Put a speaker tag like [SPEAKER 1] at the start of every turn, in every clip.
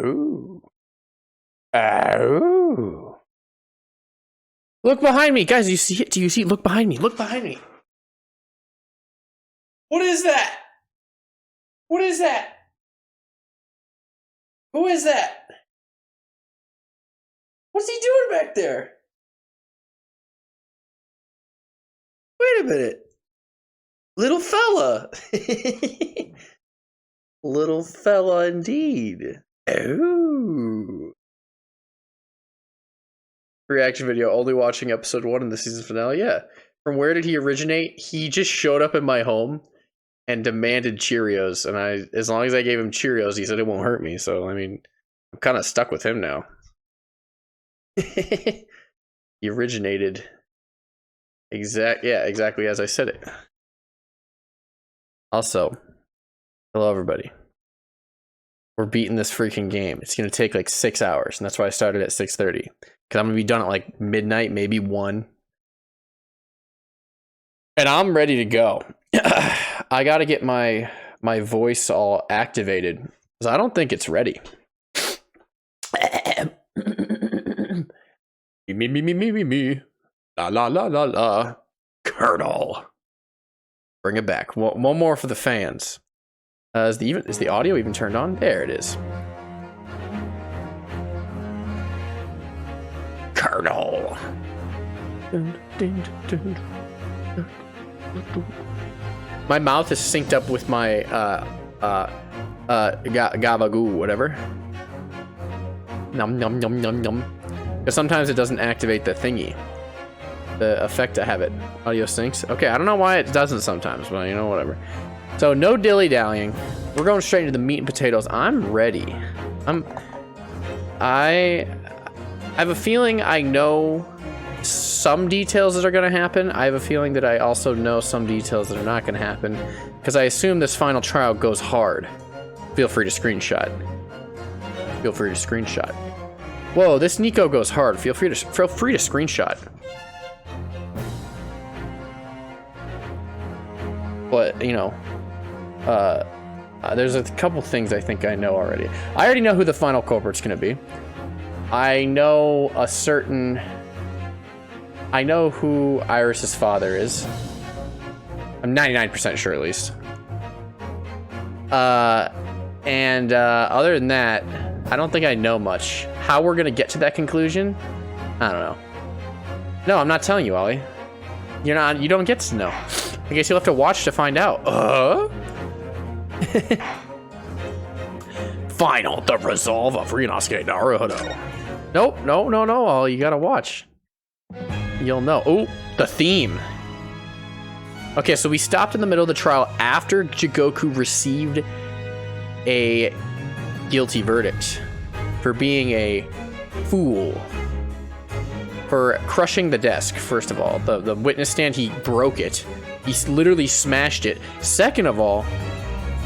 [SPEAKER 1] Oh. Oh. Look behind me, guys. Do you see it? Do you see it? Look behind me. Look behind me. What is that? What is that? Who is that? What's he doing back there? Wait a minute. Little fella. Little fella indeed. Oh. Reaction video, only watching episode 1 in the season finale. Yeah. From where did he originate? He just showed up in my home and demanded Cheerios. And as long as I gave him Cheerios, he said it won't hurt me. So, I mean, I'm kind of stuck with him now. He originated exactly as I said it. Also, hello everybody. We're beating this freaking game. It's gonna take like 6 hours, and that's why I started at 6:30. Because I'm gonna be done at like midnight, maybe 1. And I'm ready to go. I gotta get my voice all activated, because I don't think it's ready. Me. La. Colonel. Bring it back. One more for the fans. Is the audio even turned on? There it is. Colonel. My mouth is synced up with my gabagoo, whatever. Num. Because sometimes it doesn't activate the thingy. The effect to have it. Audio syncs. Okay, I don't know why it doesn't sometimes, but you know, whatever. So no dilly-dallying. We're going straight into the meat and potatoes. I'm ready. I have a feeling I know some details that are going to happen. I have a feeling that I also know some details that are not going to happen. Because I assume this final trial goes hard. Feel free to screenshot. Whoa, this Nico goes hard. Feel free to screenshot. But, you know, there's a couple things I think I know already. I already know who the final culprit's gonna be. I know who Iris's father is. I'm 99% sure, at least. And other than that, I don't think I know much. How we're gonna get to that conclusion, I don't know. No, I'm not telling you, Ollie. You don't get to know. I guess you'll have to watch to find out. Final, the resolve of Ryunosuke Naruto. Nope, no, Ollie, you gotta watch. You'll know. Oh, the theme. Okay, so we stopped in the middle of the trial after Jigoku received a guilty verdict for being a fool, for crushing the desk. First of all, the witness stand, he broke it. He literally smashed it. Second of all,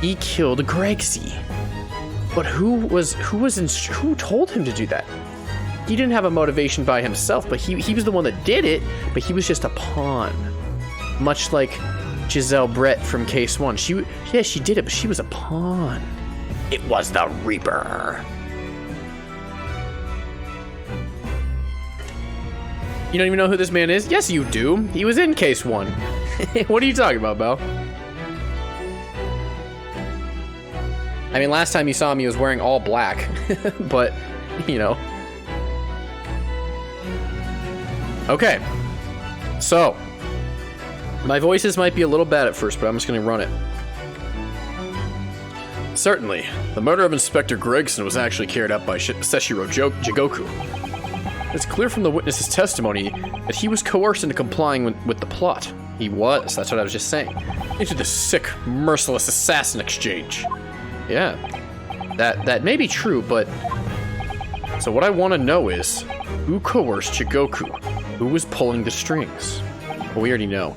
[SPEAKER 1] he killed Gregsy. But who told him to do that? He didn't have a motivation by himself, but he was the one that did it, but he was just a pawn. Much like Giselle Brett from Case 1. She did it, but she was a pawn. It was the Reaper. You don't even know who this man is? Yes, you do. He was in Case 1. What are you talking about, Belle? I mean, last time you saw him, he was wearing all black. But, you know. Okay. So, my voices might be a little bad at first, but I'm just going to run it. Certainly, the murder of Inspector Gregson was actually carried out by Seshiro Jigoku. It's clear from the witness's testimony that he was coerced into complying with the plot. He was, that's what I was just saying. Into the sick, merciless assassin exchange. Yeah, that may be true, but... So what I want to know is, who coerced Jigoku? Who was pulling the strings? Well, we already know.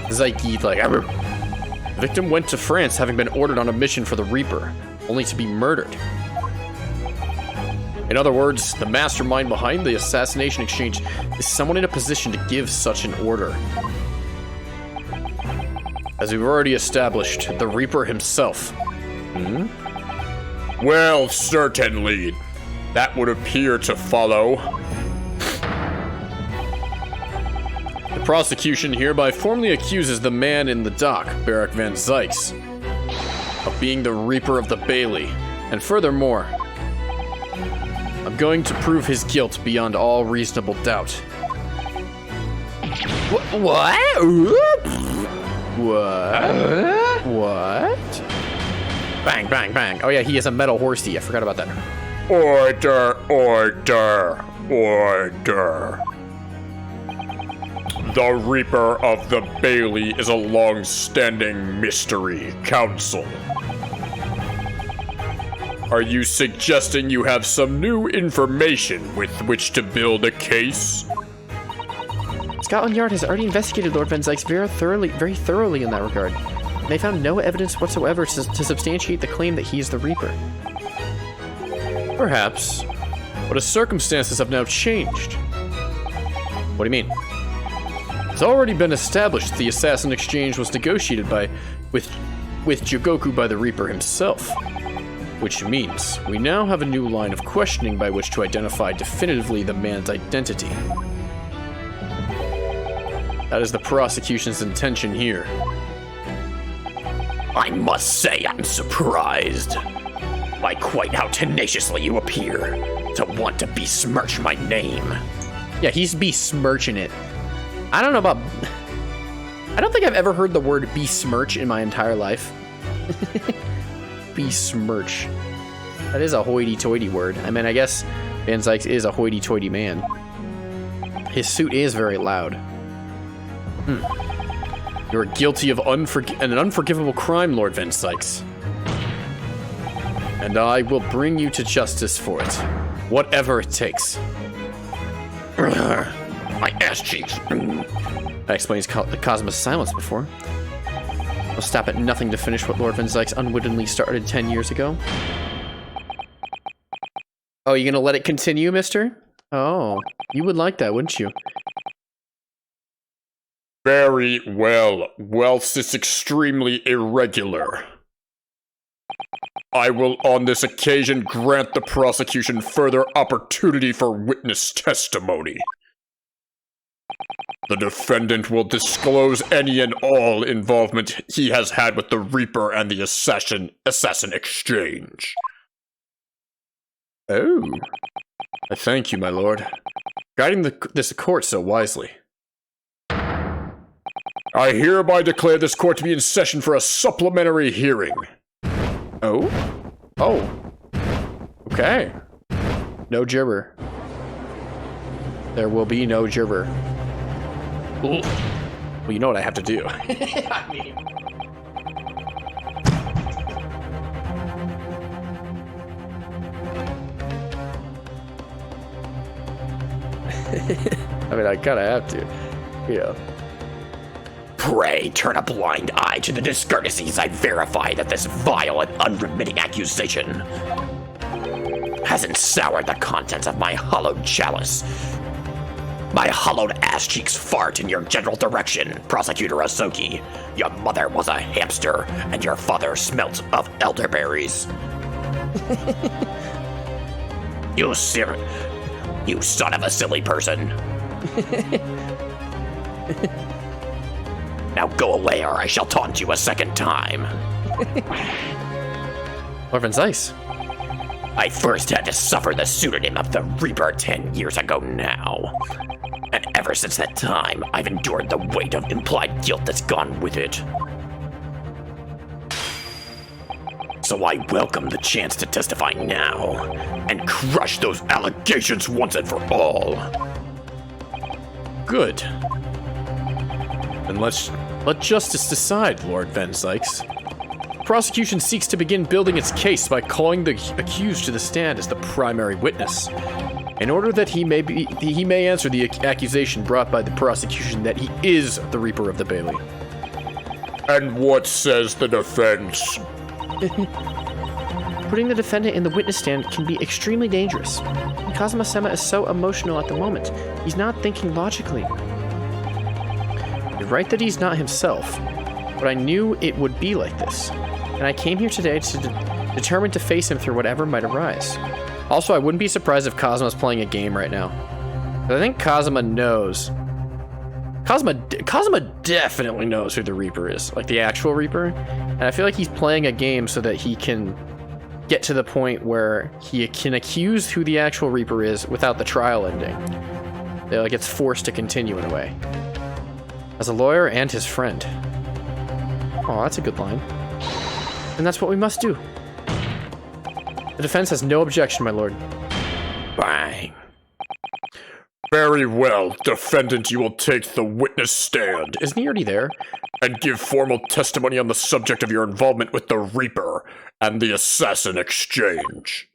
[SPEAKER 1] Zyke, like... The victim went to France having been ordered on a mission for the Reaper, only to be murdered. In other words, the mastermind behind the assassination exchange is someone in a position to give such an order. As we've already established, the Reaper himself.
[SPEAKER 2] Well, certainly. That would appear to follow.
[SPEAKER 1] The prosecution hereby formally accuses the man in the dock, Barak Van Zykes, of being the Reaper of the Bailey. And furthermore, I'm going to prove his guilt beyond all reasonable doubt. What? What? Bang, bang, bang. Oh yeah, he is a metal horsey. I forgot about that.
[SPEAKER 2] Order, order, order. The Reaper of the Bailey is a long-standing mystery, Council. Are you suggesting you have some new information with which to build a case?
[SPEAKER 1] Scotland Yard has already investigated Lord Van Zykes very thoroughly in that regard. They found no evidence whatsoever to substantiate the claim that he is the Reaper. Perhaps, but his circumstances have now changed. What do you mean? It's already been established the assassin exchange was negotiated with Jigoku by the Reaper himself. Which means we now have a new line of questioning by which to identify definitively the man's identity. That is the prosecution's intention here.
[SPEAKER 3] I must say I'm surprised by quite how tenaciously you appear to want to besmirch my name.
[SPEAKER 1] Yeah, he's besmirching it. I don't know about... I don't think I've ever heard the word besmirch in my entire life. Besmirch. That is a hoity-toity word. I mean, I guess Van Zykes is a hoity-toity man. His suit is very loud. You are guilty of an unforgivable crime, Lord Van Zykes. And I will bring you to justice for it. Whatever it takes.
[SPEAKER 3] My ass cheeks.
[SPEAKER 1] That explains the Cosmos silence before. I'll stop at nothing to finish what Lord Van Zykes unwittingly started 10 years ago. Oh, you gonna let it continue, mister? Oh, you would like that, wouldn't you?
[SPEAKER 2] Very well. Wealth is extremely irregular. I will on this occasion grant the prosecution further opportunity for witness testimony. The defendant will disclose any and all involvement he has had with the Reaper and the assassin exchange.
[SPEAKER 1] Oh. I thank you, my lord. Guiding this court so wisely.
[SPEAKER 2] I hereby declare this court to be in session for a supplementary hearing.
[SPEAKER 1] Oh? Oh. Okay. No juror. There will be no juror. Ooh. Well, you know what I have to do. I mean... I kinda have to. Yeah.
[SPEAKER 3] Pray turn a blind eye to the discourtesies I verify that this vile and unremitting accusation hasn't soured the contents of my hollowed chalice. My hollowed ass cheeks fart in your general direction, Prosecutor Asoki. Your mother was a hamster, and your father smelt of elderberries. You son of a silly person. Now go away or I shall taunt you a second time.
[SPEAKER 1] Lord Van Zykes.
[SPEAKER 3] I first had to suffer the pseudonym of the Reaper 10 years ago now. And ever since that time, I've endured the weight of implied guilt that's gone with it. So I welcome the chance to testify now and crush those allegations once and for all.
[SPEAKER 1] Good. Then let justice decide, Lord Van Zykes. The prosecution seeks to begin building its case by calling the accused to the stand as the primary witness, in order that he may answer the accusation brought by the prosecution that he is the Reaper of the Bailey.
[SPEAKER 2] And what says the defense?
[SPEAKER 1] Putting the defendant in the witness stand can be extremely dangerous. Kazuma-sama is so emotional at the moment. He's not thinking logically. You're right that he's not himself. but I knew it would be like this. And I came here today to determined to face him through whatever might arise. Also, I wouldn't be surprised if Kazuma's playing a game right now. But I think Kazuma knows. Kazuma definitely knows who the Reaper is, like the actual Reaper. And I feel like he's playing a game so that he can get to the point where he can accuse who the actual Reaper is without the trial ending. Like it's forced to continue in a way. As a lawyer and his friend. Oh, that's a good line. And that's what we must do. The defense has no objection, my lord.
[SPEAKER 3] Bang.
[SPEAKER 2] Very well, defendant, you will take the witness stand
[SPEAKER 1] Isn't he already there?
[SPEAKER 2] and give formal testimony on the subject of your involvement with the Reaper and the Assassin Exchange.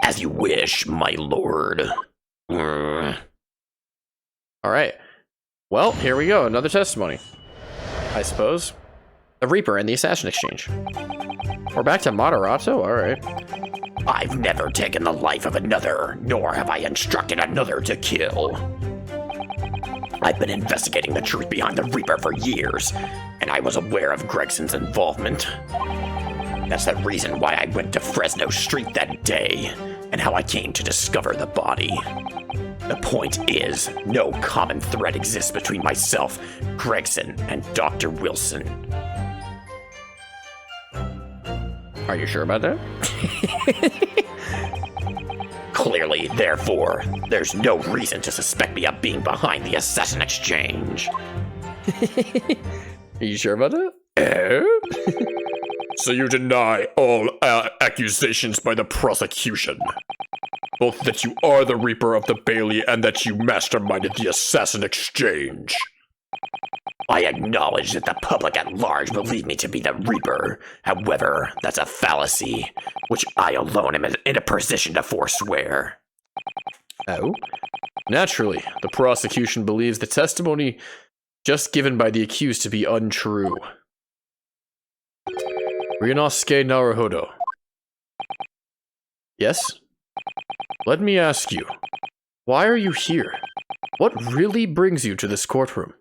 [SPEAKER 3] As you wish, my lord.
[SPEAKER 1] All right. Well, here we go. Another testimony, I suppose. The Reaper and the Assassin Exchange. We're back to Moderato? All right.
[SPEAKER 3] I've never taken the life of another, nor have I instructed another to kill. I've been investigating the truth behind the Reaper for years, and I was aware of Gregson's involvement. That's the reason why I went to Fresno Street that day, and how I came to discover the body. The point is, no common thread exists between myself, Gregson, and Dr. Wilson.
[SPEAKER 1] Are you sure about that?
[SPEAKER 3] Clearly, therefore, there's no reason to suspect me of being behind the Assassin Exchange.
[SPEAKER 1] Are you sure about that?
[SPEAKER 2] So you deny all accusations by the prosecution. Both that you are the Reaper of the Bailey and that you masterminded the Assassin Exchange.
[SPEAKER 3] I acknowledge that the public at large believe me to be the Reaper. However, that's a fallacy, which I alone am in a position to forswear.
[SPEAKER 1] Oh? Naturally, the prosecution believes the testimony just given by the accused to be untrue. Ryunosuke Naruhodo. Yes? Let me ask you, why are you here? What really brings you to this courtroom?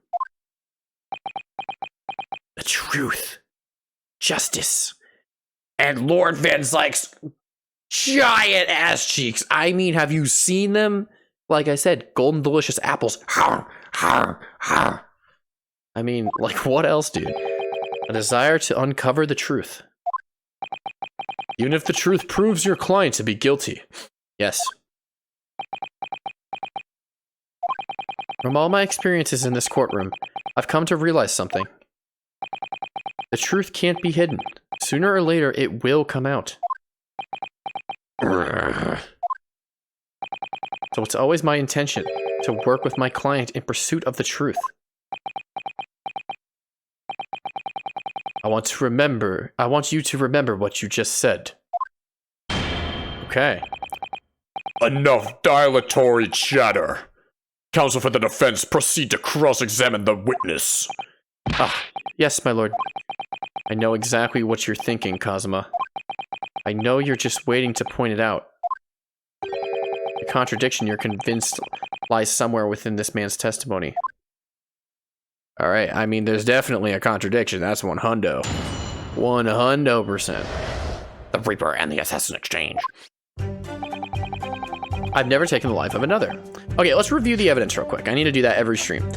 [SPEAKER 3] The truth. Justice. And Lord Van Zyke's giant ass cheeks.
[SPEAKER 1] I mean, have you seen them? Like I said, golden delicious apples. I mean, like what else, dude? A desire to uncover the truth. Even if the truth proves your client to be guilty. Yes. From all my experiences in this courtroom, I've come to realize something. The truth can't be hidden. Sooner or later, it will come out. So it's always my intention to work with my client in pursuit of the truth. I want you to remember what you just said. Okay.
[SPEAKER 2] Enough dilatory chatter. Counsel for the defense, proceed to cross-examine the witness.
[SPEAKER 1] Ah, yes, my lord. I know exactly what you're thinking, Kazuma. I know you're just waiting to point it out. The contradiction you're convinced lies somewhere within this man's testimony. Alright, I mean, there's definitely a contradiction. That's 100%. 100%.
[SPEAKER 3] The Reaper and the Assassin Exchange.
[SPEAKER 1] I've never taken the life of another. Okay, let's review the evidence real quick. I need to do that every stream.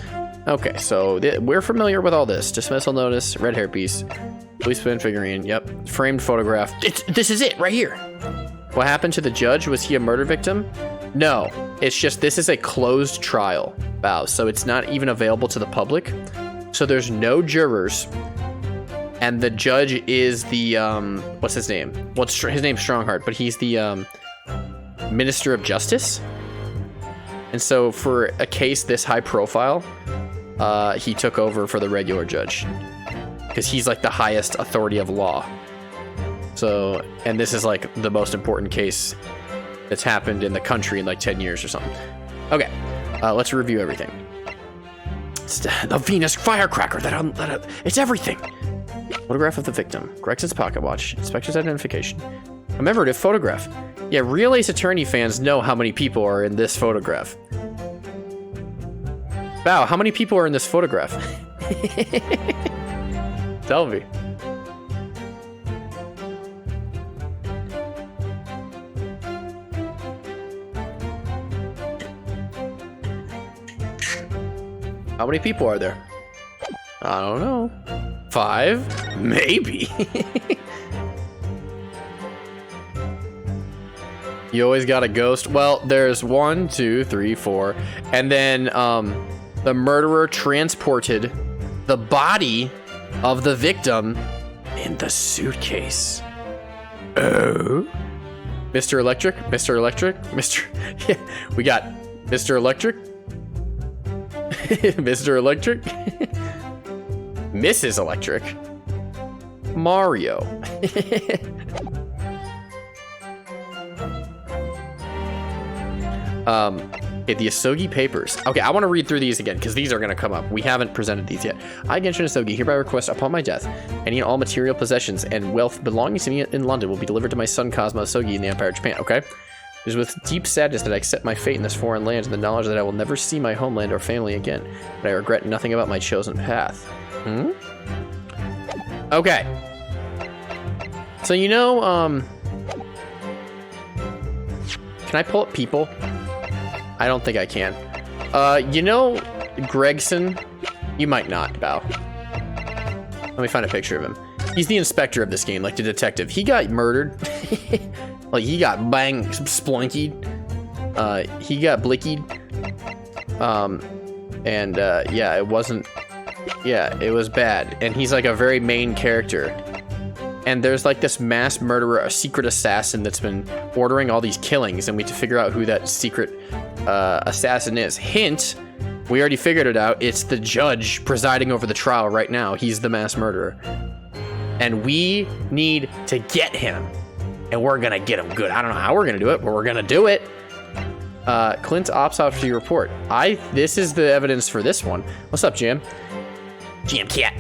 [SPEAKER 1] Okay, so we're familiar with all this. Dismissal notice, red hairpiece, policeman figurine, yep. Framed photograph. This is it, right here. What happened to the judge? Was he a murder victim? No, it's just this is a closed trial, Bao, so it's not even available to the public. So there's no jurors, and the judge is the, what's his name? His name's Strongheart, but he's the, Minister of Justice. And so for a case this high profile, he took over for the regular judge because he's like the highest authority of law. So, and this is like the most important case that's happened in the country in like 10 years or something. Okay, let's review everything. It's the Venus firecracker it's everything. Photograph of the victim, Gregson's pocket watch, inspector's identification, commemorative photograph. Yeah, real Ace Attorney fans know how many people are in this photograph. Wow, how many people are in this photograph? Tell me. How many people are there? I don't know. 5? Maybe. You always got a ghost. Well, there's 1, 2, 3, 4. And then the murderer transported the body of the victim in the suitcase. Oh. Mr. Electric, Mr. Electric, Mr. Yeah, we got Mr. Electric. Mr. Electric. Mrs. Electric. Mario. Okay, the Asogi Papers. Okay, I want to read through these again because these are going to come up. We haven't presented these yet. I, Genshin Asogi, hereby request upon my death, any and all material possessions and wealth belonging to me in London will be delivered to my son Cosmo Asogi in the Empire of Japan. Okay? It is with deep sadness that I accept my fate in this foreign land and the knowledge that I will never see my homeland or family again. But I regret nothing about my chosen path. Okay. So, you know, can I pull up people? I don't think I can. You know, Gregson? You might not, Bao. Let me find a picture of him. He's the inspector of this game, like the detective. He got murdered. Like, he got bang, sploinkied. He got blickied. Yeah, it wasn't... Yeah, it was bad. And he's like a very main character. And there's like this mass murderer, a secret assassin that's been ordering all these killings, and we have to figure out who that secret assassin is. Hint, we already figured it out. It's the judge presiding over the trial right now. He's the mass murderer. And we need to get him. And we're gonna get him good. I don't know how we're gonna do it, but we're gonna do it. Clint's autopsy report. This is the evidence for this one. What's up, Jam?
[SPEAKER 3] Jam Cat.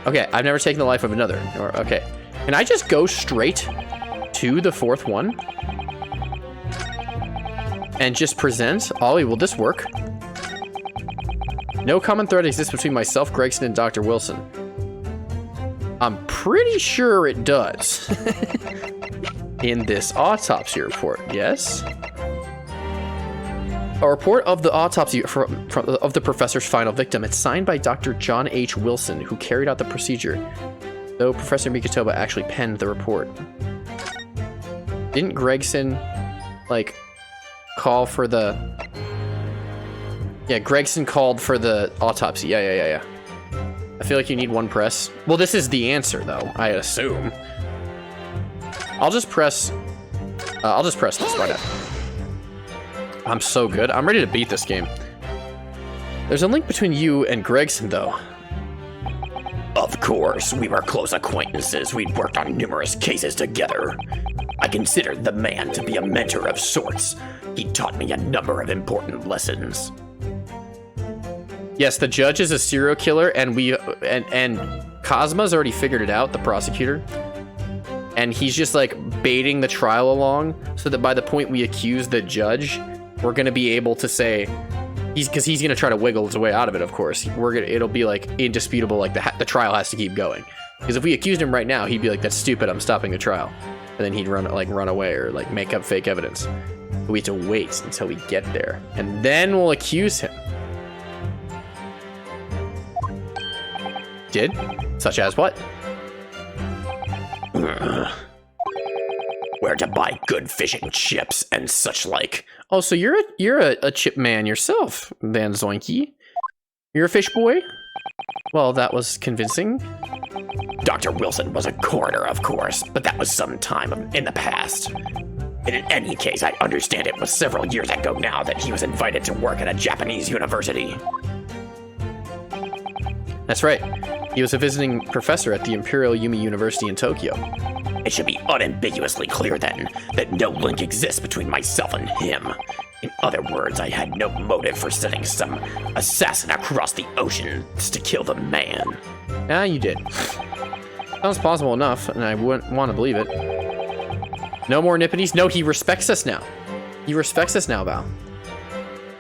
[SPEAKER 1] Okay, I've never taken the life of another. Okay. Can I just go straight to the 4th one? And just present? Ollie, will this work? No common thread exists between myself, Gregson, and Dr. Wilson. I'm pretty sure it does. In this autopsy report, yes? A report of the autopsy of the professor's final victim. It's signed by Dr. John H. Wilson, who carried out the procedure, though Professor Mikotoba actually penned the report. Didn't Gregson, like, call for the... Yeah, Gregson called for the autopsy. Yeah. I feel like you need one press. Well, this is the answer, though, I assume. I'll just press this. Why not? I'm so good. I'm ready to beat this game. There's a link between you and Gregson, though.
[SPEAKER 3] Of course, we were close acquaintances. We'd worked on numerous cases together. I considered the man to be a mentor of sorts. He taught me a number of important lessons.
[SPEAKER 1] Yes, the judge is a serial killer, and Cosmo's already figured it out, the prosecutor. And he's just like baiting the trial along so that by the point we accuse the judge, we're gonna be able to say because he's gonna try to wiggle his way out of it. Of course, it'll be like indisputable. Like the trial has to keep going. Because if we accused him right now, he'd be like, "That's stupid. I'm stopping the trial," and then he'd run away or like make up fake evidence. But we have to wait until we get there, and then we'll accuse him. Such as what?
[SPEAKER 3] Where to buy good fish and chips and such like.
[SPEAKER 1] Oh, so you're a chip man yourself, Van Zoinky. You're a fish boy? Well, that was convincing.
[SPEAKER 3] Dr. Wilson was a coroner, of course, but that was some time in the past. And in any case, I understand it was several years ago now that he was invited to work at a Japanese university.
[SPEAKER 1] That's right. He was a visiting professor at the Imperial Yumi University in Tokyo.
[SPEAKER 3] It should be unambiguously clear then that no link exists between myself and him. In other words, I had no motive for sending some assassin across the oceans to kill the man.
[SPEAKER 1] Ah, you did. Sounds plausible enough, and I wouldn't want to believe it. No more nippities? No, he respects us now. He respects us now, Bao.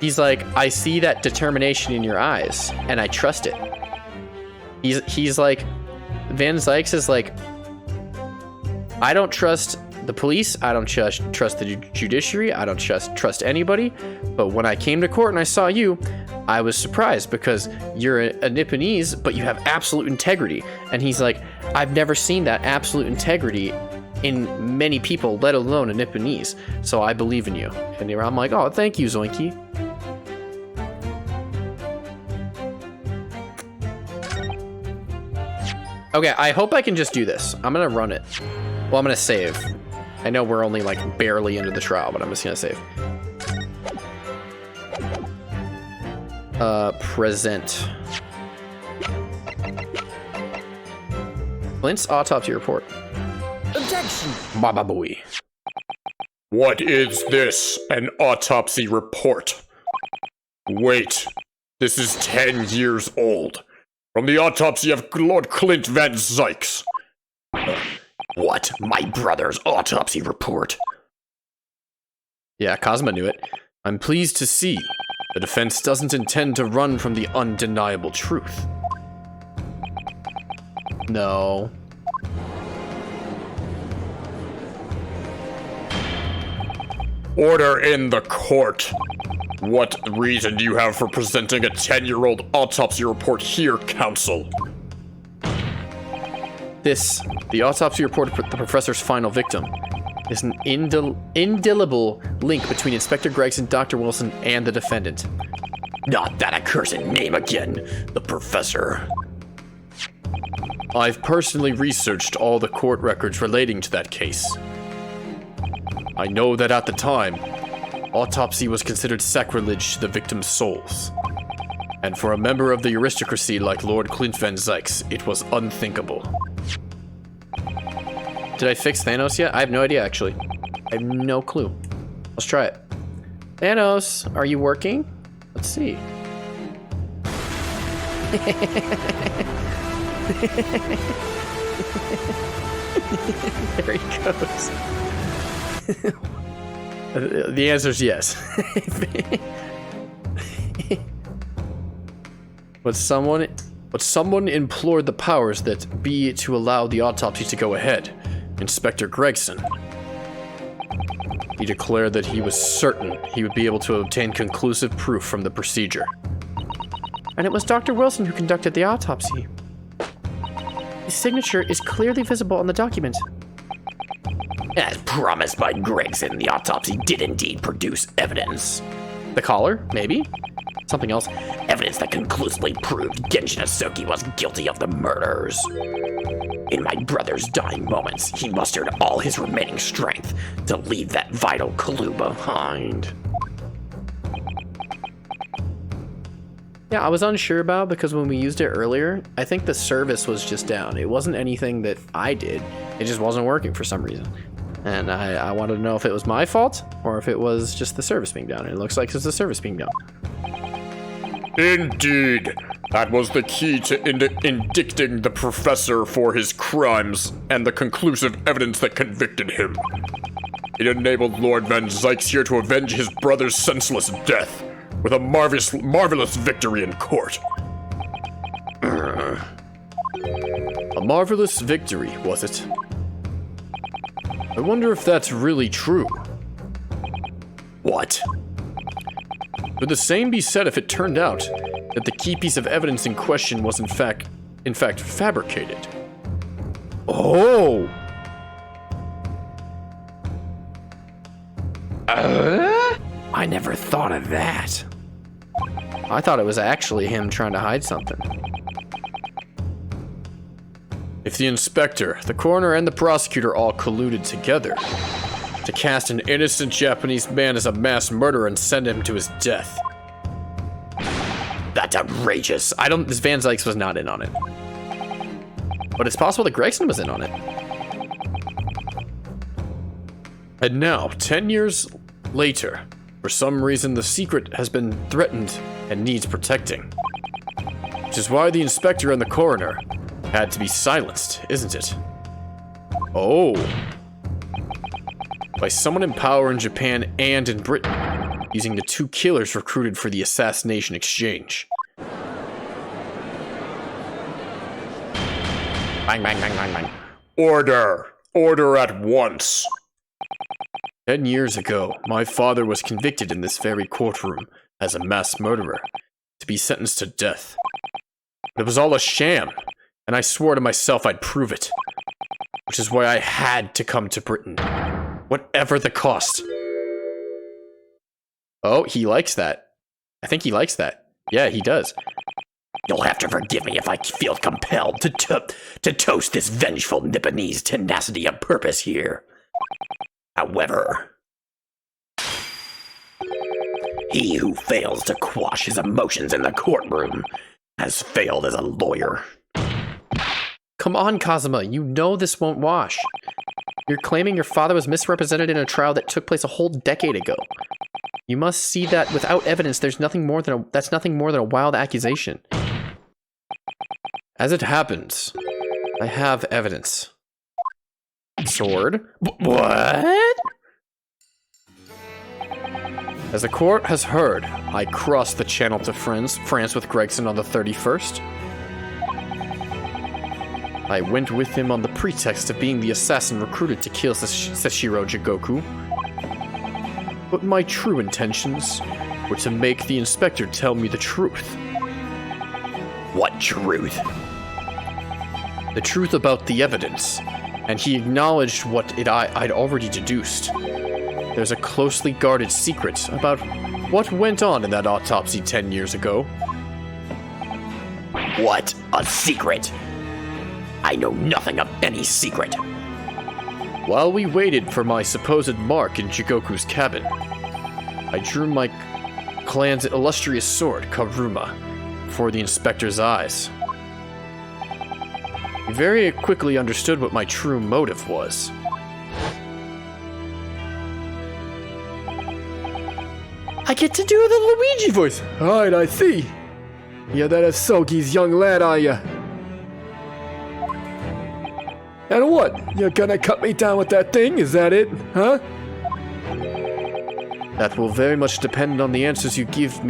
[SPEAKER 1] He's like, I see that determination in your eyes, and I trust it. He's like, Van Zykes is like, I don't trust the police. I don't trust the judiciary. I don't trust anybody. But when I came to court and I saw you, I was surprised because you're a Nipponese, but you have absolute integrity. And he's like, I've never seen that absolute integrity in many people, let alone a Nipponese. So I believe in you. And I'm like, oh, thank you, Zoinky. Okay, I hope I can just do this. I'm gonna run it. Well, I'm gonna save. I know we're only like barely into the trial, but I'm just gonna save. Present. Clint's autopsy report.
[SPEAKER 4] Objection!
[SPEAKER 1] Baba boy.
[SPEAKER 2] What is this? An autopsy report? Wait, this is 10 years old. From the autopsy of Lord Clint Van Zykes.
[SPEAKER 3] What? My brother's autopsy report?
[SPEAKER 1] Yeah, Cosma knew it. I'm pleased to see the defense doesn't intend to run from the undeniable truth. No.
[SPEAKER 2] Order in the court. What reason do you have for presenting a 10-year-old autopsy report here, counsel?
[SPEAKER 1] The autopsy report of the professor's final victim, is an indelible link between Inspector Gregson, Dr. Wilson, and the defendant.
[SPEAKER 3] Not that accursed name again, the professor.
[SPEAKER 1] I've personally researched all the court records relating to that case. I know that at the time, autopsy was considered sacrilege to the victim's souls. And for a member of the aristocracy like Lord Clint Van Zykes, it was unthinkable. Did I fix Thanos yet? I have no idea, actually. I have no clue. Let's try it. Thanos, are you working? Let's see. There he goes. The answer is yes. But someone implored the powers that be to allow the autopsy to go ahead. Inspector Gregson. He declared that he was certain he would be able to obtain conclusive proof from the procedure. And it was Dr. Wilson who conducted the autopsy. His signature is clearly visible on the document.
[SPEAKER 3] As promised by Gregson, the autopsy did indeed produce evidence.
[SPEAKER 1] The collar? Maybe? Something else?
[SPEAKER 3] Evidence that conclusively proved Genshin Asoki was guilty of the murders. In my brother's dying moments, he mustered all his remaining strength to leave that vital clue behind.
[SPEAKER 1] Yeah, I was unsure about because when we used it earlier, I think the service was just down. It wasn't anything that I did. It just wasn't working for some reason. And I wanted to know if it was my fault or if it was just the service being down. And it looks like it's the service being down.
[SPEAKER 2] Indeed. That was the key to indicting the professor for his crimes and the conclusive evidence that convicted him. It enabled Lord Van Zykes here to avenge his brother's senseless death with a marvelous victory in court.
[SPEAKER 1] A marvelous victory, was it? I wonder if that's really true.
[SPEAKER 3] What?
[SPEAKER 1] Would the same be said if it turned out that the key piece of evidence in question was in fact fabricated? Oh!
[SPEAKER 3] I never thought of that.
[SPEAKER 1] I thought it was actually him trying to hide something. If the inspector, the coroner, and the prosecutor all colluded together to cast an innocent Japanese man as a mass murderer and send him to his death.
[SPEAKER 3] That's outrageous.
[SPEAKER 1] This Van Zykes was not in on it. But it's possible that Gregson was in on it. And now, 10 years later, for some reason the secret has been threatened and needs protecting. Which is why the inspector and the coroner had to be silenced, isn't it? Oh. By someone in power in Japan and in Britain, using the two killers recruited for the assassination exchange. Bang, bang, bang, bang, bang.
[SPEAKER 2] Order! Order at once!
[SPEAKER 1] 10 years ago, my father was convicted in this very courtroom as a mass murderer, to be sentenced to death. But it was all a sham, and I swore to myself I'd prove it. Which is why I had to come to Britain, whatever the cost. Oh, he likes that. I think he likes that. Yeah, he does.
[SPEAKER 3] You'll have to forgive me if I feel compelled to toast this vengeful Nipponese tenacity of purpose here. However, he who fails to quash his emotions in the courtroom has failed as a lawyer.
[SPEAKER 1] Come on, Kazuma, you know this won't wash. You're claiming your father was misrepresented in a trial that took place a whole decade ago. You must see that without evidence, that's nothing more than a wild accusation. As it happens, I have evidence. Sword? What? As the court has heard, I crossed the channel to France with Gregson on the 31st. I went with him on the pretext of being the assassin recruited to kill Seshiro Jigoku. But my true intentions were to make the inspector tell me the truth.
[SPEAKER 3] What truth?
[SPEAKER 1] The truth about the evidence, and he acknowledged what I'd already deduced. There's a closely guarded secret about what went on in that autopsy 10 years ago.
[SPEAKER 3] What a secret! I know nothing of any secret.
[SPEAKER 1] While we waited for my supposed mark in Jigoku's cabin, I drew my clan's illustrious sword, Karuma, before the inspector's eyes. He very quickly understood what my true motive was. I get to do the Luigi voice.
[SPEAKER 5] Alright, I see. You're that Asogi's young lad, are ya? And what? You're gonna cut me down with that thing? Is that it? Huh?
[SPEAKER 1] That will very much depend on the answers you give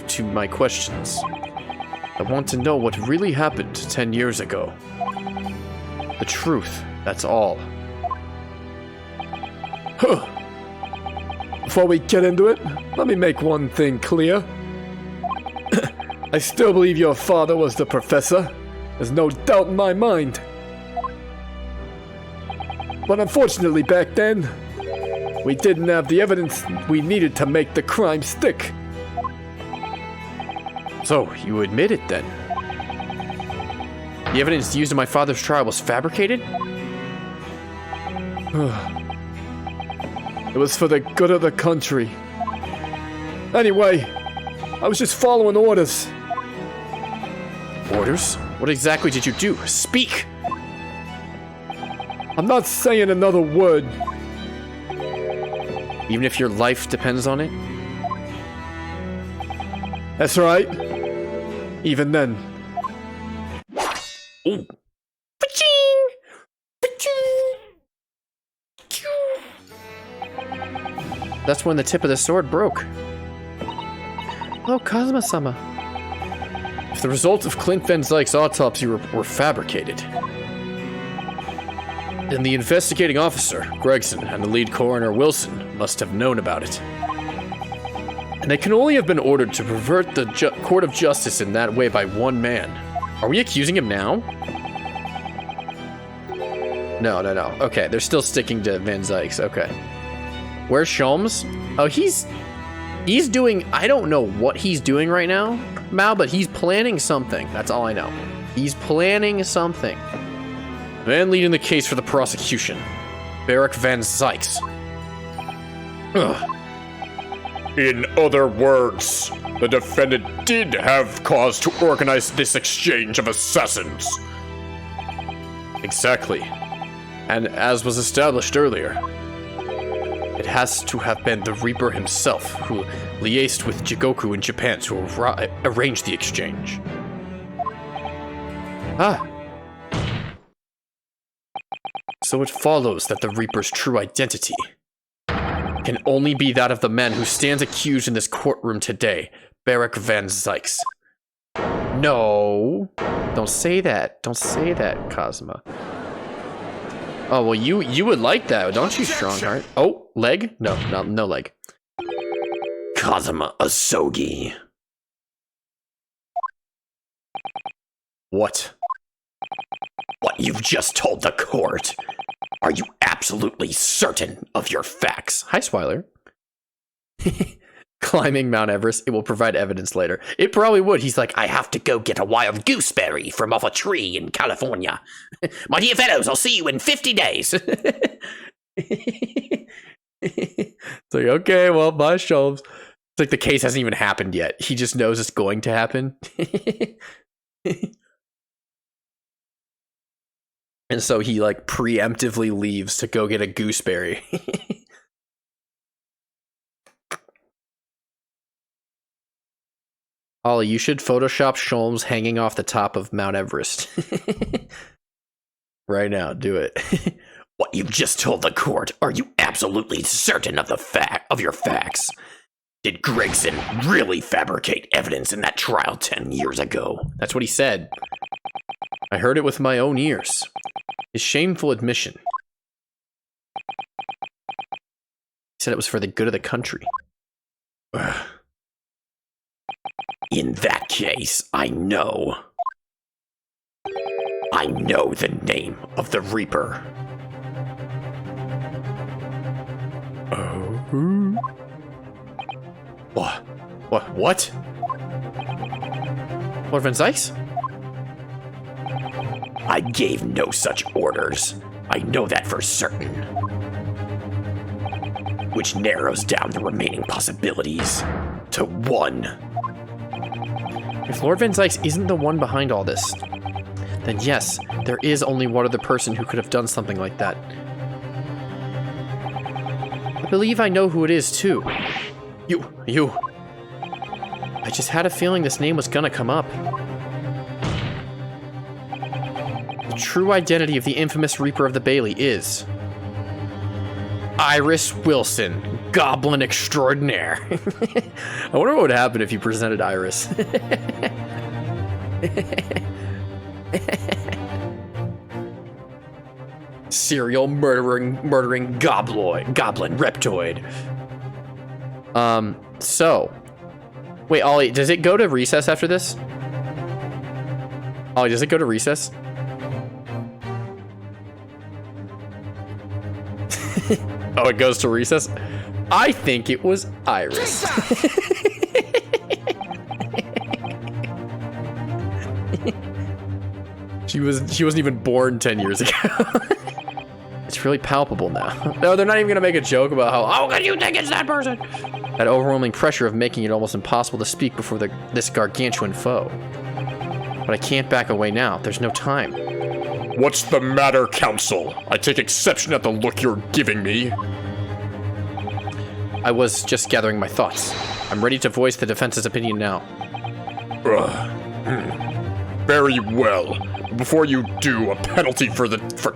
[SPEAKER 1] to my questions. I want to know what really happened 10 years ago. The truth, that's all.
[SPEAKER 5] Huh. Before we get into it, let me make one thing clear. I still believe your father was the professor. There's no doubt in my mind. But unfortunately back then, we didn't have the evidence we needed to make the crime stick.
[SPEAKER 1] So, you admit it then? The evidence used in my father's trial was fabricated?
[SPEAKER 5] It was for the good of the country. Anyway, I was just following orders.
[SPEAKER 1] Orders? What exactly did you do? Speak!
[SPEAKER 5] I'm not saying another word.
[SPEAKER 1] Even if your life depends on it?
[SPEAKER 5] That's right. Even then.
[SPEAKER 1] Ooh. That's when the tip of the sword broke. Oh, Kazuma-sama. If the results of Clint Van Zyke's autopsy were fabricated, then the investigating officer, Gregson, and the lead coroner, Wilson, must have known about it. And they can only have been ordered to pervert the court of justice in that way by one man. Are we accusing him now? No. Okay, they're still sticking to Van Zyke's. Okay. Where's Sholmes? Oh, he's doing... I don't know what he's doing right now, Mao, but he's planning something. That's all I know. He's planning something. Man leading the case for the prosecution. Barrack Van Zykes. Ugh.
[SPEAKER 2] In other words, the defendant did have cause to organize this exchange of assassins.
[SPEAKER 1] Exactly. And as was established earlier, it has to have been the Reaper himself who liaised with Jigoku in Japan to arrange the exchange. Ah. So it follows that the Reaper's true identity can only be that of the man who stands accused in this courtroom today, Barrack Van Zykes. No. Don't say that. Don't say that, Cosma. Oh, well, you would like that, don't you, Strongheart? Oh, leg? No, no leg.
[SPEAKER 3] Kazuma Asogi.
[SPEAKER 1] What?
[SPEAKER 3] What you've just told the court. Are you absolutely certain of your facts?
[SPEAKER 1] Hi, Swiler. Climbing Mount Everest, it will provide evidence later. It probably would. He's like,
[SPEAKER 3] I have to go get a wild gooseberry from off a tree in California. My dear fellows, I'll see you in 50 days.
[SPEAKER 1] it's like, okay, well, my shelves. It's like the case hasn't even happened yet. He just knows it's going to happen. And so he like preemptively leaves to go get a gooseberry. Ollie, you should Photoshop Sholmes hanging off the top of Mount Everest. Right now, do it.
[SPEAKER 3] What you've just told the court, are you absolutely certain of your facts? Did Gregson really fabricate evidence in that trial 10 years ago?
[SPEAKER 1] That's what he said. I heard it with my own ears. His shameful admission. He said it was for the good of the country.
[SPEAKER 3] In that case, I know the name of the Reaper.
[SPEAKER 1] What? What? Lord Van Zykes?
[SPEAKER 3] I gave no such orders. I know that for certain. Which narrows down the remaining possibilities to one.
[SPEAKER 1] If Lord Van Zykes isn't the one behind all this, then yes, there is only one other person who could have done something like that. I believe I know who it is, too. You. I just had a feeling this name was gonna come up. The true identity of the infamous Reaper of the Bailey is... Iris Wilson, Goblin Extraordinaire. I wonder what would happen if you presented Iris. Serial murdering goblin reptoid. So, wait, Ollie, does it go to recess after this? Ollie, does it go to recess? Oh, it goes to recess? I think it was Iris. She wasn't even born 10 years ago. It's really palpable now. No, they're not even gonna make a joke about how could you think it's that person? That overwhelming pressure of making it almost impossible to speak before this gargantuan foe. But I can't back away now. There's no time.
[SPEAKER 2] What's the matter, Counsel? I take exception at the look you're giving me.
[SPEAKER 1] I was just gathering my thoughts. I'm ready to voice the defense's opinion now.
[SPEAKER 2] Very well. Before you do, a penalty for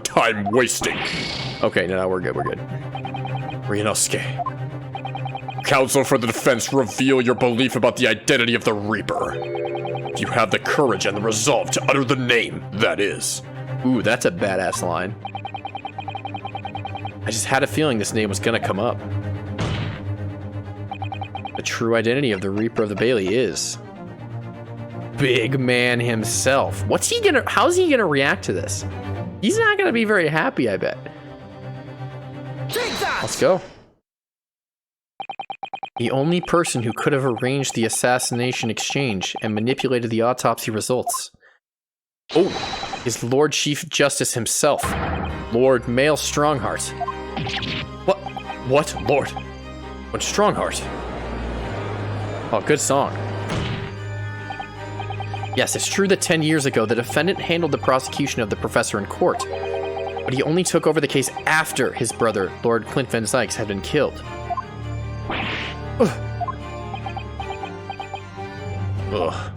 [SPEAKER 2] time wasting.
[SPEAKER 1] Okay, no, we're good. Ryunosuke.
[SPEAKER 2] Counsel for the defense, reveal your belief about the identity of the Reaper. If you have the courage and the resolve to utter the name, that is.
[SPEAKER 1] Ooh, that's a badass line. I just had a feeling this name was gonna come up. The true identity of the Reaper of the Bailey is... Big Man himself. How's he gonna react to this? He's not gonna be very happy, I bet. Let's go. The only person who could have arranged the assassination exchange and manipulated the autopsy results. Oh, is Lord Chief Justice himself, Lord Male Strongheart. What? Lord? What Strongheart? Oh, good song. Yes, it's true that 10 years ago, the defendant handled the prosecution of the professor in court, but he only took over the case after his brother, Lord Clint Van Zykes, had been killed. Ugh.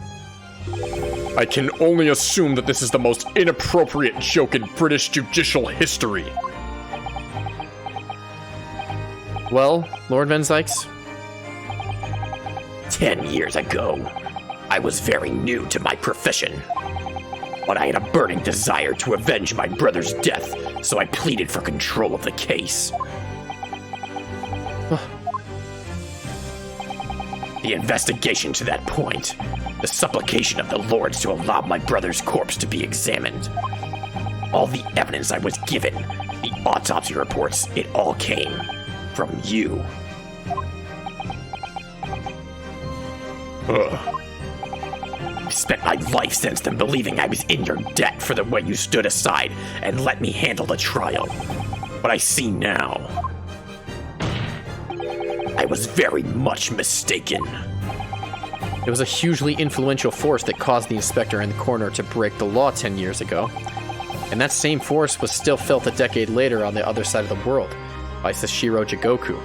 [SPEAKER 2] I can only assume that this is the most inappropriate joke in British judicial history.
[SPEAKER 1] Well, Lord Van Zykes?
[SPEAKER 3] 10 years ago, I I was very new to my profession. But I had a burning desire to avenge my brother's death, so I pleaded for control of the case. The investigation to that point, the supplication of the lords to allow my brother's corpse to be examined, all the evidence I was given, the autopsy reports, it all came from you. I've spent my life since then believing I was in your debt for the way you stood aside and let me handle the trial. But I see now, I was very much mistaken.
[SPEAKER 1] It was a hugely influential force that caused the inspector and the coroner to break the law 10 years ago. And that same force was still felt a decade later on the other side of the world by Sashiro Jigoku.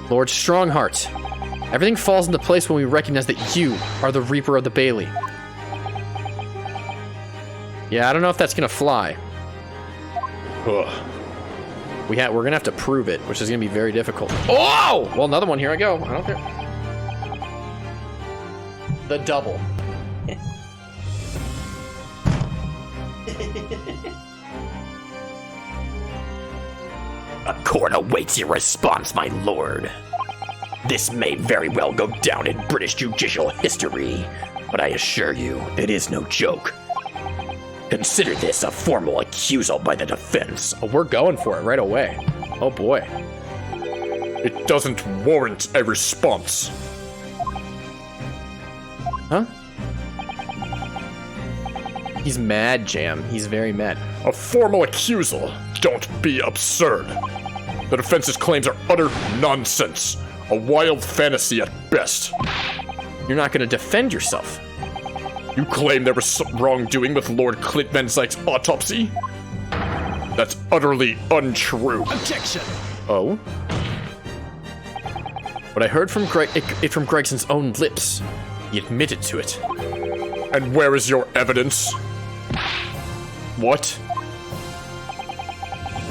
[SPEAKER 1] Lord Strongheart, everything falls into place when we recognize that you are the Reaper of the Bailey. Yeah, I don't know if that's gonna fly.
[SPEAKER 2] Ugh.
[SPEAKER 1] We're gonna have to prove it, which is gonna be very difficult. Oh! Well, another one. Here I go. I don't care. The double.
[SPEAKER 3] A court awaits your response, my lord. This may very well go down in British judicial history, but I assure you, it is no joke. Consider this a formal accusal by the defense.
[SPEAKER 1] Oh, we're going for it right away. Oh boy.
[SPEAKER 2] It doesn't warrant a response.
[SPEAKER 1] Huh? He's mad, Jam. He's very mad.
[SPEAKER 2] A formal accusal? Don't be absurd. The defense's claims are utter nonsense. A wild fantasy at best.
[SPEAKER 1] You're not gonna defend yourself.
[SPEAKER 2] You claim there was some wrongdoing with Lord Clint Van Zyke's autopsy? That's utterly untrue.
[SPEAKER 4] Objection!
[SPEAKER 1] Oh? What I heard from from Gregson's own lips. He admitted to it.
[SPEAKER 2] And where is your evidence?
[SPEAKER 1] What?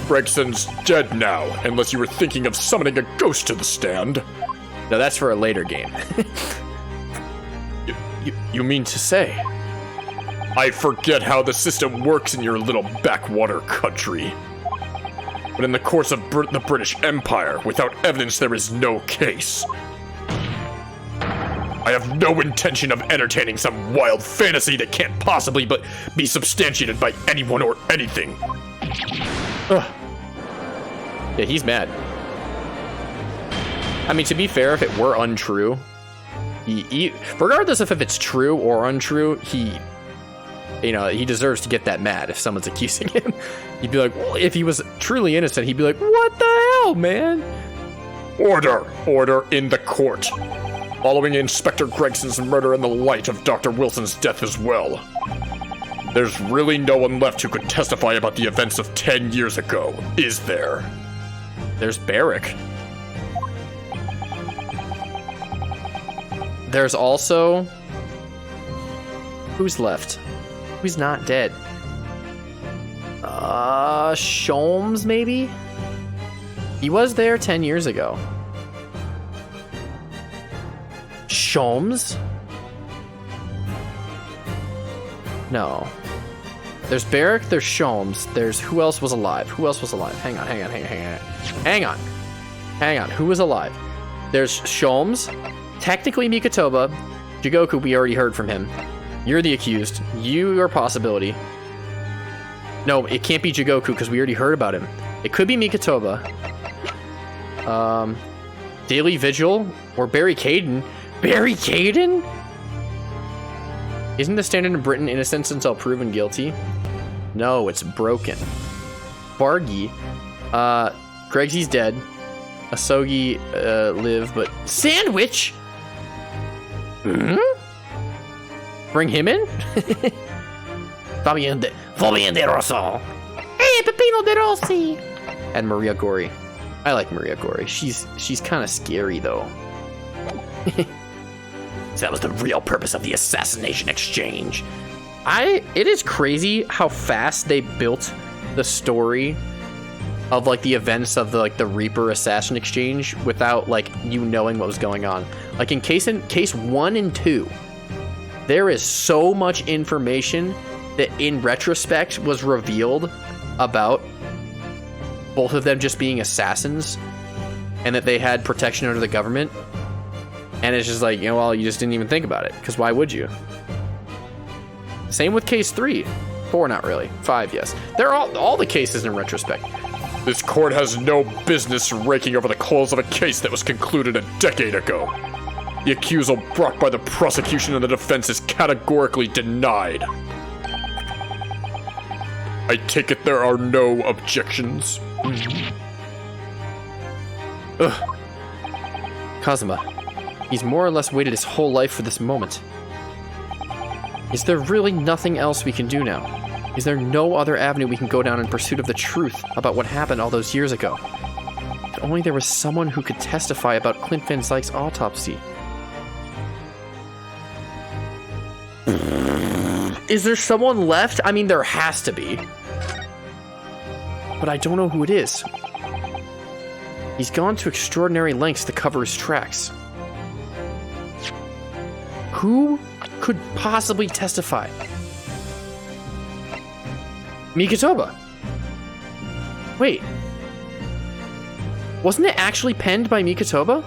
[SPEAKER 2] Gregson's dead now, unless you were thinking of summoning a ghost to the stand.
[SPEAKER 1] No, that's for a later game. You mean to say?
[SPEAKER 2] I forget how the system works in your little backwater country. But in the course of the British Empire, without evidence there is no case. I have no intention of entertaining some wild fantasy that can't possibly but be substantiated by anyone or anything.
[SPEAKER 1] Ugh. Yeah, he's mad. I mean, to be fair, if it were untrue, regardless of if it's true or untrue, he deserves to get that mad if someone's accusing him. He'd be like, well, if he was truly innocent, he'd be like, what the hell, man?
[SPEAKER 2] Order in the court. Following Inspector Gregson's murder in the light of Dr. Wilson's death as well. There's really no one left who could testify about the events of 10 years ago, is there?
[SPEAKER 1] There's Barrick. There's also... Who's left? Who's not dead? Sholmes, maybe? He was there 10 years ago. Sholmes? No. There's Barrick, there's Sholmes, there's who else was alive? Who else was alive? Hang on. Who was alive? There's Sholmes, technically Mikotoba, Jigoku, we already heard from him. You're the accused. You are a possibility. No, it can't be Jigoku because we already heard about him. It could be Mikotoba. Daily Vigil or Barry Caden. Barry Caden? Isn't the standard in Britain innocence until proven guilty? No, it's broken. Bargy. Gregsy's dead. Asogi live, but Sandwich? Bring him in? Fabian de Rosso. Hey, Peppino de Rossi. And Maria Gori. I like Maria Gori. She's kind of scary though.
[SPEAKER 3] That was the real purpose of the assassination exchange.
[SPEAKER 1] It is crazy how fast they built the story of like the events of the Reaper assassin exchange without like you knowing what was going on. Like in case 1 and 2, there is so much information that in retrospect was revealed about both of them just being assassins and that they had protection under the government. And it's just like, well, you just didn't even think about it, because why would you? Same with case 3. 4, not really. 5, yes. They're all the cases in retrospect.
[SPEAKER 2] This court has no business raking over the coals of a case that was concluded a decade ago. The accusal brought by the prosecution and the defense is categorically denied. I take it there are no objections.
[SPEAKER 1] Ugh. Kazuma, he's more or less waited his whole life for this moment. Is there really nothing else we can do now? Is there no other avenue we can go down in pursuit of the truth about what happened all those years ago? If only there was someone who could testify about Clint Van Zyke's autopsy. Is there someone left? I mean, there has to be. But I don't know who it is. He's gone to extraordinary lengths to cover his tracks. Who could possibly testify? Mikitoba. Wait. Wasn't it actually penned by Mikitoba?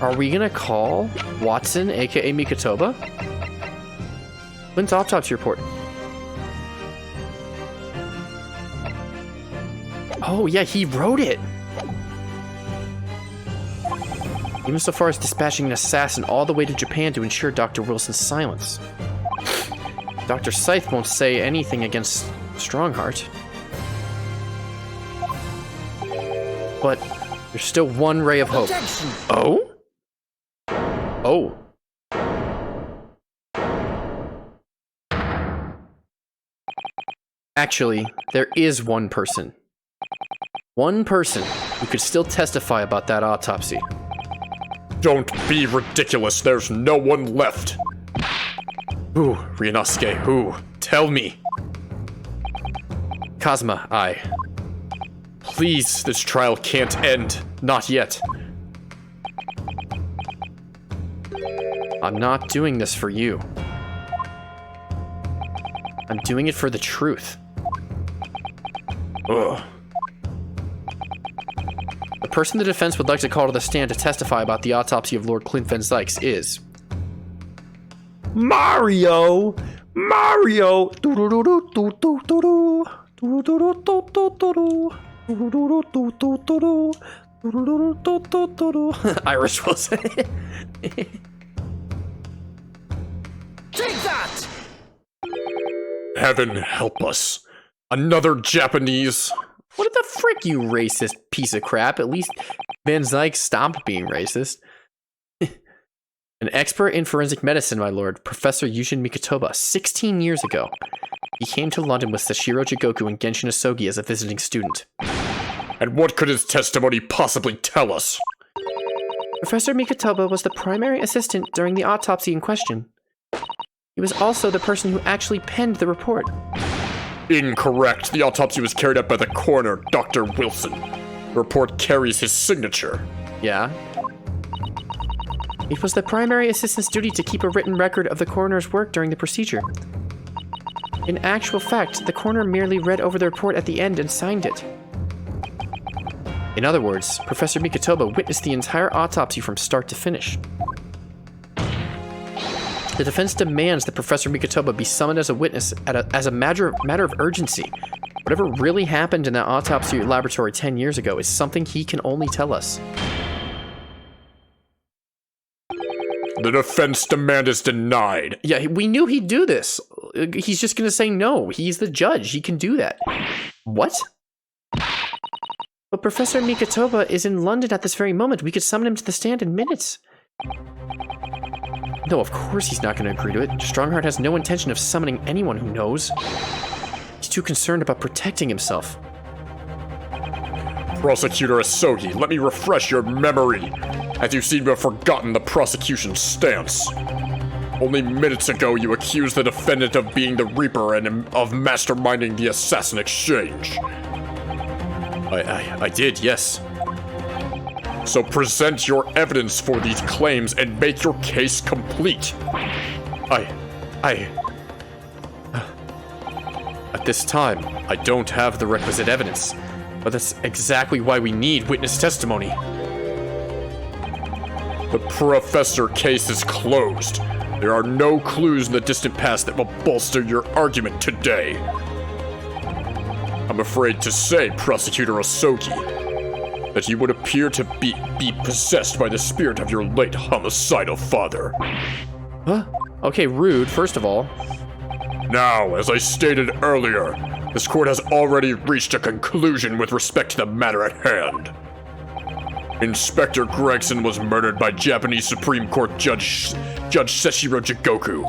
[SPEAKER 1] Are we gonna call Watson, aka Mikitoba? Clint's autopsy report. Oh yeah, he wrote it. Even so far as dispatching an assassin all the way to Japan to ensure Dr. Wilson's silence. Dr. Scythe won't say anything against Strongheart. But there's still one ray of hope.
[SPEAKER 4] Objection.
[SPEAKER 1] Oh? Oh. Actually, there is one person. One person who could still testify about that autopsy.
[SPEAKER 2] Don't be ridiculous, there's no one left.
[SPEAKER 1] Who, Ryunosuke, who? Tell me. Kazuma, I.
[SPEAKER 2] Please, this trial can't end. Not yet.
[SPEAKER 1] I'm not doing this for you. I'm doing it for the truth.
[SPEAKER 2] Ugh.
[SPEAKER 1] The person the defense would like to call to the stand to testify about the autopsy of Lord Clint Van Zyke is...
[SPEAKER 5] Mario! Mario!
[SPEAKER 1] Irish Wilson.
[SPEAKER 4] Take that!
[SPEAKER 2] Heaven help us. Another Japanese.
[SPEAKER 1] What the frick, you racist piece of crap? At least Van Zyke stopped being racist. An expert in forensic medicine, my lord, Professor Yujin Mikitoba, 16 years ago. He came to London with Sashiro Jigoku and Genshin Asogi as a visiting student.
[SPEAKER 2] And what could his testimony possibly tell us?
[SPEAKER 1] Professor Mikitoba was the primary assistant during the autopsy in question. He was also the person who actually penned the report.
[SPEAKER 2] Incorrect. The autopsy was carried out by the coroner, Dr. Wilson. The report carries his signature.
[SPEAKER 1] Yeah? It was the primary assistant's duty to keep a written record of the coroner's work during the procedure. In actual fact, the coroner merely read over the report at the end and signed it. In other words, Professor Mikitoba witnessed the entire autopsy from start to finish. The defense demands that Professor Mikitoba be summoned as a witness as a matter of urgency. Whatever really happened in that autopsy laboratory 10 years ago is something he can only tell us.
[SPEAKER 2] The defense demand is denied.
[SPEAKER 1] Yeah, we knew he'd do this. He's just gonna say no. He's the judge. He can do that. What? But Professor Mikitoba is in London at this very moment. We could summon him to the stand in minutes. No, of course he's not going to agree to it. Strongheart has no intention of summoning anyone who knows. He's too concerned about protecting himself.
[SPEAKER 2] Prosecutor Asogi, let me refresh your memory. As you seem to have forgotten the prosecution's stance. Only minutes ago, you accused the defendant of being the Reaper and of masterminding the assassin exchange.
[SPEAKER 1] I did, yes.
[SPEAKER 2] So present your evidence for these claims and make your case complete.
[SPEAKER 1] At this time, I don't have the requisite evidence, but that's exactly why we need witness testimony.
[SPEAKER 2] The Professor case is closed. There are no clues in the distant past that will bolster your argument today. I'm afraid to say, Prosecutor Osoki, that you would appear to be possessed by the spirit of your late homicidal father.
[SPEAKER 1] Huh? Okay, rude, first of all.
[SPEAKER 2] Now, as I stated earlier, this court has already reached a conclusion with respect to the matter at hand. Inspector Gregson was murdered by Japanese Supreme Court Judge Seshiro Jigoku.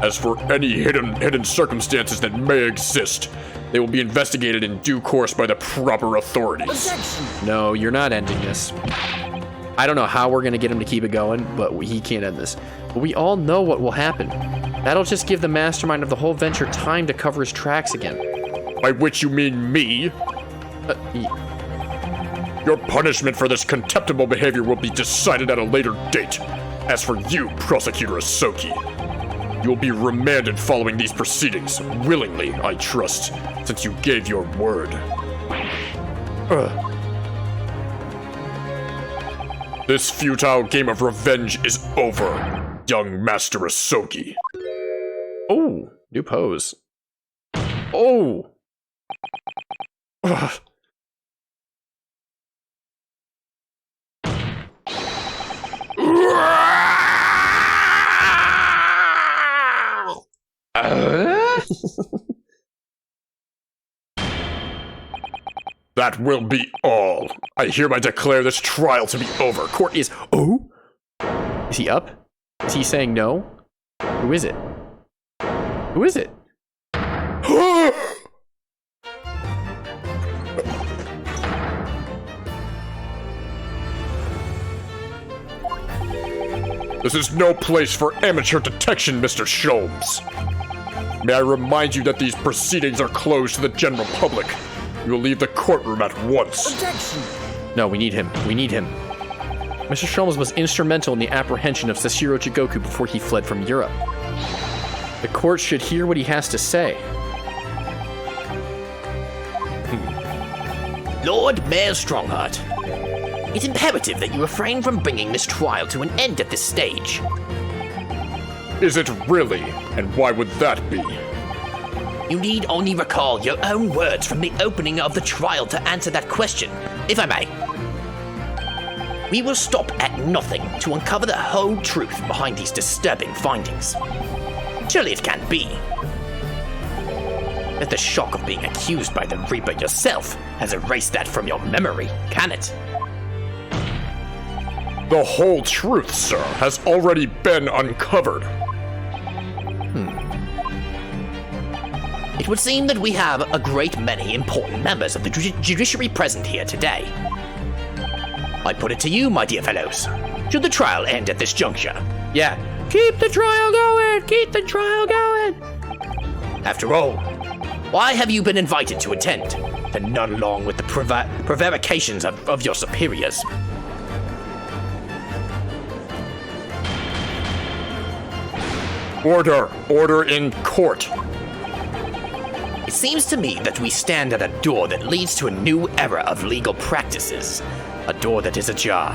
[SPEAKER 2] As for any hidden circumstances that may exist, they will be investigated in due course by the proper authorities.
[SPEAKER 1] No, you're not ending this. I don't know how we're gonna get him to keep it going, but he can't end this. But we all know what will happen. That'll just give the mastermind of the whole venture time to cover his tracks again.
[SPEAKER 2] By which you mean me? Your punishment for this contemptible behavior will be decided at a later date. As for you, Prosecutor Osoki, you will be remanded following these proceedings. Willingly, I trust, since you gave your word. This futile game of revenge is over, young Master Osoki.
[SPEAKER 1] Oh, new pose. Oh! Ugh.
[SPEAKER 2] That will be all. I hereby declare this trial to be over. Court is...
[SPEAKER 1] Oh? Is he up? Is he saying no? Who is it? Who is it?
[SPEAKER 2] This is no place for amateur detection, Mr. Sholmes. May I remind you that these proceedings are closed to the general public. You will leave the courtroom at once.
[SPEAKER 4] Objection!
[SPEAKER 1] No, we need him. We need him. Mr. Sholmes was instrumental in the apprehension of Seshiro Jigoku before he fled from Europe. The court should hear what he has to say.
[SPEAKER 3] Lord Mayor Strongheart, it's imperative that you refrain from bringing this trial to an end at this stage.
[SPEAKER 2] Is it really? And why would that be?
[SPEAKER 3] You need only recall your own words from the opening of the trial to answer that question, if I may. We will stop at nothing to uncover the whole truth behind these disturbing findings. Surely it can't be that the shock of being accused by the Reaper yourself has erased that from your memory, can it?
[SPEAKER 2] The whole truth, sir, has already been uncovered.
[SPEAKER 3] It would seem that we have a great many important members of the judiciary present here today. I put it to you, my dear fellows. Should the trial end at this juncture?
[SPEAKER 1] Yeah. Keep the trial going! Keep the trial going!
[SPEAKER 3] After all, why have you been invited to attend, and not along with the prevarications of your superiors?
[SPEAKER 2] Order! Order in court!
[SPEAKER 3] It seems to me that we stand at a door that leads to a new era of legal practices. A door that is ajar.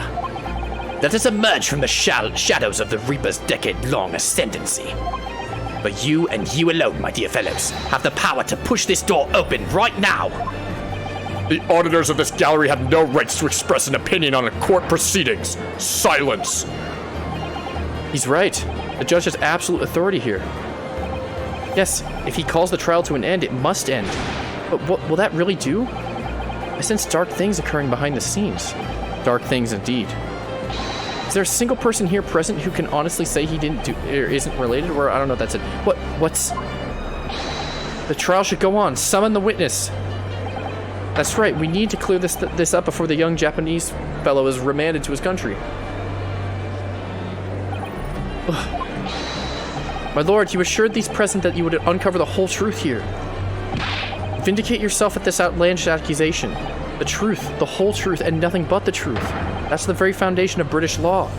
[SPEAKER 3] That has emerged from the shadows of the Reaper's decade-long ascendancy. But you and you alone, my dear fellows, have the power to push this door open right now.
[SPEAKER 2] The auditors of this gallery have no rights to express an opinion on court proceedings. Silence!
[SPEAKER 1] He's right. The judge has absolute authority here. Yes, if he calls the trial to an end, it must end. But what will that really do? I sense dark things occurring behind the scenes. Dark things indeed. Is there a single person here present who can honestly say he didn't do, or isn't related, or I don't know if that's it. What's... The trial should go on. Summon the witness. That's right, we need to clear this up before the young Japanese fellow is remanded to his country. Ugh. My lord, you assured these present that you would uncover the whole truth here. Vindicate yourself at this outlandish accusation. The truth, the whole truth, and nothing but the truth. That's the very foundation of British law.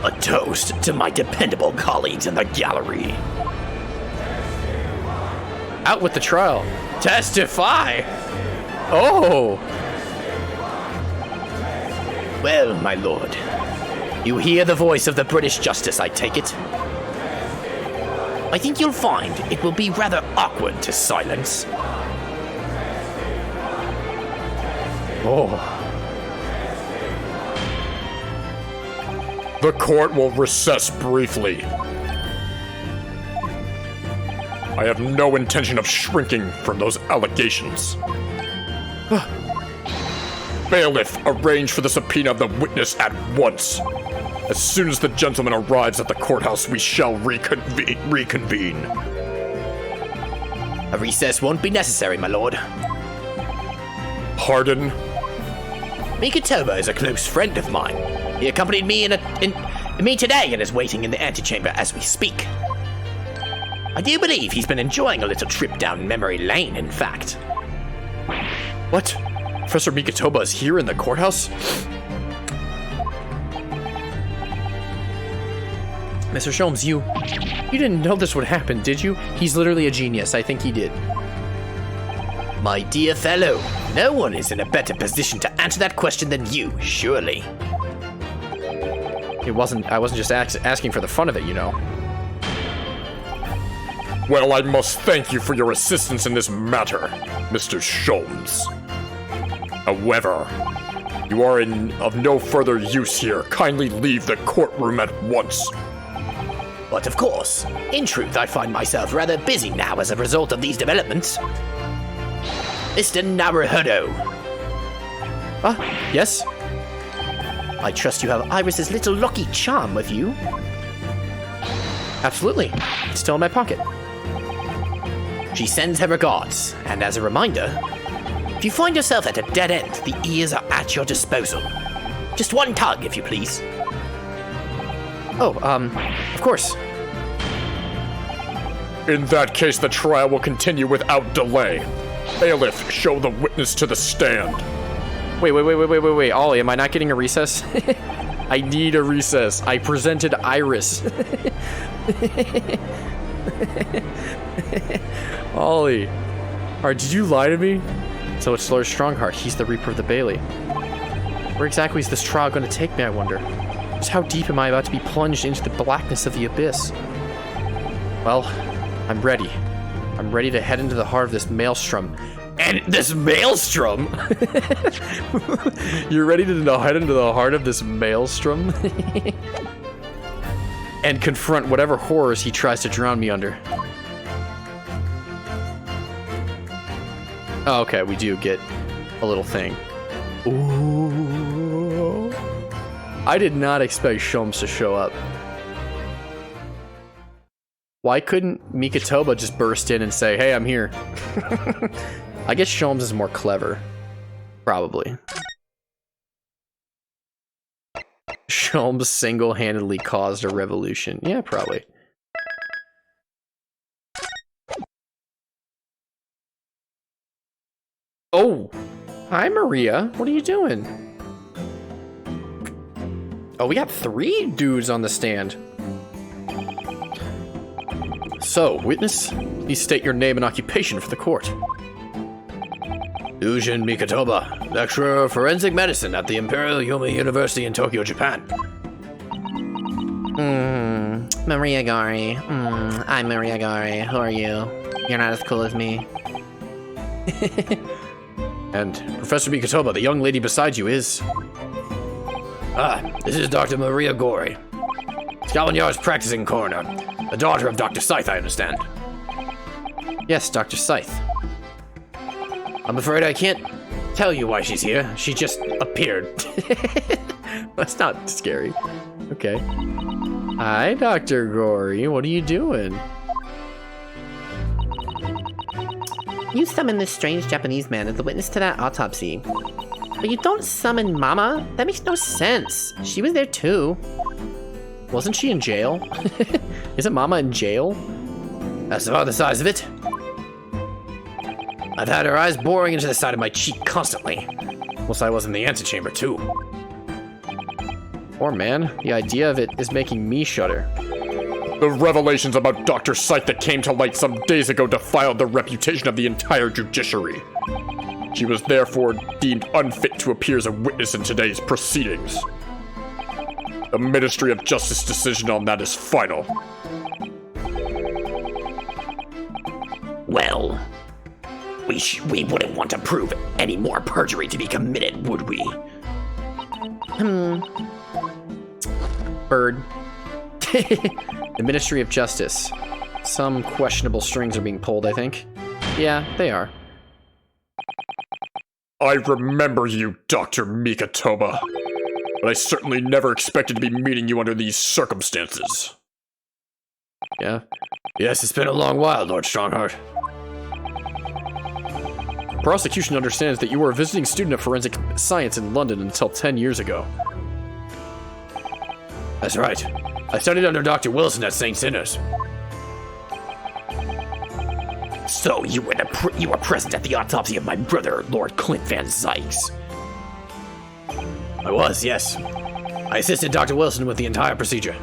[SPEAKER 3] A toast to my dependable colleagues in the gallery.
[SPEAKER 1] Out with the trial. Testify! Oh!
[SPEAKER 3] Well, my lord, you hear the voice of the British justice, I take it? I think you'll find it will be rather awkward to silence.
[SPEAKER 1] Oh.
[SPEAKER 2] The court will recess briefly. I have no intention of shrinking from those allegations. Bailiff, arrange for the subpoena of the witness at once. As soon as the gentleman arrives at the courthouse, we shall reconvene.
[SPEAKER 3] A recess won't be necessary, my lord.
[SPEAKER 2] Pardon?
[SPEAKER 3] Mikitoba is a close friend of mine. He accompanied me me today and is waiting in the antechamber as we speak. I do believe he's been enjoying a little trip down memory lane, in fact.
[SPEAKER 1] What? Professor Mikitoba is here in the courthouse? Mr. Sholmes, you didn't know this would happen, did you? He's literally a genius. I think he did.
[SPEAKER 3] My dear fellow, no one is in a better position to answer that question than you, surely.
[SPEAKER 1] I wasn't just asking for the fun of it, you know.
[SPEAKER 2] Well, I must thank you for your assistance in this matter, Mr. Sholmes. However, you are of no further use here. Kindly leave the courtroom at once.
[SPEAKER 3] But of course, in truth, I find myself rather busy now as a result of these developments. Mr. Naruhodo.
[SPEAKER 1] Yes?
[SPEAKER 3] I trust you have Iris's little lucky charm with you.
[SPEAKER 1] Absolutely. It's still in my pocket.
[SPEAKER 3] She sends her regards, and as a reminder, if you find yourself at a dead end, the ears are at your disposal. Just one tug, if you please.
[SPEAKER 1] Oh, of course.
[SPEAKER 2] In that case, the trial will continue without delay. Bailiff, show the witness to the stand.
[SPEAKER 1] Wait. Ollie, am I not getting a recess? I need a recess. I presented Iris. Ollie. Alright, did you lie to me? So it's Lord Strongheart. He's the Reaper of the Bailey. Where exactly is this trial going to take me, I wonder? Just how deep am I about to be plunged into the blackness of the abyss? Well, I'm ready. I'm ready to head into the heart of this maelstrom.
[SPEAKER 3] And this maelstrom?
[SPEAKER 1] You're ready to head into the heart of this maelstrom? And confront whatever horrors he tries to drown me under. Oh, okay, we do get a little thing. Ooh. I did not expect Sholmes to show up. Why couldn't Mikitoba just burst in and say, hey, I'm here? I guess Sholmes is more clever. Probably. Sholmes single-handedly caused a revolution. Yeah, probably. Oh! Hi, Maria. What are you doing? Oh, we got 3 dudes on the stand. So, witness, please state your name and occupation for the court.
[SPEAKER 3] Yujin Mikitoba, lecturer of forensic medicine at the Imperial Yomi University in Tokyo, Japan.
[SPEAKER 6] Maria Gari. I'm Maria Gari. Who are you? You're not as cool as me.
[SPEAKER 1] And Professor Mikitoba, the young lady beside you is...
[SPEAKER 3] This is Dr. Maria Gori, Scotland Yard's practicing coroner. The daughter of Dr. Scythe, I understand.
[SPEAKER 1] Yes, Dr. Scythe.
[SPEAKER 3] I'm afraid I can't tell you why she's here. She just appeared.
[SPEAKER 1] That's not scary. Okay. Hi, Dr. Gory. What are you doing?
[SPEAKER 6] You summoned this strange Japanese man as the witness to that autopsy. But you don't summon Mama? That makes no sense. She was there too.
[SPEAKER 1] Wasn't she in jail? Isn't Mama in jail?
[SPEAKER 3] That's about the size of it. I've had her eyes boring into the side of my cheek constantly. Plus, I was in the antechamber, too.
[SPEAKER 1] Poor man. The idea of it is making me shudder.
[SPEAKER 2] The revelations about Dr. Sight that came to light some days ago defiled the reputation of the entire judiciary. She was therefore deemed unfit to appear as a witness in today's proceedings. The Ministry of Justice decision on that is final.
[SPEAKER 3] Well, we wouldn't want to prove any more perjury to be committed, would we?
[SPEAKER 1] Bird. The Ministry of Justice. Some questionable strings are being pulled, I think. Yeah, they are.
[SPEAKER 2] I remember you, Dr. Mikatoba. But I certainly never expected to be meeting you under these circumstances.
[SPEAKER 1] Yeah.
[SPEAKER 3] Yes, it's been a long while, Lord Strongheart.
[SPEAKER 1] Prosecution understands that you were a visiting student of forensic science in London until 10 years ago.
[SPEAKER 3] That's right. I studied under Dr. Wilson at St. Sinners. So, you were present at the autopsy of my brother, Lord Clint Van Zykes. I was, yes. I assisted Dr. Wilson with the entire procedure.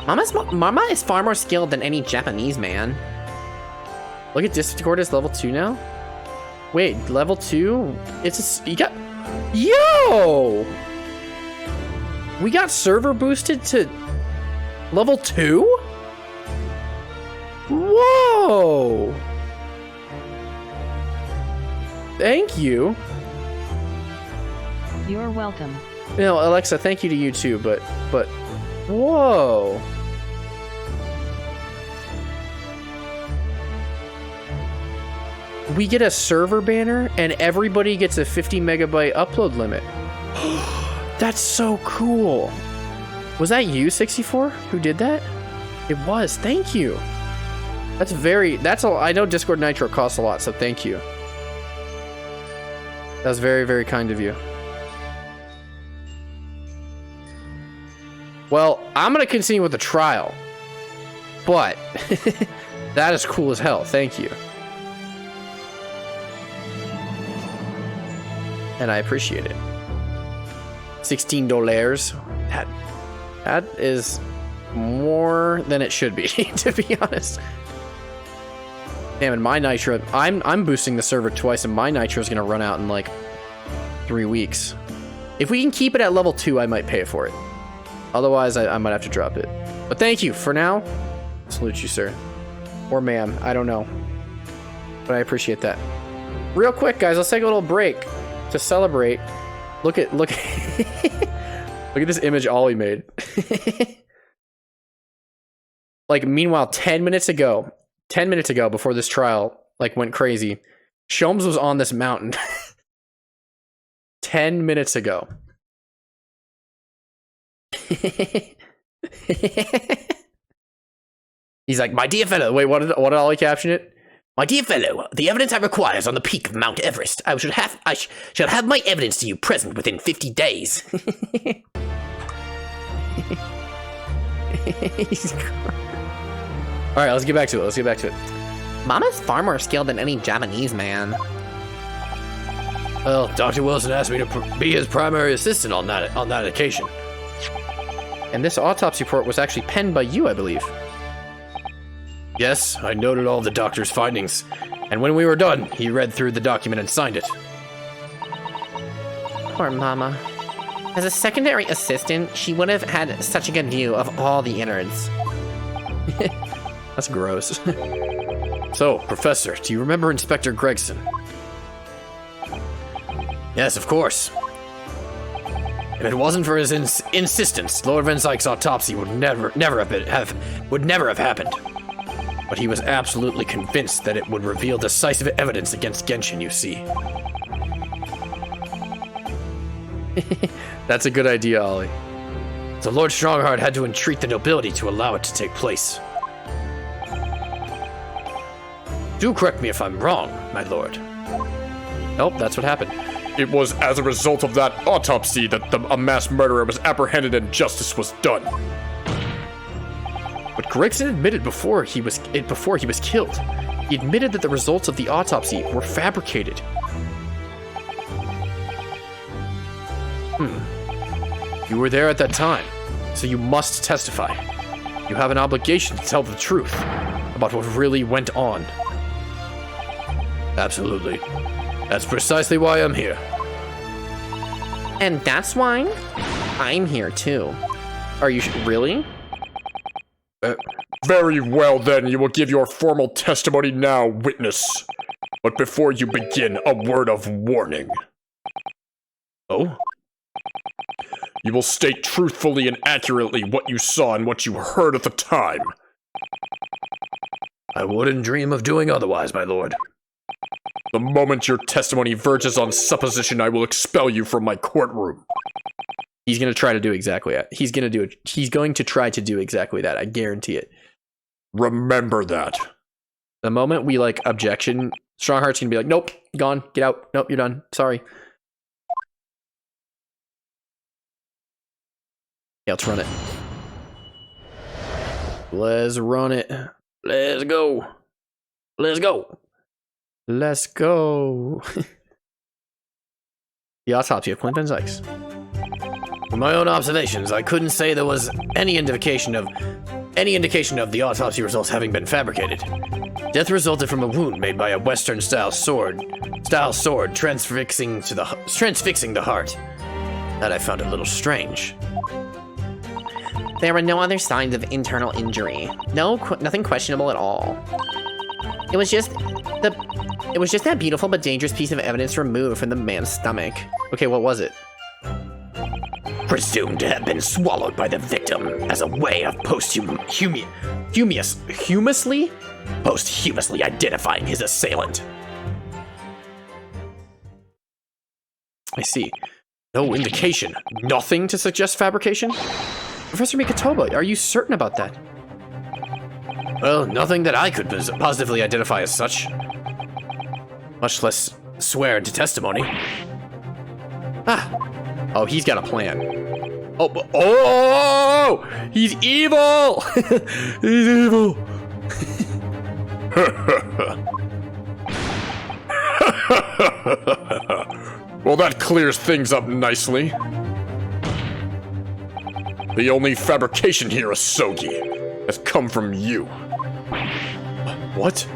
[SPEAKER 6] Mama is far more skilled than any Japanese man.
[SPEAKER 1] Look at Discord is level 2 now? Wait, level 2? You got... Yo! We got server boosted to level 2? Whoa! Thank you.
[SPEAKER 7] You're welcome.
[SPEAKER 1] No, Alexa, thank you to you too, but whoa. We get a server banner and everybody gets a 50 megabyte upload limit. That's so cool. Was that you, 64, who did that? It was. Thank you. I know Discord Nitro costs a lot, so thank you. That was very, very kind of you. Well, I'm gonna continue with the trial, but that is cool as hell. Thank you. And I appreciate it. $16. That is more than it should be, to be honest. Damn, and my nitro, I'm boosting the server twice, and my nitro is gonna run out in like 3 weeks. If we can keep it at level 2, I might pay for it. Otherwise, I might have to drop it. But thank you for now. Salute you, sir, or ma'am. I don't know, but I appreciate that. Real quick, guys, let's take a little break to celebrate. Look at look at this image Ollie made. Like, meanwhile, 10 minutes ago, before this trial like went crazy, Sholmes was on this mountain. 10 minutes ago.
[SPEAKER 3] He's like, my dear fellow.
[SPEAKER 1] Wait, what did Ollie caption it?
[SPEAKER 3] My dear fellow, the evidence I require is on the peak of Mount Everest. I shall have my evidence to you present within 50 days.
[SPEAKER 1] All right, let's get back to it.
[SPEAKER 6] Mama's far more skilled than any Japanese man.
[SPEAKER 3] Well, Dr. Wilson asked me to be his primary assistant on that occasion.
[SPEAKER 1] And this autopsy report was actually penned by you, I believe.
[SPEAKER 3] Yes, I noted all the doctor's findings, and when we were done, he read through the document and signed it.
[SPEAKER 6] Poor Mama. As a secondary assistant, she would have had such a good view of all the innards.
[SPEAKER 1] That's gross.
[SPEAKER 3] So, Professor, do you remember Inspector Gregson? Yes, of course. If it wasn't for his insistence, Lord Van Zyk's autopsy would never have happened. But he was absolutely convinced that it would reveal decisive evidence against Genshin, you see.
[SPEAKER 1] That's a good idea, Ollie.
[SPEAKER 3] So Lord Strongheart had to entreat the nobility to allow it to take place. Do correct me if I'm wrong, my lord.
[SPEAKER 1] Nope, that's what happened.
[SPEAKER 2] It was as a result of that autopsy that a mass murderer was apprehended and justice was done.
[SPEAKER 1] But Gregson admitted before he was killed. He admitted that the results of the autopsy were fabricated. You were there at that time, so you must testify. You have an obligation to tell the truth about what really went on. Absolutely. That's precisely why I'm here.
[SPEAKER 6] And that's why I'm here too.
[SPEAKER 1] Are you really?
[SPEAKER 2] Very well then, you will give your formal testimony now, witness. But before you begin, a word of warning.
[SPEAKER 1] Oh?
[SPEAKER 2] You will state truthfully and accurately what you saw and what you heard at the time.
[SPEAKER 1] I wouldn't dream of doing otherwise, my lord.
[SPEAKER 2] The moment your testimony verges on supposition, I will expel you from my courtroom.
[SPEAKER 1] He's going to try to do exactly that. He's going to try to do exactly that. I guarantee it.
[SPEAKER 2] Remember that.
[SPEAKER 1] The moment we objection, Strongheart's going to be like, nope, gone, get out. Nope, you're done. Sorry. Yeah, let's run it. Let's run it. Let's go. Let's go. Let's go. The autopsy of Clint Van Zykes. From my own observations, I couldn't say there was any indication of the autopsy results having been fabricated. Death resulted from a wound made by a Western-style sword transfixing the heart. That I found a little strange.
[SPEAKER 6] There were no other signs of internal injury. Nothing questionable at all. It was just that beautiful but dangerous piece of evidence removed from the man's stomach.
[SPEAKER 1] Okay, what was it?
[SPEAKER 3] Presumed to have been swallowed by the victim as a way of posthumously identifying his assailant.
[SPEAKER 1] I see. No indication. Nothing to suggest fabrication? Professor Mikotoba, are you certain about that? Well, nothing that I could positively identify as such. Much less swear into testimony. Oh, he's got a plan. Oh! He's evil! He's evil!
[SPEAKER 2] Well, that clears things up nicely. The only fabrication here, Asogi, has come from you.
[SPEAKER 1] What?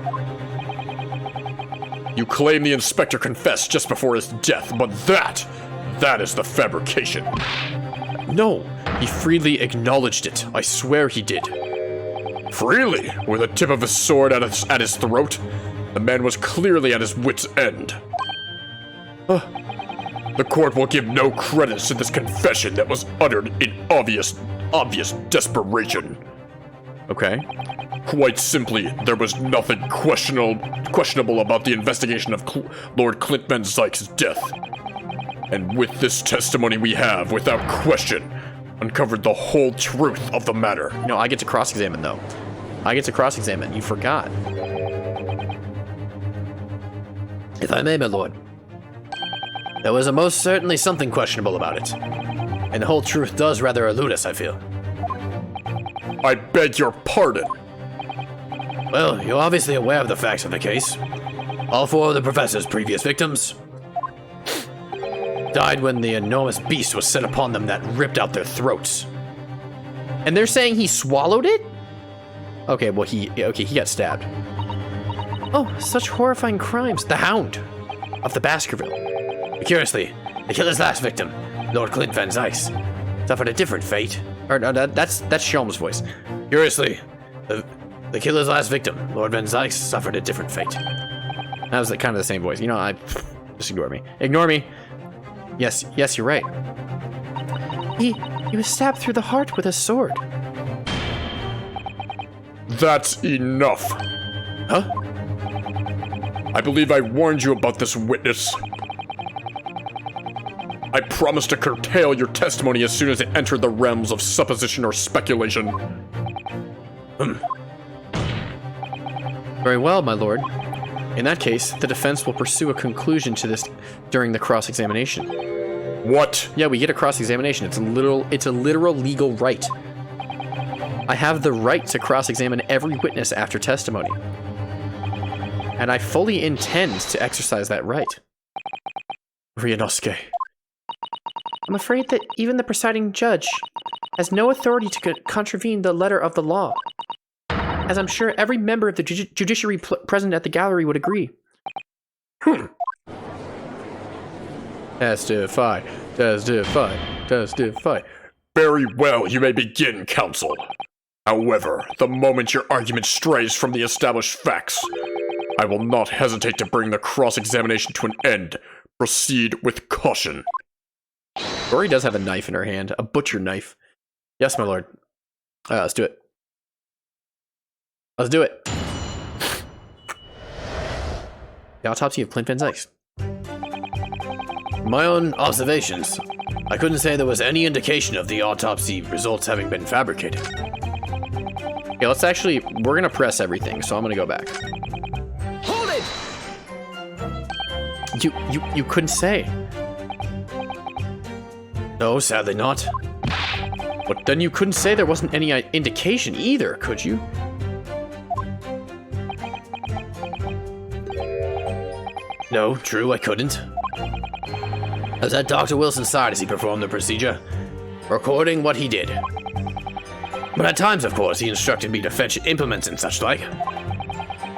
[SPEAKER 2] You claim the inspector confessed just before his death, but that is the fabrication.
[SPEAKER 1] No, he freely acknowledged it. I swear he did.
[SPEAKER 2] Freely? With the tip of his sword at his throat? The man was clearly at his wit's end. The court will give no credence to this confession that was uttered in obvious desperation.
[SPEAKER 1] Okay.
[SPEAKER 2] Quite simply, there was nothing questionable about the investigation of Lord Clint Van Zykes' death. And with this testimony we have, without question, uncovered the whole truth of the matter.
[SPEAKER 1] No, I get to cross-examine, though. I get to cross-examine. You forgot. If I may, my lord. There was most certainly something questionable about it. And the whole truth does rather elude us, I feel.
[SPEAKER 2] I beg your pardon.
[SPEAKER 1] Well, you're obviously aware of the facts of the case. All four of the professor's previous victims died when the enormous beast was set upon them that ripped out their throats. And they're saying he swallowed it? Okay, well, he got stabbed. Oh, such horrifying crimes. The Hound of the Baskerville. Curiously, the killer's last victim, Lord Clint Van Zykes, suffered a different fate. Or no, that's Shelm's voice. Curiously, the killer's last victim, Lord Van Zykes, suffered a different fate. That was kind of the same voice. You know, just ignore me. Ignore me. Yes, you're right. He was stabbed through the heart with a sword.
[SPEAKER 2] That's enough.
[SPEAKER 1] Huh?
[SPEAKER 2] I believe I warned you about this, witness. I promise to curtail your testimony as soon as it entered the realms of supposition or speculation.
[SPEAKER 1] Very well, my lord. In that case, the defense will pursue a conclusion to this during the cross-examination.
[SPEAKER 2] What?
[SPEAKER 1] Yeah, we get a cross-examination. It's a literal legal right. I have the right to cross-examine every witness after testimony. And I fully intend to exercise that right.
[SPEAKER 5] Ryunosuke.
[SPEAKER 6] I'm afraid that even the presiding judge has no authority to contravene the letter of the law, as I'm sure every member of the judiciary present at the gallery would agree.
[SPEAKER 5] Testify, testify, testify.
[SPEAKER 2] Very well, you may begin, counsel. However, the moment your argument strays from the established facts, I will not hesitate to bring the cross-examination to an end. Proceed with caution.
[SPEAKER 1] Rory does have a knife in her hand, a butcher knife. Yes, my lord. Let's do it. Let's do it. The autopsy of Clint Van Zyks.
[SPEAKER 7] My own observations. I couldn't say there was any indication of the autopsy results having been fabricated.
[SPEAKER 1] Okay, let's actually, we're gonna press everything, so I'm gonna go back.
[SPEAKER 4] Hold it!
[SPEAKER 1] You couldn't say.
[SPEAKER 7] No, sadly not.
[SPEAKER 1] But then you couldn't say there wasn't any indication either, could you?
[SPEAKER 7] No, true, I couldn't. I was at Dr. Wilson's side as he performed the procedure, recording what he did. But at times, of course, he instructed me to fetch implements and such like.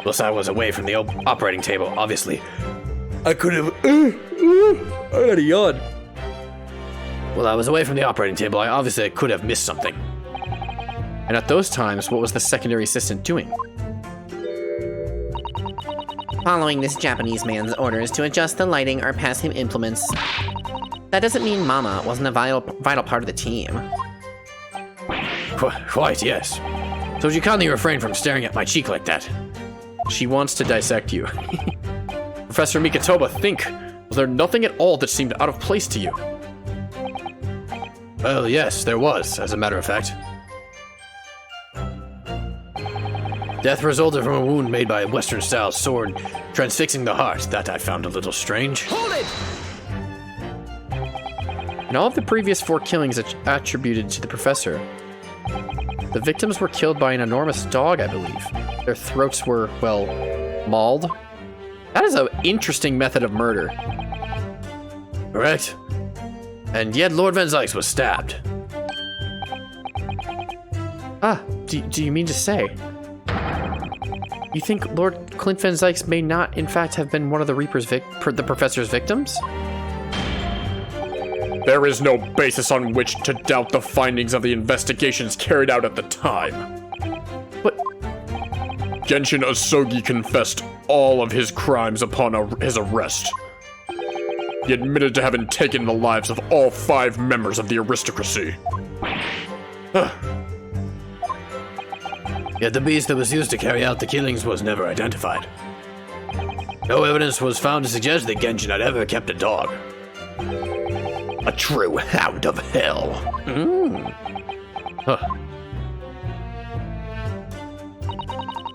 [SPEAKER 7] Plus, I was away from the operating table, obviously. I could have...
[SPEAKER 1] I had a yawn.
[SPEAKER 7] Well, I was away from the operating table. I obviously could have missed something.
[SPEAKER 1] And at those times, what was the secondary assistant doing?
[SPEAKER 6] Following this Japanese man's orders to adjust the lighting or pass him implements. That doesn't mean Mama wasn't a vital part of the team.
[SPEAKER 7] Quite, yes. So would you kindly refrain from staring at my cheek like that?
[SPEAKER 1] She wants to dissect you. Professor Mikitoba, think. Was there nothing at all that seemed out of place to you?
[SPEAKER 7] Well, yes, there was, as a matter of fact. Death resulted from a wound made by a Western-style sword transfixing the heart. That I found a little strange.
[SPEAKER 4] Hold it!
[SPEAKER 1] In all of the previous 4 killings attributed to the professor, the victims were killed by an enormous dog, I believe. Their throats were, well, mauled. That is an interesting method of murder.
[SPEAKER 7] Correct. And yet Lord Van Zyks was stabbed.
[SPEAKER 1] Ah, do you mean to say? You think Lord Clint Van Zyks may not, in fact, have been one of the Reaper's the Professor's victims?
[SPEAKER 2] There is no basis on which to doubt the findings of the investigations carried out at the time.
[SPEAKER 1] But
[SPEAKER 2] Genshin Asogi confessed all of his crimes upon his arrest. He admitted to having taken the lives of all 5 members of the aristocracy.
[SPEAKER 7] Yet the beast that was used to carry out the killings was never identified. No evidence was found to suggest that Genshin had ever kept a dog.
[SPEAKER 3] A true hound of hell.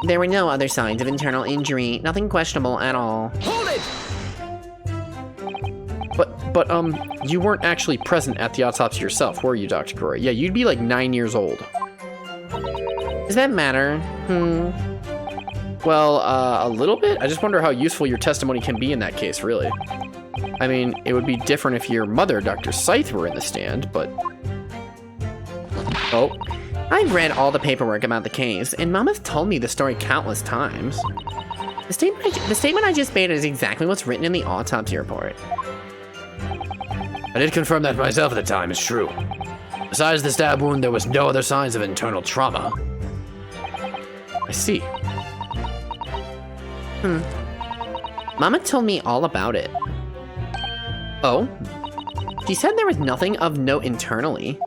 [SPEAKER 6] There were no other signs of internal injury, nothing questionable at all.
[SPEAKER 4] Hold it!
[SPEAKER 1] But you weren't actually present at the autopsy yourself, were you, Dr. Corey? Yeah, you'd be like 9 years old.
[SPEAKER 6] Does that matter?
[SPEAKER 1] Well, a little bit. I just wonder how useful your testimony can be in that case, really. I mean, it would be different if your mother, Dr. Scythe, were in the stand, but... Oh.
[SPEAKER 6] I've read all the paperwork about the case, and Mama's told me the story countless times. The statement I just made is exactly what's written in the autopsy report.
[SPEAKER 7] I did confirm that myself at the time, it's true. Besides the stab wound, there was no other signs of internal trauma.
[SPEAKER 1] I see.
[SPEAKER 6] Mama told me all about it.
[SPEAKER 1] Oh?
[SPEAKER 6] She said there was nothing of note internally.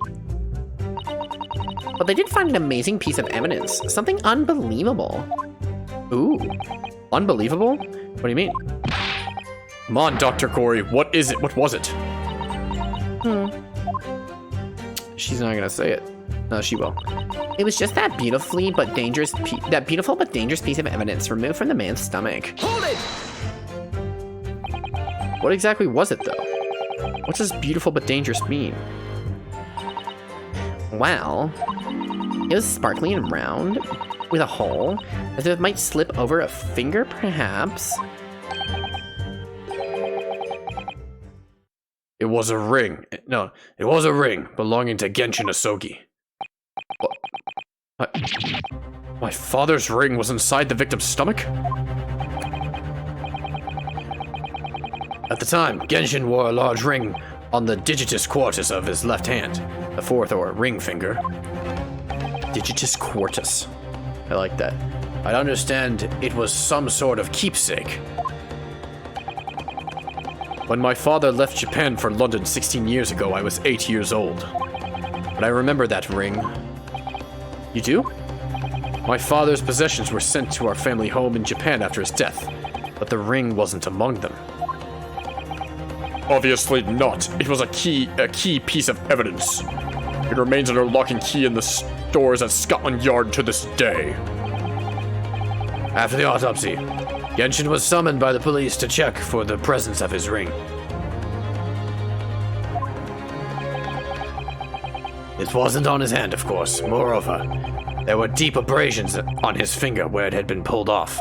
[SPEAKER 6] But they did find an amazing piece of evidence. Something unbelievable.
[SPEAKER 1] Ooh. Unbelievable? What do you mean? Come on, Dr. Corey. What is it? What was it? She's not gonna say it. No, she will.
[SPEAKER 6] It was just that beautiful but dangerous piece of evidence removed from the man's stomach.
[SPEAKER 4] Hold it!
[SPEAKER 1] What exactly was it, though? What does beautiful but dangerous mean?
[SPEAKER 6] Well, it was sparkly and round, with a hole, as if it might slip over a finger, perhaps.
[SPEAKER 7] It was a ring. No, it was a ring belonging to Genshin Asogi.
[SPEAKER 1] My father's ring was inside the victim's stomach?
[SPEAKER 7] At the time, Genshin wore a large ring on the digitus quartus of his left hand, the fourth or ring finger.
[SPEAKER 1] Digitus quartus. I like that.
[SPEAKER 7] I'd understand it was some sort of keepsake.
[SPEAKER 1] When my father left Japan for London 16 years ago, I was 8 years old. But I remember that ring. You do? My father's possessions were sent to our family home in Japan after his death, but the ring wasn't among them.
[SPEAKER 2] Obviously not. It was a key piece of evidence. It remains under lock and key in the stores at Scotland Yard to this day.
[SPEAKER 7] After the autopsy, Genshin was summoned by the police to check for the presence of his ring. It wasn't on his hand, of course. Moreover, there were deep abrasions on his finger where it had been pulled off.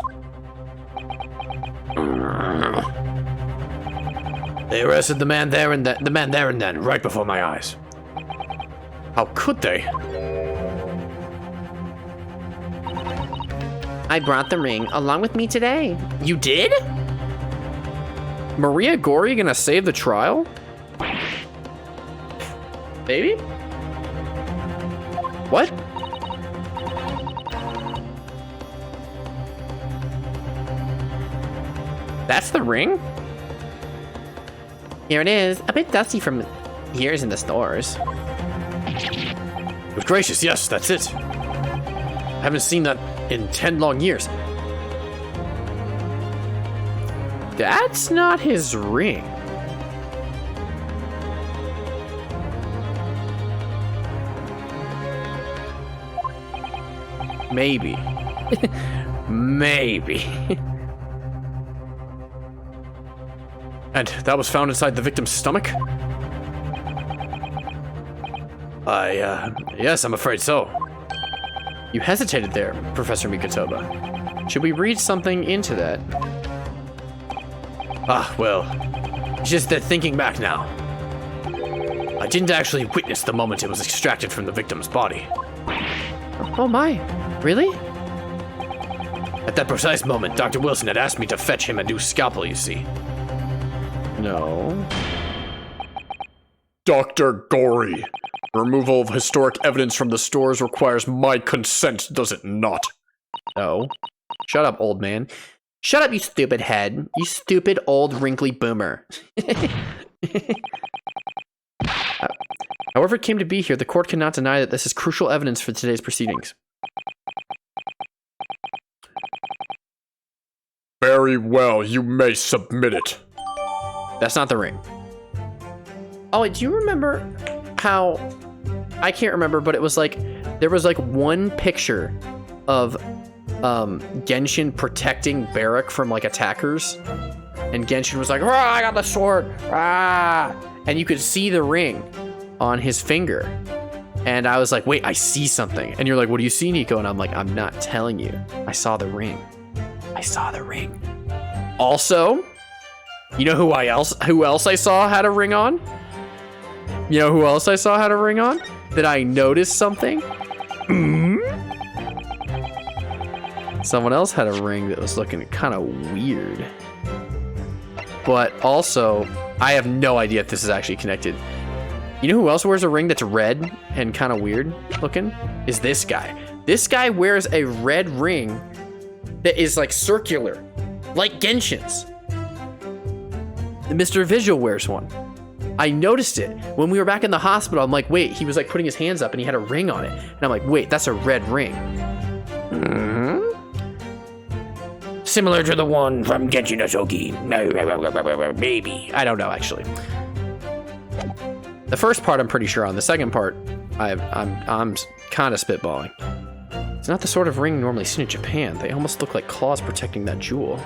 [SPEAKER 7] They arrested the man there and then, right before my eyes.
[SPEAKER 1] How could they?
[SPEAKER 6] I brought the ring along with me today.
[SPEAKER 1] You did? Maria Gori gonna save the trial? Baby? What? That's the ring?
[SPEAKER 6] Here it is, a bit dusty from years in the stores.
[SPEAKER 7] Good gracious, yes, that's it.
[SPEAKER 1] I haven't seen that in 10 long years. That's not his ring. Maybe. Maybe. And that was found inside the victim's stomach?
[SPEAKER 7] Yes, I'm afraid so.
[SPEAKER 1] You hesitated there, Professor Mikotoba. Should we read something into that?
[SPEAKER 7] Ah, well, it's just that thinking back now, I didn't actually witness the moment it was extracted from the victim's body.
[SPEAKER 1] Oh my, really?
[SPEAKER 7] At that precise moment, Dr. Wilson had asked me to fetch him a new scalpel, you see.
[SPEAKER 1] No.
[SPEAKER 2] Dr. Gori, removal of historic evidence from the stores requires my consent, does it not?
[SPEAKER 1] No. Shut up, old man. Shut up, you stupid head. You stupid old wrinkly boomer. However it came to be here, the court cannot deny that this is crucial evidence for today's proceedings.
[SPEAKER 2] Very well, you may submit it.
[SPEAKER 1] That's not the ring. Oh, wait, do you remember how... I can't remember, but it was like... There was like one picture of Genshin protecting Barrack from like attackers. And Genshin was like, "Rah, I got the sword! Ah!" And you could see the ring on his finger. And I was like, wait, I see something. And you're like, what do you see, Nico? And I'm like, I'm not telling you. I saw the ring. I saw the ring. Also, you know who else I saw had a ring on? You know who else I saw had a ring on? That I noticed something? Someone else had a ring that was looking kind of weird. But also, I have no idea if this is actually connected. You know who else wears a ring that's red and kind of weird looking? Is this guy. This guy wears a red ring that is like circular, like Genshin's. Mr. Visual wears one. I noticed it when we were back in the hospital. I'm like, wait, he was like putting his hands up and he had a ring on it. And I'm like, wait, that's a red ring.
[SPEAKER 3] Similar to the one from Genshin Asogi.
[SPEAKER 1] Maybe. I don't know, actually. The first part I'm pretty sure on. The second part, I'm kind of spitballing. It's not the sort of ring normally seen in Japan. They almost look like claws protecting that jewel.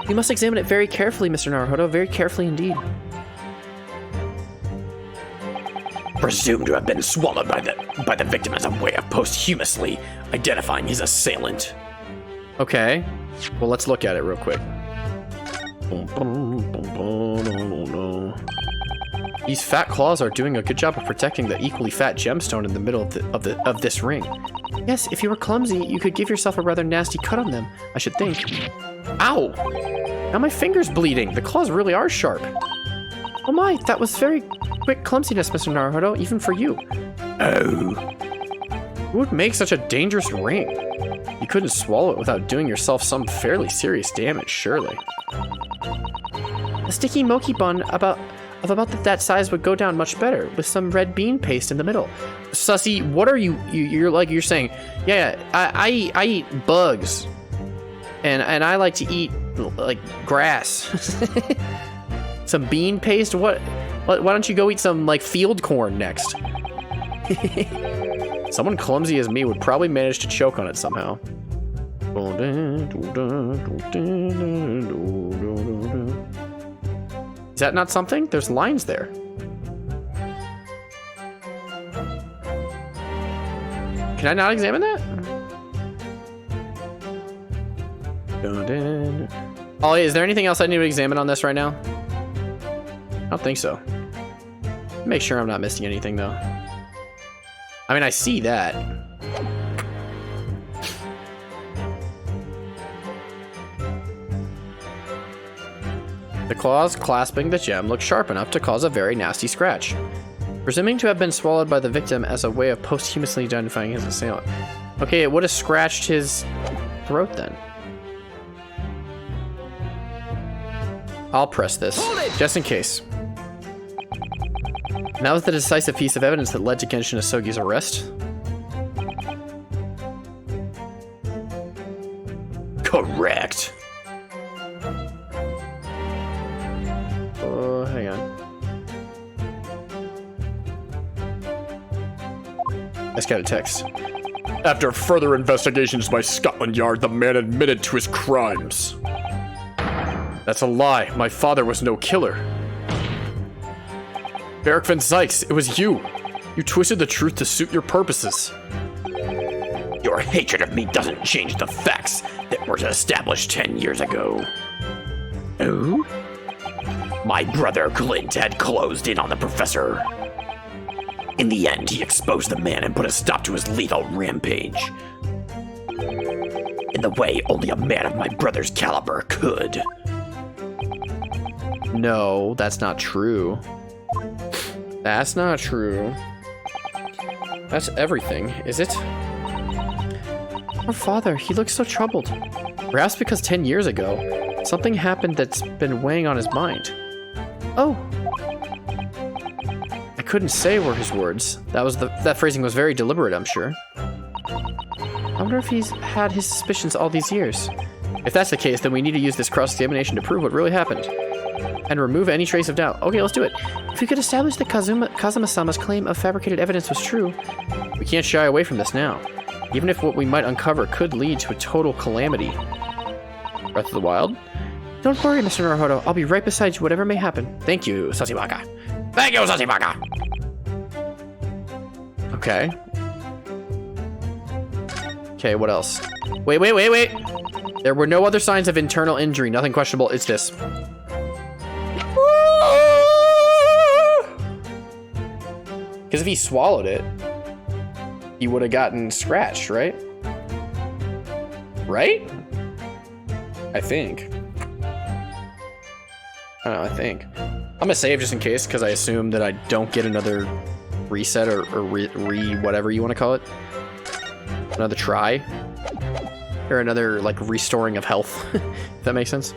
[SPEAKER 1] You must examine it very carefully, Mr. Naruhodo. Very carefully indeed.
[SPEAKER 3] Presumed to have been swallowed by the victim as a way of posthumously identifying his assailant.
[SPEAKER 1] Okay. Well, let's look at it real quick. These fat claws are doing a good job of protecting the equally fat gemstone in the middle of this ring. Yes, if you were clumsy, you could give yourself a rather nasty cut on them, I should think. Ow! Now my finger's bleeding. The claws really are sharp. Oh my, that was very quick clumsiness, Mr. Naruhodo, even for you.
[SPEAKER 3] Oh.
[SPEAKER 1] Who would make such a dangerous ring? You couldn't swallow it without doing yourself some fairly serious damage, surely. A sticky mochi bun of about that size would go down much better, with some red bean paste in the middle. Sussy, what are you're saying, yeah, I eat bugs. And I like to eat, like, grass. Some bean paste? Why don't you go eat some, like, field corn next? Someone clumsy as me would probably manage to choke on it somehow. Is that not something? There's lines there. Can I not examine that? Oh, is there anything else I need to examine on this right now? I don't think so. Make sure I'm not missing anything, though. I mean, I see that. The claws clasping the gem look sharp enough to cause a very nasty scratch. Presuming to have been swallowed by the victim as a way of posthumously identifying his assailant. Okay, it would have scratched his throat then. I'll press this, just in case. That was the decisive piece of evidence that led to Genshin Asogi's arrest.
[SPEAKER 3] Correct.
[SPEAKER 1] Hang on. I just got a text.
[SPEAKER 2] After further investigations by Scotland Yard, the man admitted to his crimes.
[SPEAKER 1] That's a lie. My father was no killer. Beric Van Zykes, it was you. You twisted the truth to suit your purposes.
[SPEAKER 3] Your hatred of me doesn't change the facts that were established 10 years ago. Oh? My brother Clint had closed in on the professor. In the end, he exposed the man and put a stop to his lethal rampage. In the way only a man of my brother's caliber could.
[SPEAKER 1] No, that's not true. That's not true. That's everything, is it? Our father, he looks so troubled. Perhaps because 10 years ago, something happened that's been weighing on his mind. Oh. I couldn't say were his words. That phrasing was very deliberate, I'm sure. I wonder if he's had his suspicions all these years. If that's the case, then we need to use this cross-examination to prove what really happened. And remove any trace of doubt. Okay, let's do it. If we could establish that Kazuma-sama's claim of fabricated evidence was true, we can't shy away from this now. Even if what we might uncover could lead to a total calamity. Breath of the Wild? Don't worry, Mr. Naruhodo. I'll be right beside you, whatever may happen. Thank you, Sasibaka.
[SPEAKER 3] Thank you, Sasibaka!
[SPEAKER 1] Okay. Okay, what else? Wait. There were no other signs of internal injury. Nothing questionable. It's this. Because if he swallowed it, he would have gotten scratched, right? Right? I think. I don't know, I think. I'm gonna save just in case, because I assume that I don't get another reset or whatever you want to call it. Another try. Or another, like, restoring of health, if that makes sense.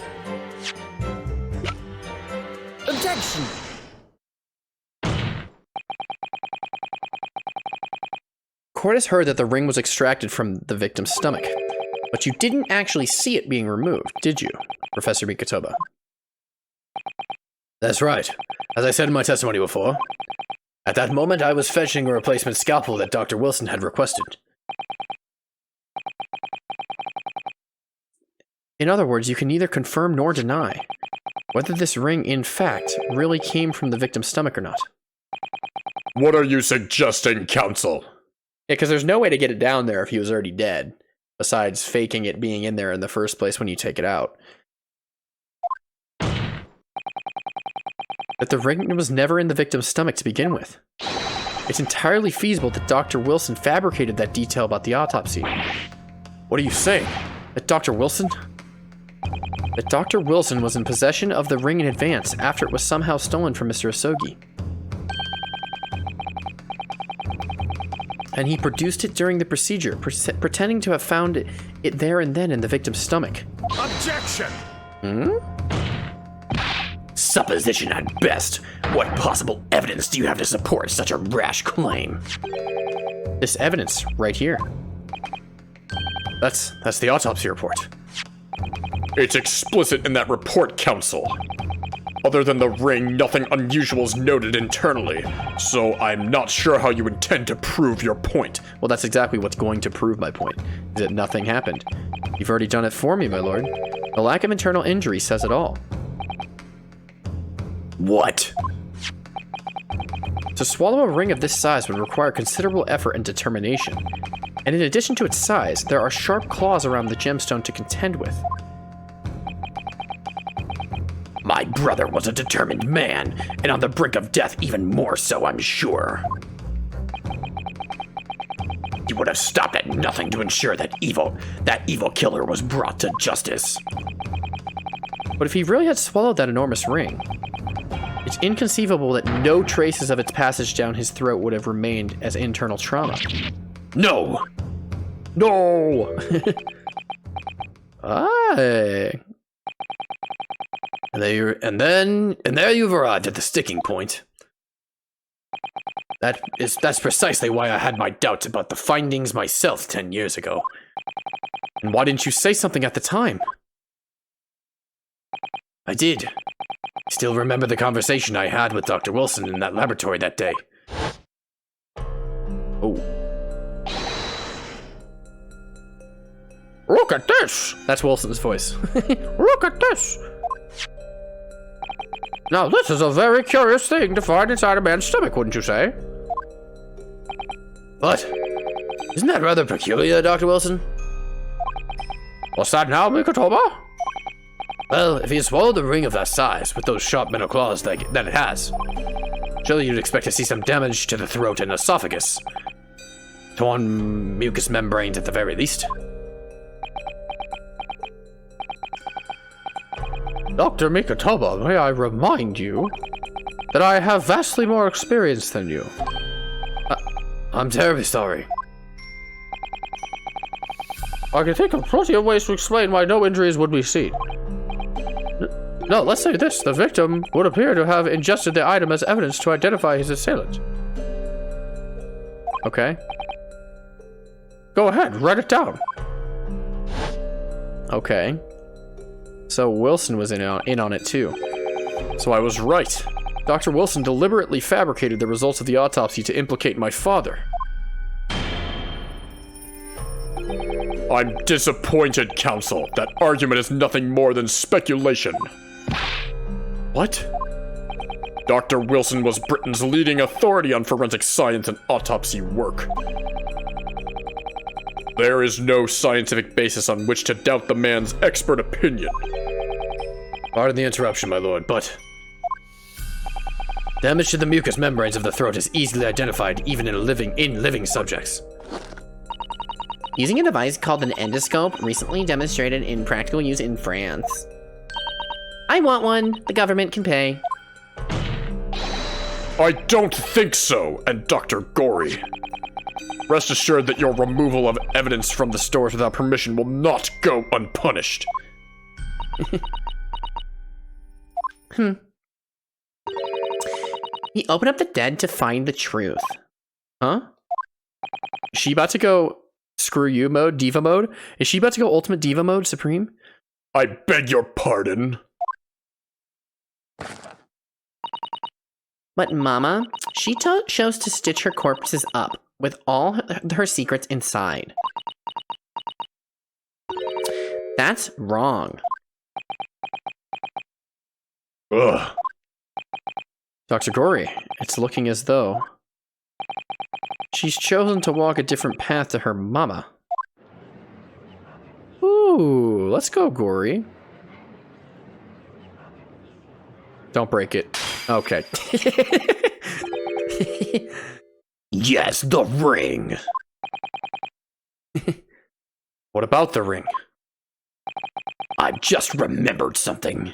[SPEAKER 4] Objection!
[SPEAKER 1] Court has heard that the ring was extracted from the victim's stomach, but you didn't actually see it being removed, did you, Professor Mikotoba?
[SPEAKER 7] That's right. As I said in my testimony before, At that moment, I was fetching a replacement scalpel that Dr. Wilson had requested.
[SPEAKER 1] In other words, you can neither confirm nor deny whether this ring, in fact, really came from the victim's stomach or not.
[SPEAKER 2] What are you suggesting, counsel?
[SPEAKER 1] Yeah, because there's no way to get it down there if he was already dead, besides faking it being in there in the first place when you take it out. That the ring was never in the victim's stomach to begin with. It's entirely feasible that Dr. Wilson fabricated that detail about the autopsy. What are you saying? That Dr. Wilson? That Dr. Wilson was in possession of the ring in advance after it was somehow stolen from Mr. Asogi. And he produced it during the procedure, pretending to have found it there and then in the victim's stomach.
[SPEAKER 4] Objection!
[SPEAKER 3] Supposition at best. What possible evidence do you have to support such a rash claim?
[SPEAKER 1] This evidence, right here. That's the autopsy report.
[SPEAKER 2] It's explicit in that report, counsel. Other than the ring, nothing unusual is noted internally, so I'm not sure how you intend to prove your point.
[SPEAKER 1] Well, that's exactly what's going to prove my point, is that nothing happened. You've already done it for me, my lord. The lack of internal injury says it all.
[SPEAKER 3] What?
[SPEAKER 1] To swallow a ring of this size would require considerable effort and determination. And in addition to its size, there are sharp claws around the gemstone to contend with.
[SPEAKER 3] My brother was a determined man, and on the brink of death even more so, I'm sure. He would have stopped at nothing to ensure that evil killer was brought to justice.
[SPEAKER 1] But if he really had swallowed that enormous ring, it's inconceivable that no traces of its passage down his throat would have remained as internal trauma.
[SPEAKER 3] No!
[SPEAKER 1] No! Aye.
[SPEAKER 7] And there you've arrived at the sticking point. That's precisely why I had my doubts about the findings myself 10 years ago.
[SPEAKER 1] And why didn't you say something at the time?
[SPEAKER 7] I did. I still remember the conversation I had with Dr. Wilson in that laboratory that day.
[SPEAKER 1] Oh. Look at this! That's Wilson's voice. Look at this! Now, this is a very curious thing to find inside a man's stomach, wouldn't you say?
[SPEAKER 7] But, isn't that rather peculiar, Dr. Wilson?
[SPEAKER 1] What's that now, Mikotoba?
[SPEAKER 7] Well, if he had swallowed a ring of that size, with those sharp metal claws that it has, surely you'd expect to see some damage to the throat and esophagus. Torn mucous membranes at the very least.
[SPEAKER 1] Dr. Mikotoba, may I remind you that I have vastly more experience than you.
[SPEAKER 7] I'm terribly sorry.
[SPEAKER 1] I can think of plenty of ways to explain why no injuries would be seen. No, let's say this. The victim would appear to have ingested the item as evidence to identify his assailant. Okay. Go ahead, write it down. Okay. So Wilson was in on it too. So I was right. Dr. Wilson deliberately fabricated the results of the autopsy to implicate my father.
[SPEAKER 2] I'm disappointed, counsel. That argument is nothing more than speculation.
[SPEAKER 1] What?
[SPEAKER 2] Dr. Wilson was Britain's leading authority on forensic science and autopsy work. There is no scientific basis on which to doubt the man's expert opinion.
[SPEAKER 7] Pardon the interruption, my lord, but damage to the mucous membranes of the throat is easily identified even in living subjects.
[SPEAKER 6] Using a device called an endoscope, recently demonstrated in practical use in France. I want one. The government can pay.
[SPEAKER 2] I don't think so, and Dr. Gory. Rest assured that your removal of evidence from the stores without permission will not go unpunished.
[SPEAKER 6] He opened up the dead to find the truth.
[SPEAKER 1] Huh? Is she about to go screw you mode, diva mode? Is she about to go ultimate diva mode, Supreme?
[SPEAKER 2] I beg your pardon.
[SPEAKER 6] But Mama, she chose to stitch her corpses up with all her secrets inside. That's wrong.
[SPEAKER 1] Ugh. Dr. Gory, it's looking as though she's chosen to walk a different path to her mama. Ooh, let's go, Gory. Don't break it. Okay.
[SPEAKER 3] Yes, the ring.
[SPEAKER 1] What about the ring?
[SPEAKER 3] I've just remembered something.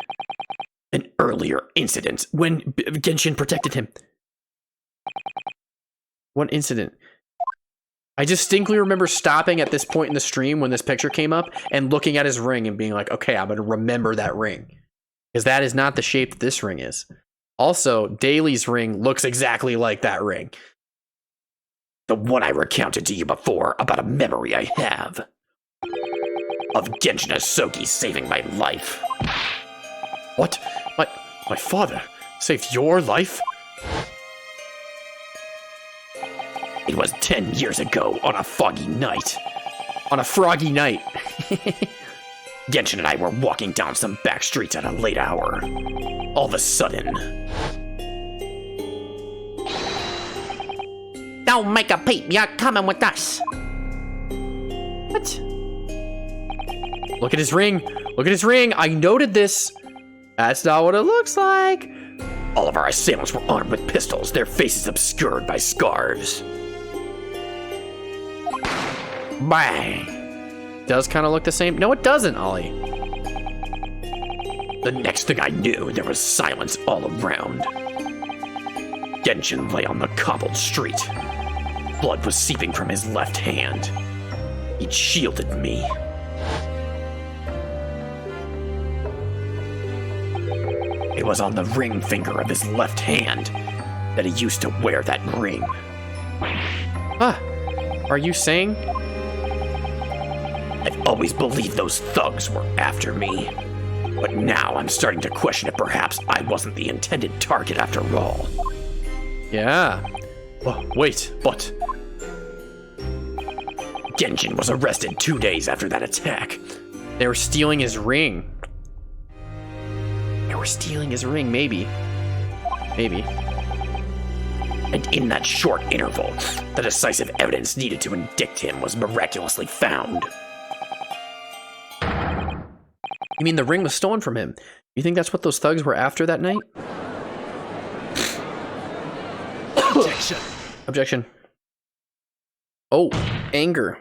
[SPEAKER 3] An earlier incident.
[SPEAKER 1] When Genshin protected him. What incident? I distinctly remember stopping at this point in the stream when this picture came up and looking at his ring and being like, okay, I'm going to remember that ring. Because that is not the shape that this ring is. Also, Daly's ring looks exactly like that ring.
[SPEAKER 3] The one I recounted to you before about a memory I have. Of Genshin Asogi saving my life.
[SPEAKER 1] What? My father saved your life?
[SPEAKER 3] It was 10 years ago on a foggy night.
[SPEAKER 1] On a froggy night.
[SPEAKER 3] Genshin and I were walking down some back streets at a late hour. All of a sudden...
[SPEAKER 6] Don't make a peep, you're coming with us. What?
[SPEAKER 1] Look at his ring. Look at his ring. I noted this. That's not what it looks like.
[SPEAKER 3] All of our assailants were armed with pistols, their faces obscured by scarves. Bang!
[SPEAKER 1] Does kind of look the same. No, it doesn't, Ollie.
[SPEAKER 3] The next thing I knew, there was silence all around. Genshin lay on the cobbled street. Blood was seeping from his left hand. He'd shielded me. It was on the ring finger of his left hand that he used to wear that ring.
[SPEAKER 1] Ah, are you saying?
[SPEAKER 3] I've always believed those thugs were after me. But now I'm starting to question if perhaps I wasn't the intended target after all.
[SPEAKER 1] Yeah. Oh, wait, but...
[SPEAKER 3] Genshin was arrested 2 days after that attack.
[SPEAKER 1] They were stealing his ring. They were stealing his ring, maybe. Maybe.
[SPEAKER 3] And in that short interval, the decisive evidence needed to indict him was miraculously found.
[SPEAKER 1] You mean the ring was stolen from him? You think that's what those thugs were after that night?
[SPEAKER 4] Objection.
[SPEAKER 1] Objection. Oh, anger.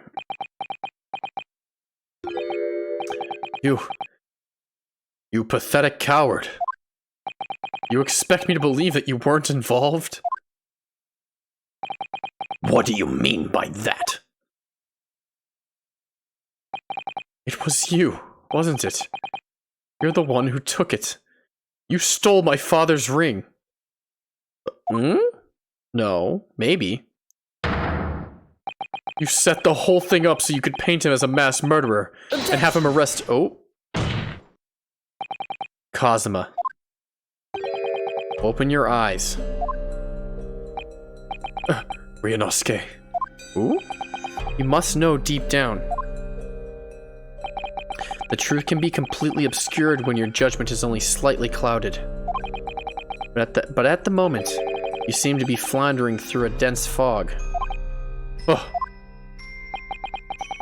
[SPEAKER 1] You pathetic coward. You expect me to believe that you weren't involved?
[SPEAKER 3] What do you mean by that?
[SPEAKER 1] It was you, wasn't it? You're the one who took it. You stole my father's ring. Hmm? No, maybe. You set the whole thing up so you could paint him as a mass murderer and have him arrest— Oh. Kazuma. Open your eyes. Ryunosuke. Ooh? You must know deep down. The truth can be completely obscured when your judgment is only slightly clouded. But at the moment, you seem to be floundering through a dense fog. Oh.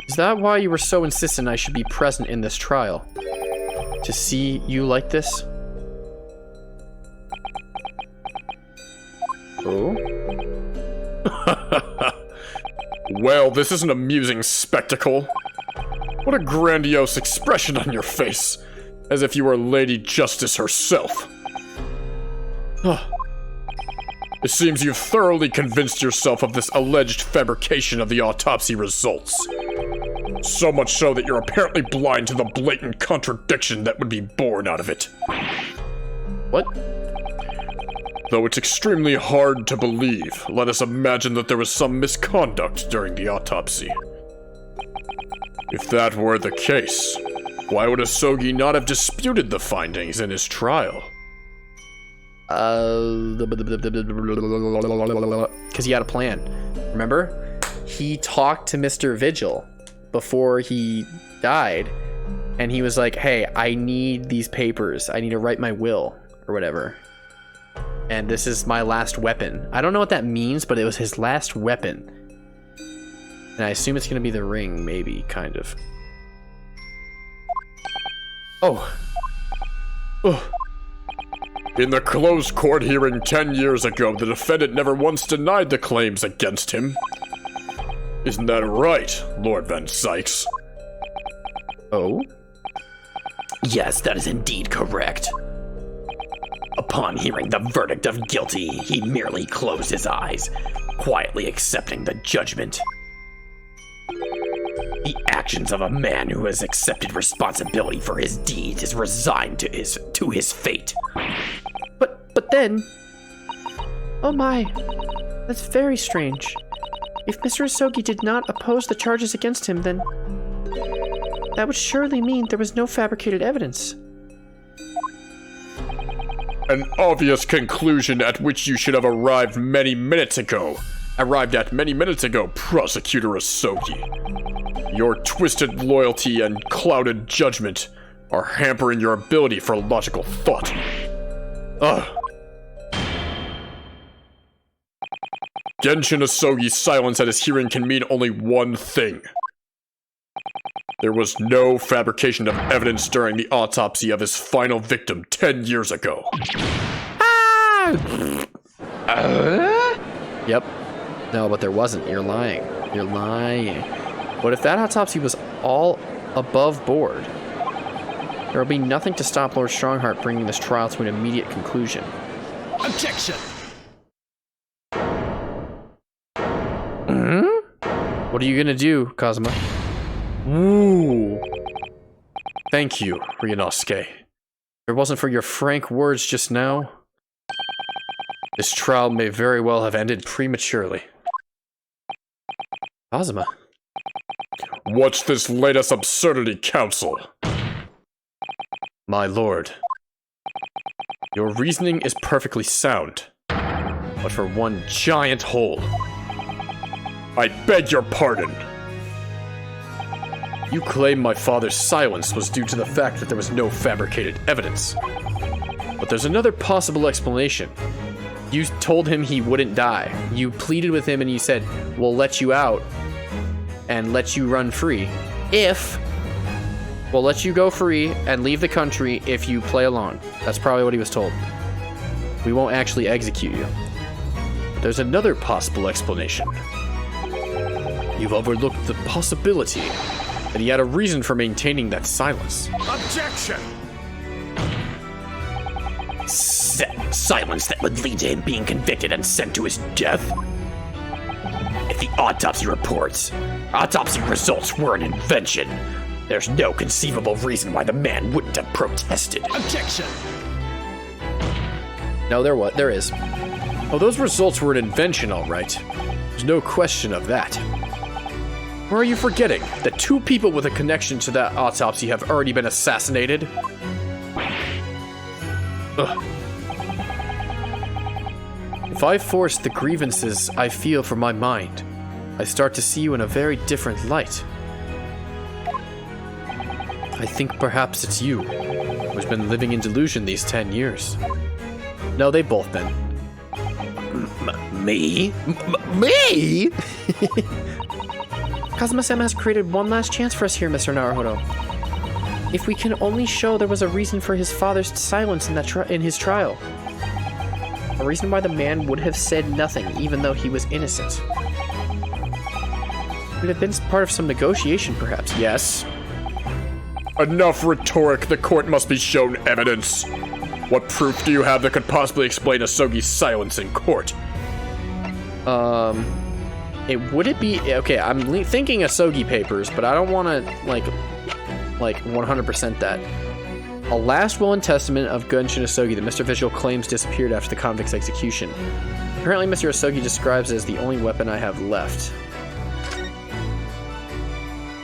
[SPEAKER 1] Is that why you were so insistent I should be present in this trial? To see you like this? Oh?
[SPEAKER 2] Well, this is an amusing spectacle. What a grandiose expression on your face, as if you were Lady Justice herself. It seems you've thoroughly convinced yourself of this alleged fabrication of the autopsy results. So much so that you're apparently blind to the blatant contradiction that would be born out of it.
[SPEAKER 1] What?
[SPEAKER 2] Though it's extremely hard to believe, let us imagine that there was some misconduct during the autopsy. If that were the case, why would Asogi not have disputed the findings in his trial?
[SPEAKER 1] Because he had a plan. Remember? He talked to Mr. Vigil before he died, and he was like, hey, I need these papers. I need to write my will, or whatever. And this is my last weapon. I don't know what that means, but it was his last weapon. And I assume it's going to be the ring, maybe, kind of. Oh. Oh.
[SPEAKER 2] In the closed court hearing 10 years ago, the defendant never once denied the claims against him. Isn't that right, Lord Van Sykes?
[SPEAKER 1] Oh?
[SPEAKER 3] Yes, that is indeed correct. Upon hearing the verdict of guilty, he merely closed his eyes, quietly accepting the judgment. The actions of a man who has accepted responsibility for his deeds is resigned to his fate.
[SPEAKER 1] But then... Oh my. That's very strange. If Mr. Asogi did not oppose the charges against him, then... that would surely mean there was no fabricated evidence.
[SPEAKER 2] An obvious conclusion at which you should have arrived at many minutes ago, Prosecutor Asogi. Your twisted loyalty and clouded judgment are hampering your ability for logical thought. Ugh. Genshin Asogi's silence at his hearing can mean only one thing. There was no fabrication of evidence during the autopsy of his final victim 10 years ago.
[SPEAKER 1] Yep. No, but there wasn't. You're lying. You're lying. But if that autopsy was all above board, there will be nothing to stop Lord Strongheart bringing this trial to an immediate conclusion.
[SPEAKER 4] Objection!
[SPEAKER 1] What are you gonna do, Kazuma? Ooh. Thank you, Ryunosuke. If it wasn't for your frank words just now, this trial may very well have ended prematurely. Kazuma.
[SPEAKER 2] What's this latest absurdity, Counsel?
[SPEAKER 1] My lord, your reasoning is perfectly sound, but for one giant hole.
[SPEAKER 2] I beg your pardon.
[SPEAKER 1] You claim my father's silence was due to the fact that there was no fabricated evidence. But there's another possible explanation. You told him he wouldn't die. You pleaded with him and you said, we'll let you out and let you run free if... we'll let you go free and leave the country if you play along. That's probably what he was told. We won't actually execute you. But there's another possible explanation. You've overlooked the possibility that he had a reason for maintaining that silence.
[SPEAKER 4] Objection!
[SPEAKER 3] Silence that would lead to him being convicted and sent to his death? If the autopsy results were an invention, there's no conceivable reason why the man wouldn't have protested.
[SPEAKER 4] Objection!
[SPEAKER 1] No, there is. Oh, those results were an invention, all right. There's no question of that. Or are you forgetting that 2 people with a connection to that autopsy have already been assassinated? Ugh. If I force the grievances I feel from my mind, I start to see you in a very different light. I think perhaps it's you who's been living in delusion these 10 years. No, they've both been.
[SPEAKER 3] Me? Me?
[SPEAKER 6] Kazuma-sama has created one last chance for us here, Mr. Naruhodo. If we can only show there was a reason for his father's silence in his trial. A reason why the man would have said nothing, even though he was innocent. Would have been part of some negotiation, perhaps.
[SPEAKER 1] Yes.
[SPEAKER 2] Enough rhetoric. The court must be shown evidence. What proof do you have that could possibly explain Asogi's silence in court?
[SPEAKER 1] Would it be... okay, I'm thinking Asogi papers, but I don't want to, like 100% that. A last will and testament of Genshin Asogi that Mr. Vigil claims disappeared after the convict's execution. Apparently, Mr. Asogi describes it as the only weapon I have left.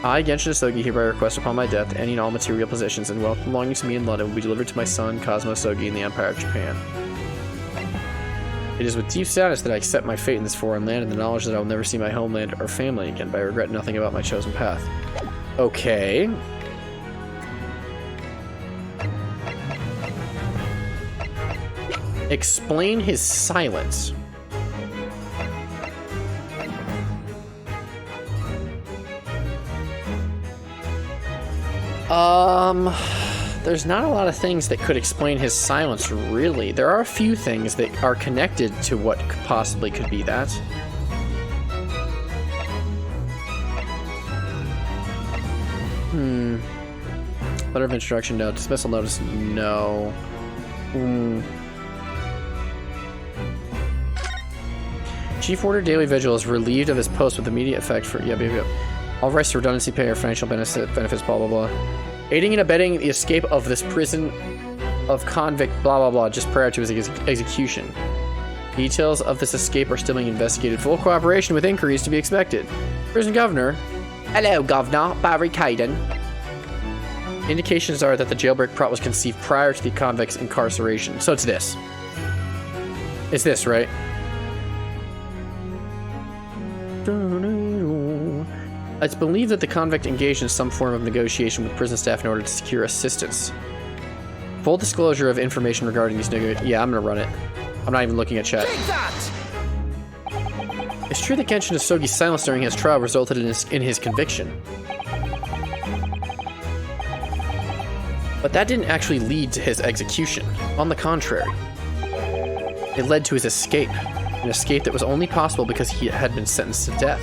[SPEAKER 1] I, Genshin Asogi, hereby request upon my death any and all material possessions and wealth belonging to me in London will be delivered to my son, Cosmo Asogi, in the Empire of Japan. It is with deep sadness that I accept my fate in this foreign land and the knowledge that I will never see my homeland or family again, but I regret nothing about my chosen path. Okay. Explain his silence. There's not a lot of things that could explain his silence, really. There are a few things that are connected to what possibly could be that. Letter of introduction, no. Dismissal notice, no. Chief Warder Daily Vigil is relieved of his post with immediate effect for... Yep. All rights to redundancy pay or financial benefits, blah, blah, blah. Aiding and abetting the escape of this prison of convict, blah, blah, blah, just prior to his execution. Details of this escape are still being investigated. Full cooperation with inquiries to be expected. Prison Governor.
[SPEAKER 6] Hello, Governor. Barry Caden.
[SPEAKER 1] Indications are that the jailbreak plot was conceived prior to the convict's incarceration. So it's this. It's this, right? It's believed that the convict engaged in some form of negotiation with prison staff in order to secure assistance. Full disclosure of information regarding these Yeah, I'm gonna run it. I'm not even looking at chat.
[SPEAKER 4] Take that!
[SPEAKER 1] It's true that Genshin Isogi's silence during his trial resulted in his conviction. But that didn't actually lead to his execution. On the contrary, it led to his escape. An escape that was only possible because he had been sentenced to death.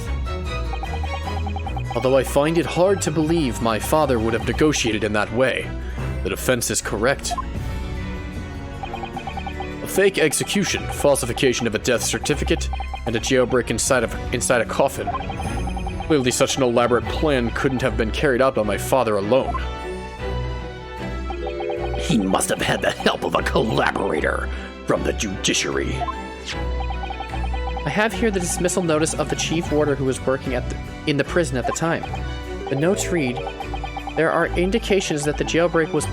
[SPEAKER 1] Although I find it hard to believe my father would have negotiated in that way, the defense is correct. A fake execution, falsification of a death certificate, and a jailbreak inside a coffin. Clearly such an elaborate plan couldn't have been carried out by my father alone.
[SPEAKER 3] He must have had the help of a collaborator from the judiciary.
[SPEAKER 1] I have here the dismissal notice of the chief warder who was working in the prison at the time. The notes read, there are indications that the jailbreak was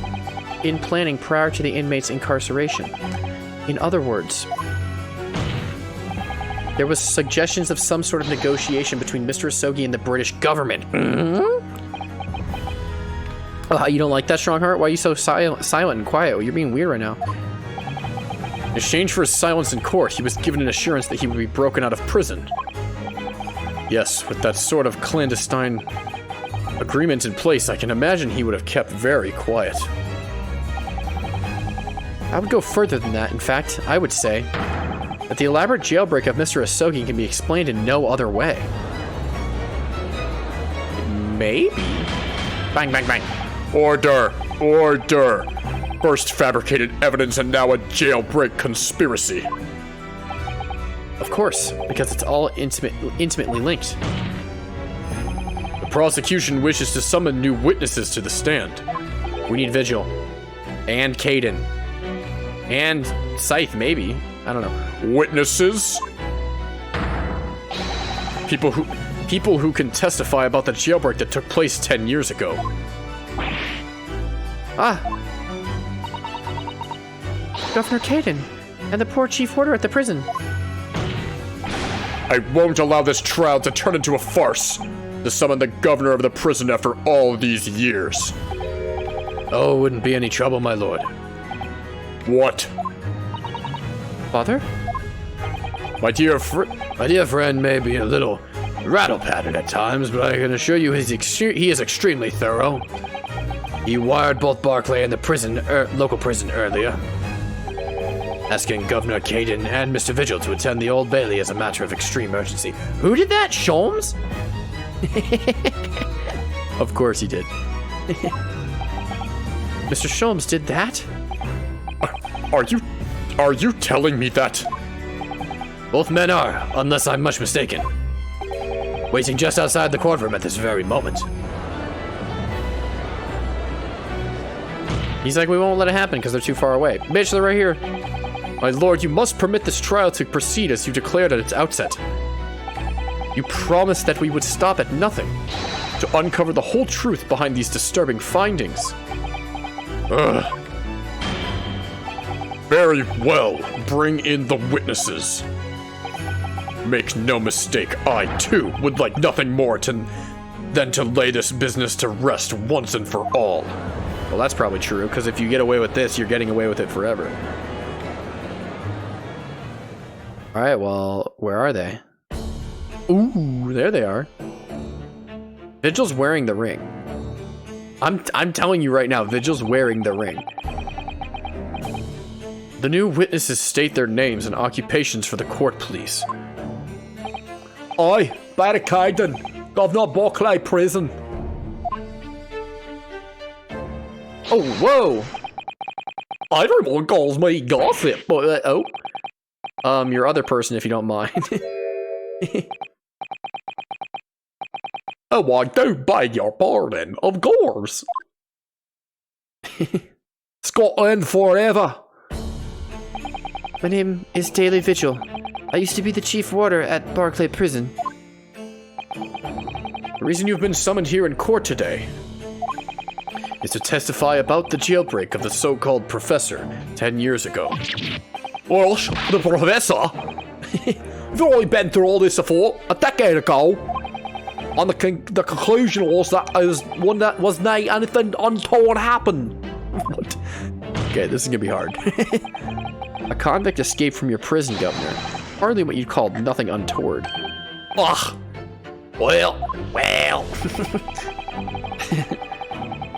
[SPEAKER 1] in planning prior to the inmate's incarceration. In other words, there was suggestions of some sort of negotiation between Mr. Isogi and the British government. Oh, you don't like that, Strongheart? Why are you so silent and quiet? Well, you're being weird right now. In exchange for his silence in court, he was given an assurance that he would be broken out of prison. Yes, with that sort of clandestine agreement in place, I can imagine he would have kept very quiet. I would go further than that. In fact, I would say that the elaborate jailbreak of Mr. Isogi can be explained in no other way. Maybe? Bang, bang, bang.
[SPEAKER 2] Order! Order! First fabricated evidence and now a jailbreak conspiracy.
[SPEAKER 1] Of course, because it's all intimately linked.
[SPEAKER 2] The prosecution wishes to summon new witnesses to the stand.
[SPEAKER 1] We need Vigil. And Caden. And Scythe, maybe. I don't know.
[SPEAKER 2] Witnesses? People who can testify about the jailbreak that took place 10 years ago.
[SPEAKER 1] Ah! Governor Caden, and the poor chief warder at the prison.
[SPEAKER 2] I won't allow this trial to turn into a farce. To summon the governor of the prison after all these years.
[SPEAKER 7] Oh, wouldn't be any trouble, my lord.
[SPEAKER 2] What?
[SPEAKER 1] Father?
[SPEAKER 2] My dear friend
[SPEAKER 7] may be a little rattle-pated at times, but I can assure you he is extremely thorough. He wired both Barclay and the local prison earlier, asking Governor Caden and Mr. Vigil to attend the Old Bailey as a matter of extreme urgency.
[SPEAKER 1] Who did that? Sholmes?
[SPEAKER 7] Of course he did.
[SPEAKER 1] Mr. Sholmes did that?
[SPEAKER 2] Are you telling me that?
[SPEAKER 7] Both men are, unless I'm much mistaken. Waiting just outside the courtroom at this very moment.
[SPEAKER 1] He's like, we won't let it happen because they're too far away. Bitch, they're right here.
[SPEAKER 2] My lord, you must permit this trial to proceed as you declared at its outset. You promised that we would stop at nothing to uncover the whole truth behind these disturbing findings. Ugh. Very well. Bring in the witnesses. Make no mistake, I too would like nothing more than to lay this business to rest once and for all.
[SPEAKER 1] Well, that's probably true, because if you get away with this, you're getting away with it forever. Alright, well, where are they? Ooh, there they are. Vigil's wearing the ring. I'm telling you right now, Vigil's wearing the ring. The new witnesses state their names and occupations for the court, please.
[SPEAKER 5] I, Barricading, Governor Barclay Prison.
[SPEAKER 1] Oh, whoa! Everyone calls me Gossip, but, your other person, if you don't mind.
[SPEAKER 5] Oh, I do beg your pardon, of course. Scotland forever.
[SPEAKER 6] My name is Daily Vigil. I used to be the chief warder at Barclay Prison.
[SPEAKER 1] The reason you've been summoned here in court today is to testify about the jailbreak of the so-called professor 10 years ago.
[SPEAKER 5] Well, the professor? We've already been through all this before, a decade ago. And the conclusion was that I was one that was not anything untoward happened.
[SPEAKER 1] What? Okay, this is gonna be hard. A convict escaped from your prison, Governor. Hardly what you'd call nothing untoward.
[SPEAKER 5] Ugh. Well.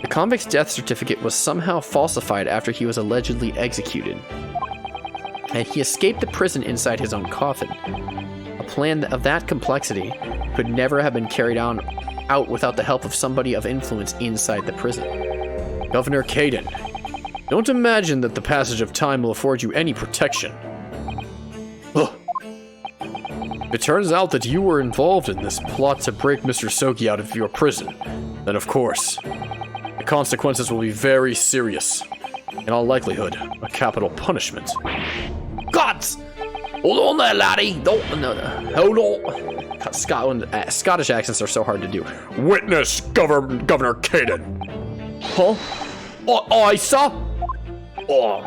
[SPEAKER 1] The convict's death certificate was somehow falsified after he was allegedly executed. And he escaped the prison inside his own coffin. A plan of that complexity could never have been carried out without the help of somebody of influence inside the prison. Governor Caden, don't imagine that the passage of time will afford you any protection. Ugh. If it turns out that you were involved in this plot to break Mr. Soki out of your prison, then of course, the consequences will be very serious. In all likelihood, a capital punishment.
[SPEAKER 5] Gods! Hold on there, laddie. No. Hold on.
[SPEAKER 1] Scottish accents are so hard to do.
[SPEAKER 2] Witness, Governor Caden.
[SPEAKER 5] Huh? Aye, sir?
[SPEAKER 2] Oh.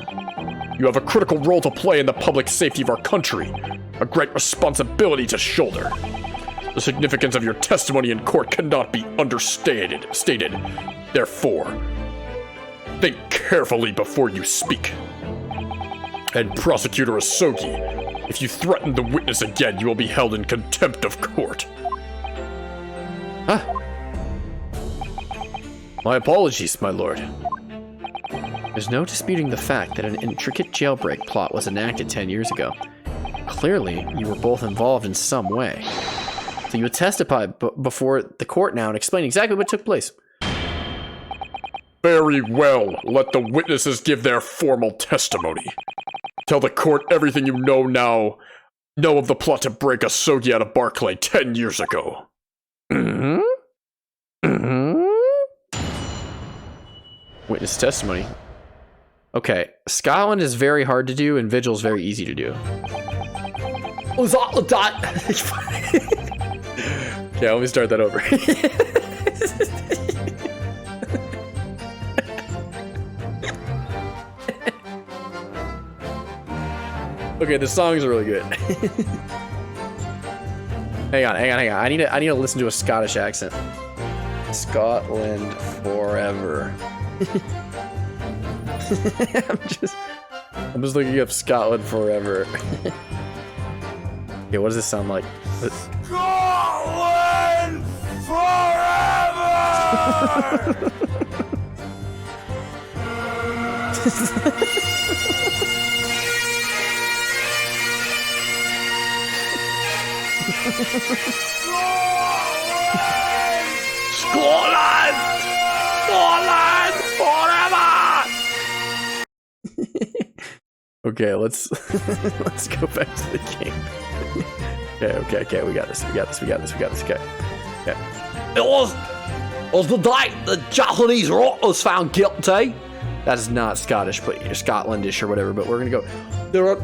[SPEAKER 2] You have a critical role to play in the public safety of our country. A great responsibility to shoulder. The significance of your testimony in court cannot be understated. Therefore, think carefully before you speak. And Prosecutor Asogi, if you threaten the witness again, you will be held in contempt of court.
[SPEAKER 1] Huh? My apologies, my lord. There's no disputing the fact that an intricate jailbreak plot was enacted 10 years ago. Clearly, you were both involved in some way. So you would testify before the court now and explain exactly what took place.
[SPEAKER 2] Very well. Let the witnesses give their formal testimony. Tell the court everything you know of the plot to break Asogi out of Barclay 10 years ago.
[SPEAKER 1] Witness testimony. Okay, Scotland is very hard to do and Vigil's very easy to do.
[SPEAKER 5] Was that that?
[SPEAKER 1] Okay, let me start that over. Okay, the songs are really good. Hang on. I need to listen to a Scottish accent. Scotland forever. I'm just looking up Scotland forever. Okay, what does this sound like?
[SPEAKER 4] Scotland forever!
[SPEAKER 5] Scotland! Scotland forever!
[SPEAKER 1] Okay, let's go back to the game. Okay, we got this. Okay.
[SPEAKER 5] It was the day the Japanese rock was found guilty.
[SPEAKER 1] That is not Scottish, but you're Scotlandish or whatever, but we're gonna go.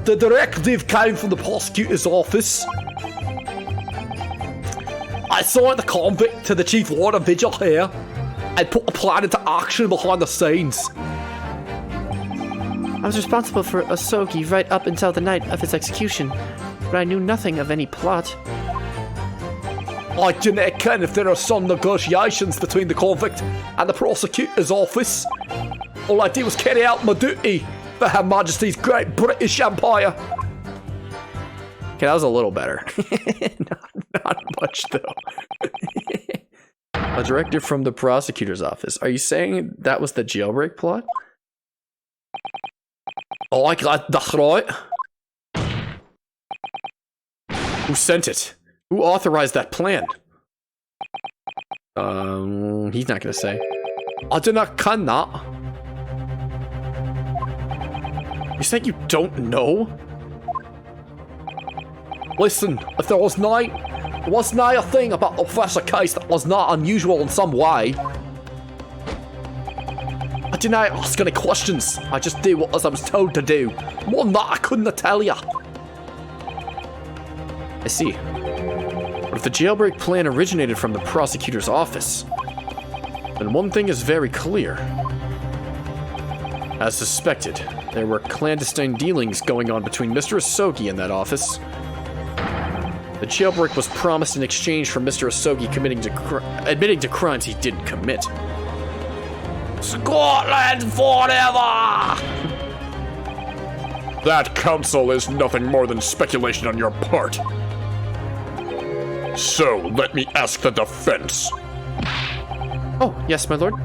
[SPEAKER 5] The directive came from the prosecutor's office. I assigned the convict to the chief warder Vigil here and put the plan into action behind the scenes.
[SPEAKER 6] I was responsible for Osogi right up until the night of his execution, but I knew nothing of any plot.
[SPEAKER 5] I didn't reckon if there are some negotiations between the convict and the prosecutor's office. All I did was carry out my duty for Her Majesty's Great British Empire.
[SPEAKER 1] Okay, that was a little better. not much, though. A directive from the prosecutor's office. Are you saying that was the jailbreak plot?
[SPEAKER 5] Oh, that's right.
[SPEAKER 1] Who sent it? Who authorized that plan? He's not gonna say.
[SPEAKER 5] I do not can that.
[SPEAKER 1] You said you don't know?
[SPEAKER 5] Listen, if there was not a thing about the professor case that was not unusual in some way, I didn't ask any questions. I just did what I was told to do. More than that, I couldn't tell you.
[SPEAKER 1] I see. But if the jailbreak plan originated from the prosecutor's office, then one thing is very clear. As suspected, there were clandestine dealings going on between Mr. Osogi and that office. The jailbreak was promised in exchange for Mr. Osogi admitting to crimes he didn't commit.
[SPEAKER 5] Scotland forever!
[SPEAKER 2] That counsel is nothing more than speculation on your part. So, let me ask the defense.
[SPEAKER 1] Oh, yes, my lord.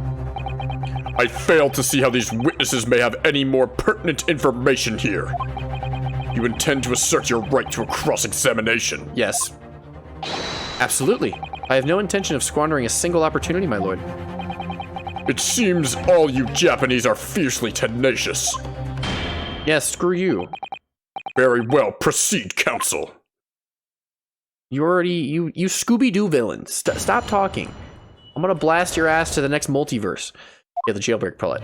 [SPEAKER 2] I fail to see how these witnesses may have any more pertinent information here. You intend to assert your right to a cross-examination?
[SPEAKER 1] Yes. Absolutely. I have no intention of squandering a single opportunity, my lord.
[SPEAKER 2] It seems all you Japanese are fiercely tenacious.
[SPEAKER 1] Yes, screw you.
[SPEAKER 2] Very well, proceed, counsel.
[SPEAKER 1] You Scooby-Doo villain. Stop talking. I'm gonna blast your ass to the next multiverse. Yeah, the jailbreak plot.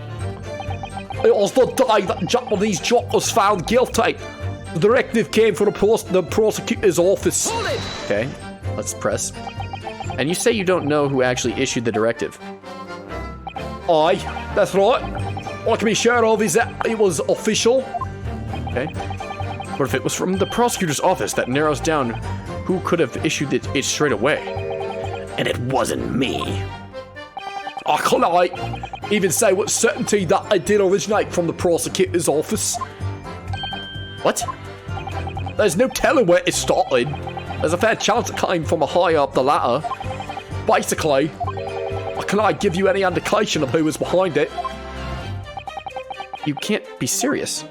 [SPEAKER 5] It was the day that Japanese Jock was found guilty. The directive came from the prosecutor's office.
[SPEAKER 1] Okay, let's press. And you say you don't know who actually issued the directive.
[SPEAKER 5] Aye, that's right. All I can be sure of is that it was official.
[SPEAKER 1] Okay. But if it was from the prosecutor's office, that narrows down who could have issued it straight away.
[SPEAKER 3] And it wasn't me.
[SPEAKER 5] I can't even say with certainty that it did originate from the prosecutor's office.
[SPEAKER 1] What?
[SPEAKER 5] There's no telling where it started. There's a fair chance it came from a higher up the ladder. Basically, I cannot give you any indication of who was behind it.
[SPEAKER 1] You can't be serious.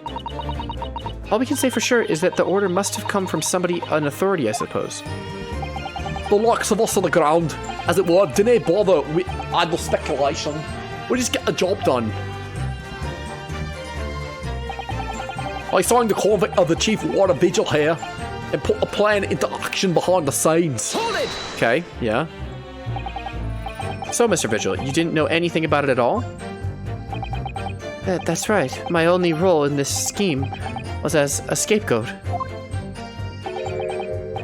[SPEAKER 1] All we can say for sure is that the order must have come from somebody in authority, I suppose.
[SPEAKER 5] The likes of us on the ground, as it were, didn't bother with idle speculation. We just get the job done. I signed the convict of the chief water vigil here and put a plan into action behind the scenes.
[SPEAKER 1] Okay, yeah. So, Mr. Vigil, you didn't know anything about it at all?
[SPEAKER 6] That's right. My only role in this scheme was as a scapegoat.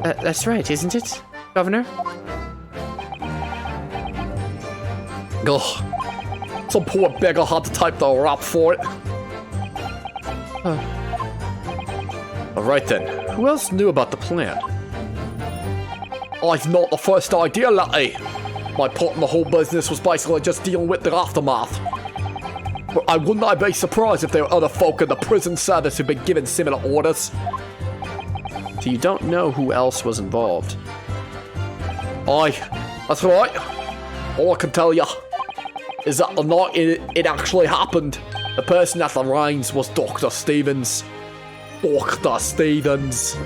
[SPEAKER 6] That's right, isn't it, Governor?
[SPEAKER 5] Ugh. Some poor beggar had to type the rap for it.
[SPEAKER 1] Alright then, who else knew about the plan?
[SPEAKER 5] I've not the first idea, laddie. My part in the whole business was basically just dealing with the aftermath. But I wouldn't be surprised if there were other folk in the prison service who've been given similar orders.
[SPEAKER 1] So you don't know who else was involved?
[SPEAKER 5] Aye, that's right. All I can tell you is that the night it actually happened, the person at the reins was Dr. Stevens. Dr. Stevens.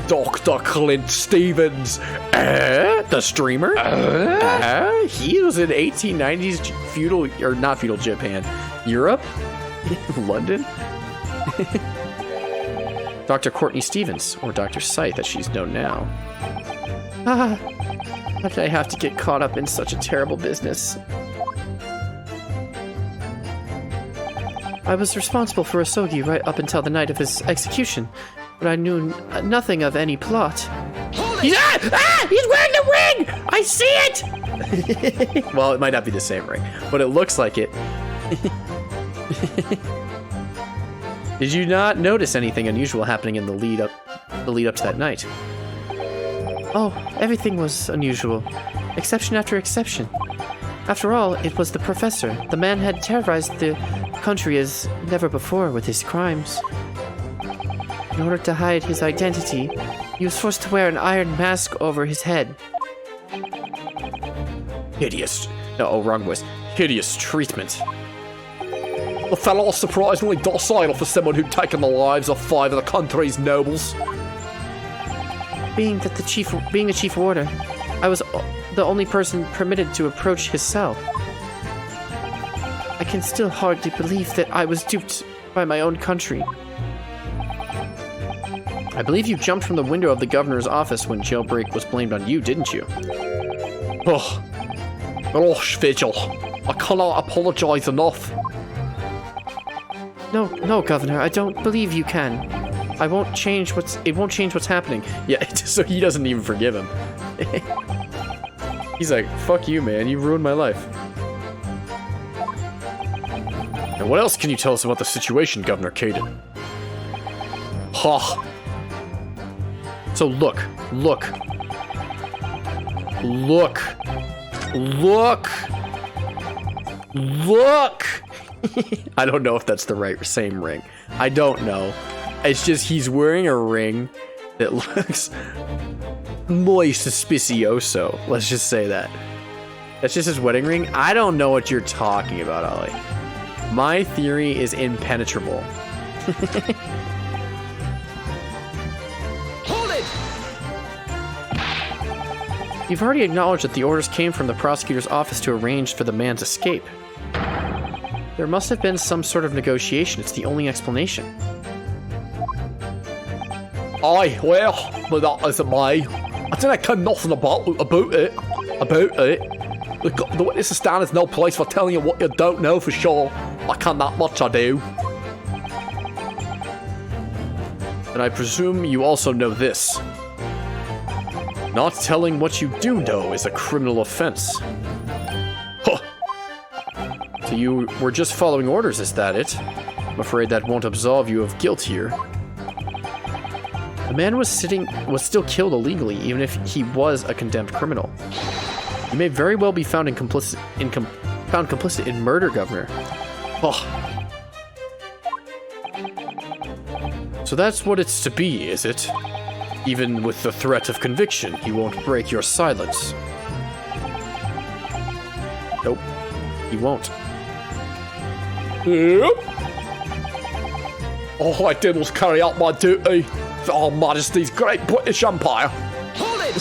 [SPEAKER 5] Dr. Clint Stevens.
[SPEAKER 1] The streamer? He was in 1890s feudal, or not feudal Japan. Europe? London? Dr. Courtney Stevens, or Dr. Scythe as she's known now.
[SPEAKER 6] How did I have to get caught up in such a terrible business? I was responsible for Osogi right up until the night of his execution, but I knew nothing of any plot.
[SPEAKER 1] He's wearing the ring! I see it! Well, it might not be the same ring, but it looks like it. Did you not notice anything unusual happening in the lead up to that night?
[SPEAKER 6] Oh, everything was unusual. Exception after exception. After all, it was the professor. The man had terrorized the country as never before with his crimes. In order to hide his identity, he was forced to wear an iron mask over his head.
[SPEAKER 1] Hideous. No, oh, wrong voice. Hideous treatment.
[SPEAKER 5] The fellow was surprisingly docile for someone who'd taken the lives of 5 of the country's nobles.
[SPEAKER 6] Being a chief warder, I was the only person permitted to approach his cell. I can still hardly believe that I was duped by my own country.
[SPEAKER 1] I believe you jumped from the window of the governor's office when jailbreak was blamed on you, didn't you?
[SPEAKER 5] Oh, gosh, Vigil. I cannot apologize enough.
[SPEAKER 6] No, Governor, I don't believe you can. It won't change what's happening.
[SPEAKER 1] Yeah, so he doesn't even forgive him. He's like, fuck you, man, you ruined my life. And what else can you tell us about the situation, Governor Caden?
[SPEAKER 5] Ha!
[SPEAKER 1] So look. I don't know if that's the same ring. I don't know. It's just he's wearing a ring that looks muy suspicioso. Let's just say that. That's just his wedding ring. I don't know what you're talking about, Ollie. My theory is impenetrable. You've already acknowledged that the orders came from the prosecutor's office to arrange for the man's escape. There must have been some sort of negotiation. It's the only explanation.
[SPEAKER 5] Aye, well, but that isn't me. I didn't care nothing about it. The witness stand is no place for telling you what you don't know for sure. I can that much, I do.
[SPEAKER 1] And I presume you also know this. Not telling what you do know is a criminal offense. Huh. So you were just following orders, is that it? I'm afraid that won't absolve you of guilt here. The man was still killed illegally, even if he was a condemned criminal. He may very well be found complicit in murder, Governor. Oh. So that's what it's to be, is it? Even with the threat of conviction, you won't break your silence. Nope, he won't.
[SPEAKER 5] Yep. All I did was carry out my duty for Her Majesty's Great British Empire.
[SPEAKER 6] Hold it!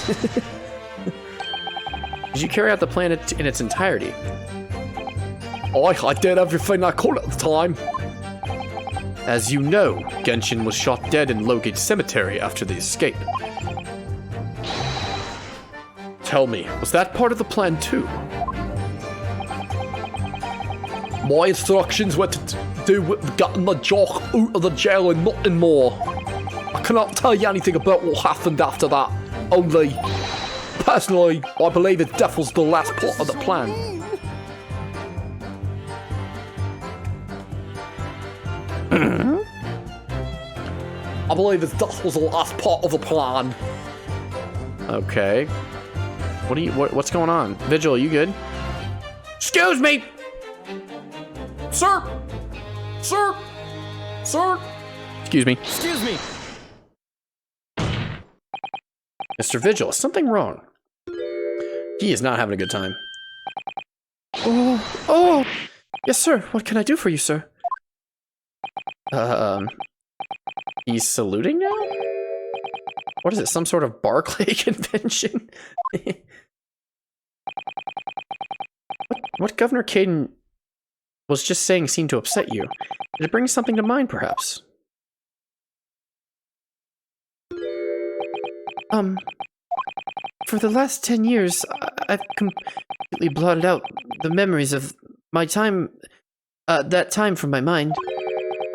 [SPEAKER 1] Did you carry out the plan in its entirety?
[SPEAKER 5] I did everything I could at the time.
[SPEAKER 1] As you know, Genshin was shot dead in Lowgate Cemetery after the escape. Tell me, was that part of the plan too?
[SPEAKER 5] My instructions were to do with getting the jock out of the jail and nothing more. I cannot tell you anything about what happened after that. Only, personally, I believe his death was the last part of the plan. I believe his death was the last part of the plan.
[SPEAKER 1] Okay. What's going on? Vigil, you good?
[SPEAKER 5] Excuse me! Sir! Sir! Sir!
[SPEAKER 1] Excuse me.
[SPEAKER 5] Excuse me!
[SPEAKER 1] Mr. Vigil, is something wrong? He is not having a good time.
[SPEAKER 6] Oh! Yes, sir. What can I do for you, sir?
[SPEAKER 1] He's saluting now? What is it, some sort of Barclay convention? What Governor Caden was just saying seemed to upset you. Did it bring something to mind, perhaps?
[SPEAKER 6] For the last 10 years, I've completely blotted out the memories of my time, that time from my mind.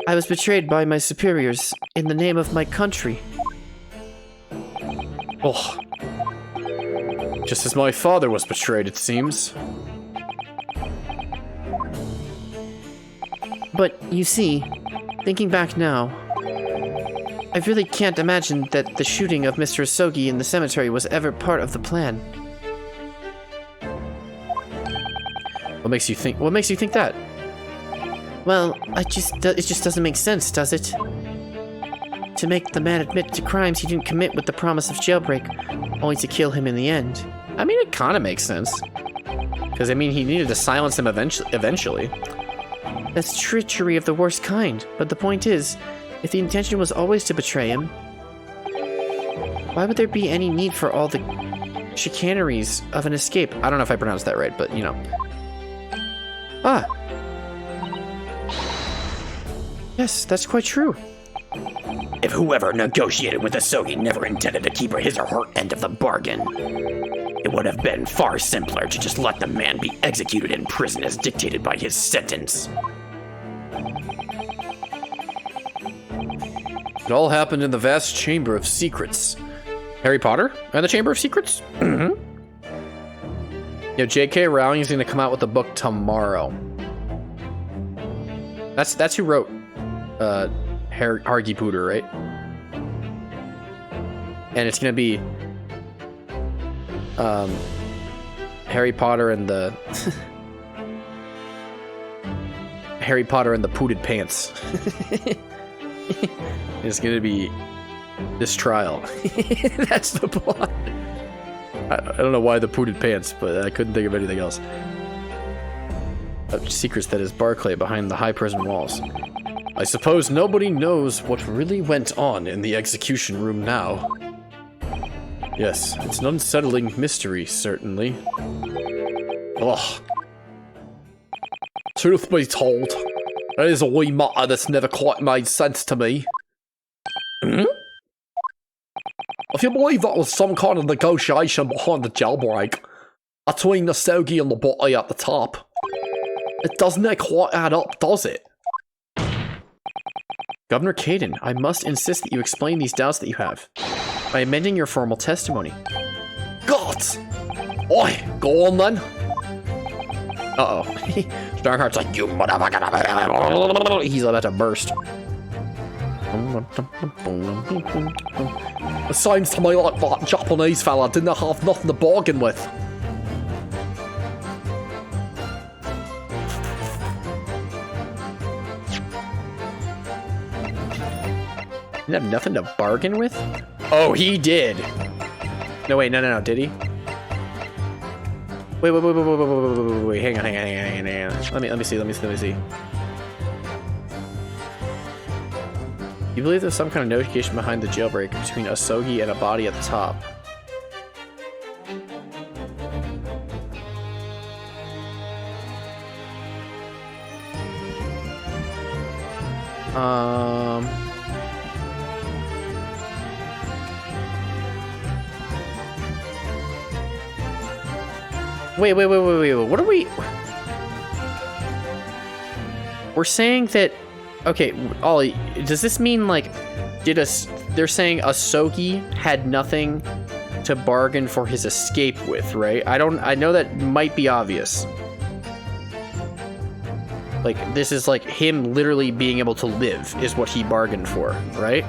[SPEAKER 6] I was betrayed by my superiors in the name of my country.
[SPEAKER 1] Oh. Just as my father was betrayed, it seems.
[SPEAKER 6] But, you see, Thinking back now, I really can't imagine that the shooting of Mr. Asogi in the cemetery was ever part of the plan.
[SPEAKER 1] What makes you think that?
[SPEAKER 6] Well, it just doesn't make sense, does it? To make the man admit to crimes he didn't commit with the promise of jailbreak, only to kill him in the end.
[SPEAKER 1] I mean, it kind of makes sense. Because, I mean, he needed to silence him eventually.
[SPEAKER 6] That's treachery of the worst kind, but the point is, if the intention was always to betray him, why would there be any need for all the chicaneries of an escape?
[SPEAKER 1] I don't know if I pronounced that right, but, you know.
[SPEAKER 6] Ah! Yes, that's quite true.
[SPEAKER 3] If whoever negotiated with Asogi never intended to keep his or her end of the bargain, it would have been far simpler to just let the man be executed in prison as dictated by his sentence.
[SPEAKER 1] It all happened in the vast Chamber of Secrets. Harry Potter and the Chamber of Secrets? Mm-hmm. You know, J.K. Rowling is going to come out with a book tomorrow. That's who wrote Hargy Pooter, right? And it's going to be Harry Potter and the Harry Potter and the Pooted Pants. It's going to be this trial. That's the plot. I don't know why the Pooted Pants, but I couldn't think of anything else. Secrets that is Barclay behind the high prison walls. I suppose nobody knows what really went on in the execution room now. Yes, it's an unsettling mystery, certainly. Ugh.
[SPEAKER 5] Truth be told, there is a wee matter that's never quite made sense to me.
[SPEAKER 1] Hmm?
[SPEAKER 5] If you believe that was some kind of negotiation behind the jailbreak between Asogi and the boy at the top, it doesn't quite add up, does it?
[SPEAKER 1] Governor Caden, I must insist that you explain these doubts that you have by amending your formal testimony.
[SPEAKER 5] God! Oi, go on then.
[SPEAKER 1] Uh-oh.
[SPEAKER 3] Starheart's like, you motherfucker.
[SPEAKER 1] He's about to burst.
[SPEAKER 5] It sounds to me like that Japanese fella didn't have nothing to bargain with.
[SPEAKER 1] Didn't have nothing to bargain with? Oh, he did. No, wait, no, did he? Wait, hang on. Let me see. You believe there's some kind of notification behind the jailbreak between Asogi and a body at the top? Wait. What are we... We're saying that... Okay, Ollie, does this mean, like, they're saying Asogi had nothing to bargain for his escape with, right? I know that might be obvious. Like, this is, like, him literally being able to live is what he bargained for, right?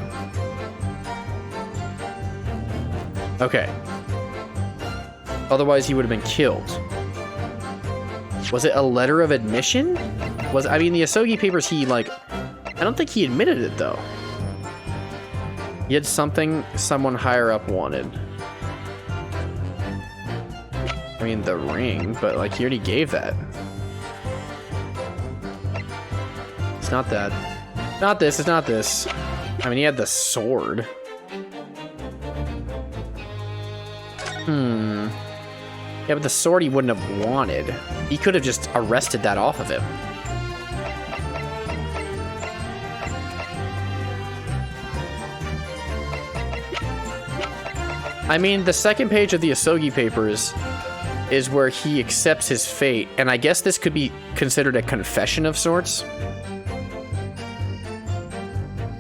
[SPEAKER 1] Okay. Otherwise, he would have been killed. Was it a letter of admission? I mean, the Asogi papers, he, like... I don't think he admitted it, though. He had something someone higher up wanted. I mean, the ring, but, like, he already gave that. It's not that. It's not this. I mean, he had the sword. Yeah, but the sword he wouldn't have wanted. He could have just arrested that off of him. I mean, the second page of the Asogi papers is where he accepts his fate, and I guess this could be considered a confession of sorts.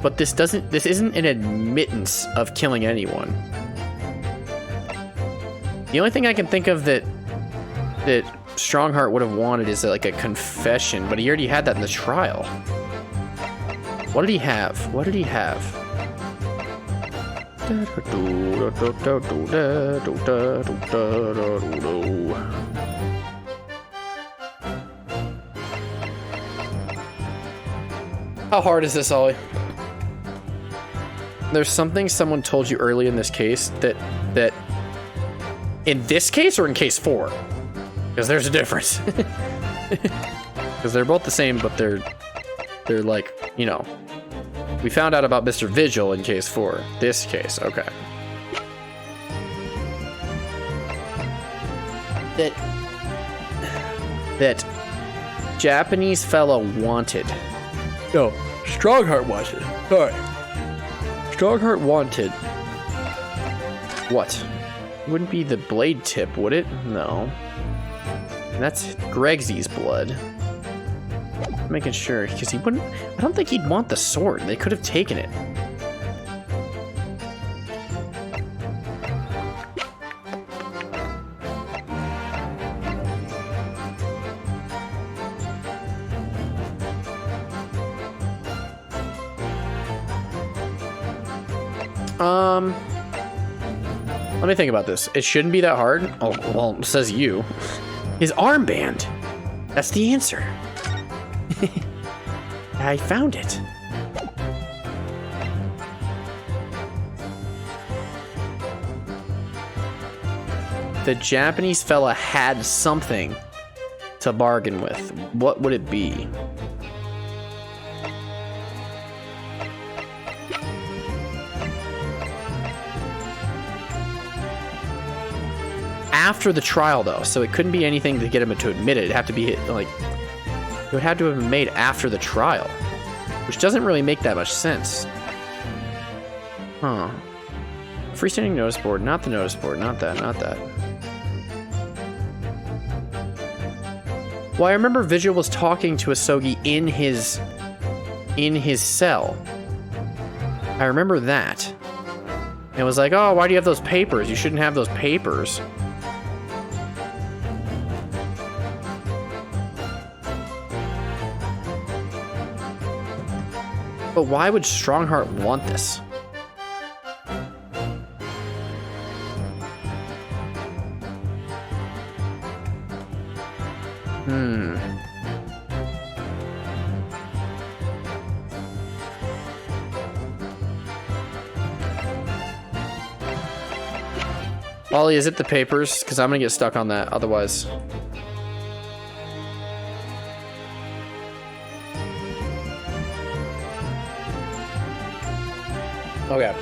[SPEAKER 1] But this isn't an admittance of killing anyone. The only thing I can think of that Strongheart would have wanted is like a confession, but he already had that in the trial. What did he have? What did he have? How hard is this, Ollie? There's something someone told you early in this case that in this case or in case 4? Because there's a difference. Because they're both the same, but they're like, you know, we found out about Mr. Vigil in case 4. This case, okay. That Japanese fella wanted. No, Strongheart wanted. Sorry. Strongheart wanted. What? Wouldn't be the blade tip, would it? No. And that's Gregsy's blood. I'm making sure, because he wouldn't... I don't think he'd want the sword. They could have taken it. Let me think about this. It shouldn't be that hard. Oh, well, it says you. His armband. That's the answer. I found it. The Japanese fella had something to bargain with. What would it be? After the trial, though, so it couldn't be anything to get him to admit it. It'd have to be, like, it would have to have been made after the trial, which doesn't really make that much sense. Huh. Freestanding notice board, not the notice board, not that, not that. Well, I remember Vigil was talking to Asogi in his cell. I remember that. And it was like, oh, why do you have those papers? You shouldn't have those papers. But why would Strongheart want this? Ollie, is it the papers? Because I'm gonna get stuck on that otherwise. Okay.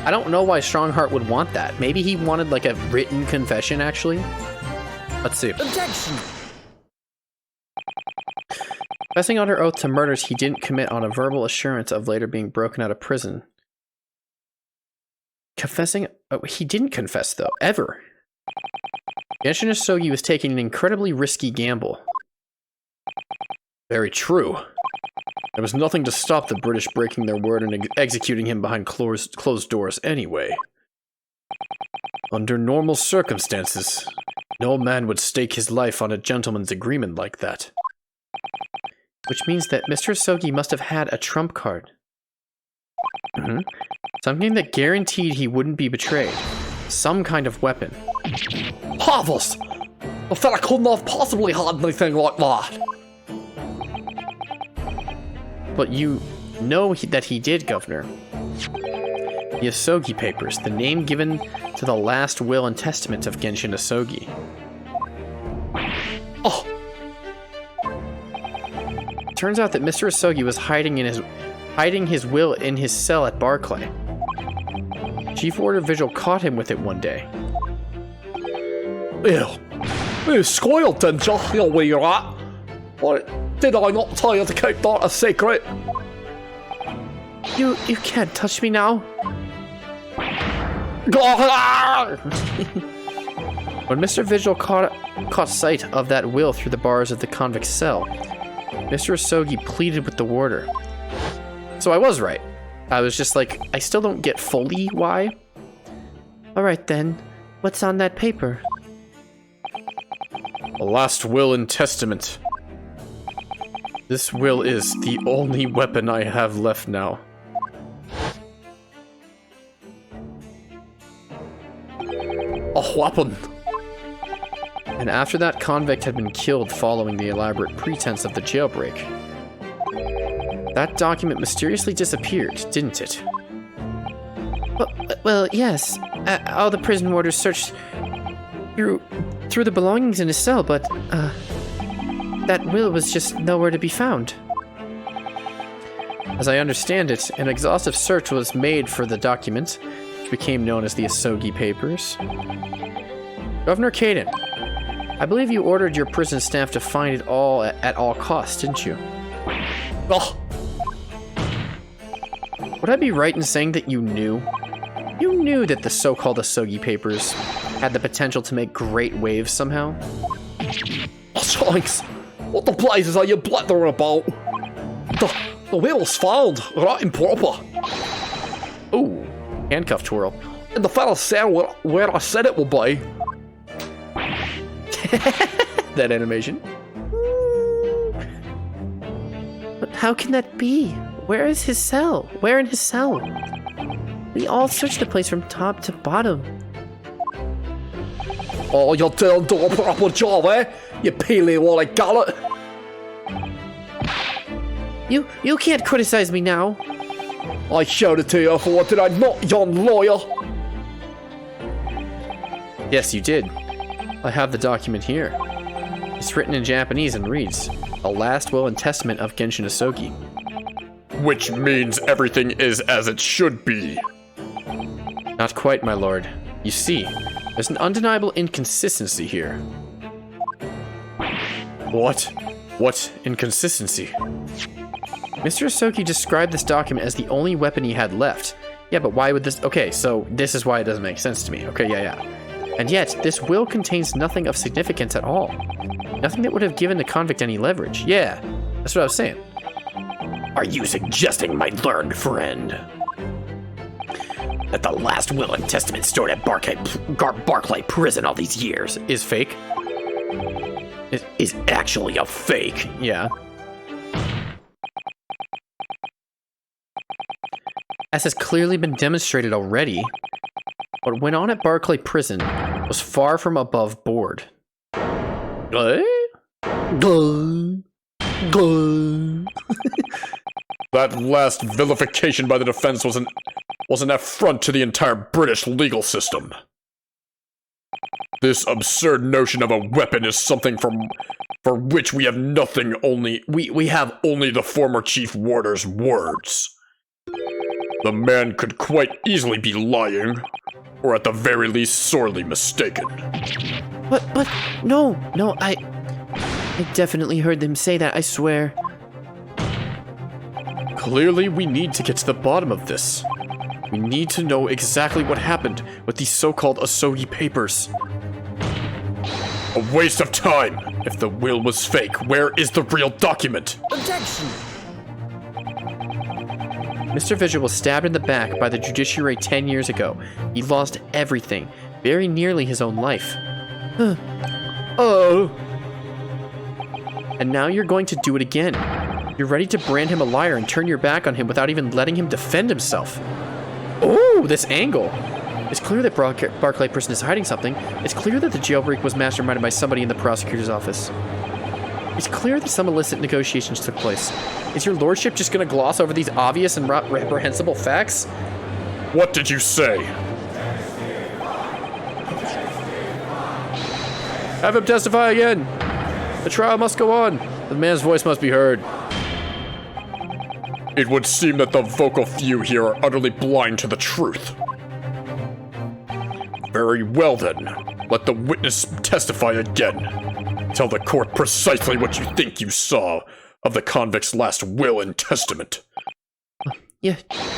[SPEAKER 1] I don't know why Strongheart would want that. Maybe he wanted like a written confession, actually. Let's see.
[SPEAKER 6] Objection!
[SPEAKER 1] Confessing under oath to murders he didn't commit on a verbal assurance of later being broken out of prison. Confessing... Oh, he didn't confess, though. Ever. Genshin Asogi was taking an incredibly risky gamble. Very true. There was nothing to stop the British breaking their word and executing him behind closed doors anyway. Under normal circumstances, no man would stake his life on a gentleman's agreement like that. Which means that Mr. Asogi must have had a trump card. Something that guaranteed he wouldn't be betrayed. Some kind of weapon.
[SPEAKER 5] Harvest! The fella couldn't have possibly had anything like that.
[SPEAKER 1] But you know that he did, Governor. The Asogi Papers, the name given to the last will and testament of Genshin Asogi.
[SPEAKER 5] Oh!
[SPEAKER 1] Turns out that Mr. Asogi was hiding his will in his cell at Barclay. Chief Warder Vigil caught him with it one day.
[SPEAKER 5] Ew. You squealed, didn't you? You know where you're at. What? Did I not tell you to keep that a secret?
[SPEAKER 1] You can't touch me now. When Mr. Vigil caught sight of that will through the bars of the convict cell, Mr. Asogi pleaded with the warder. So I was right. I was just like, I still don't get fully why. Alright then, what's on that paper?
[SPEAKER 2] The last will and testament.
[SPEAKER 1] This will is the only weapon I have left now.
[SPEAKER 5] A weapon.
[SPEAKER 1] And after that convict had been killed following the elaborate pretense of the jailbreak, that document mysteriously disappeared, didn't it?
[SPEAKER 6] Well, yes. All the prison warders searched through the belongings in his cell, but that will was just nowhere to be found.
[SPEAKER 1] As I understand it, an exhaustive search was made for the document, which became known as the Asogi Papers. Governor Caden, I believe you ordered your prison staff to find it all at all costs, didn't you?
[SPEAKER 5] Oh,
[SPEAKER 1] Would I be right in saying that you knew? You knew that the so-called Asogi Papers had the potential to make great waves somehow?
[SPEAKER 5] thanks. What the blazes are you blathering about? The will was found, right and proper.
[SPEAKER 1] Ooh, handcuff twirl.
[SPEAKER 5] In the fellow cell where I said it would be.
[SPEAKER 1] That animation.
[SPEAKER 6] But how can that be? Where is his cell? Where in his cell? We all searched the place from top to bottom.
[SPEAKER 5] Oh, you didn't do a proper job, eh? You peely wally gullet.
[SPEAKER 6] You can't criticize me now.
[SPEAKER 5] I showed it to you for did I not, young lawyer?
[SPEAKER 1] Yes, you did. I have the document here. It's written in Japanese and reads, "A last will and testament of Genshin Asogi."
[SPEAKER 2] Which means everything is as it should be.
[SPEAKER 1] Not quite, my lord. You see, there's an undeniable inconsistency here. What? What inconsistency? Mr. Asogi described this document as the only weapon he had left. Yeah, but why would this... Okay, so this is why it doesn't make sense to me. Okay, yeah. And yet, this will contains nothing of significance at all. Nothing that would have given the convict any leverage. Yeah, that's what I was saying.
[SPEAKER 3] Are you suggesting, my learned friend, that the last will and testament stored at Barclay Prison all these years
[SPEAKER 1] Is fake?
[SPEAKER 3] is actually a fake?
[SPEAKER 1] Yeah. As has clearly been demonstrated already, what went on at Barclay Prison was far from above board.
[SPEAKER 2] That last vilification by the defense was an affront to the entire British legal system. This absurd notion of a weapon is something for which we have nothing only we have only the former chief warder's words. The man could quite easily be lying, or at the very least sorely mistaken.
[SPEAKER 6] But no, I definitely heard them say that, I swear.
[SPEAKER 1] Clearly, we need to get to the bottom of this. We need to know exactly what happened with these so-called Asogi Papers.
[SPEAKER 2] A waste of time! If the will was fake, where is the real document?
[SPEAKER 4] Objection!
[SPEAKER 1] Mr. Vigil was stabbed in the back by the judiciary 10 years ago. He lost everything, very nearly his own life.
[SPEAKER 5] Oh.
[SPEAKER 1] And now you're going to do it again. You're ready to brand him a liar and turn your back on him without even letting him defend himself. Oh, this angle. It's clear that Barclay Prison is hiding something. It's clear that the jailbreak was masterminded by somebody in the prosecutor's office. It's clear that some illicit negotiations took place. Is your lordship just going to gloss over these obvious and reprehensible facts?
[SPEAKER 2] What did you say?
[SPEAKER 1] Have him testify again. The trial must go on. The man's voice must be heard.
[SPEAKER 2] It would seem that the vocal few here are utterly blind to the truth. Very well then, let the witness testify again. Tell the court precisely what you think you saw of the convict's last will and testament.
[SPEAKER 6] Yeah,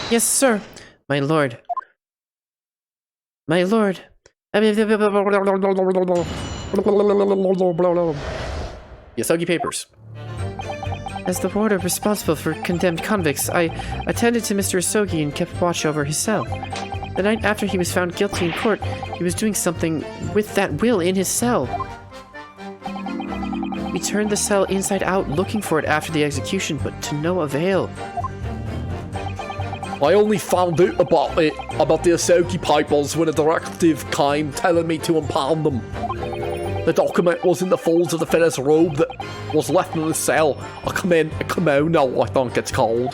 [SPEAKER 6] yes, sir. My lord. My lord.
[SPEAKER 1] The Asogi Papers.
[SPEAKER 6] As the warder responsible for condemned convicts, I attended to Mr. Asogi and kept watch over his cell. The night after he was found guilty in court, he was doing something with that will in his cell. We turned the cell inside out looking for it after the execution, but to no avail.
[SPEAKER 5] I only found out about the Asogi papers when a directive came telling me to impound them. The document was in the folds of the fellow's robe that was left in the cell. A kimono, I think it's called.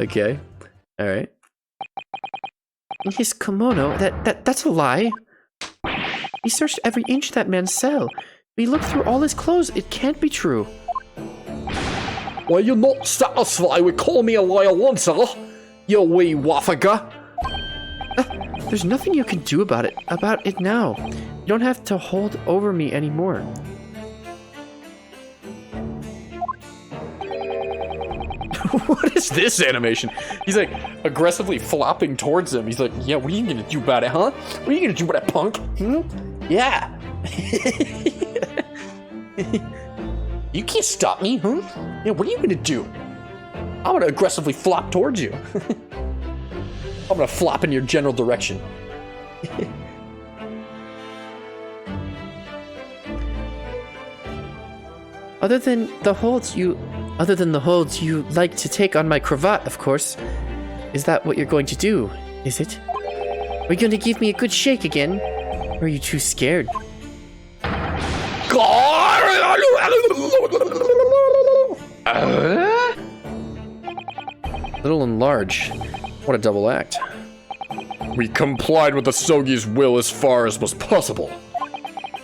[SPEAKER 1] Okay. All right.
[SPEAKER 6] His kimono? That's a lie. We searched every inch of that man's cell. We looked through all his clothes. It can't be true.
[SPEAKER 5] Well, you're not satisfied with calling me a liar once, huh? You wee waffiger.
[SPEAKER 6] There's nothing you can do about it now. You don't have to hold over me anymore.
[SPEAKER 1] What is this animation? He's like aggressively flopping towards him. He's like, yeah, what are you gonna do about it, huh? What are you gonna do about it, punk? Yeah. You can't stop me, huh? Yeah, what are you gonna do? I'm gonna aggressively flop towards you. I'm gonna flop in your general direction.
[SPEAKER 6] Other than the holds you like to take on my cravat, of course. Is that what you're going to do, is it? Are you going to give me a good shake again? Or are you too scared?
[SPEAKER 1] Little and large. What a double act.
[SPEAKER 2] We complied with the Sogi's will as far as was possible.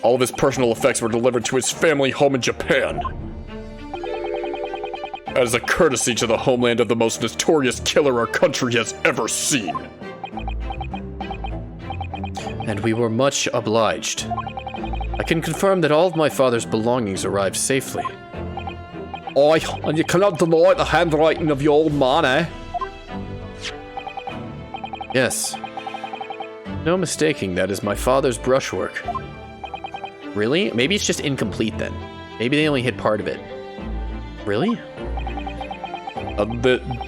[SPEAKER 2] All of his personal effects were delivered to his family home in Japan. As a courtesy to the homeland of the most notorious killer our country has ever seen.
[SPEAKER 1] And we were much obliged. I can confirm that all of my father's belongings arrived safely.
[SPEAKER 5] Aye, and you cannot deny the handwriting of your old man, eh?
[SPEAKER 1] Yes. No mistaking, that is my father's brushwork.
[SPEAKER 6] Really? Maybe it's just incomplete then. Maybe they only hit part of it. Really?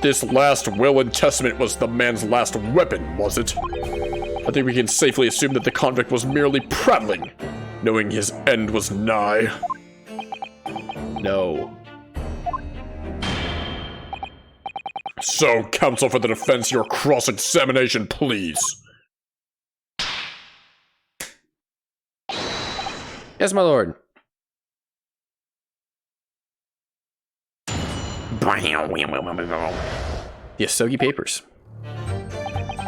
[SPEAKER 2] This last will and testament was the man's last weapon, was it? I think we can safely assume that the convict was merely prattling, knowing his end was nigh.
[SPEAKER 1] No.
[SPEAKER 2] So, counsel for the defense, your cross-examination, please.
[SPEAKER 1] Yes, my lord. The Asogi Papers.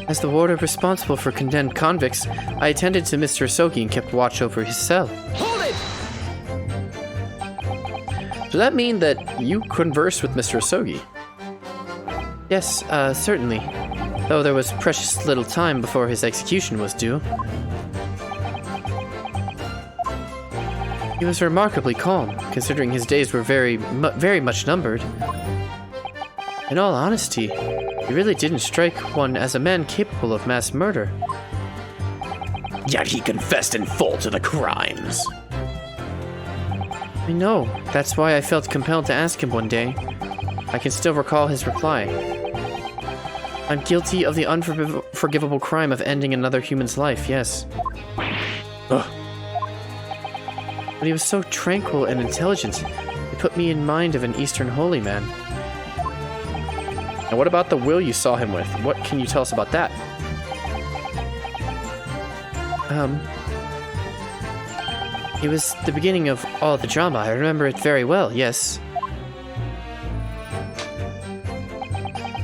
[SPEAKER 6] As the warder responsible for condemned convicts, I attended to Mr. Asogi and kept watch over his cell.
[SPEAKER 1] Hold it! Does that mean that you conversed with Mr. Asogi?
[SPEAKER 6] Yes, certainly. Though there was precious little time before his execution was due. He was remarkably calm, considering his days were very much numbered. In all honesty, he really didn't strike one as a man capable of mass murder.
[SPEAKER 3] Yet he confessed in full to the crimes.
[SPEAKER 6] I know. That's why I felt compelled to ask him one day. I can still recall his reply. I'm guilty of the unforgivable crime of ending another human's life, yes.
[SPEAKER 1] Ugh.
[SPEAKER 6] But he was so tranquil and intelligent, it put me in mind of an Eastern holy man.
[SPEAKER 1] And what about the will you saw him with? What can you tell us about that?
[SPEAKER 6] It was the beginning of all the drama. I remember it very well, yes.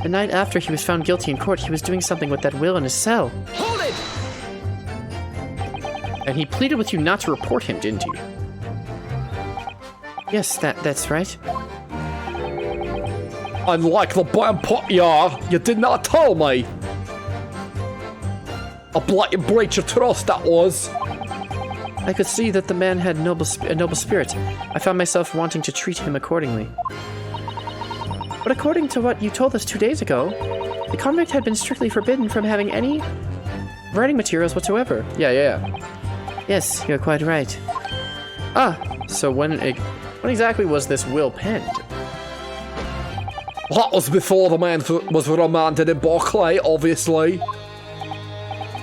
[SPEAKER 6] The night after he was found guilty in court, he was doing something with that will in his cell.
[SPEAKER 1] Hold it! And he pleaded with you not to report him, didn't he?
[SPEAKER 6] Yes, that's right.
[SPEAKER 5] Unlike the Bampot you did not tell me. A blatant breach of trust, that was.
[SPEAKER 6] I could see that the man had a noble spirit. I found myself wanting to treat him accordingly. But according to what you told us 2 days ago, the convict had been strictly forbidden from having any writing materials whatsoever.
[SPEAKER 1] Yeah.
[SPEAKER 6] Yes, you're quite right.
[SPEAKER 1] So when exactly was this will penned?
[SPEAKER 5] That was before the man was remanded in Barclay, obviously.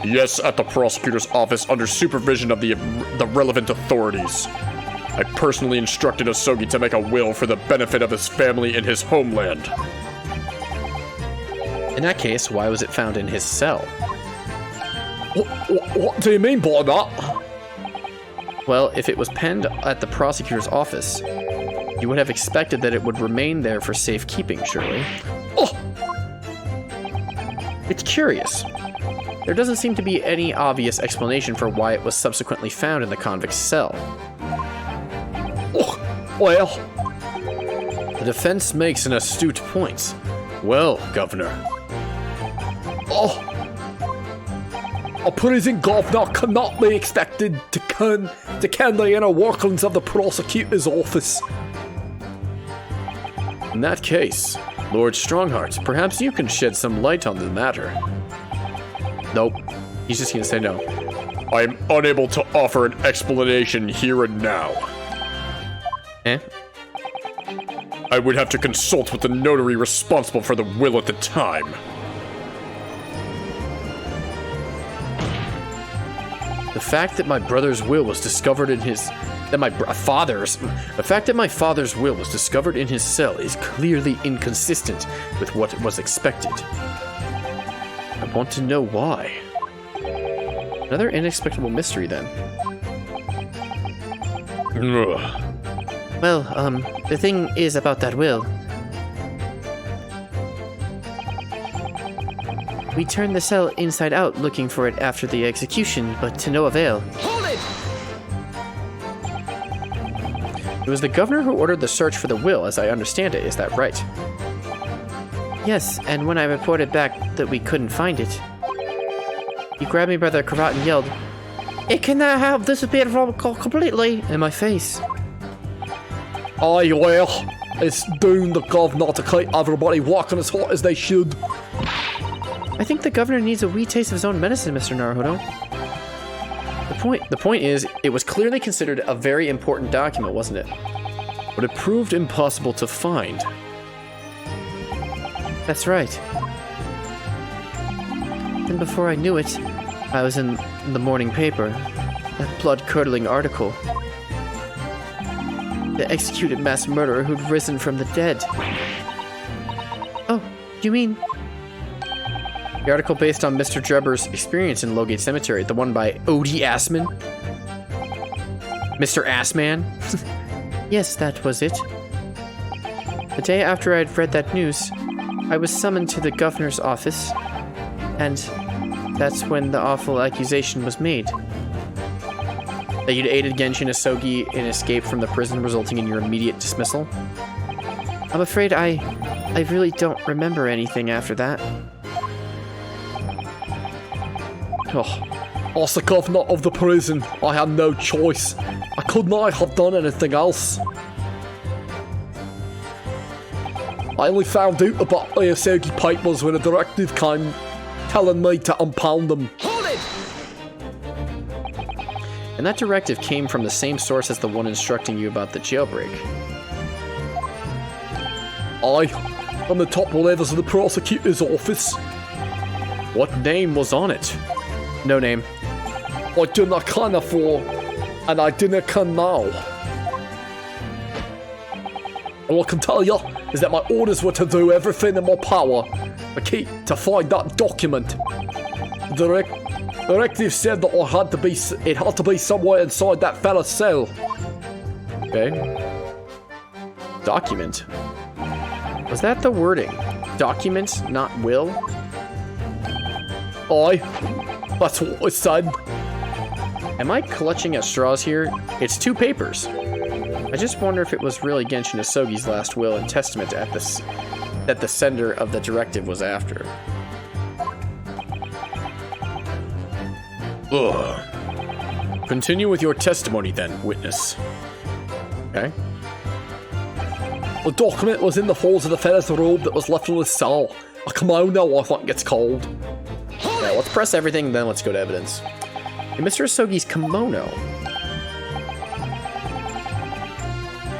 [SPEAKER 2] Yes, at the prosecutor's office under supervision of the relevant authorities. I personally instructed Asogi to make a will for the benefit of his family in his homeland.
[SPEAKER 1] In that case, why was it found in his cell?
[SPEAKER 5] What do you mean by that?
[SPEAKER 1] Well, if it was penned at the prosecutor's office, you would have expected that it would remain there for safekeeping, surely.
[SPEAKER 5] Oh,
[SPEAKER 1] It's curious. There doesn't seem to be any obvious explanation for why it was subsequently found in the convict's cell.
[SPEAKER 5] oh, well,
[SPEAKER 7] The defense makes an astute point. Well, Governor,
[SPEAKER 5] a prison governor cannot be expected to ken the inner workings of the prosecutor's office.
[SPEAKER 7] in that case, Lord Strongheart, perhaps you can shed some light on the matter.
[SPEAKER 1] Nope. He's just gonna say no.
[SPEAKER 2] I am unable to offer an explanation here and now.
[SPEAKER 1] Eh?
[SPEAKER 2] I would have to consult with the notary responsible for the will at the time.
[SPEAKER 7] The fact that my brother's will was discovered in his... The fact that my father's will was discovered in his cell is clearly inconsistent with what was expected. I want to know why.
[SPEAKER 1] Another inexplicable mystery, then.
[SPEAKER 2] Ugh.
[SPEAKER 6] Well, the thing is about that will. We turned the cell inside out looking for it after the execution, but to no avail.
[SPEAKER 1] It was the governor who ordered the search for the will, as I understand it. Is that right?
[SPEAKER 6] Yes, and when I reported back that we couldn't find it, he grabbed me by the cravat and yelled, "It cannot have disappeared from completely!" in my face.
[SPEAKER 5] Aye, well, it's doing the governor to keep everybody working as hard as they should.
[SPEAKER 6] I think the governor needs a wee taste of his own medicine, Mr. Naruhodo.
[SPEAKER 1] The point is, it was clearly considered a very important document, wasn't it?
[SPEAKER 7] But it proved impossible to find.
[SPEAKER 6] That's right. And before I knew it, I was in the morning paper. That blood-curdling article. The executed mass murderer who'd risen from the dead. Oh, you mean...
[SPEAKER 1] The article based on Mr. Drebber's experience in Lowgate Cemetery, the one by Odie Assman? Mr. Assman?
[SPEAKER 6] Yes, that was it. The day after I'd read that news, I was summoned to the governor's office, and that's when the awful accusation was made.
[SPEAKER 1] That you'd aided Genshin Asogi in escape from the prison, resulting in your immediate dismissal?
[SPEAKER 6] I'm afraid I really don't remember anything after that.
[SPEAKER 5] Oh, as the governor of the prison, I had no choice. I could not have done anything else. I only found out about the Asogi papers when a directive came telling me to impound them.
[SPEAKER 1] And that directive came from the same source as the one instructing you about the jailbreak.
[SPEAKER 5] Aye, from the top levels of the prosecutor's office.
[SPEAKER 7] What name was on it?
[SPEAKER 1] No name.
[SPEAKER 5] I didn't care for, and I didn't care now. All I can tell you is that my orders were to do everything in my power to find that document. The directive said that it had to be somewhere inside that fella's cell.
[SPEAKER 1] Okay. Document. Was that the wording? Document, not will?
[SPEAKER 5] Aye, that's what it said.
[SPEAKER 1] Am I clutching at straws here? It's 2 papers. I just wonder if it was really Genshin Asogi's last will and testament that the sender of the directive was after.
[SPEAKER 7] Ugh. Continue with your testimony then, witness.
[SPEAKER 1] Okay.
[SPEAKER 5] The document was in the folds of the fella's robe that was left in his cell. A kimono, I think it's called.
[SPEAKER 1] Yeah, let's press everything, then let's go to evidence. In Mr. Asogi's kimono.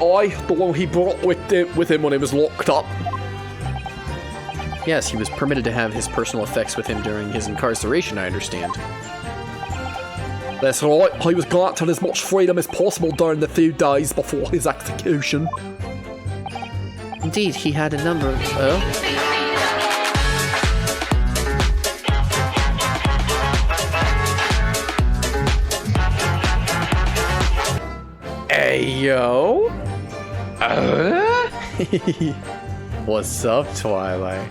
[SPEAKER 5] Aye, the one he brought with him when he was locked up.
[SPEAKER 1] Yes, he was permitted to have his personal effects with him during his incarceration, I understand.
[SPEAKER 5] That's right, he was granted as much freedom as possible during the few days before his execution.
[SPEAKER 6] Indeed, he had a number of... Oh?
[SPEAKER 1] Hey, yo. What's up, Twilight?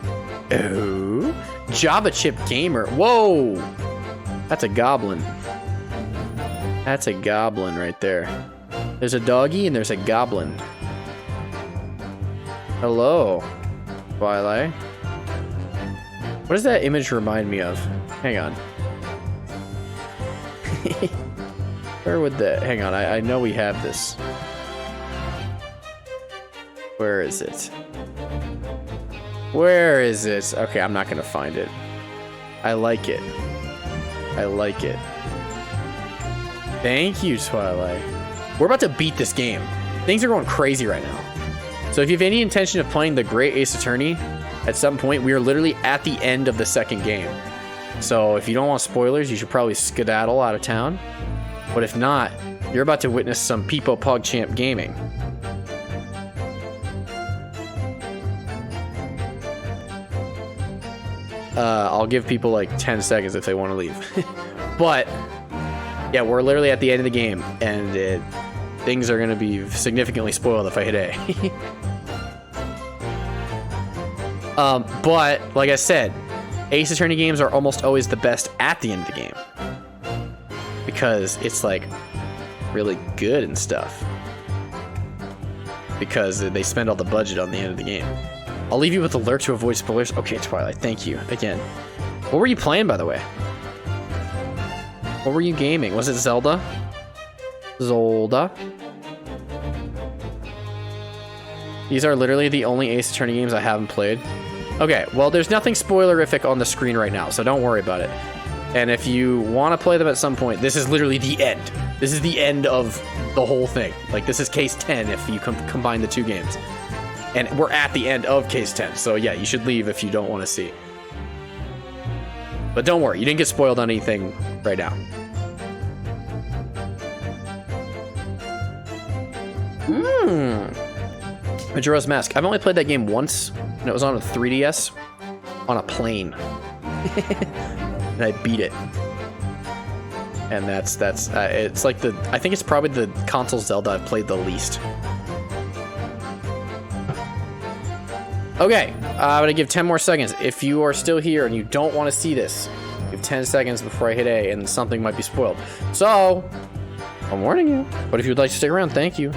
[SPEAKER 1] Oh, Java Chip Gamer. Whoa, that's a goblin. That's a goblin right there. There's a doggy and there's a goblin. Hello, Twilight. What does that image remind me of? Hang on. Where would that? Hang on, I know we have this. Where is it? Where is it? Okay, I'm not gonna find it. I like it. I like it. Thank you, Twilight. We're about to beat this game. Things are going crazy right now. So if you have any intention of playing the Great Ace Attorney, at some point, we are literally at the end of the second game. So if you don't want spoilers, you should probably skedaddle out of town. But if not, you're about to witness some Peepo PogChamp gaming. I'll give people like 10 seconds if they want to leave. But yeah, we're literally at the end of the game, and things are going to be significantly spoiled if I hit A. But like I said, Ace Attorney games are almost always the best at the end of the game, because it's like really good and stuff, because they spend all the budget on the end of the game. I'll leave you with alert to avoid spoilers. Okay, Twilight, thank you again. What were you playing, by the way? What were you gaming? Was it Zelda? Zelda? These are literally the only Ace Attorney games I haven't played. Okay, well, there's nothing spoilerific on the screen right now, so don't worry about it. And if you want to play them at some point, this is literally the end. This is the end of the whole thing. Like, this is case 10 if you combine the two games. And we're at the end of case 10, so yeah, you should leave if you don't want to see. But don't worry, you didn't get spoiled on anything right now. Majora's Mask. I've only played that game once, and it was on a 3DS, on a plane. And I beat it. And that's it's like I think it's probably the console Zelda I've played the least. Okay, I'm gonna give 10 more seconds. If you are still here and you don't want to see this, you have 10 seconds before I hit A, and something might be spoiled. So, I'm warning you. But if you would like to stick around, thank you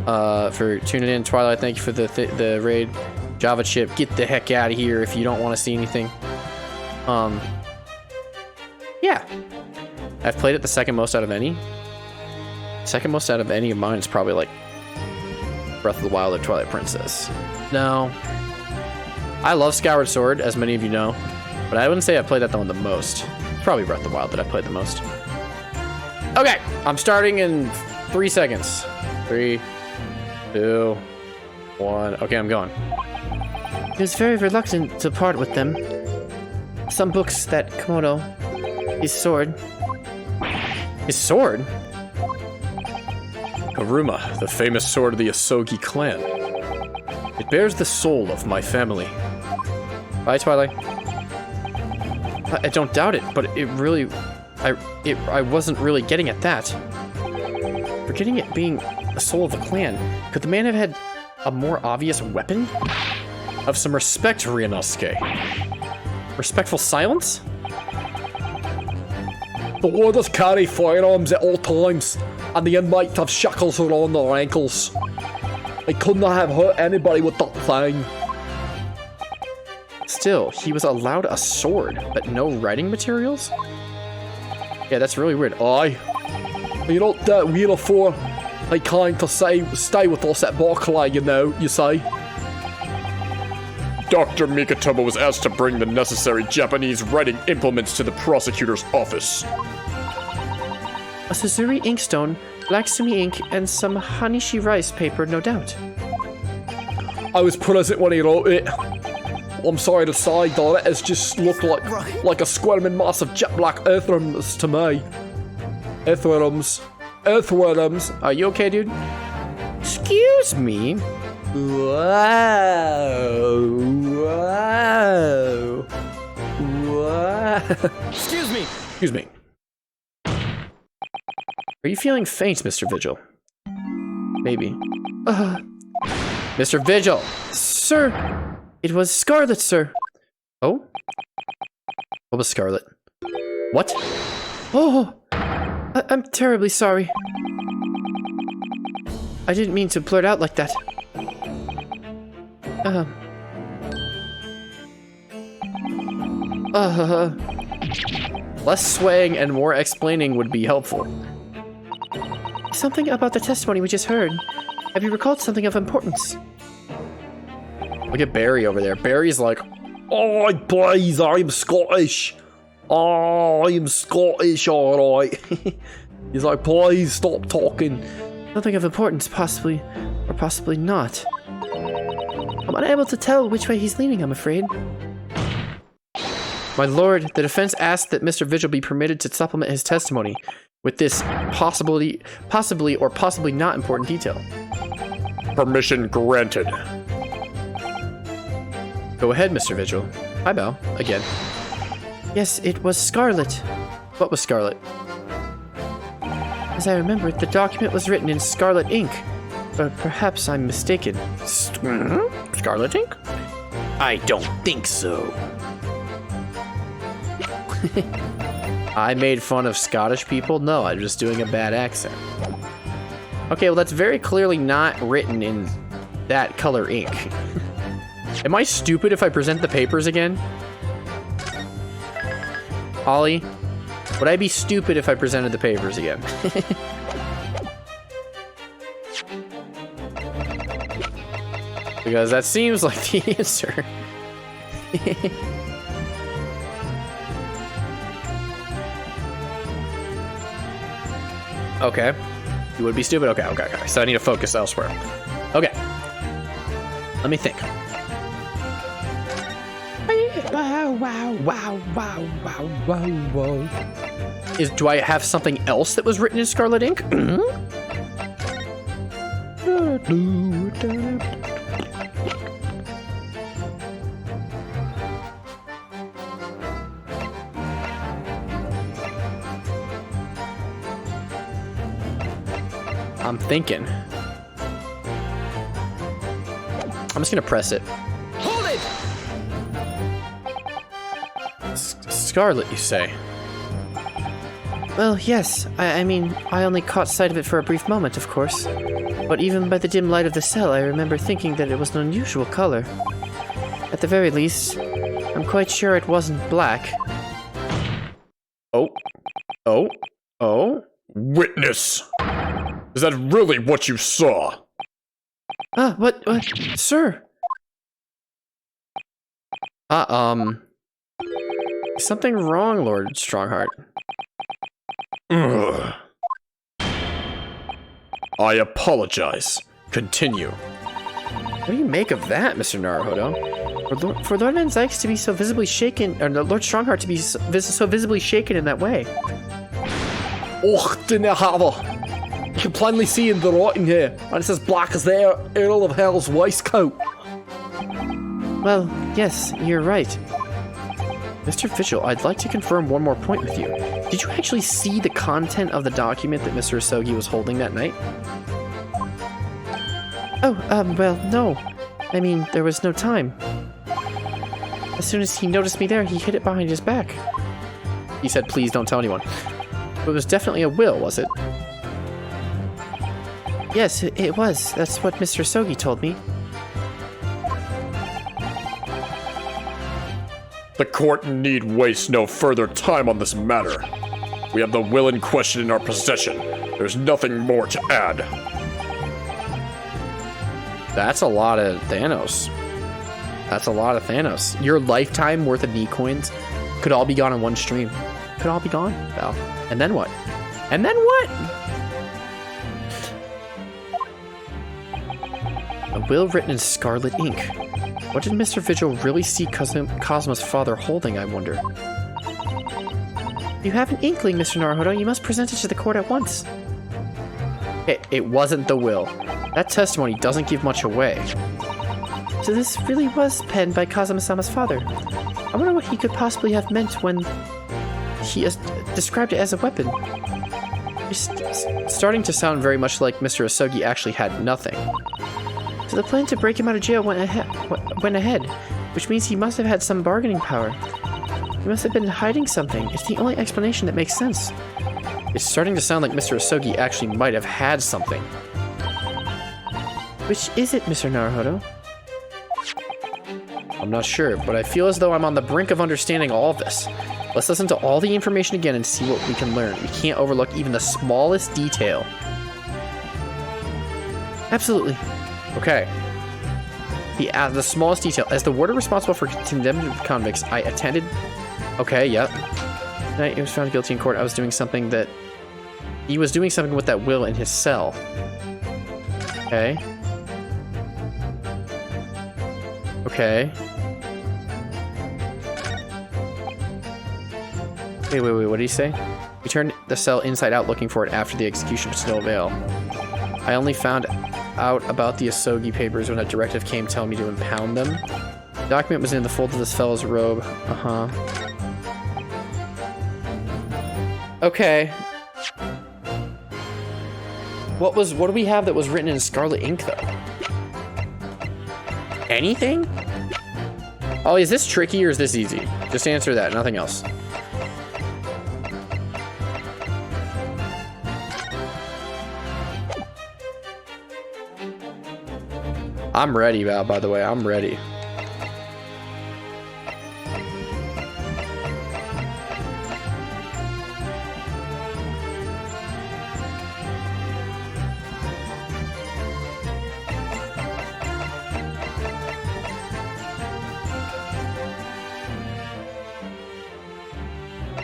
[SPEAKER 1] for tuning in. Twilight, thank you for the raid. Java Chip, get the heck out of here if you don't want to see anything. Yeah. I've played it the second most out of any. Second most out of any of mine is probably like Breath of the Wild or Twilight Princess. No. I love Skyward Sword, as many of you know, but I wouldn't say I played that one the most. It's probably Breath of the Wild that I played the most. Okay, I'm starting in 3 seconds. 3, 2, 1. Okay, I'm going.
[SPEAKER 6] He was very reluctant to part with them. Some books that Komodo, his sword.
[SPEAKER 1] His sword? Haruma, the famous sword of the Asogi clan. It bears the soul of my family. Bye, Twilight. I don't doubt it, but it really... I wasn't really getting at that. Forgetting it being the soul of the clan, could the man have had a more obvious weapon? Have some respect, Ryunosuke. Respectful silence?
[SPEAKER 5] The warders carry firearms at all times, and the inmates have shackles around their ankles. They couldn't have hurt anybody with that thing.
[SPEAKER 1] Still, he was allowed a sword, but no writing materials? Yeah, that's really weird.
[SPEAKER 5] Aye. You're not that weird for they kind to say stay with us at Barclay, you say.
[SPEAKER 2] Dr. Mikatomo was asked to bring the necessary Japanese writing implements to the prosecutor's office.
[SPEAKER 6] A Suzuri inkstone, black sumi ink, and some Hanishi rice paper, no doubt.
[SPEAKER 5] I was present when he wrote it. I'm sorry to say, the letters just look like a squirming mass of jet black earthworms to me. Earthworms. Earthworms.
[SPEAKER 1] Are you okay, dude? Excuse me.
[SPEAKER 5] Whoa. Whoa. Whoa.
[SPEAKER 1] Excuse me. Excuse me. Are you feeling faint, Mr. Vigil? Maybe. Mr. Vigil! Sir! It was Scarlet, sir. Oh? What was Scarlet? What? Oh! I'm terribly sorry. I didn't mean to blurt out like that. Less swaying and more explaining would be helpful. Something about the testimony we just heard. Have you recalled something of importance? Look at Barry over there. Barry's like,
[SPEAKER 5] Oh, please, I'm Scottish. Oh, I'm Scottish, alright. He's like, please stop talking.
[SPEAKER 6] Something of importance, possibly, or possibly not. I'm unable to tell which way he's leaning, I'm afraid.
[SPEAKER 1] my lord, the defense asked that Mr. Vigil be permitted to supplement his testimony with this possibly or possibly not important detail.
[SPEAKER 2] Permission granted.
[SPEAKER 1] Go ahead, Mr. Vigil. I bow, again.
[SPEAKER 6] Yes, it was Scarlet.
[SPEAKER 1] What was Scarlet?
[SPEAKER 6] As I remember it, the document was written in scarlet ink. But perhaps I'm mistaken.
[SPEAKER 1] Scarlet ink?
[SPEAKER 3] I don't think so.
[SPEAKER 1] I made fun of Scottish people? No, I'm just doing a bad accent. Okay, well that's very clearly not written in that color ink. Am I stupid if I present the papers again? Ollie, would I be stupid if I presented the papers again? Because that seems like the answer. Okay. You would be stupid? Okay. So I need to focus elsewhere. Okay. Let me think. Do I have something else that was written in scarlet ink? I'm thinking. I'm just gonna press it.
[SPEAKER 5] Hold it!
[SPEAKER 1] Scarlet, you say?
[SPEAKER 6] Well, yes. I mean, I only caught sight of it for a brief moment, of course. But even by the dim light of the cell, I remember thinking that it was an unusual color. At the very least, I'm quite sure it wasn't black.
[SPEAKER 1] Oh.
[SPEAKER 2] Witness! Is that really what you saw?
[SPEAKER 6] What, sir?
[SPEAKER 1] Something wrong, Lord Strongheart.
[SPEAKER 2] Ugh. I apologize. Continue.
[SPEAKER 1] What do you make of that, Mr. Naruhodo?
[SPEAKER 6] For Lord Van Zykes to be so visibly shaken, or Lord Strongheart to be so visibly shaken in that way.
[SPEAKER 5] Och, dinna have. You can plainly see in the writing here, and it's as black as the Earl of Hell's waistcoat.
[SPEAKER 6] Well, yes, you're right.
[SPEAKER 1] Mr. Vigil, I'd like to confirm one more point with you. Did you actually see the content of the document that Mr. Asogi was holding that night?
[SPEAKER 6] Oh, well, no. I mean, there was no time. As soon as he noticed me there, he hid it behind his back.
[SPEAKER 1] He said, please don't tell anyone. It was definitely a will, was it?
[SPEAKER 6] Yes, it was. That's what Mr. Asogi told me.
[SPEAKER 2] The court need waste no further time on this matter. We have the will in question in our possession. There's nothing more to add.
[SPEAKER 1] That's a lot of Thanos. That's a lot of Thanos. Your lifetime worth of knee coins could all be gone in one stream. Could all be gone, Val. And then what? And then what? A will written in scarlet ink. What did Mr. Vigil really see Cosmo's father holding, I wonder?
[SPEAKER 6] You have an inkling, Mr. Naruhodo. You must present it to the court at once.
[SPEAKER 1] It wasn't the will. That testimony doesn't give much away.
[SPEAKER 6] So this really was penned by Kazuma-sama's father. I wonder what he could possibly have meant when he described it as a weapon.
[SPEAKER 1] It's starting to sound very much like Mr. Asogi actually had nothing.
[SPEAKER 6] So the plan to break him out of jail went ahead, which means he must have had some bargaining power. He must have been hiding something. It's the only explanation that makes sense.
[SPEAKER 1] It's starting to sound like Mr. Asogi actually might have had something.
[SPEAKER 6] Which is it, Mr. Naruhodo?
[SPEAKER 1] I'm not sure, but I feel as though I'm on the brink of understanding all of this. Let's listen to all the information again and see what we can learn. We can't overlook even the smallest detail.
[SPEAKER 6] Absolutely.
[SPEAKER 1] Okay. The smallest detail. As the warder responsible for condemned convicts, I attended... Okay, yep. Tonight he was found guilty in court. I was doing something that... He was doing something with that will in his cell. Okay. Okay. Wait, what did he say? We turned the cell inside out looking for it after the execution, but to no avail. I only found out about the Asogi papers when a directive came telling me to impound them. The document was in the fold of this fellow's robe. Okay. What do we have that was written in scarlet ink, though? Anything? Oh, is this tricky or is this easy? Just answer that, nothing else. I'm ready, Val, by the way. I'm ready.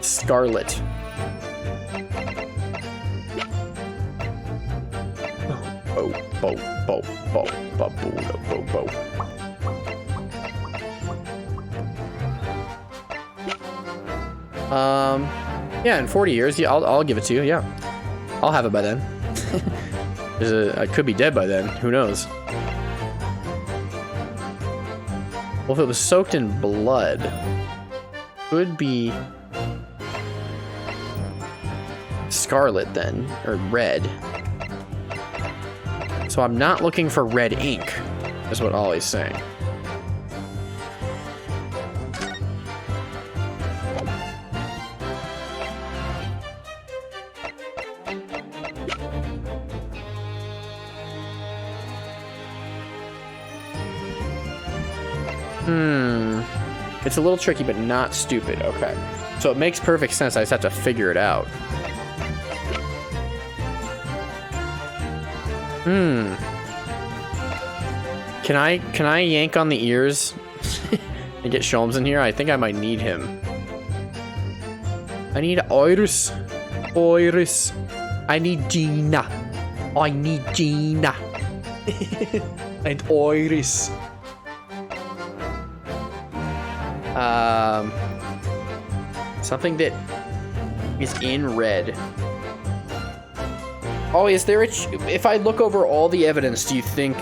[SPEAKER 1] Scarlet. Yeah, in 40 years, yeah, I'll give it to you, yeah. I'll have it by then. I could be dead by then, who knows? Well, if it was soaked in blood, could be scarlet then, or red. So I'm not looking for red ink, is what Ollie's saying. It's a little tricky, but not stupid. Okay. So it makes perfect sense. I just have to figure it out. Can I yank on the ears and get Sholmes in here? I think I might need him. I need Iris. Iris. I need Gina. I need Gina. And Iris. Something that is in red. Oh, is there if I look over all the evidence, do you think,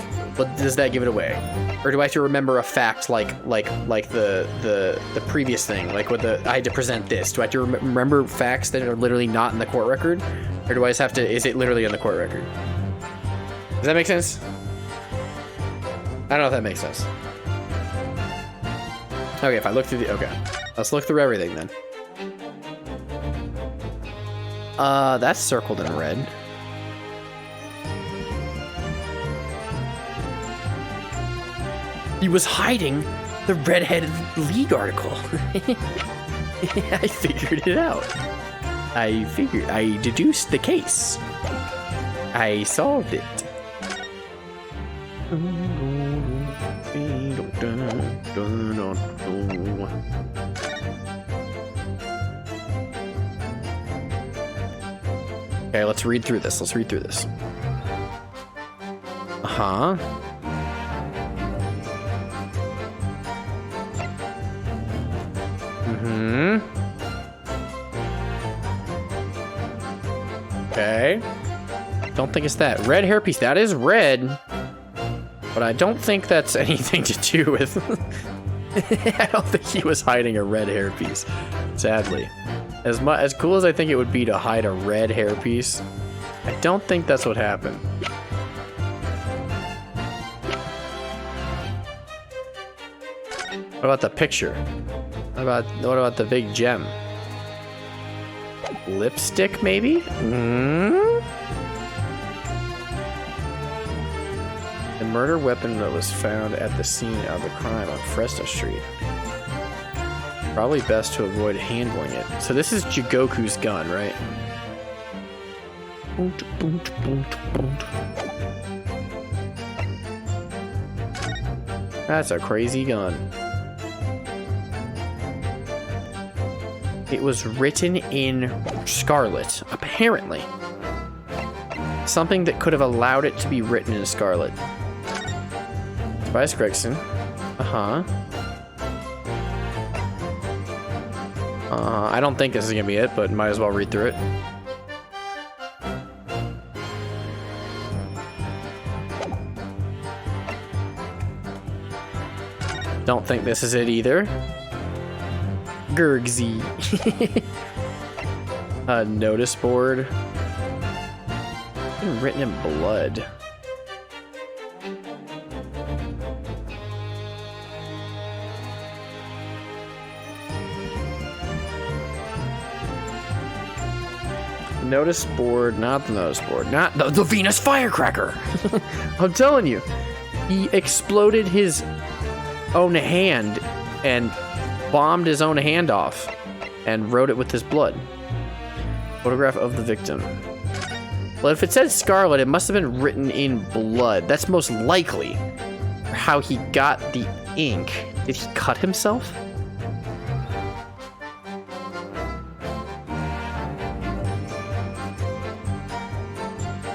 [SPEAKER 1] does that give it away? Or do I have to remember a fact like the previous thing, like I had to present this? Do I have to remember facts that are literally not in the court record? Or do I just have to, is it literally in the court record? Does that make sense? I don't know if that makes sense. Okay, if I look through okay. Let's look through everything then. That's circled in red. He was hiding the Red-Headed League article. I figured it out. I deduced the case. I solved it. Okay, let's read through this. Uh-huh. Don't think it's that. Red hairpiece. That is red. But I don't think that's anything to do with... I don't think he was hiding a red hairpiece. Sadly. As cool as I think it would be to hide a red hairpiece, I don't think that's what happened. What about the picture? What about the big gem? Lipstick, maybe? The murder weapon that was found at the scene of the crime on Fresno Street. Probably best to avoid handling it. So this is Jigoku's gun, right? That's a crazy gun. It was written in Scarlet, apparently. Something that could have allowed it to be written in Scarlet. Tobias Gregson. I don't think this is gonna be it, but might as well read through it. Don't think this is it either. Gurgsy. A notice board. Written in blood. Notice board, not the notice board, not the Venus firecracker. I'm telling you, he exploded his own hand and bombed his own hand off and wrote it with his blood. Photograph of the victim. Well, if it says Scarlet, it must have been written in blood. That's most likely how he got the ink. Did he cut himself?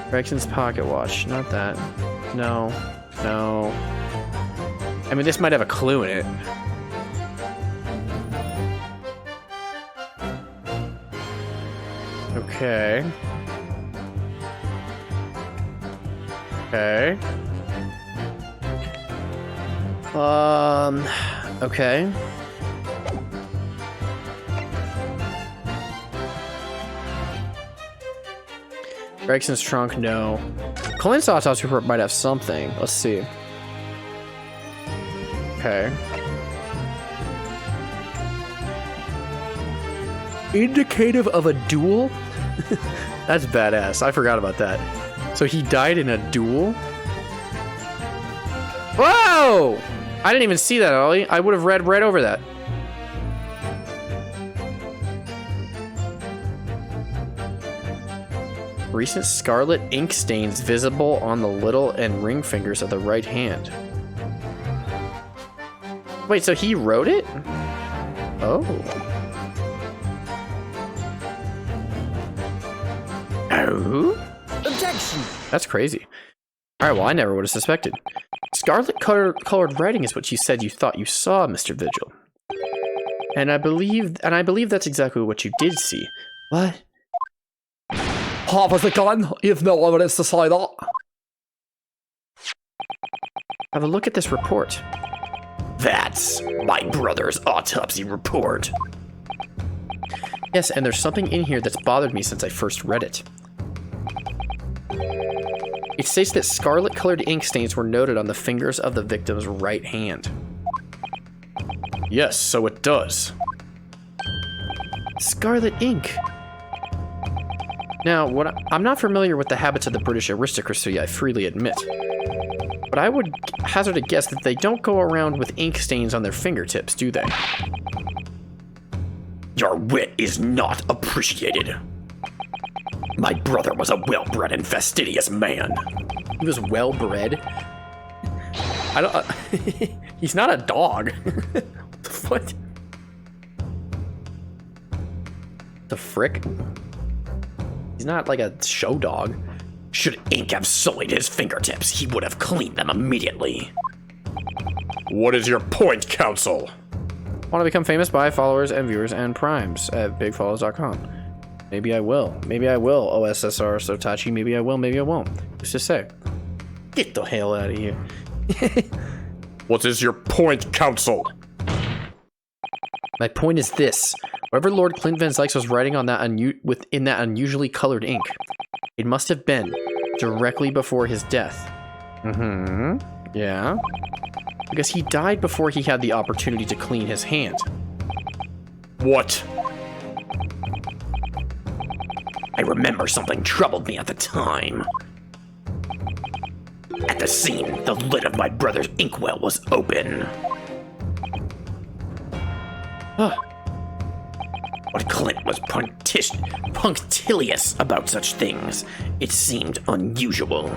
[SPEAKER 1] Gregson's pocket watch. Not that. No. No. I mean, this might have a clue in it. Okay. Okay. Okay. Gregson's trunk, no. Clint's autopsy report might have something. Let's see. Okay. Indicative of a duel? That's badass. I forgot about that. So he died in a duel? Whoa! I didn't even see that, Ollie. I would have read right over that. Recent scarlet ink stains visible on the little and ring fingers of the right hand. Wait, so he wrote it? Oh. Oh?
[SPEAKER 6] Objection!
[SPEAKER 1] That's crazy. Alright, well, I never would have suspected. Scarlet colored writing is what you said you thought you saw, Mr. Vigil. And I believe that's exactly what you did see. What?
[SPEAKER 5] Half as a gun, you've no evidence to say that.
[SPEAKER 1] Have a look at this report.
[SPEAKER 3] That's my brother's autopsy report.
[SPEAKER 1] Yes, and there's something in here that's bothered me since I first read it. It states that scarlet-colored ink stains were noted on the fingers of the victim's right hand.
[SPEAKER 2] Yes, so it does.
[SPEAKER 1] Scarlet ink. Now, I'm not familiar with the habits of the British aristocracy, I freely admit. But I would hazard a guess that they don't go around with ink stains on their fingertips, do they?
[SPEAKER 3] Your wit is not appreciated. My brother was a well-bred and fastidious man.
[SPEAKER 1] He was well-bred? I don't... he's not a dog. What? The frick? He's not like a show dog.
[SPEAKER 3] Should ink have sullied his fingertips, he would have cleaned them immediately.
[SPEAKER 2] What is your point, Council?
[SPEAKER 1] Want to become famous? Buy followers and viewers and primes at bigfollows.com. Maybe I will. Maybe I will, OSSR Sotachi. Maybe I will, maybe I won't. Who's to say? Get the hell out of here.
[SPEAKER 2] What is your point, Council?
[SPEAKER 1] My point is this. Whatever Lord Clint Van Zykes was writing on that within that unusually colored ink, it must have been directly before his death. Yeah. Because he died before he had the opportunity to clean his hand.
[SPEAKER 2] What?
[SPEAKER 3] I remember something troubled me at the time. At the scene, the lid of my brother's inkwell was open. But Clint was punctilious about such things. It seemed unusual.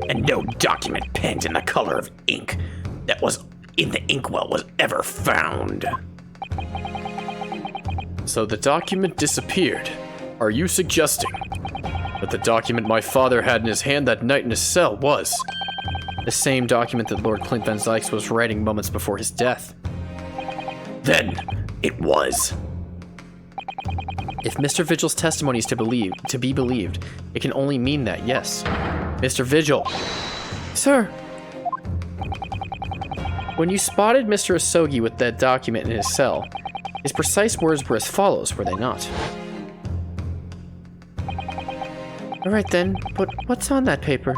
[SPEAKER 3] And no document penned in the color of ink that was in the inkwell was ever found.
[SPEAKER 1] So the document disappeared. Are you suggesting that the document my father had in his hand that night in his cell was the same document that Lord Clint Van Zykes was writing moments before his death?
[SPEAKER 3] Then it was.
[SPEAKER 1] If Mr. Vigil's testimony is to be believed, it can only mean that, yes. Mr. Vigil. Sir. When you spotted Mr. Asogi with that document in his cell, his precise words were as follows, were they not? Alright then, but what's on that paper?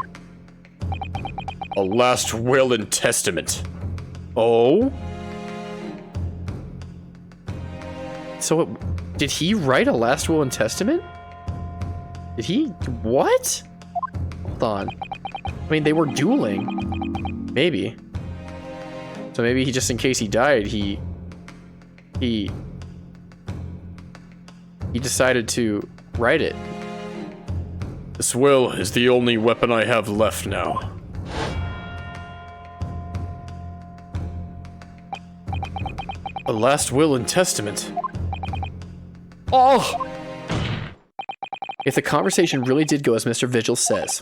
[SPEAKER 2] A last will and testament.
[SPEAKER 1] Oh? So did he write a last will and testament? Did he? What? Hold on. I mean, they were dueling. Maybe. So maybe he, just in case he died, he decided to write it.
[SPEAKER 2] This will is the only weapon I have left now.
[SPEAKER 1] A last will and testament. Oh! If the conversation really did go as Mr. Vigil says,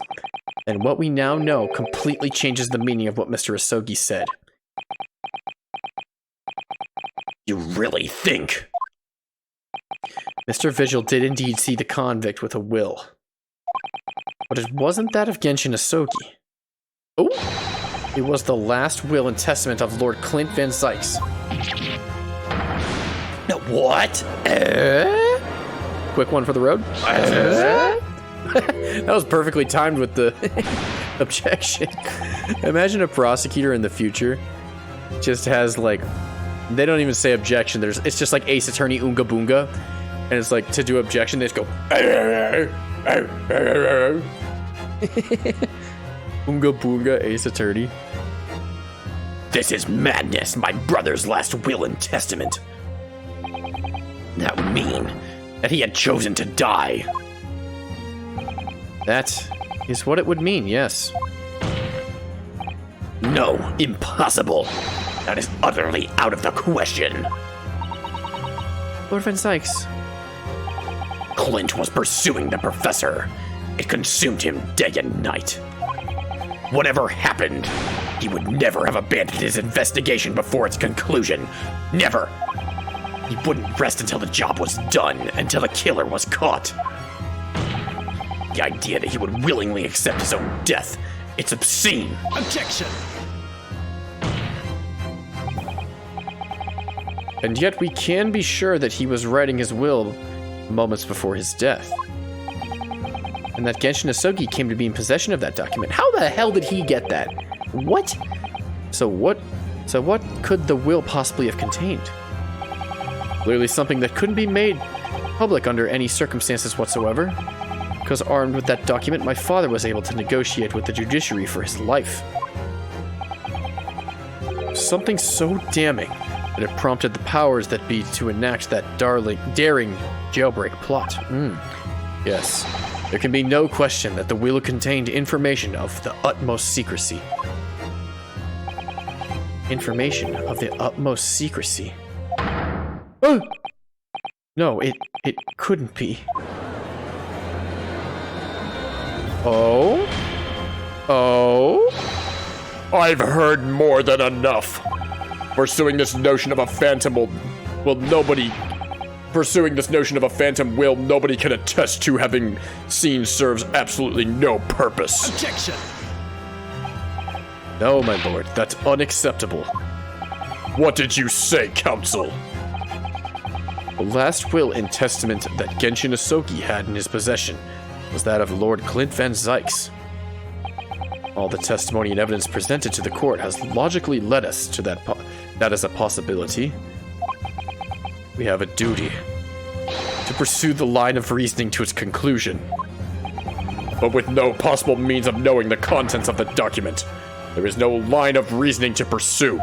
[SPEAKER 1] then what we now know completely changes the meaning of what Mr. Asogi said.
[SPEAKER 3] You really think?
[SPEAKER 1] Mr. Vigil did indeed see the convict with a will. But it wasn't that of Genshin Asogi. Oh! It was the last will and testament of Lord Clint Van Zykes.
[SPEAKER 3] No, what?
[SPEAKER 1] Quick one for the road. That was perfectly timed with the objection. Imagine a prosecutor in the future just has like, they don't even say objection. It's just like Ace Attorney Oonga Boonga, and it's like to do objection. They just go Oonga Boonga Ace Attorney.
[SPEAKER 3] This is madness. My brother's last will and testament. That would mean that he had chosen to die.
[SPEAKER 1] That is what it would mean, yes.
[SPEAKER 3] No, impossible. That is utterly out of the question.
[SPEAKER 1] Lord Van Zykes.
[SPEAKER 3] Clint was pursuing the professor. It consumed him day and night. Whatever happened, he would never have abandoned his investigation before its conclusion. Never. He wouldn't rest until the job was done, until the killer was caught. The idea that he would willingly accept his own death, it's obscene.
[SPEAKER 4] Objection!
[SPEAKER 1] And yet we can be sure that he was writing his will moments before his death. And that Genshin Asogi came to be in possession of that document. How the hell did he get that? What? So what could the will possibly have contained? Clearly something that couldn't be made public under any circumstances whatsoever. Because armed with that document, my father was able to negotiate with the judiciary for his life. Something so damning that it prompted the powers that be to enact that daring jailbreak plot. Yes, there can be no question that the will contained information of the utmost secrecy. Information of the utmost secrecy. Oh! No, it couldn't be. Oh?
[SPEAKER 2] I've heard more than enough. Pursuing this notion of a phantom will nobody Pursuing this notion of a phantom will nobody can attest to having seen serves absolutely no purpose.
[SPEAKER 7] Objection!
[SPEAKER 1] No, my lord, that's unacceptable.
[SPEAKER 2] What did you say, counsel?
[SPEAKER 1] The last will and testament that Genshin Asogi had in his possession was that of Lord Clint Van Zykes. All the testimony and evidence presented to the court has logically led us to that as a possibility. We have a duty to pursue the line of reasoning to its conclusion.
[SPEAKER 2] But with no possible means of knowing the contents of the document, there is no line of reasoning to pursue.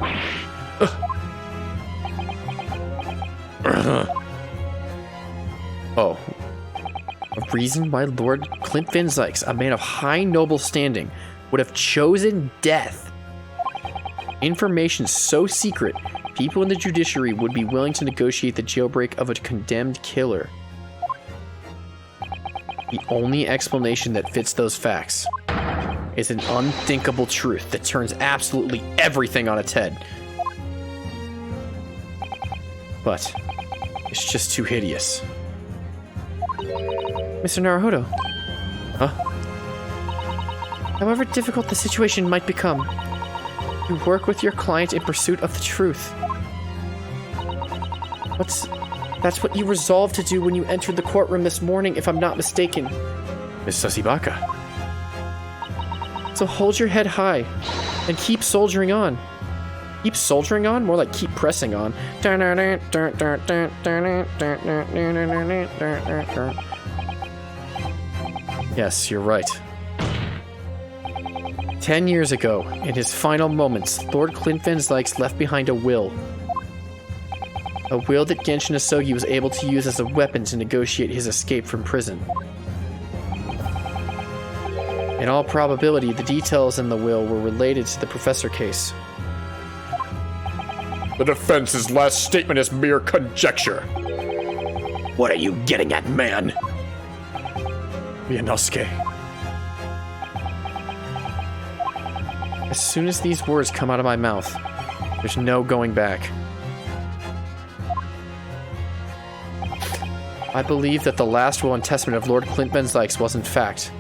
[SPEAKER 1] Oh. A reason why Lord Clint Van Zykes, a man of high noble standing, would have chosen death. Information so secret, people in the judiciary would be willing to negotiate the jailbreak of a condemned killer. The only explanation that fits those facts is an unthinkable truth that turns absolutely everything on its head. But it's just too hideous. Mr. Naruhodo. Huh? However difficult the situation might become, you work with your client in pursuit of the truth. That's what you resolved to do when you entered the courtroom this morning, if I'm not mistaken.
[SPEAKER 7] Miss Sasibaka.
[SPEAKER 1] So hold your head high and keep soldiering on. Keep soldiering on? More like keep pressing on. Yes, you're right. 10 years ago, in his final moments, Lord Clint Van Zykes left behind a will. A will that Genshin Asogi was able to use as a weapon to negotiate his escape from prison. In all probability, the details in the will were related to the Professor case.
[SPEAKER 2] The defense's last statement is mere conjecture.
[SPEAKER 3] What are you getting at, man?
[SPEAKER 1] Ryunosuke. As soon as these words come out of my mouth, there's no going back. I believe that the last will and testament of Lord Clint Van Zykes was in fact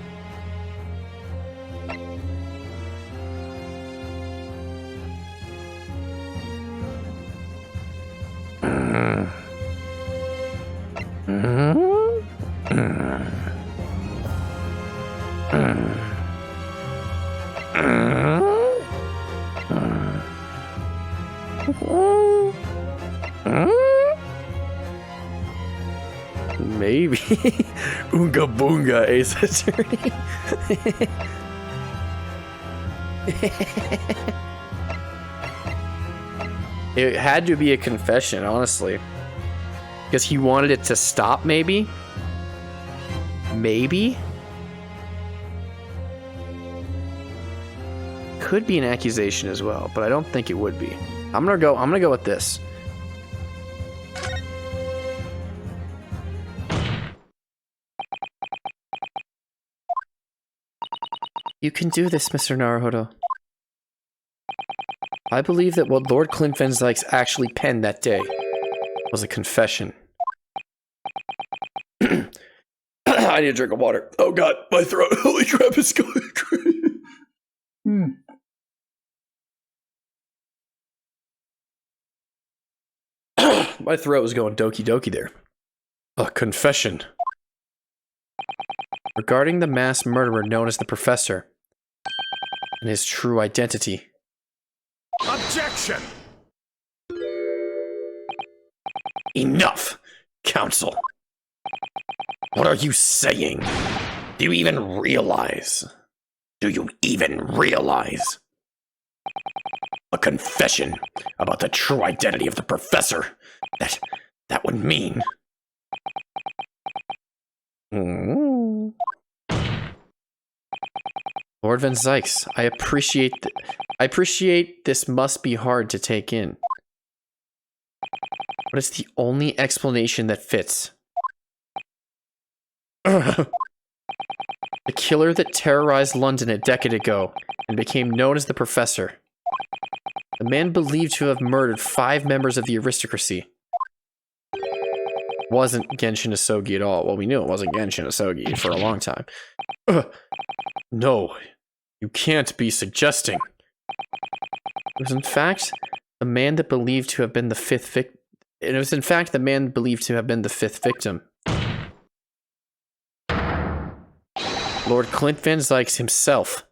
[SPEAKER 1] maybe Oonga Boonga Ace Attorney. It had to be a confession, honestly. Because he wanted it to stop, maybe? Maybe? Could be an accusation as well, but I don't think it would be. I'm gonna go with this. You can do this, Mr. Naruhodo. I believe that what Lord Clint Van Zykes actually penned that day was a confession. I need a drink of water. Oh god, my throat. Holy crap, it's going crazy. My throat was going doki doki there. A confession. Regarding the mass murderer known as the Professor and his true identity.
[SPEAKER 4] Objection!
[SPEAKER 3] Enough, counsel. What are you saying? Do you even realize? Do you even realize? A confession about the true identity of the Professor. That would mean...
[SPEAKER 1] Lord Van Zykes, I appreciate this must be hard to take in. But it's the only explanation that fits. The killer that terrorized London a decade ago and became known as the Professor. The man believed to have murdered 5 members of the aristocracy. wasn't Genshin Asogi at all. Well, we knew it wasn't Genshin Asogi for a long time. No, you can't be suggesting. It was in fact the man that believed to have been the fifth victim. It was in fact the man believed to have been the fifth victim. Lord Clint Van Zykes himself.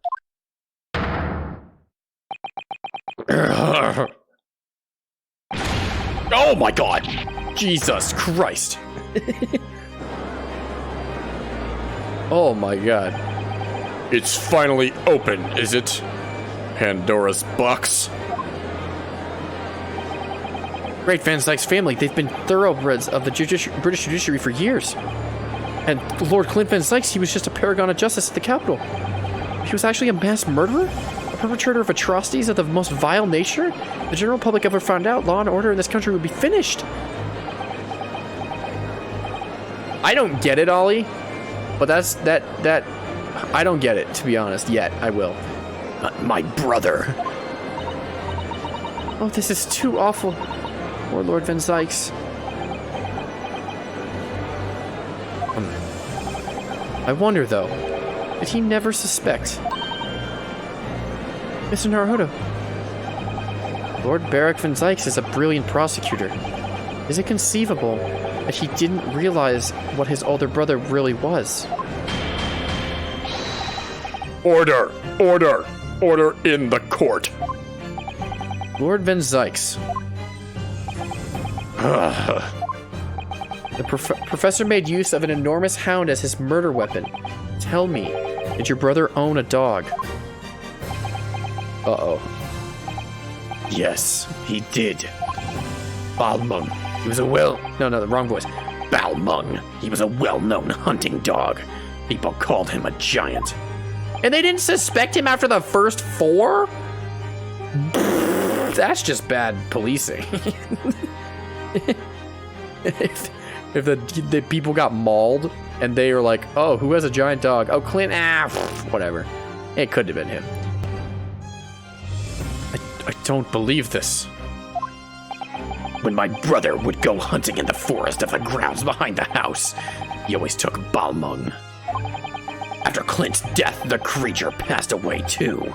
[SPEAKER 3] Oh my god!
[SPEAKER 1] Jesus Christ. Oh my god.
[SPEAKER 2] It's finally open, is it? Pandora's box.
[SPEAKER 1] Great Van Zykes family, they've been thoroughbreds of the British judiciary for years. And Lord Clint Van Zykes, he was just a paragon of justice at the Capitol. He was actually a mass murderer? A perpetrator of atrocities of the most vile nature? If the general public ever found out, law and order in this country would be finished. I don't get it, Ollie. But that I don't get it, to be honest, yet. I will.
[SPEAKER 3] My brother.
[SPEAKER 1] Oh, this is too awful. Poor Lord Van Zykes. I wonder, though, did he never suspect? Mr. Naruhodo, Lord Barrack Van Zykes is a brilliant prosecutor. Is it conceivable that he didn't realize what his older brother really was?
[SPEAKER 2] Order! Order! Order in the court!
[SPEAKER 1] Lord Van Zykes. The professor made use of an enormous hound as his murder weapon. Tell me, did your brother own a dog? Uh-oh.
[SPEAKER 3] Yes, he did. Balmung.
[SPEAKER 1] He was a No, the wrong voice.
[SPEAKER 3] Balmung. He was a well-known hunting dog. People called him a giant.
[SPEAKER 1] And they didn't suspect him after the first 4? That's just bad policing. If the people got mauled and they were like, oh, who has a giant dog? Oh, Clint, whatever. It could have been him. I don't believe this.
[SPEAKER 3] When my brother would go hunting in the forest of the grounds behind the house, he always took Balmung. After Clint's death, the creature passed away too.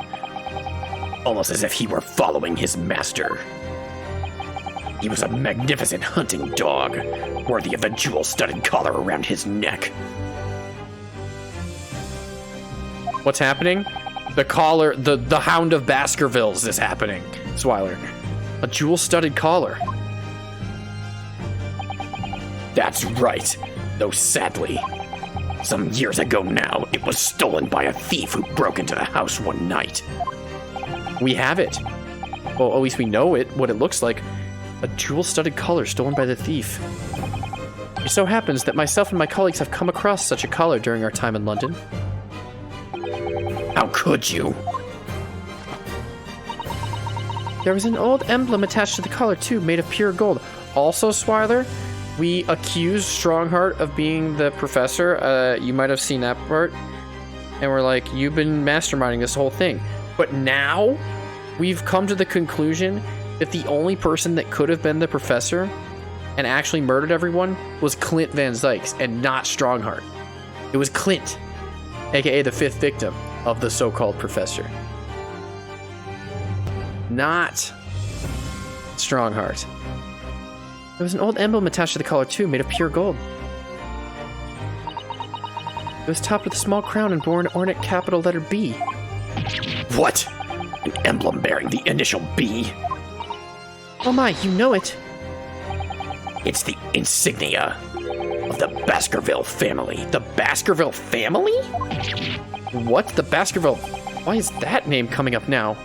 [SPEAKER 3] Almost as if he were following his master. He was a magnificent hunting dog, worthy of the jewel-studded collar around his neck.
[SPEAKER 1] What's happening? The collar, the Hound of Baskervilles is happening, Swiler. A jewel-studded collar.
[SPEAKER 3] That's right, though sadly, some years ago now, it was stolen by a thief who broke into the house one night.
[SPEAKER 1] We have it. Well, at least we know it, what it looks like. A jewel-studded collar stolen by the thief. It so happens that myself and my colleagues have come across such a collar during our time in London.
[SPEAKER 3] How could you?
[SPEAKER 1] There was an old emblem attached to the collar, too, made of pure gold. Also, Swiler, we accused Strongheart of being the professor. You might have seen that part. And we're like, you've been masterminding this whole thing. But now, we've come to the conclusion that the only person that could have been the professor and actually murdered everyone was Clint Van Zykes and not Strongheart. It was Clint, aka the fifth victim of the so-called professor. Not Strongheart. There was an old emblem attached to the collar too, made of pure gold. It was topped with a small crown and bore an ornate capital letter B.
[SPEAKER 3] What? An emblem bearing the initial B?
[SPEAKER 1] Oh my, you know it.
[SPEAKER 3] It's the insignia of the Baskerville family.
[SPEAKER 1] The Baskerville family? What? The Baskerville? Why is that name coming up now?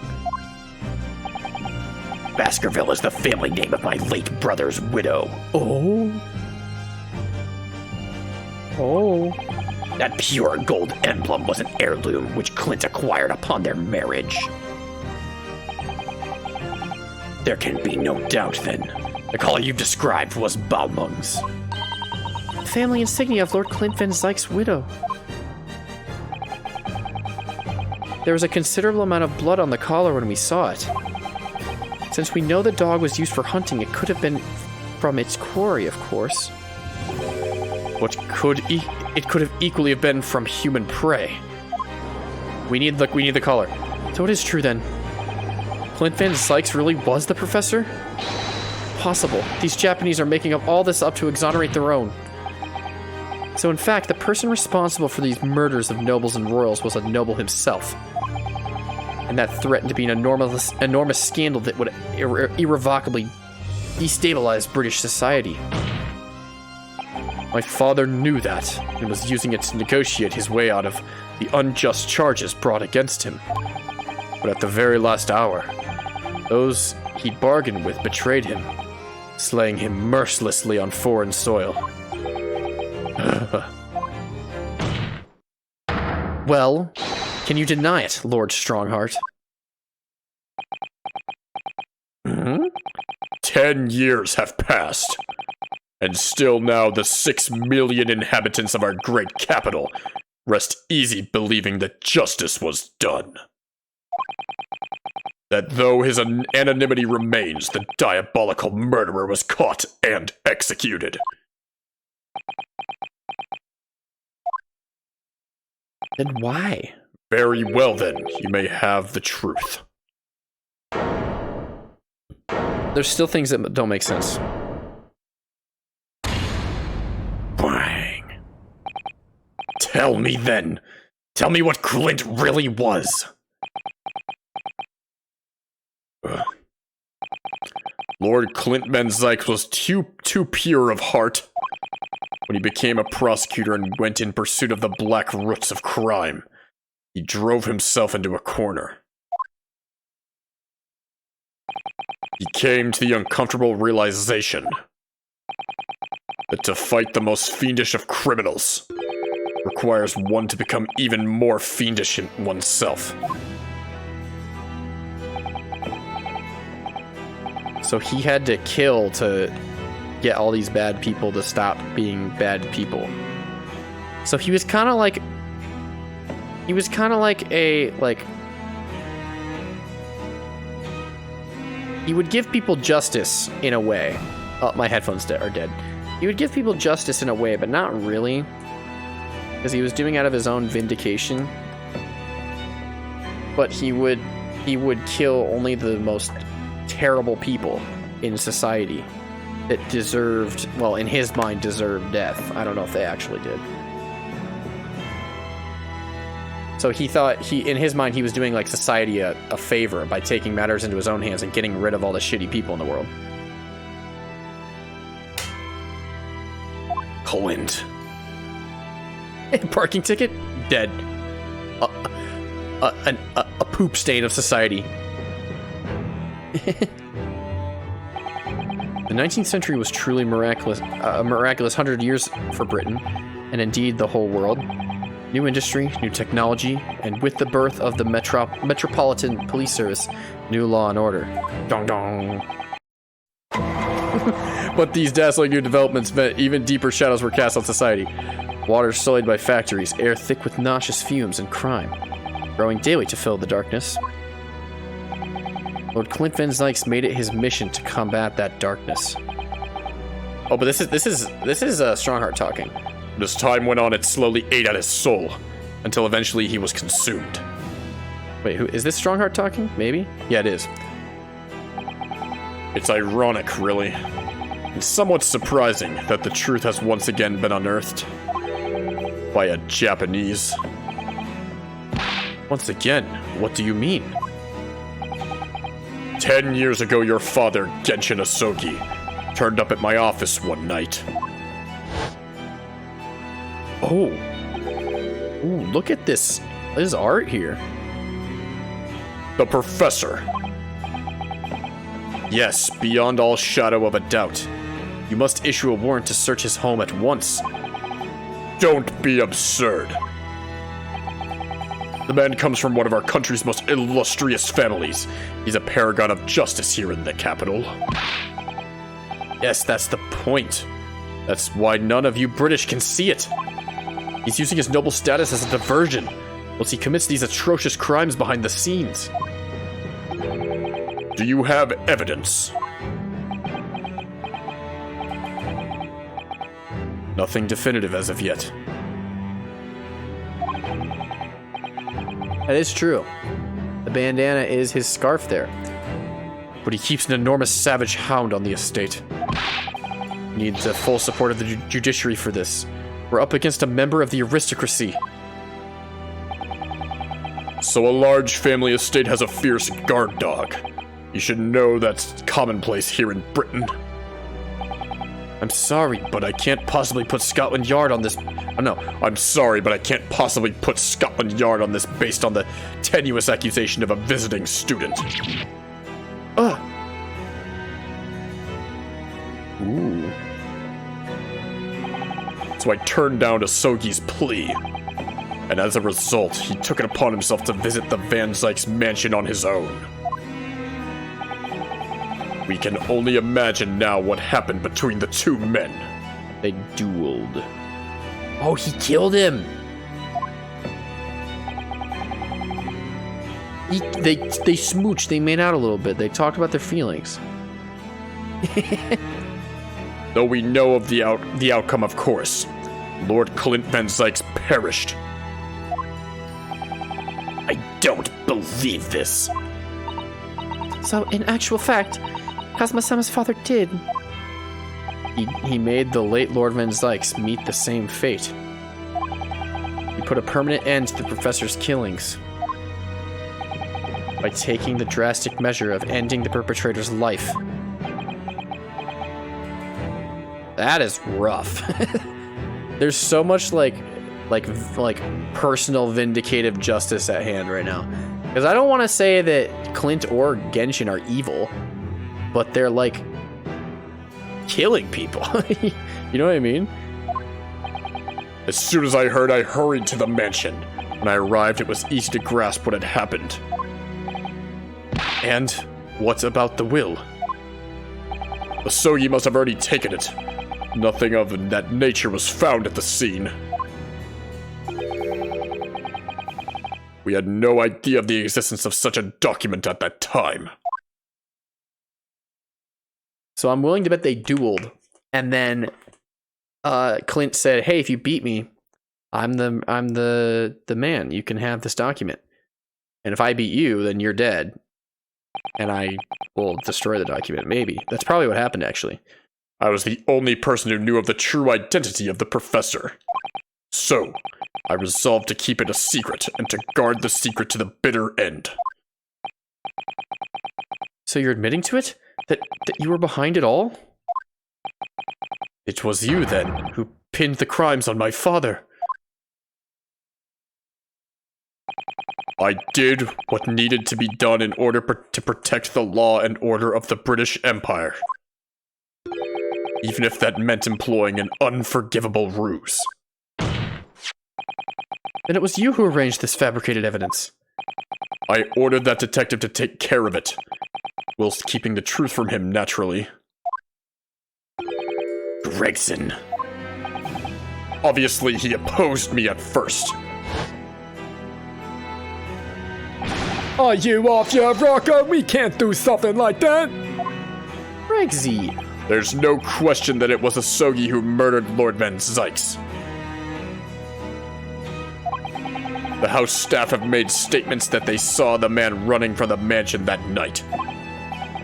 [SPEAKER 3] Baskerville is the family name of my late brother's widow.
[SPEAKER 1] Oh.
[SPEAKER 3] That pure gold emblem was an heirloom which Clint acquired upon their marriage. There can be no doubt, then. The collar you've described was Balmung's.
[SPEAKER 1] Family insignia of Lord Clint Van Zykes' widow. There was a considerable amount of blood on the collar when we saw it. Since we know the dog was used for hunting, it could have been from its quarry, of course. What could it could have equally have been from human prey. We need the color. So it is true then. Clint Van Sykes really was the professor? Possible. These Japanese are making up all this up to exonerate their own. So in fact, the person responsible for these murders of nobles and royals was a noble himself. And that threatened to be an enormous scandal that would irrevocably destabilize British society. My father knew that, and was using it to negotiate his way out of the unjust charges brought against him. But at the very last hour, those he bargained with betrayed him, slaying him mercilessly on foreign soil. Well, can you deny it, Lord Strongheart?
[SPEAKER 2] 10 years have passed, and still now the 6 million inhabitants of our great capital rest easy believing that justice was done. That though his anonymity remains, the diabolical murderer was caught and executed.
[SPEAKER 1] Then why?
[SPEAKER 2] Very well then, you may have the truth.
[SPEAKER 1] There's still things that don't make sense.
[SPEAKER 2] Bang. Tell me then. Tell me what Clint really was. Lord Clint Van Sykes was too pure of heart when he became a prosecutor and went in pursuit of the black roots of crime. He drove himself into a corner. He came to the uncomfortable realization that to fight the most fiendish of criminals requires one to become even more fiendish in oneself.
[SPEAKER 1] So he had to kill to get all these bad people to stop being bad people. So he was kind of like... He was kind of like a, he would give people justice in a way. Oh, my headphones are dead. He would give people justice in a way, but not really. Because he was doing it out of his own vindication. But he would kill only the most terrible people in society that deserved, well, in his mind, deserved death. I don't know if they actually did. So he thought, in his mind, he was doing like society a favor by taking matters into his own hands and getting rid of all the shitty people in the world.
[SPEAKER 2] Clint.
[SPEAKER 1] Parking ticket? Dead. A poop stain of society. The 19th century was truly miraculous, a miraculous 100 years for Britain, and indeed the whole world. New industry, new technology, and with the birth of the Metropolitan Police Service, new law and order. Dong dong. But these dazzling new developments meant even deeper shadows were cast on society. Water sullied by factories, air thick with nauseous fumes and crime, growing daily to fill the darkness. Lord Clint Van Sykes made it his mission to combat that darkness. Oh, but this is Strongheart talking.
[SPEAKER 2] As time went on, it slowly ate at his soul, until eventually he was consumed.
[SPEAKER 1] Wait, who is this Strongheart talking? Maybe? Yeah, it is.
[SPEAKER 2] It's ironic, really, and somewhat surprising that the truth has once again been unearthed by a Japanese.
[SPEAKER 1] Once again, what do you mean?
[SPEAKER 2] 10 years ago, your father, Genshin Asogi, turned up at my office one night.
[SPEAKER 1] Oh. Ooh, look at this. There's art here.
[SPEAKER 2] The professor.
[SPEAKER 1] Yes, beyond all shadow of a doubt. You must issue a warrant to search his home at once.
[SPEAKER 2] Don't be absurd. The man comes from one of our country's most illustrious families. He's a paragon of justice here in the capital.
[SPEAKER 1] Yes, that's the point. That's why none of you British can see it. He's using his noble status as a diversion, whilst he commits these atrocious crimes behind the scenes.
[SPEAKER 2] Do you have evidence?
[SPEAKER 1] Nothing definitive as of yet. That is true. The bandana is his scarf there. But he keeps an enormous savage hound on the estate. Needs the full support of the judiciary for this. We're up against a member of the aristocracy.
[SPEAKER 2] So a large family estate has a fierce guard dog. You should know that's commonplace here in Britain.
[SPEAKER 1] I'm sorry, but I can't possibly put Scotland Yard on this. Oh, no,
[SPEAKER 2] I'm sorry, but I can't possibly put Scotland Yard on this based on the tenuous accusation of a visiting student.
[SPEAKER 1] Ooh.
[SPEAKER 2] So I turned down Asogi's plea. And as a result, he took it upon himself to visit the Van Zykes mansion on his own. We can only imagine now what happened between the two men.
[SPEAKER 1] They dueled.
[SPEAKER 7] Oh, he killed him.
[SPEAKER 1] They smooched. They made out a little bit. They talked about their feelings.
[SPEAKER 2] Though we know of the outcome, of course. Lord Clint Van Zykes perished.
[SPEAKER 3] I don't believe this.
[SPEAKER 6] So, in actual fact, Kazuma-sama's father did.
[SPEAKER 1] He made the late Lord Van Zykes meet the same fate. He put a permanent end to the professor's killings by taking the drastic measure of ending the perpetrator's life. That is rough. There's so much like personal vindicative justice at hand right now. Because I don't want to say that Clint or Genshin are evil, but they're like killing people. You know what I mean?
[SPEAKER 2] As soon as I heard, I hurried to the mansion. When I arrived, it was easy to grasp what had happened.
[SPEAKER 1] And what about the will?
[SPEAKER 2] Asogi must have already taken it. Nothing of that nature was found at the scene. We had no idea of the existence of such a document at that time.
[SPEAKER 1] So I'm willing to bet they dueled, and then Clint said, "Hey, if you beat me, I'm the man. You can have this document. And if I beat you, then you're dead, and I will destroy the document." Maybe that's probably what happened. Actually,
[SPEAKER 2] I was the only person who knew of the true identity of the professor. So, I resolved to keep it a secret and to guard the secret to the bitter end.
[SPEAKER 1] so you're admitting to it that you were behind it all? It was you then who pinned the crimes on my father.
[SPEAKER 2] I did what needed to be done in order to protect the law and order of the British Empire. Even if that meant employing an unforgivable ruse.
[SPEAKER 1] Then it was you who arranged this fabricated evidence.
[SPEAKER 2] I ordered that detective to take care of it, whilst keeping the truth from him naturally.
[SPEAKER 3] Gregson.
[SPEAKER 2] Obviously, he opposed me at first.
[SPEAKER 5] Are you off your rocker? We can't do something like that.
[SPEAKER 1] Regsy.
[SPEAKER 2] There's no question that it was Asogi who murdered Lord Van Zykes. The house staff have made statements that they saw the man running from the mansion that night.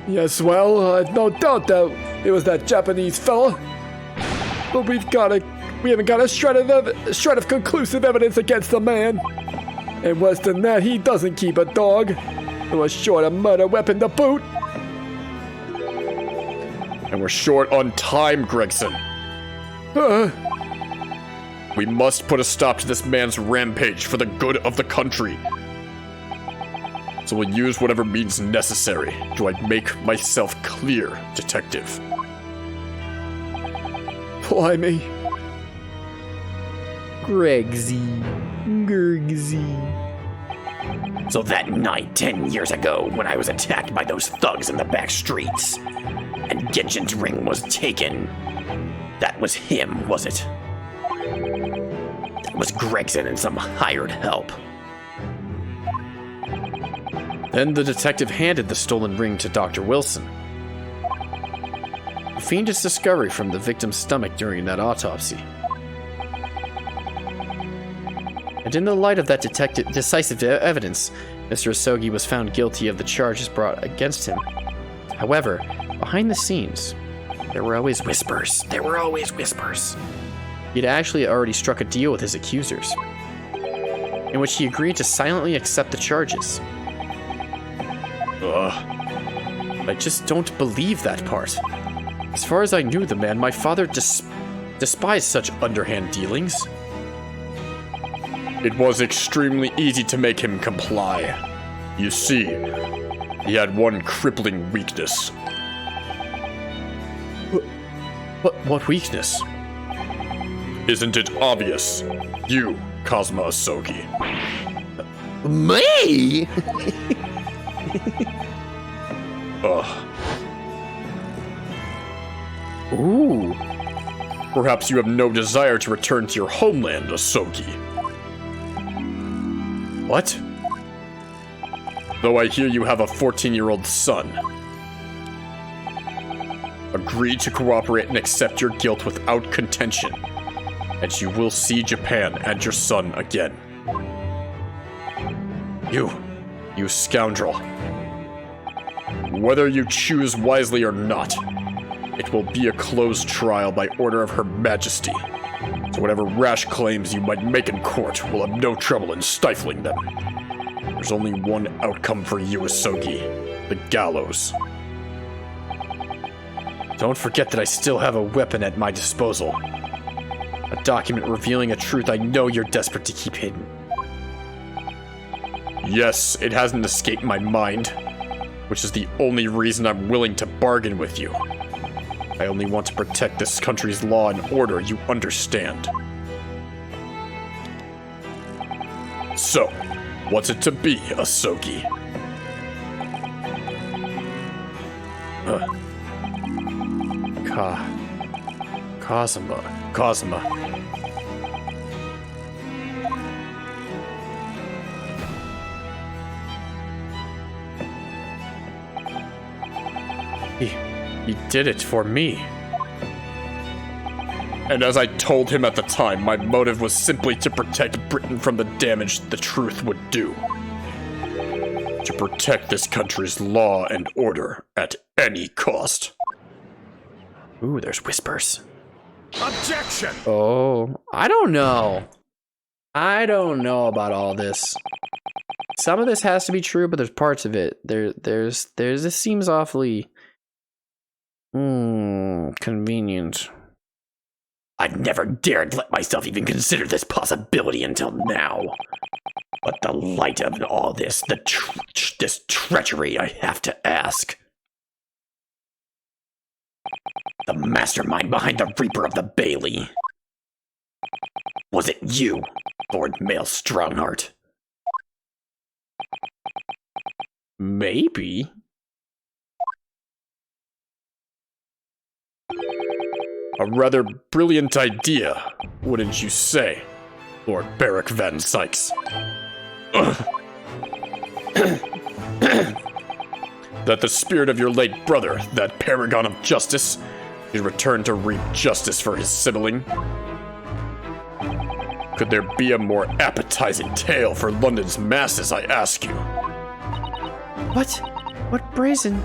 [SPEAKER 5] Yes, well, I've no doubt that it was that Japanese fella. But we haven't got a shred of conclusive evidence against the man. And worse than that, he doesn't keep a dog. It was short a murder weapon to boot.
[SPEAKER 2] And we're short on time, Gregson. We must put a stop to this man's rampage for the good of the country. So we'll use whatever means necessary. Do I make myself clear, detective?
[SPEAKER 5] Blimey.
[SPEAKER 1] Gregsy.
[SPEAKER 3] So that night, 10 years ago, when I was attacked by those thugs in the back streets, and Genshin's ring was taken, that was him, was it? That was Gregson and some hired help.
[SPEAKER 1] Then the detective handed the stolen ring to Dr. Wilson. The fiendish discovery from the victim's stomach during that autopsy. And in the light of that decisive evidence, Mr. Asogi was found guilty of the charges brought against him. However, behind the scenes, there were always whispers. There were always whispers. He had actually already struck a deal with his accusers, in which he agreed to silently accept the charges. I just don't believe that part. As far as I knew the man, my father despised such underhand dealings.
[SPEAKER 2] It was extremely easy to make him comply. You see, he had one crippling weakness.
[SPEAKER 1] What weakness?
[SPEAKER 2] Isn't it obvious? You, Cosmo Asogi.
[SPEAKER 6] Me?
[SPEAKER 1] Ooh.
[SPEAKER 2] Perhaps you have no desire to return to your homeland, Asogi.
[SPEAKER 1] What?
[SPEAKER 2] Though I hear you have a 14-year-old son. Agree to cooperate and accept your guilt without contention, and you will see Japan and your son again. You scoundrel. Whether you choose wisely or not, it will be a closed trial by order of Her Majesty. So whatever rash claims you might make in court will have no trouble in stifling them. There's only one outcome for you, Asogi. The gallows.
[SPEAKER 1] Don't forget that I still have a weapon at my disposal. A document revealing a truth I know you're desperate to keep hidden.
[SPEAKER 2] Yes, it hasn't escaped my mind, which is the only reason I'm willing to bargain with you. I only want to protect this country's law and order, you understand. So, what's it to be, Asogi?
[SPEAKER 1] Cosma. He did it for me.
[SPEAKER 2] And as I told him at the time, my motive was simply to protect Britain from the damage the truth would do. To protect this country's law and order at any cost.
[SPEAKER 1] Ooh, there's whispers.
[SPEAKER 4] Objection!
[SPEAKER 1] Oh, I don't know. I don't know about all this. Some of this has to be true, but there's parts of it. This seems awfully convenient.
[SPEAKER 3] I've never dared let myself even consider this possibility until now. But the light of all this, this treachery, I have to ask. The mastermind behind the Reaper of the Bailey. Was it you, Lord Mail Strongheart?
[SPEAKER 1] Maybe.
[SPEAKER 2] A rather brilliant idea, wouldn't you say, Lord Barrack Van Sykes? That the spirit of your late brother, that paragon of justice, should return to reap justice for his sibling? Could there be a more appetizing tale for London's masses, I ask you?
[SPEAKER 1] What? What brazen?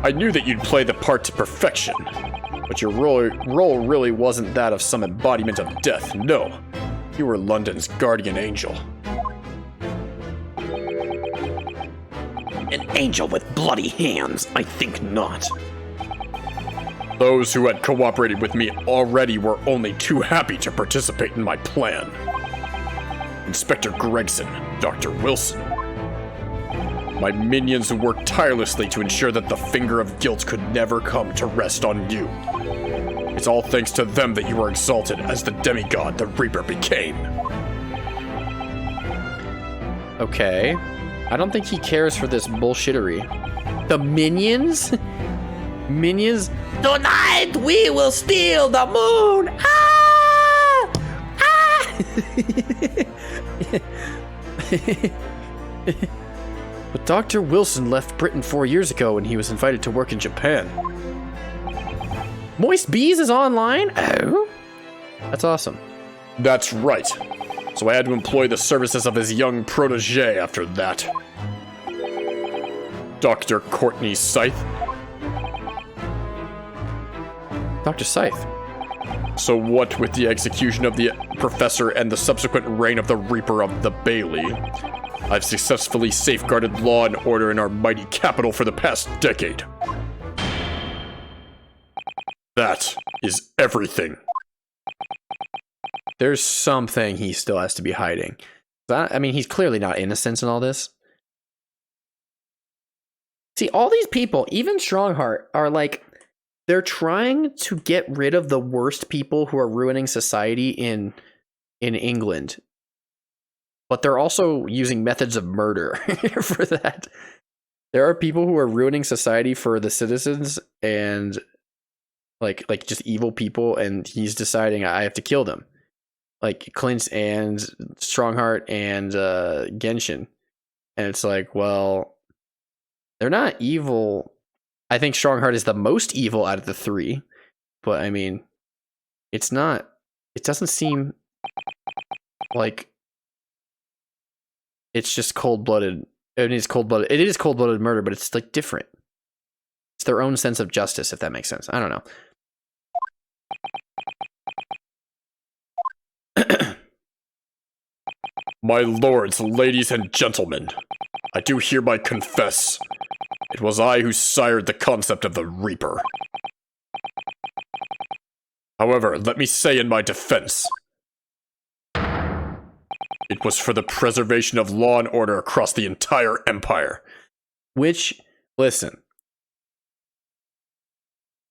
[SPEAKER 2] I knew that you'd play the part to perfection, but your role really wasn't that of some embodiment of death, no. You were London's guardian angel.
[SPEAKER 3] An angel with bloody hands? I think not.
[SPEAKER 2] Those who had cooperated with me already were only too happy to participate in my plan. Inspector Gregson, Dr. Wilson. My minions who worked tirelessly to ensure that the finger of guilt could never come to rest on you. It's all thanks to them that you were exalted as the demigod the Reaper became.
[SPEAKER 1] Okay. I don't think he cares for this bullshittery. The minions? Minions?
[SPEAKER 6] Tonight we will steal the moon! Ah! Ah!
[SPEAKER 1] But Dr. Wilson left Britain 4 years ago when he was invited to work in Japan. Moist Bees is online? Oh? That's awesome.
[SPEAKER 2] That's right. So I had to employ the services of his young protege after that. Dr. Courtney Scythe.
[SPEAKER 1] Dr. Scythe.
[SPEAKER 2] So what with the execution of the professor and the subsequent reign of the Reaper of the Bailey, I've successfully safeguarded law and order in our mighty capital for the past decade. That is everything.
[SPEAKER 1] There's something he still has to be hiding. I mean, he's clearly not innocent in all this. See, all these people, even Strongheart, are like, they're trying to get rid of the worst people who are ruining society in England. But they're also using methods of murder for that. There are people who are ruining society for the citizens and like just evil people, and he's deciding I have to kill them. Like Clint and Strongheart and Genshin. And it's like, well, they're not evil. I think Strongheart is the most evil out of the three. But I mean, it doesn't seem like it's just cold-blooded. It is cold-blooded. It is cold-blooded murder, but it's like different. It's their own sense of justice, if that makes sense. I don't know.
[SPEAKER 2] My lords, ladies, and gentlemen, I do hereby confess, it was I who sired the concept of the Reaper. However, let me say in my defense, it was for the preservation of law and order across the entire empire.
[SPEAKER 1] Which, listen,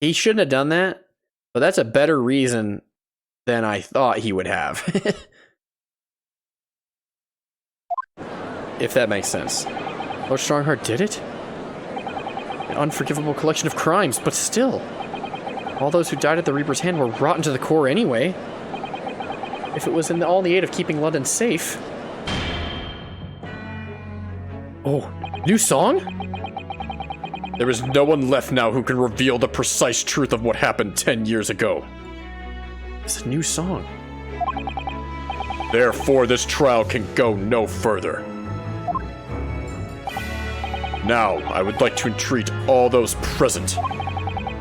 [SPEAKER 1] he shouldn't have done that, but that's a better reason than I thought he would have. If that makes sense. Lord Strongheart did it? An unforgivable collection of crimes, but still. All those who died at the Reaper's hand were rotten to the core anyway. If it was all in the aid of keeping London safe. Oh, new song?
[SPEAKER 2] There is no one left now who can reveal the precise truth of what happened 10 years ago.
[SPEAKER 1] It's a new song.
[SPEAKER 2] Therefore, this trial can go no further. Now, I would like to entreat all those present.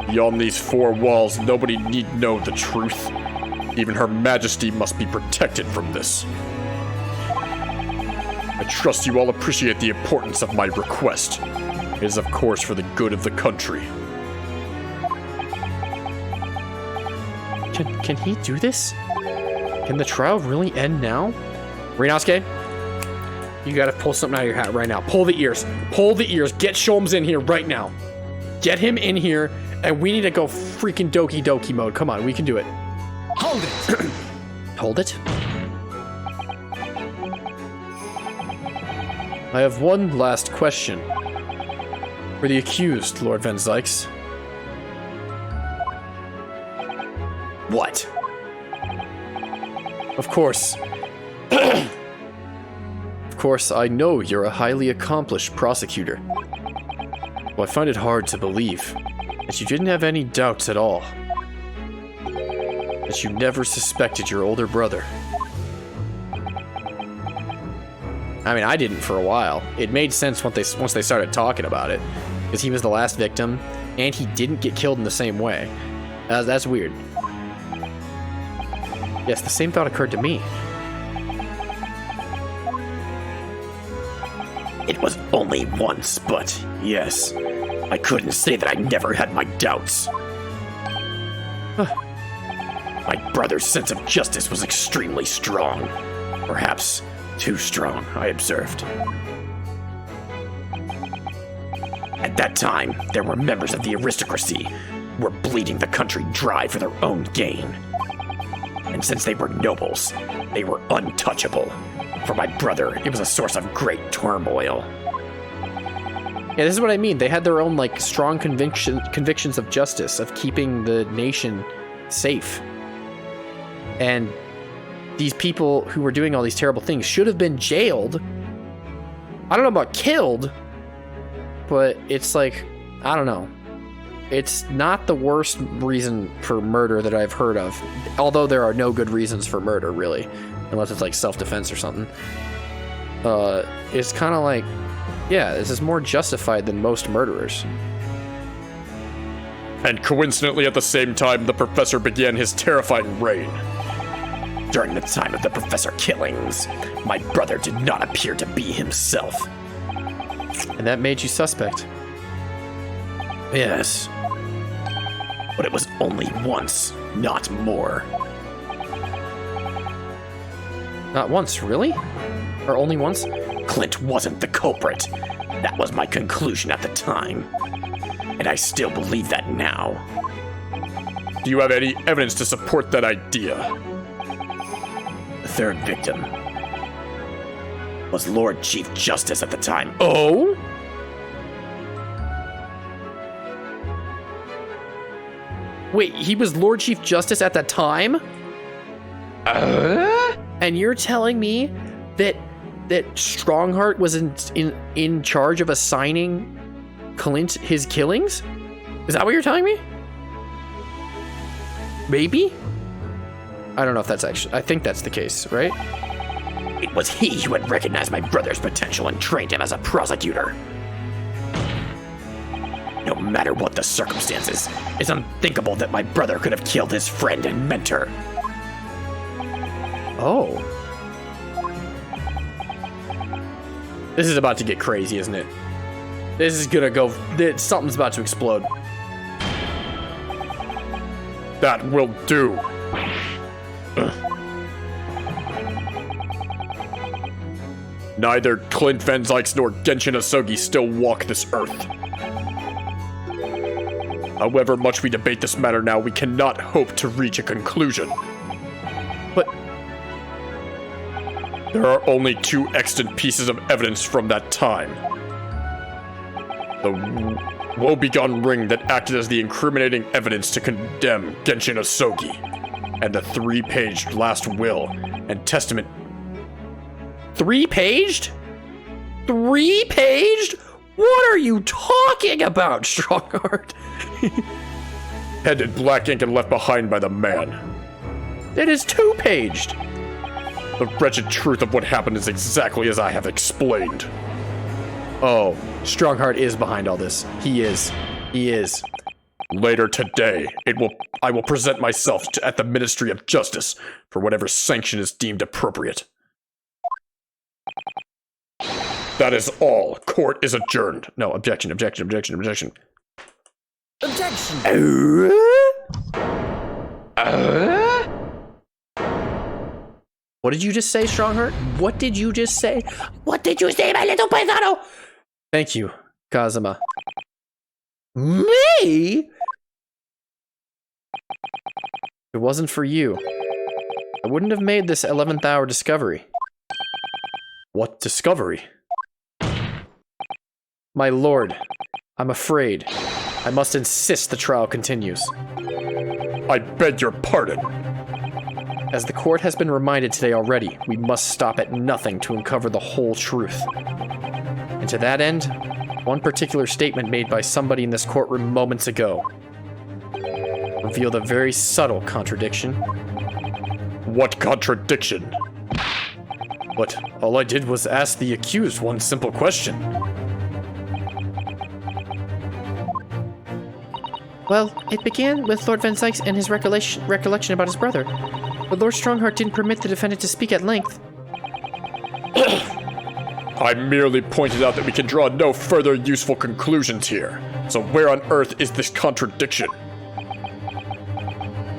[SPEAKER 2] Beyond these four walls, nobody need know the truth. Even Her Majesty must be protected from this. I trust you all appreciate the importance of my request. It is, of course, for the good of the country.
[SPEAKER 1] Can he do this? Can the trial really end now? Rinosuke, you gotta pull something out of your hat right now. Pull the ears. Pull the ears. Get Sholmes in here right now. Get him in here, and we need to go freaking Doki Doki mode. Come on, we can do it.
[SPEAKER 4] Hold it!
[SPEAKER 1] Hold it? I have one last question. For the accused, Lord Van Zykes.
[SPEAKER 3] What?
[SPEAKER 1] Of course. Of course, I know you're a highly accomplished prosecutor. Well, I find it hard to believe that you didn't have any doubts at all. That you never suspected your older brother. I mean, I didn't for a while. It made sense once they started talking about it. Because he was the last victim, and he didn't get killed in the same way. That's weird. Yes, the same thought occurred to me.
[SPEAKER 3] It was only once, but yes, I couldn't say that I never had my doubts. My brother's sense of justice was extremely strong. Perhaps too strong, I observed. At that time, there were members of the aristocracy who were bleeding the country dry for their own gain. And since they were nobles, they were untouchable. For my brother, it was a source of great turmoil.
[SPEAKER 1] Yeah, this is what I mean. They had their own, like, strong convictions of justice, of keeping the nation safe. And these people who were doing all these terrible things should have been jailed. I don't know about killed, but it's like, I don't know. It's not the worst reason for murder that I've heard of. Although there are no good reasons for murder, really. unless it's like self-defense or something. It's kind of like, yeah, this is more justified than most murderers.
[SPEAKER 2] And coincidentally, at the same time, the professor began his terrifying reign.
[SPEAKER 3] During the time of the professor killings, my brother did not appear to be himself.
[SPEAKER 1] And that made you suspect.
[SPEAKER 7] Yes.
[SPEAKER 3] But it was only once, not more.
[SPEAKER 1] Not once, really? Or only once?
[SPEAKER 3] Clint wasn't the culprit. That was my conclusion at the time. And I still believe that now.
[SPEAKER 2] Do you have any evidence to support that idea?
[SPEAKER 3] The third victim was Lord Chief Justice at the time.
[SPEAKER 1] Oh? Wait, he was Lord Chief Justice at that time? And you're telling me that Strongheart was in charge of assigning Clint his killings? Is that what you're telling me? Maybe? I don't know if that's actually... I think that's the case, right?
[SPEAKER 3] It was he who had recognized my brother's potential and trained him as a prosecutor. No matter what the circumstances, it's unthinkable that my brother could have killed his friend and mentor.
[SPEAKER 1] Oh. This is about to get crazy, isn't it? This is gonna go... Something's about to explode.
[SPEAKER 2] That will do. Neither Clint Van Zykes nor Genshin Asogi still walk this earth. However much we debate this matter now, we cannot hope to reach a conclusion.
[SPEAKER 1] But...
[SPEAKER 2] There are only two extant pieces of evidence from that time. The woebegone ring that acted as the incriminating evidence to condemn Genshin Asogi, and the 3-paged last will and testament.
[SPEAKER 1] 3-paged? 3-paged? What are you talking about, Strongheart?
[SPEAKER 2] Penned in black ink and left behind by the man.
[SPEAKER 1] It is 2-paged.
[SPEAKER 2] The wretched truth of what happened is exactly as I have explained.
[SPEAKER 1] Oh, Strongheart is behind all this. He is. He is.
[SPEAKER 2] Later today, I will present myself at the Ministry of Justice for whatever sanction is deemed appropriate. That is all. Court is adjourned.
[SPEAKER 1] No, objection, objection, objection, objection. What did you just say, Strongheart? What did you just say?
[SPEAKER 6] What did you say, my little paisano?
[SPEAKER 1] Thank you, Kazuma.
[SPEAKER 6] Me?
[SPEAKER 1] If it wasn't for you, I wouldn't have made this 11th hour discovery.
[SPEAKER 2] What discovery?
[SPEAKER 1] My lord, I'm afraid. I must insist the trial continues.
[SPEAKER 2] I beg your pardon.
[SPEAKER 1] As the court has been reminded today already, we must stop at nothing to uncover the whole truth. And to that end, one particular statement made by somebody in this courtroom moments ago revealed a very subtle contradiction.
[SPEAKER 2] What contradiction?
[SPEAKER 1] But all I did was ask the accused one simple question. Well, it began with Lord Van Zykes and his recollection about his brother. But Lord Strongheart didn't permit the defendant to speak at length.
[SPEAKER 2] I merely pointed out that we can draw no further useful conclusions here. So where on earth is this contradiction?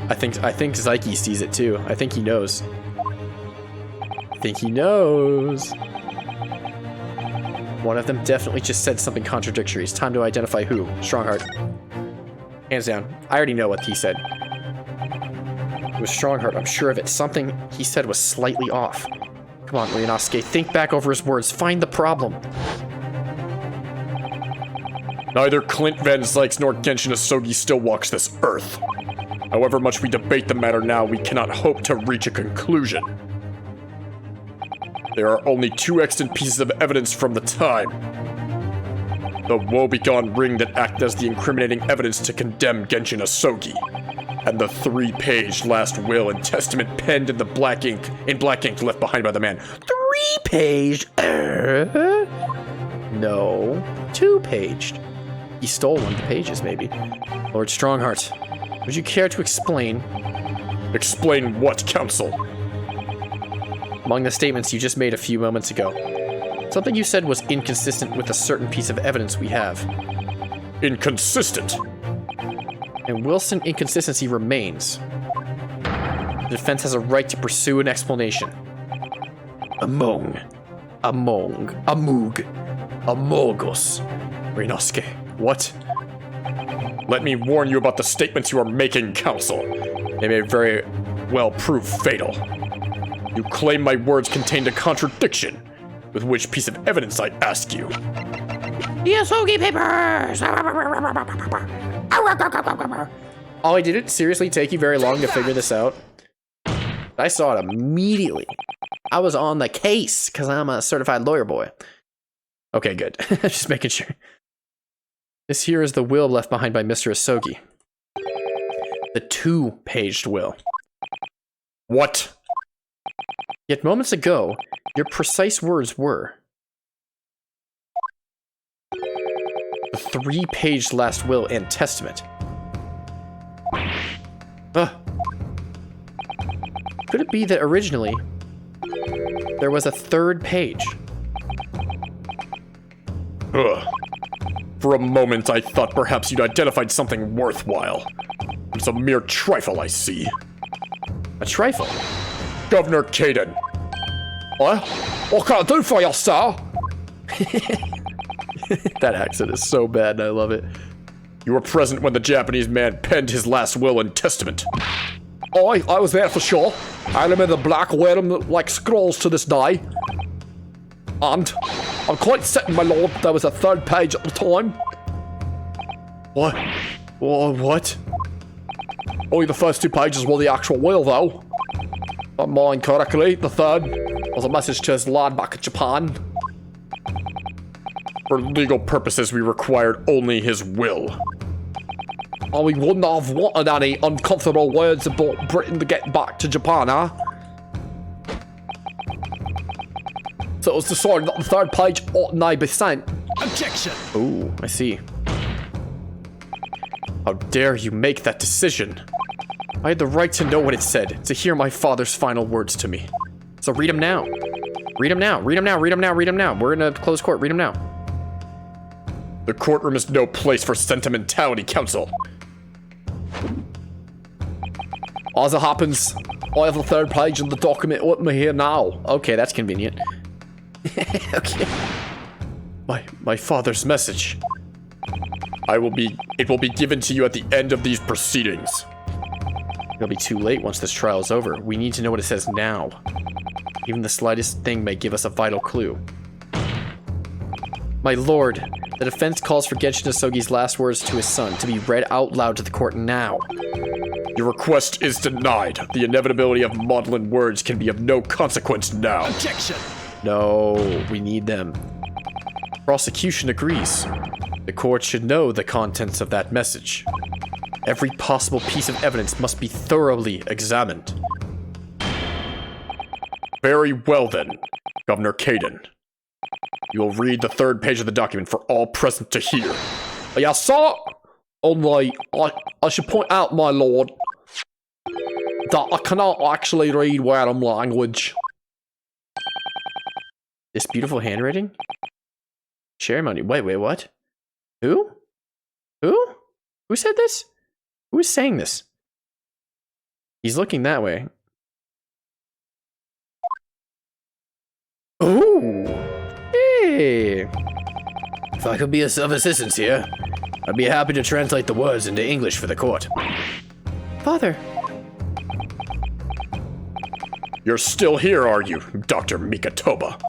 [SPEAKER 1] I think Zyke sees it too. I think he knows. I think he knows. One of them definitely just said something contradictory. It's time to identify who. Strongheart. Hands down. I already know what he said. It was Strongheart, I'm sure of it. Something he said was slightly off. Come on, Ryunosuke, think back over his words. Find the problem.
[SPEAKER 2] Neither Clint Van Zykes nor Genshin Asogi still walks this earth. However much we debate the matter now, we cannot hope to reach a conclusion. There are only two extant pieces of evidence from the time. The woebegone ring that acted as the incriminating evidence to condemn Genshin Asogi, and the 3-page last will and testament penned in the black ink left behind by the man.
[SPEAKER 1] 3-paged? No. 2-paged. He stole one of the pages, maybe. Lord Strongheart, would you care to explain?
[SPEAKER 2] Explain what, counsel?
[SPEAKER 1] Among the statements you just made a few moments ago, something you said was inconsistent with a certain piece of evidence we have.
[SPEAKER 2] Inconsistent?
[SPEAKER 1] And Wilson inconsistency remains. The defense has a right to pursue an explanation. Among us. Ryunosuke. What?
[SPEAKER 2] Let me warn you about the statements you are making, counsel. They may very well prove fatal. You claim my words contained a contradiction. With which piece of evidence, I ask you?
[SPEAKER 6] The Asogi papers!
[SPEAKER 1] Oh, did it seriously take you very long to figure this out? I saw it immediately. I was on the case, because I'm a certified lawyer boy. Okay, good. Just making sure. This here is the will left behind by Mr. Asogi. The 2-paged will.
[SPEAKER 2] What?
[SPEAKER 1] Yet moments ago, your precise words were... the 3-paged last will and testament. Could it be that originally, there was a 3rd page?
[SPEAKER 2] For a moment, I thought perhaps you'd identified something worthwhile. It's a mere trifle, I see.
[SPEAKER 1] A trifle?
[SPEAKER 2] Governor Caden.
[SPEAKER 5] What can I do for you, sir?
[SPEAKER 1] That accent is so bad, and I love it.
[SPEAKER 2] You were present when the Japanese man penned his last will and testament.
[SPEAKER 5] I was there for sure. I remember the black wear them like scrolls to this day. And I'm quite certain, my lord, there was a 3rd page at the time.
[SPEAKER 1] What? What?
[SPEAKER 5] Only the first 2 pages were the actual will, though. If I mind correctly, the 3rd was a message to his lad back in Japan.
[SPEAKER 2] For legal purposes, we required only his will.
[SPEAKER 5] Oh, we wouldn't have wanted any uncomfortable words about Britain to get back to Japan, huh? So it was decided that the 3rd page ought not be sent.
[SPEAKER 4] Objection!
[SPEAKER 1] Ooh, I see. How dare you make that decision? I had the right to know what it said, to hear my father's final words to me. So read them now. Read them now, read them now, read them now, read them now. We're in a closed court, read them now.
[SPEAKER 2] The courtroom is no place for sentimentality, counsel.
[SPEAKER 5] As it happens, I have the 3rd page of the document with me here now.
[SPEAKER 1] Okay, that's convenient. Okay. My father's message.
[SPEAKER 2] It will be given to you at the end of these proceedings.
[SPEAKER 1] It'll be too late once this trial is over. We need to know what it says now. Even the slightest thing may give us a vital clue. My lord, the defense calls for Genshin Asogi's last words to his son to be read out loud to the court now.
[SPEAKER 2] Your request is denied. The inevitability of maudlin words can be of no consequence now.
[SPEAKER 4] Objection!
[SPEAKER 1] No, we need them. Prosecution agrees. The court should know the contents of that message. Every possible piece of evidence must be thoroughly examined.
[SPEAKER 2] Very well then, Governor Caden. You will read the 3rd page of the document for all present to hear.
[SPEAKER 5] Yes, sir. Only, I should point out, my lord, that I cannot actually read Wareham language.
[SPEAKER 1] This beautiful handwriting? Ceremony. Wait, what? Who? Who said this? Who is saying this? He's looking that way. Ooh. Hey.
[SPEAKER 7] If I could be of assistance here, I'd be happy to translate the words into English for the court.
[SPEAKER 1] Father.
[SPEAKER 2] You're still here, are you, Dr. Mikatoba?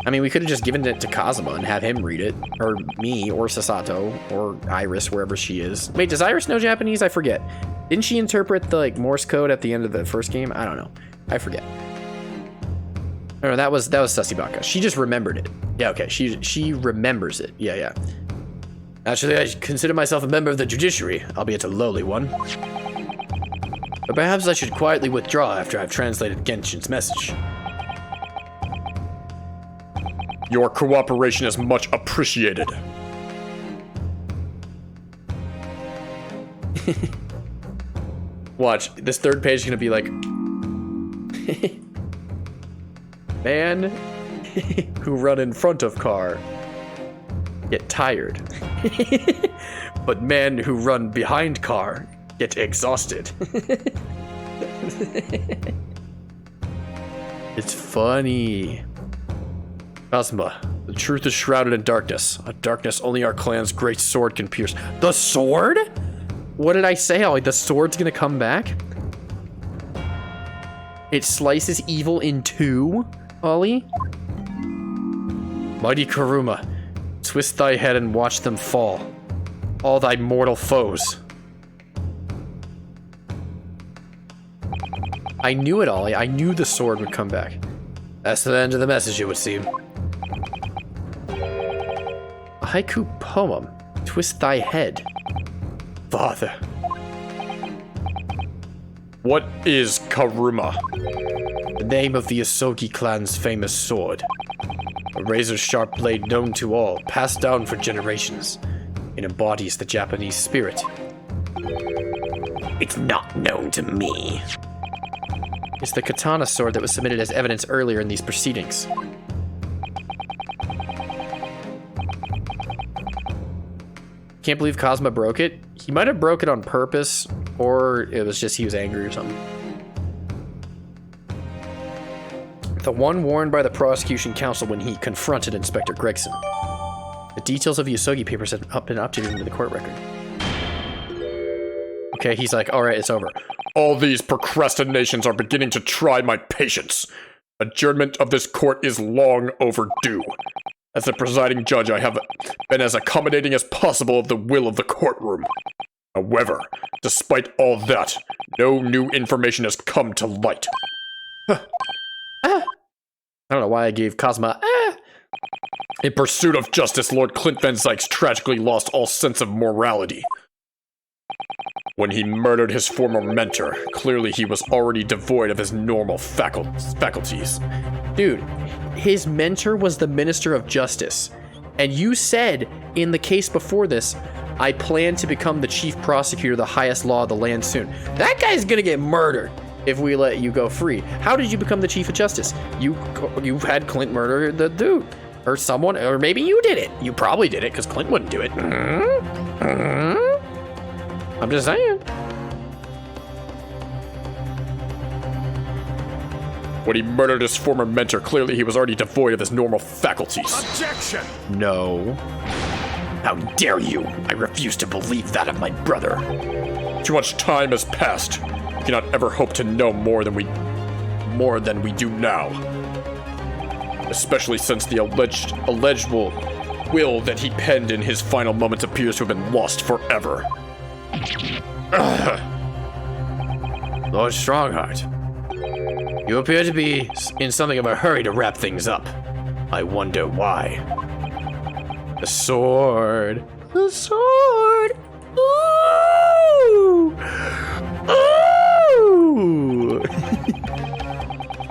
[SPEAKER 1] I mean, we could have just given it to Kazuma and have him read it. Or me, or Sasato, or Iris, wherever she is. Wait, does Iris know Japanese? I forget. Didn't she interpret the, like, Morse code at the end of the first game? I don't know. I forget. No, that was Sasibaka. She just remembered it. Yeah, okay. She remembers it. Yeah.
[SPEAKER 7] Actually, I consider myself a member of the judiciary, albeit a lowly one. perhaps I should quietly withdraw after I've translated Genshin's message.
[SPEAKER 2] Your cooperation is much appreciated.
[SPEAKER 1] Watch, this third page is gonna be like... Man who run in front of car get tired. But men who run behind car get exhausted. It's funny. Cosma, the truth is shrouded in darkness. A darkness only our clan's great sword can pierce. The sword? What did I say, Ollie? The sword's gonna come back? It slices evil in two, Ollie? Mighty Karuma, twist thy head and watch them fall. All thy mortal foes. I knew it, Ollie. I knew the sword would come back.
[SPEAKER 7] That's the end of the message, it would seem.
[SPEAKER 1] A haiku poem. Twist thy head. Father.
[SPEAKER 2] What is Karuma?
[SPEAKER 1] The name of the Asogi clan's famous sword. A razor-sharp blade known to all, passed down for generations. It embodies the Japanese spirit.
[SPEAKER 3] It's not known to me.
[SPEAKER 1] It's the katana sword that was submitted as evidence earlier in these proceedings. Can't believe Cosma broke it. He might have broke it on purpose, or it was just he was angry or something. The one warned by the prosecution counsel when he confronted Inspector Gregson. The details of the Yosogi papers have been updated into the court record. Okay, he's like, all right, it's over.
[SPEAKER 2] All these procrastinations are beginning to try my patience. Adjournment of this court is long overdue. As the presiding judge, I have been as accommodating as possible of the will of the courtroom. However, despite all that, no new information has come to light.
[SPEAKER 1] I don't know why I gave Cosma,
[SPEAKER 2] In pursuit of justice, Lord Clint Van Zykes tragically lost all sense of morality. When he murdered his former mentor, clearly he was already devoid of his normal faculties.
[SPEAKER 1] Dude, his mentor was the Minister of Justice. And you said in the case before this, I plan to become the chief prosecutor of the highest law of the land soon. That guy's gonna get murdered if we let you go free. How did you become the chief of justice? You had Clint murder the dude. Or someone, or maybe you did it. You probably did it, because Clint wouldn't do it. I'm just saying.
[SPEAKER 2] When he murdered his former mentor, clearly he was already devoid of his normal faculties.
[SPEAKER 4] Objection!
[SPEAKER 1] No.
[SPEAKER 3] How dare you? I refuse to believe that of my brother.
[SPEAKER 2] Too much time has passed. We cannot ever hope to know more than we do now. Especially since the alleged will that he penned in his final moments appears to have been lost forever.
[SPEAKER 7] Lord Strongheart, you appear to be in something of a hurry to wrap things up. I wonder why.
[SPEAKER 1] The sword. The sword. Ooh. Ooh.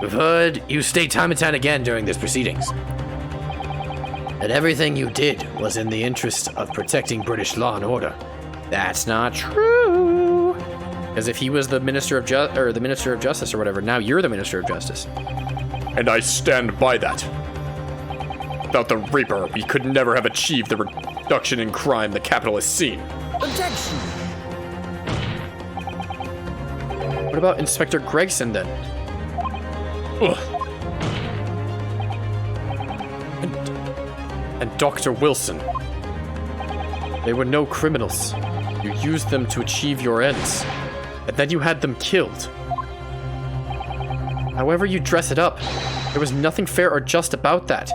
[SPEAKER 7] We've heard you state time and time again during these proceedings that everything you did was in the interest of protecting British law and order.
[SPEAKER 1] That's not true. Because if he was the Minister of Justice or whatever, now you're the Minister of Justice.
[SPEAKER 2] And I stand by that. Without the Reaper, we could never have achieved the reduction in crime the capital has seen.
[SPEAKER 4] Objection!
[SPEAKER 1] What about Inspector Gregson then?
[SPEAKER 2] Ugh.
[SPEAKER 1] And Dr. Wilson. They were no criminals. You used them to achieve your ends. And then you had them killed. However you dress it up, there was nothing fair or just about that.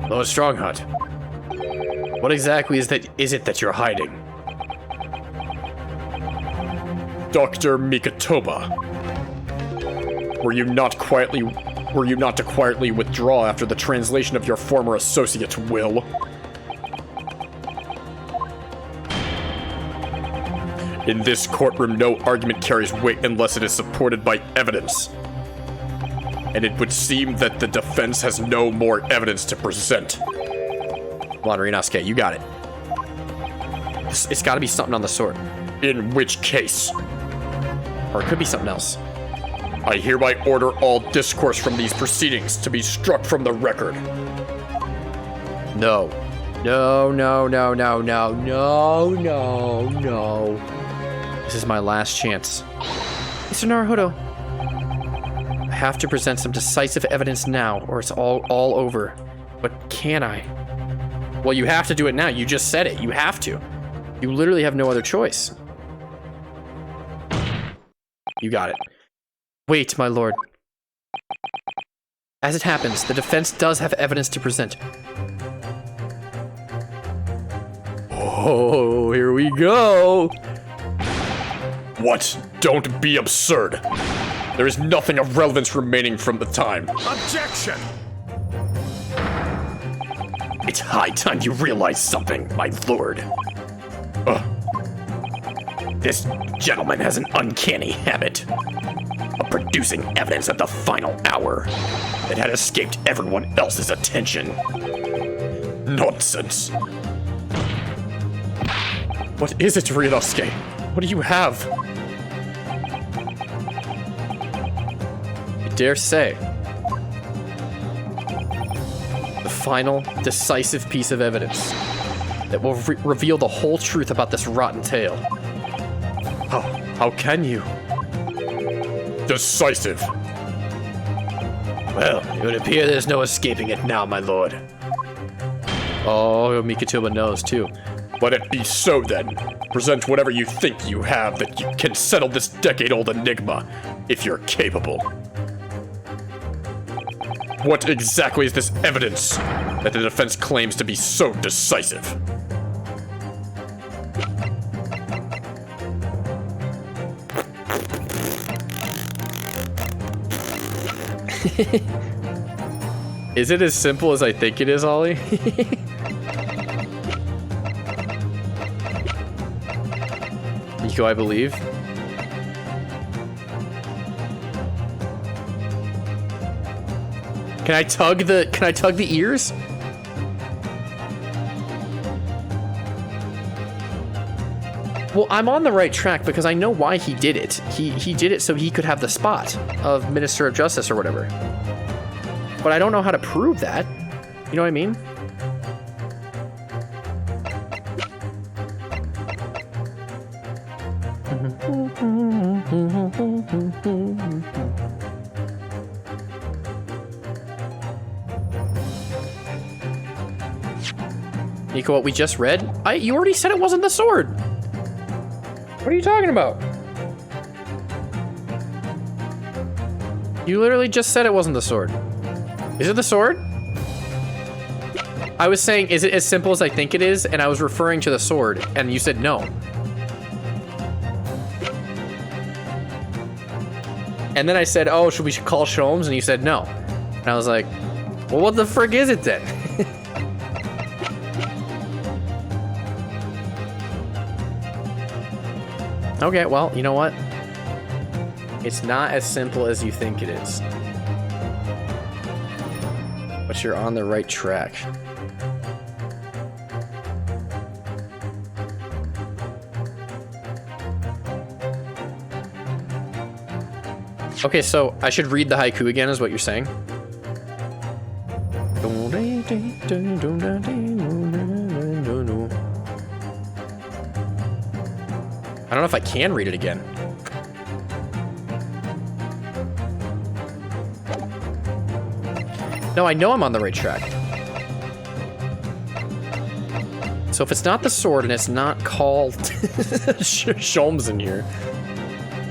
[SPEAKER 7] Lord Strongheart, what exactly is it that you're hiding?
[SPEAKER 2] Dr. Mikatoba. Were you not to quietly withdraw after the translation of your former associate's will? In this courtroom, no argument carries weight unless it is supported by evidence. And it would seem that the defense has no more evidence to present.
[SPEAKER 1] Come on, Ryunosuke, you got it. It's got to be something on the sword.
[SPEAKER 2] In which case,
[SPEAKER 1] Or it could be something else.
[SPEAKER 2] I hereby order all discourse from these proceedings to be struck from the record.
[SPEAKER 1] No. No, no, no, no, no, no, no, no. This is my last chance. Mr. Naruhodo, I have to present some decisive evidence now, or it's all over. But can I? Well, you have to do it now. You just said it. You have to. You literally have no other choice. You got it. Wait, my lord. As it happens, the defense does have evidence to present. Oh, here we go.
[SPEAKER 2] What? Don't be absurd. There is nothing of relevance remaining from the time.
[SPEAKER 4] Objection!
[SPEAKER 3] It's high time you realize something, my lord. This gentleman has an uncanny habit of producing evidence at the final hour that had escaped everyone else's attention. Nonsense.
[SPEAKER 1] What is it, Ryunosuke? What do you have? I dare say. The final, decisive piece of evidence that will reveal the whole truth about this rotten tale. How can you?
[SPEAKER 2] Decisive.
[SPEAKER 7] Well, it would appear there's no escaping it now, my lord.
[SPEAKER 1] Oh, Mikitoba knows too.
[SPEAKER 2] Let it be so then. Present whatever you think you have that you can settle this decade-old enigma, if you're capable. What exactly is this evidence that the defense claims to be so decisive?
[SPEAKER 1] Is it as simple as I think it is, Ollie? Nico, I believe. Can I tug the ears? Well, I'm on the right track because I know why he did it. He did it so he could have the spot of Minister of Justice or whatever. But I don't know how to prove that. You know what I mean? Nico, what we just read? You already said it wasn't the sword. What are you talking about? You literally just said it wasn't the sword. Is it the sword? I was saying, is it as simple as I think it is? And I was referring to the sword, and you said no. And then I said, oh, should we call Sholmes? And you said no. And I was like, well, what the frick is it then? Okay, well, you know what? It's not as simple as you think it is. But you're on the right track. Okay, so I should read the haiku again, is what you're saying? I don't know if I can read it again. No, I know I'm on the right track. So if it's not the sword and it's not called Sholmes in here,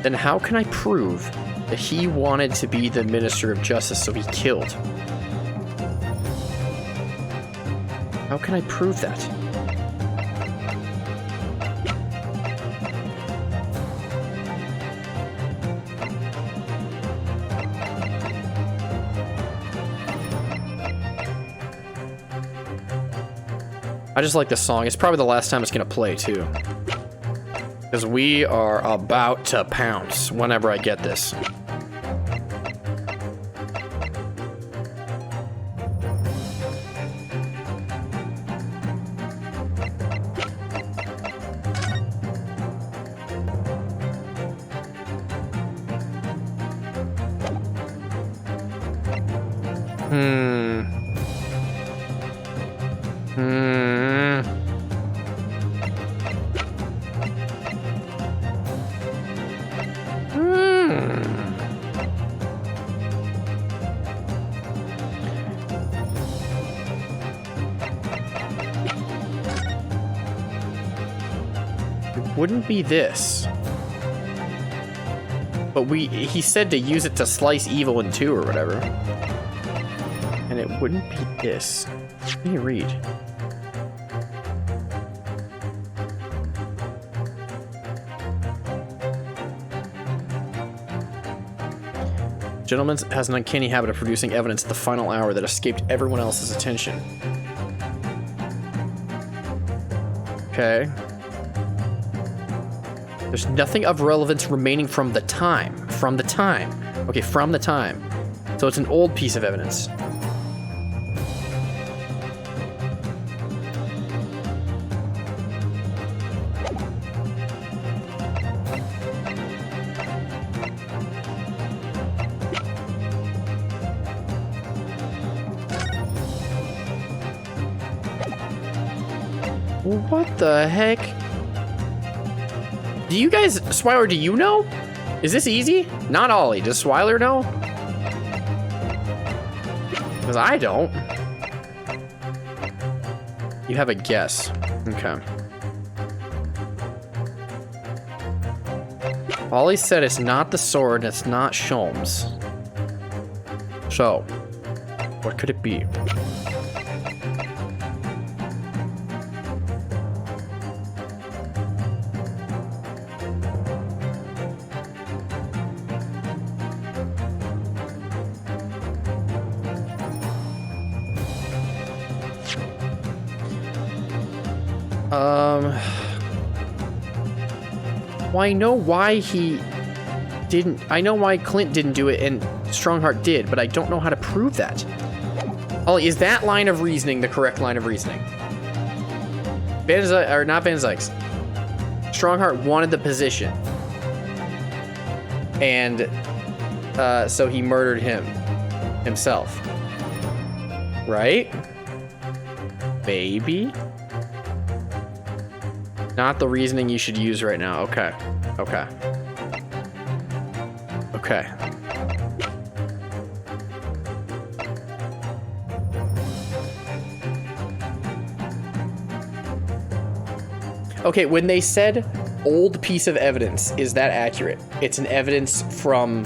[SPEAKER 1] then how can I prove that he wanted to be the Minister of Justice, so he killed? How can I prove that? I just like this song. It's probably the last time it's gonna play, too. Because we are about to pounce whenever I get this. Wouldn't be this. But he said to use it to slice evil in two or whatever. And it wouldn't be this. Let me read. Gentleman has an uncanny habit of producing evidence at the final hour that escaped everyone else's attention. Okay. There's nothing of relevance remaining from the time. From the time. Okay, from the time. So it's an old piece of evidence. What the heck? Do you guys, Swiler, do you know? Is this easy? Not Ollie. Does Swiler know? Because I don't. You have a guess. Okay. Ollie said it's not the sword and it's not Sholmes. So, what could it be? Well, I know why he didn't. I know why Clint didn't do it and Strongheart did, but I don't know how to prove that. Ollie, is that line of reasoning the correct line of reasoning? Or not Van Zykes. Strongheart wanted the position. And so he murdered himself. Right? Maybe? Not the reasoning you should use right now. Okay. Okay. Okay. Okay, when they said old piece of evidence, is that accurate? It's an evidence from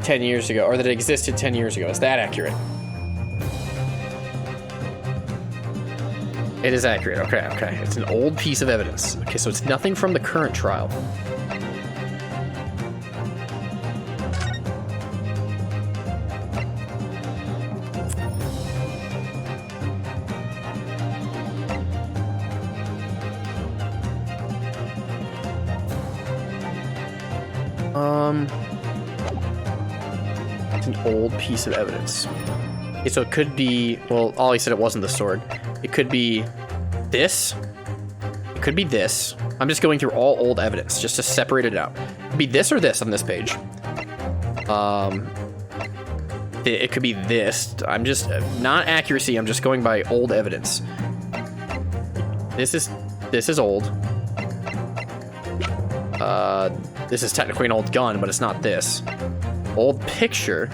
[SPEAKER 1] 10 years ago, or that it existed 10 years ago. Is that accurate? It is accurate. Okay, okay. It's an old piece of evidence. Okay, so it's nothing from the current trial. It's an old piece of evidence. Okay, so it could be, well, Ollie said it wasn't the sword. It could be this. It could be this. I'm just going through all old evidence just to separate it out. It could be this or this on this page. It could be this. I'm just, not accuracy, I'm just going by old evidence. This is old. This is technically an old gun, but it's not this. Old picture.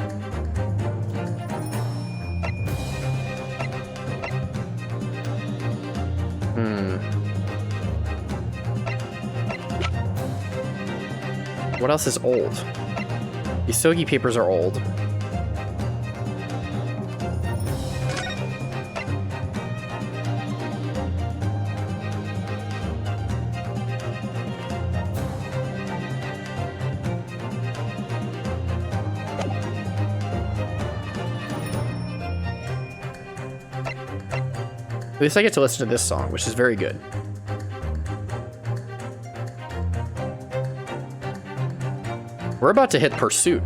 [SPEAKER 1] What else is old? These Sogi papers are old. At least I get to listen to this song, which is very good. We're about to hit pursuit.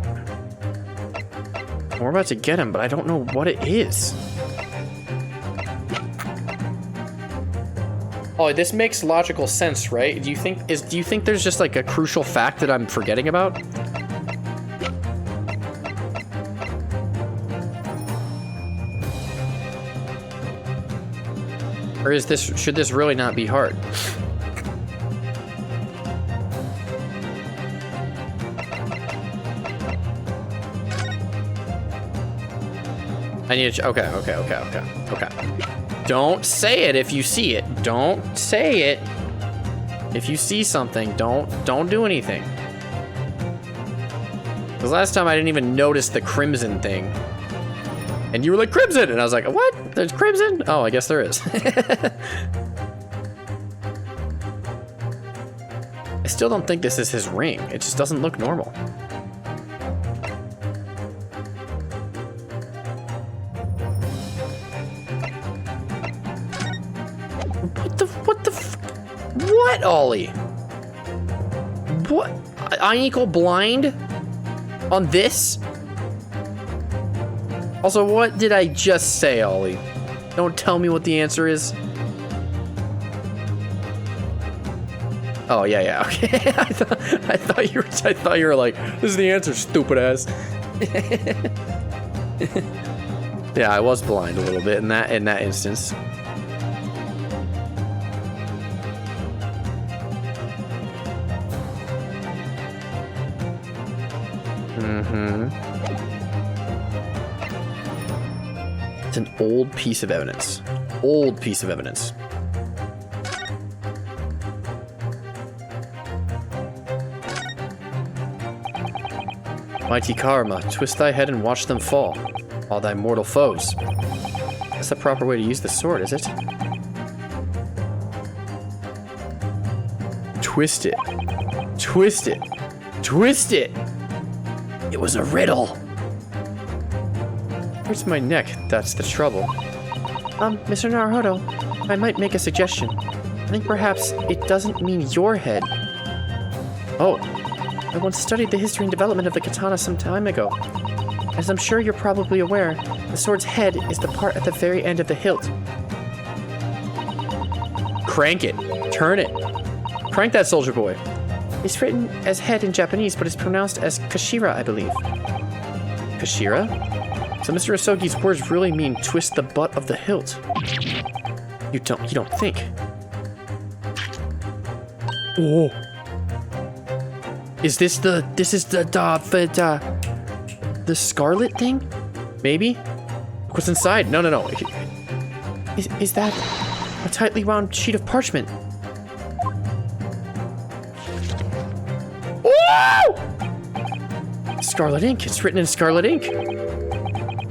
[SPEAKER 1] We're about to get him, but I don't know what it is. Oh, this makes logical sense, right? Do you think there's just like a crucial fact that I'm forgetting about? Or should this really not be hard? I need to, okay. Don't say it if you see it. Don't say it. If you see something, don't do anything. Because last time I didn't even notice the crimson thing. And you were like, crimson! And I was like, what? There's crimson? Oh, I guess there is. I still don't think this is his ring. It just doesn't look normal. What, Ollie? What? I equal blind? On this? Also, what did I just say, Ollie? Don't tell me what the answer is. Oh, yeah, okay. I thought you were like, this is the answer, stupid ass. Yeah, I was blind a little bit in that instance. It's an old piece of evidence. Old piece of evidence. Mighty Karma, twist thy head and watch them fall, all thy mortal foes. That's the proper way to use the sword, is it? Twist it. Twist it. Twist it! It was a riddle. Hurts my neck, that's the trouble. Mr. Naruhodo, I might make a suggestion. I think perhaps it doesn't mean your head. Oh, I once studied the history and development of the katana some time ago. As I'm sure you're probably aware, the sword's head is the part at the very end of the hilt. Crank it. Turn it. Crank that, soldier boy. It's written as head in Japanese, but it's pronounced as Kashira, I believe. Kashira? So Mr. Asogi's words really mean twist the butt of the hilt. You don't think. Oh. Is this the scarlet thing? Maybe? What's inside? No. Is that a tightly wound sheet of parchment? Whoa! Scarlet ink. It's written in scarlet ink.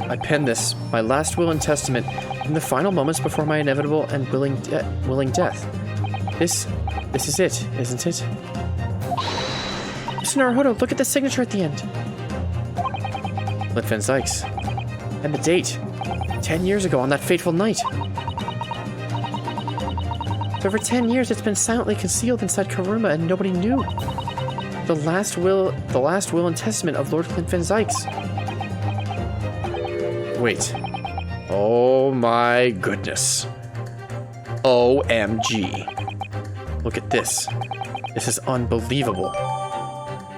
[SPEAKER 1] I penned this, my last will and testament, in the final moments before my inevitable and willing death. This is it, isn't it? Mr. Naruhodo, look at the signature at the end. Clint Van Zykes. And the date. 10 years ago on that fateful night. For over 10 years, it's been silently concealed inside Karuma and nobody knew. The last will and testament of Lord Clint Van Zykes. Wait. Oh my goodness. OMG. Look at this. This is unbelievable.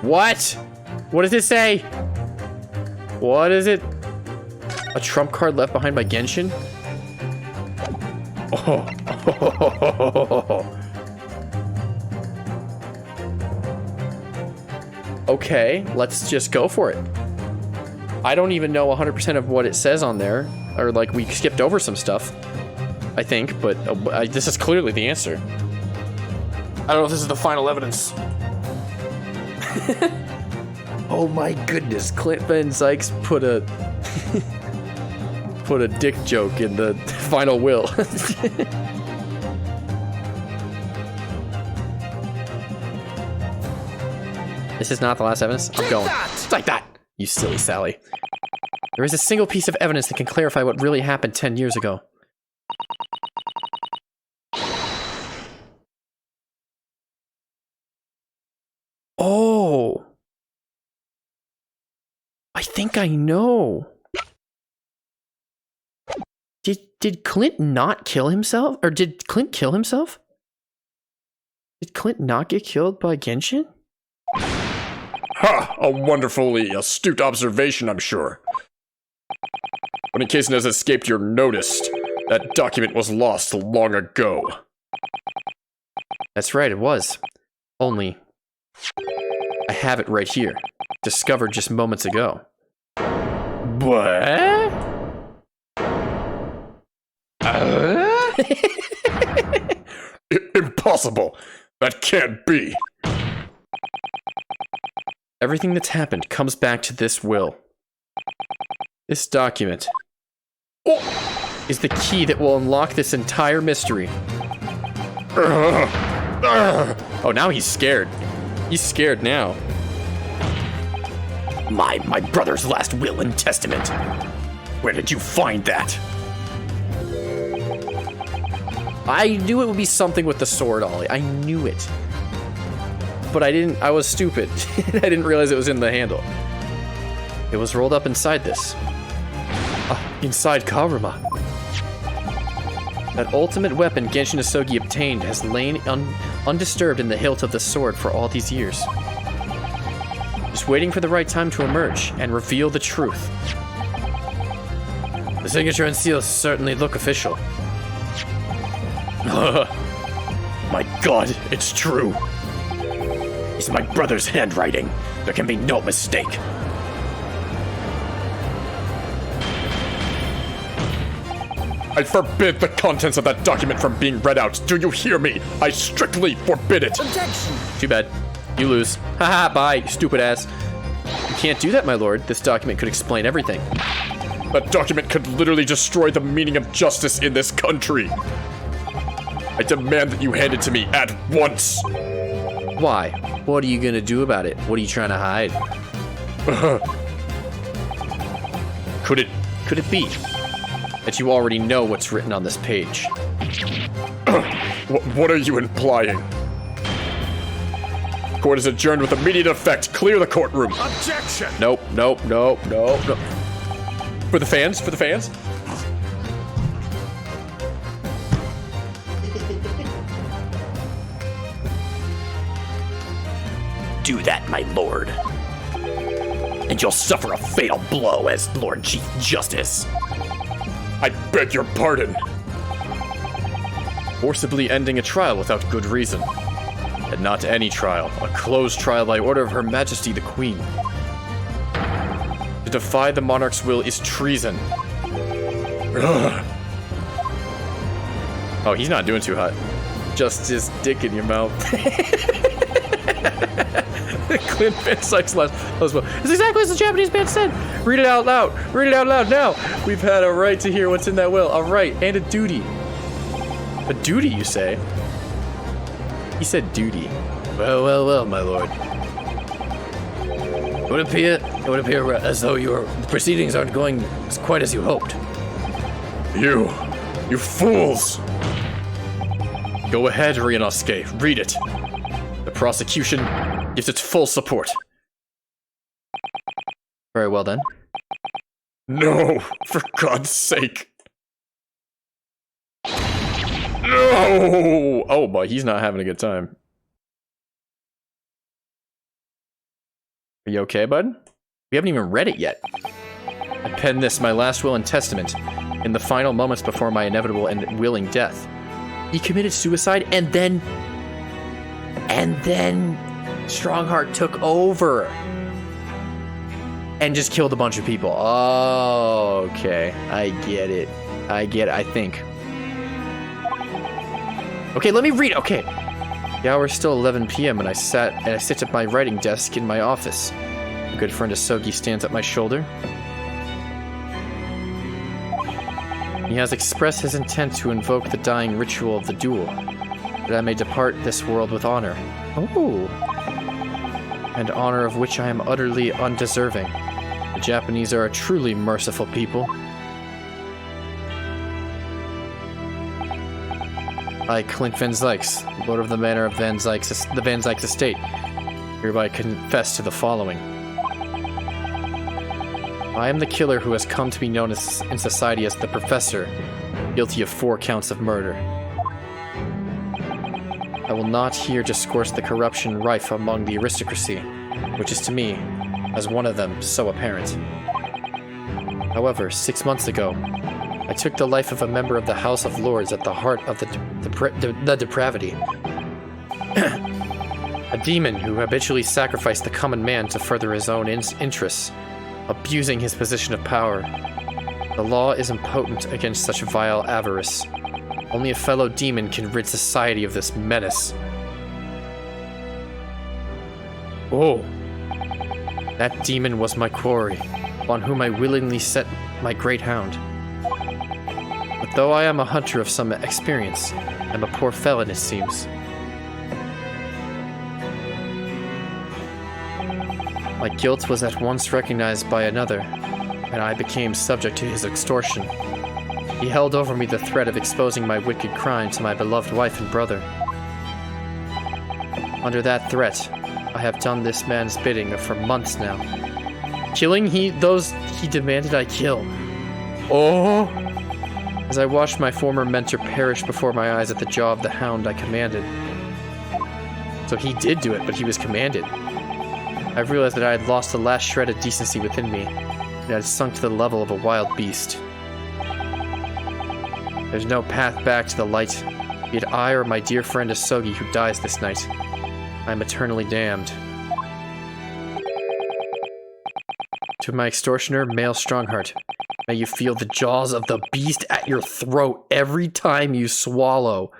[SPEAKER 1] What? What does it say? What is it? A trump card left behind by Genshin? Oh. Okay, let's just go for it. I don't even know 100% of what it says on there. Or, like, we skipped over some stuff, I think, but this is clearly the answer. I don't know if this is the final evidence. Oh my goodness, Clint Van Zykes put a put a dick joke in the final will. This is not the last evidence? I'm going. Just like that! You silly Sally. There is a single piece of evidence that can clarify what really happened 10 years ago. Oh! think I know. Did Clint not kill himself? Or did Clint kill himself? Did Clint not get killed by Genshin?
[SPEAKER 2] Ha! A wonderfully astute observation, I'm sure. But in case it has escaped your notice, that document was lost long ago.
[SPEAKER 1] That's right, it was. Only, I have it right here. Discovered just moments ago.
[SPEAKER 2] What? Impossible! That can't be!
[SPEAKER 1] Everything that's happened comes back to this will. This document is the key that will unlock this entire mystery. Oh, now he's scared. He's scared now.
[SPEAKER 3] My brother's last will and testament. Where did you find that?
[SPEAKER 1] I knew it would be something with the sword, Ollie. I knew it. But I was stupid. I didn't realize it was in the handle. It was rolled up inside this. Inside Karuma. That ultimate weapon Genshin Asogi obtained has lain undisturbed in the hilt of the sword for all these years. Just waiting for the right time to emerge and reveal the truth. The signature and seal certainly look official.
[SPEAKER 3] My God, it's true. It's my brother's handwriting. There can be no mistake.
[SPEAKER 2] I forbid the contents of that document from being read out. Do you hear me? I strictly forbid it.
[SPEAKER 1] Too bad. You lose. Haha, bye, you stupid ass. You can't do that, my lord. This document could explain everything.
[SPEAKER 2] That document could literally destroy the meaning of justice in this country. I demand that you hand it to me at once.
[SPEAKER 1] Why? What are you gonna do about it? What are you trying to hide?
[SPEAKER 2] Could it
[SPEAKER 1] be that you already know what's written on this page?
[SPEAKER 2] What are you implying? Court is adjourned with immediate effect. Clear the courtroom.
[SPEAKER 4] Objection!
[SPEAKER 1] Nope. For the fans?
[SPEAKER 3] Do that, my lord. And you'll suffer a fatal blow as Lord Chief Justice.
[SPEAKER 2] I beg your pardon.
[SPEAKER 1] Forcibly ending a trial without good reason. And not any trial, a closed trial by order of Her Majesty the Queen. To defy the monarch's will is treason. Oh, he's not doing too hot. Just his dick in your mouth. Clint Van Sykes last well. It's exactly as the Japanese man said. Read it out loud. Read it out loud now. We've had a right to hear what's in that will. A right and a duty. A duty, you say? He said duty.
[SPEAKER 7] Well, my lord. It would appear as though your proceedings aren't going quite as you hoped.
[SPEAKER 2] You fools!
[SPEAKER 1] Go ahead, Ryunosuke. Read it. The prosecution gives its full support. Very well then.
[SPEAKER 2] No, for God's sake. No!
[SPEAKER 1] Oh boy, he's not having a good time. Are you okay, bud? We haven't even read it yet. I penned this, my last will and testament, in the final moments before my inevitable and willing death. He committed suicide and then Strongheart took over and just killed a bunch of people. Oh, okay. I get it, I think. Okay, let me read. Okay. The hour is still 11 p.m. and I sit at my writing desk in my office. A good friend Asogi stands at my shoulder. He has expressed his intent to invoke the dying ritual of the duel, that I may depart this world with honor. Oh. And honor of which I am utterly undeserving. The Japanese are a truly merciful people. I, Clint Van Zykes, Lord of the Manor of Van Zykes, the Van Zykes estate, hereby confess to the following. I am the killer who has come to be known in society as the Professor, guilty of 4 counts of murder. I will not here discourse the corruption rife among the aristocracy, which is to me, as one of them, so apparent. However, 6 months ago, I took the life of a member of the House of Lords at the heart of the depravity. A demon who habitually sacrificed the common man to further his own interests, abusing his position of power. The law is impotent against such vile avarice. Only a fellow demon can rid society of this menace. Oh. That demon was my quarry, upon whom I willingly set my great hound. But though I am a hunter of some experience, I am a poor felon, it seems. My guilt was at once recognized by another, and I became subject to his extortion. He held over me the threat of exposing my wicked crime to my beloved wife and brother. Under that threat, I have done this man's bidding for months now. Killing those he demanded I kill. Oh! As I watched my former mentor perish before my eyes at the jaw of the hound I commanded. So he did do it, but he was commanded. I've realized that I had lost the last shred of decency within me, and I had sunk to the level of a wild beast. There's no path back to the light, be it I or my dear friend Asogi who dies this night. I am eternally damned. To my extortioner, male Strongheart, may you feel the jaws of the beast at your throat every time you swallow.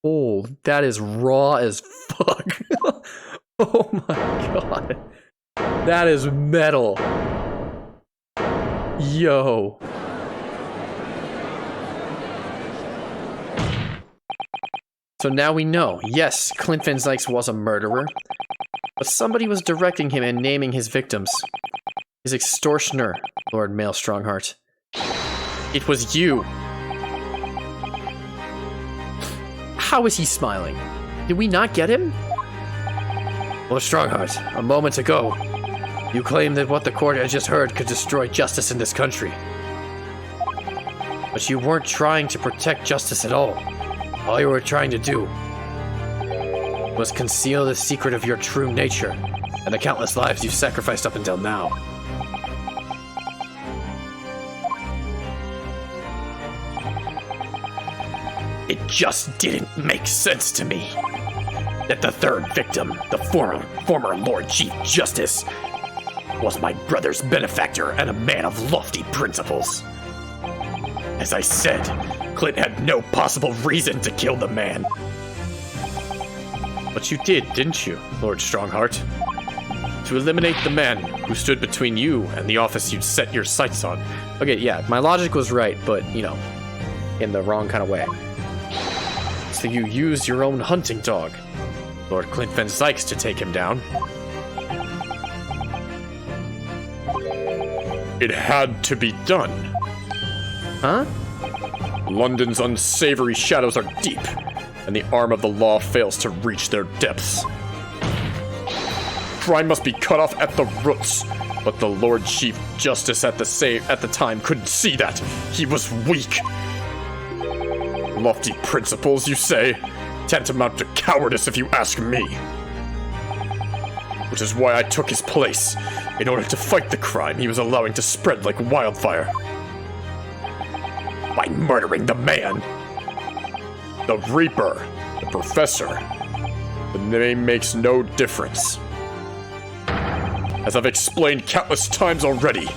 [SPEAKER 1] Oh, that is raw as fuck. Oh my god. That is metal. Yo. So now we know, yes, Clint Van Zykes was a murderer, but somebody was directing him and naming his victims. His extortioner, Lord Male Strongheart. It was you. How is he smiling? Did we not get him? Lord Strongheart, a moment ago, you claimed that what the court had just heard could destroy justice in this country. But you weren't trying to protect justice at all. All you were trying to do was conceal the secret of your true nature and the countless lives you've sacrificed up until now.
[SPEAKER 3] It just didn't make sense to me that the third victim, the former Lord Chief Justice, was my brother's benefactor and a man of lofty principles. As I said, Clint had no possible reason to kill the man.
[SPEAKER 1] But you did, didn't you, Lord Strongheart? To eliminate the man who stood between you and the office you'd set your sights on. Okay, yeah, my logic was right, but, you know, in the wrong kind of way. So you used your own hunting dog, Lord Clint Van Zykes, to take him down.
[SPEAKER 2] It had to be done.
[SPEAKER 1] Huh?
[SPEAKER 2] London's unsavory shadows are deep, and the arm of the law fails to reach their depths. Crime must be cut off at the roots, but the Lord Chief Justice at the time couldn't see that. He was weak. Lofty principles, you say? Tantamount to cowardice if you ask me. Which is why I took his place, in order to fight the crime he was allowing to spread like wildfire.
[SPEAKER 3] By murdering the man.
[SPEAKER 2] The Reaper, the Professor. The name makes no difference. As I've explained countless times already,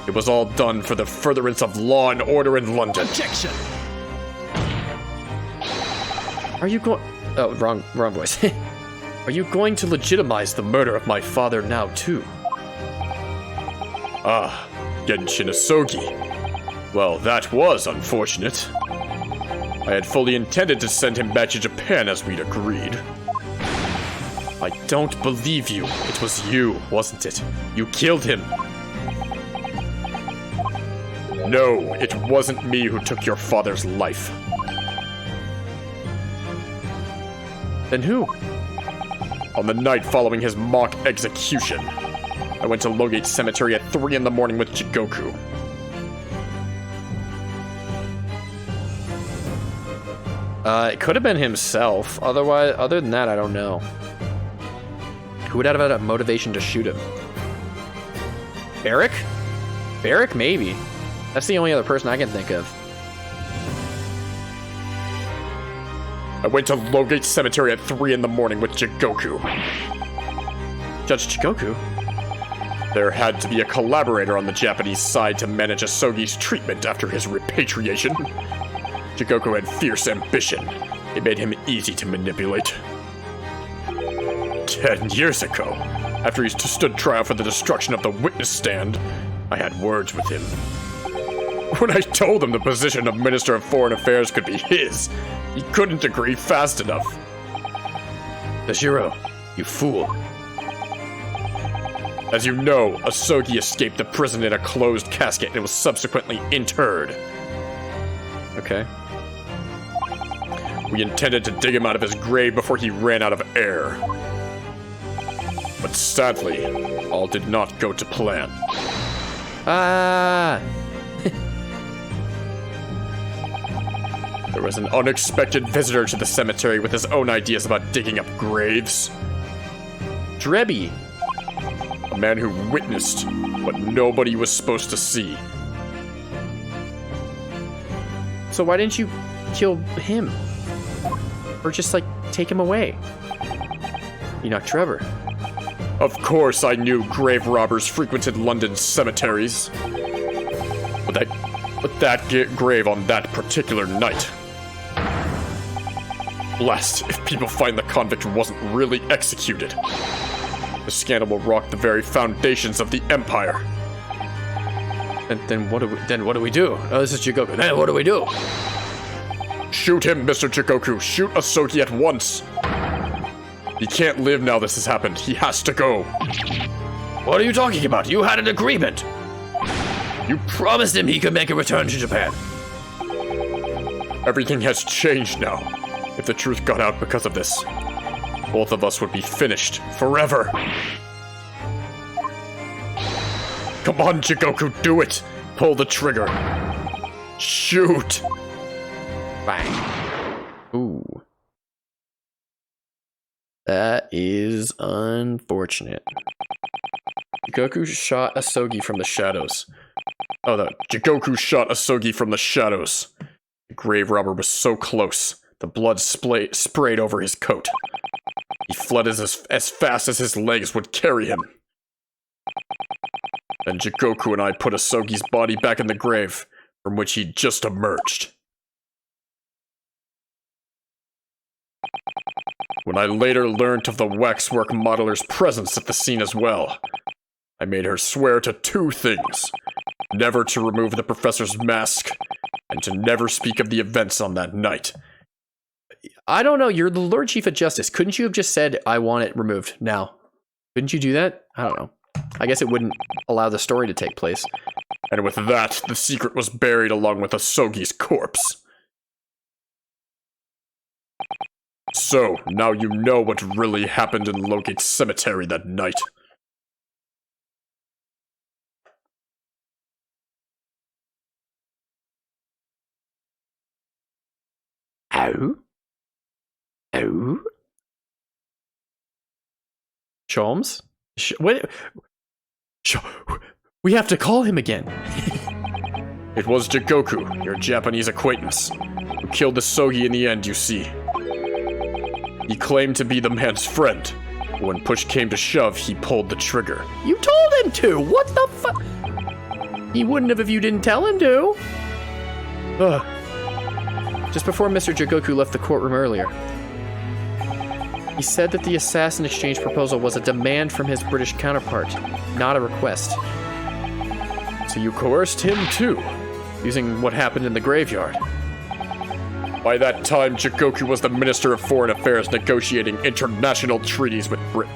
[SPEAKER 2] it was all done for the furtherance of law and order in London.
[SPEAKER 4] Objection!
[SPEAKER 1] Are you going... Oh, wrong voice. Are you going to legitimize the murder of my father now, too?
[SPEAKER 2] Ah, Genshin Asogi. Well, that was unfortunate. I had fully intended to send him back to Japan as we'd agreed.
[SPEAKER 1] I don't believe you. It was you, wasn't it? You killed him.
[SPEAKER 2] No, it wasn't me who took your father's life.
[SPEAKER 1] Then who?
[SPEAKER 2] On the night following his mock execution, I went to Logate Cemetery at 3 in the morning with Jigoku.
[SPEAKER 1] It could have been himself. Otherwise, other than that, I don't know. Who would have had a motivation to shoot him? Barrick? Barrick, maybe. That's the only other person I can think of.
[SPEAKER 2] I went to Logate Cemetery at 3 in the morning with Jigoku.
[SPEAKER 1] Judge Jigoku?
[SPEAKER 2] There had to be a collaborator on the Japanese side to manage Asogi's treatment after his repatriation. Jigoku had fierce ambition. It made him easy to manipulate. 10 years ago, after he stood trial for the destruction of the witness stand, I had words with him. When I told him the position of Minister of Foreign Affairs could be his, he couldn't agree fast enough.
[SPEAKER 7] Toshiro, you fool.
[SPEAKER 2] As you know, Asogi escaped the prison in a closed casket and was subsequently interred.
[SPEAKER 1] Okay.
[SPEAKER 2] We intended to dig him out of his grave before he ran out of air. But sadly, all did not go to plan.
[SPEAKER 1] Ah!
[SPEAKER 2] There was an unexpected visitor to the cemetery with his own ideas about digging up graves.
[SPEAKER 1] Drebby!
[SPEAKER 2] A man who witnessed what nobody was supposed to see.
[SPEAKER 1] So why didn't you kill him? Or just, like, take him away? Enoch Trevor.
[SPEAKER 2] Of course I knew grave robbers frequented London's cemeteries. But that grave on that particular night. Blessed if people find the convict wasn't really executed. The scandal will rock the very foundations of the Empire.
[SPEAKER 1] And then what do we do? Oh, this is Jigoku. Then what do we do?
[SPEAKER 2] Shoot him, Mr. Jigoku. Shoot Asogi at once. He can't live now this has happened. He has to go.
[SPEAKER 7] What are you talking about? You had an agreement. You promised him he could make a return to Japan.
[SPEAKER 2] Everything has changed now. If the truth got out because of this, both of us would be finished forever. Come on, Jigoku, do it. Pull the trigger. Shoot.
[SPEAKER 1] Bang. Ooh. That is unfortunate. Jigoku shot Asogi from the shadows.
[SPEAKER 2] Oh, no. Jigoku shot Asogi from the shadows. The grave robber was so close. The blood sprayed over his coat. He fled as fast as his legs would carry him. Then Jigoku and I put Asogi's body back in the grave from which he'd just emerged. When I later learned of the waxwork modeler's presence at the scene as well, I made her swear to 2 things. Never to remove the professor's mask, and to never speak of the events on that night.
[SPEAKER 1] I don't know, you're the Lord Chief of Justice. Couldn't you have just said, I want it removed now? Couldn't you do that? I don't know. I guess it wouldn't allow the story to take place.
[SPEAKER 2] And with that, the secret was buried along with Asogi's corpse. So, now you know what really happened in Logate Cemetery that night.
[SPEAKER 3] Oh? Oh?
[SPEAKER 1] Sholmes? Wait. We have to call him again.
[SPEAKER 2] It was Jigoku, your Japanese acquaintance, who killed Asogi in the end, you see. He claimed to be the man's friend, but when push came to shove, he pulled the trigger.
[SPEAKER 1] You told him to! What the fuck? He wouldn't have if you didn't tell him to. Just before Mr. Jigoku left the courtroom earlier, he said that the assassin exchange proposal was a demand from his British counterpart, not a request.
[SPEAKER 2] So you coerced him too,
[SPEAKER 1] Using what happened in the graveyard.
[SPEAKER 2] By that time, Jigoku was the Minister of Foreign Affairs negotiating international treaties with Britain.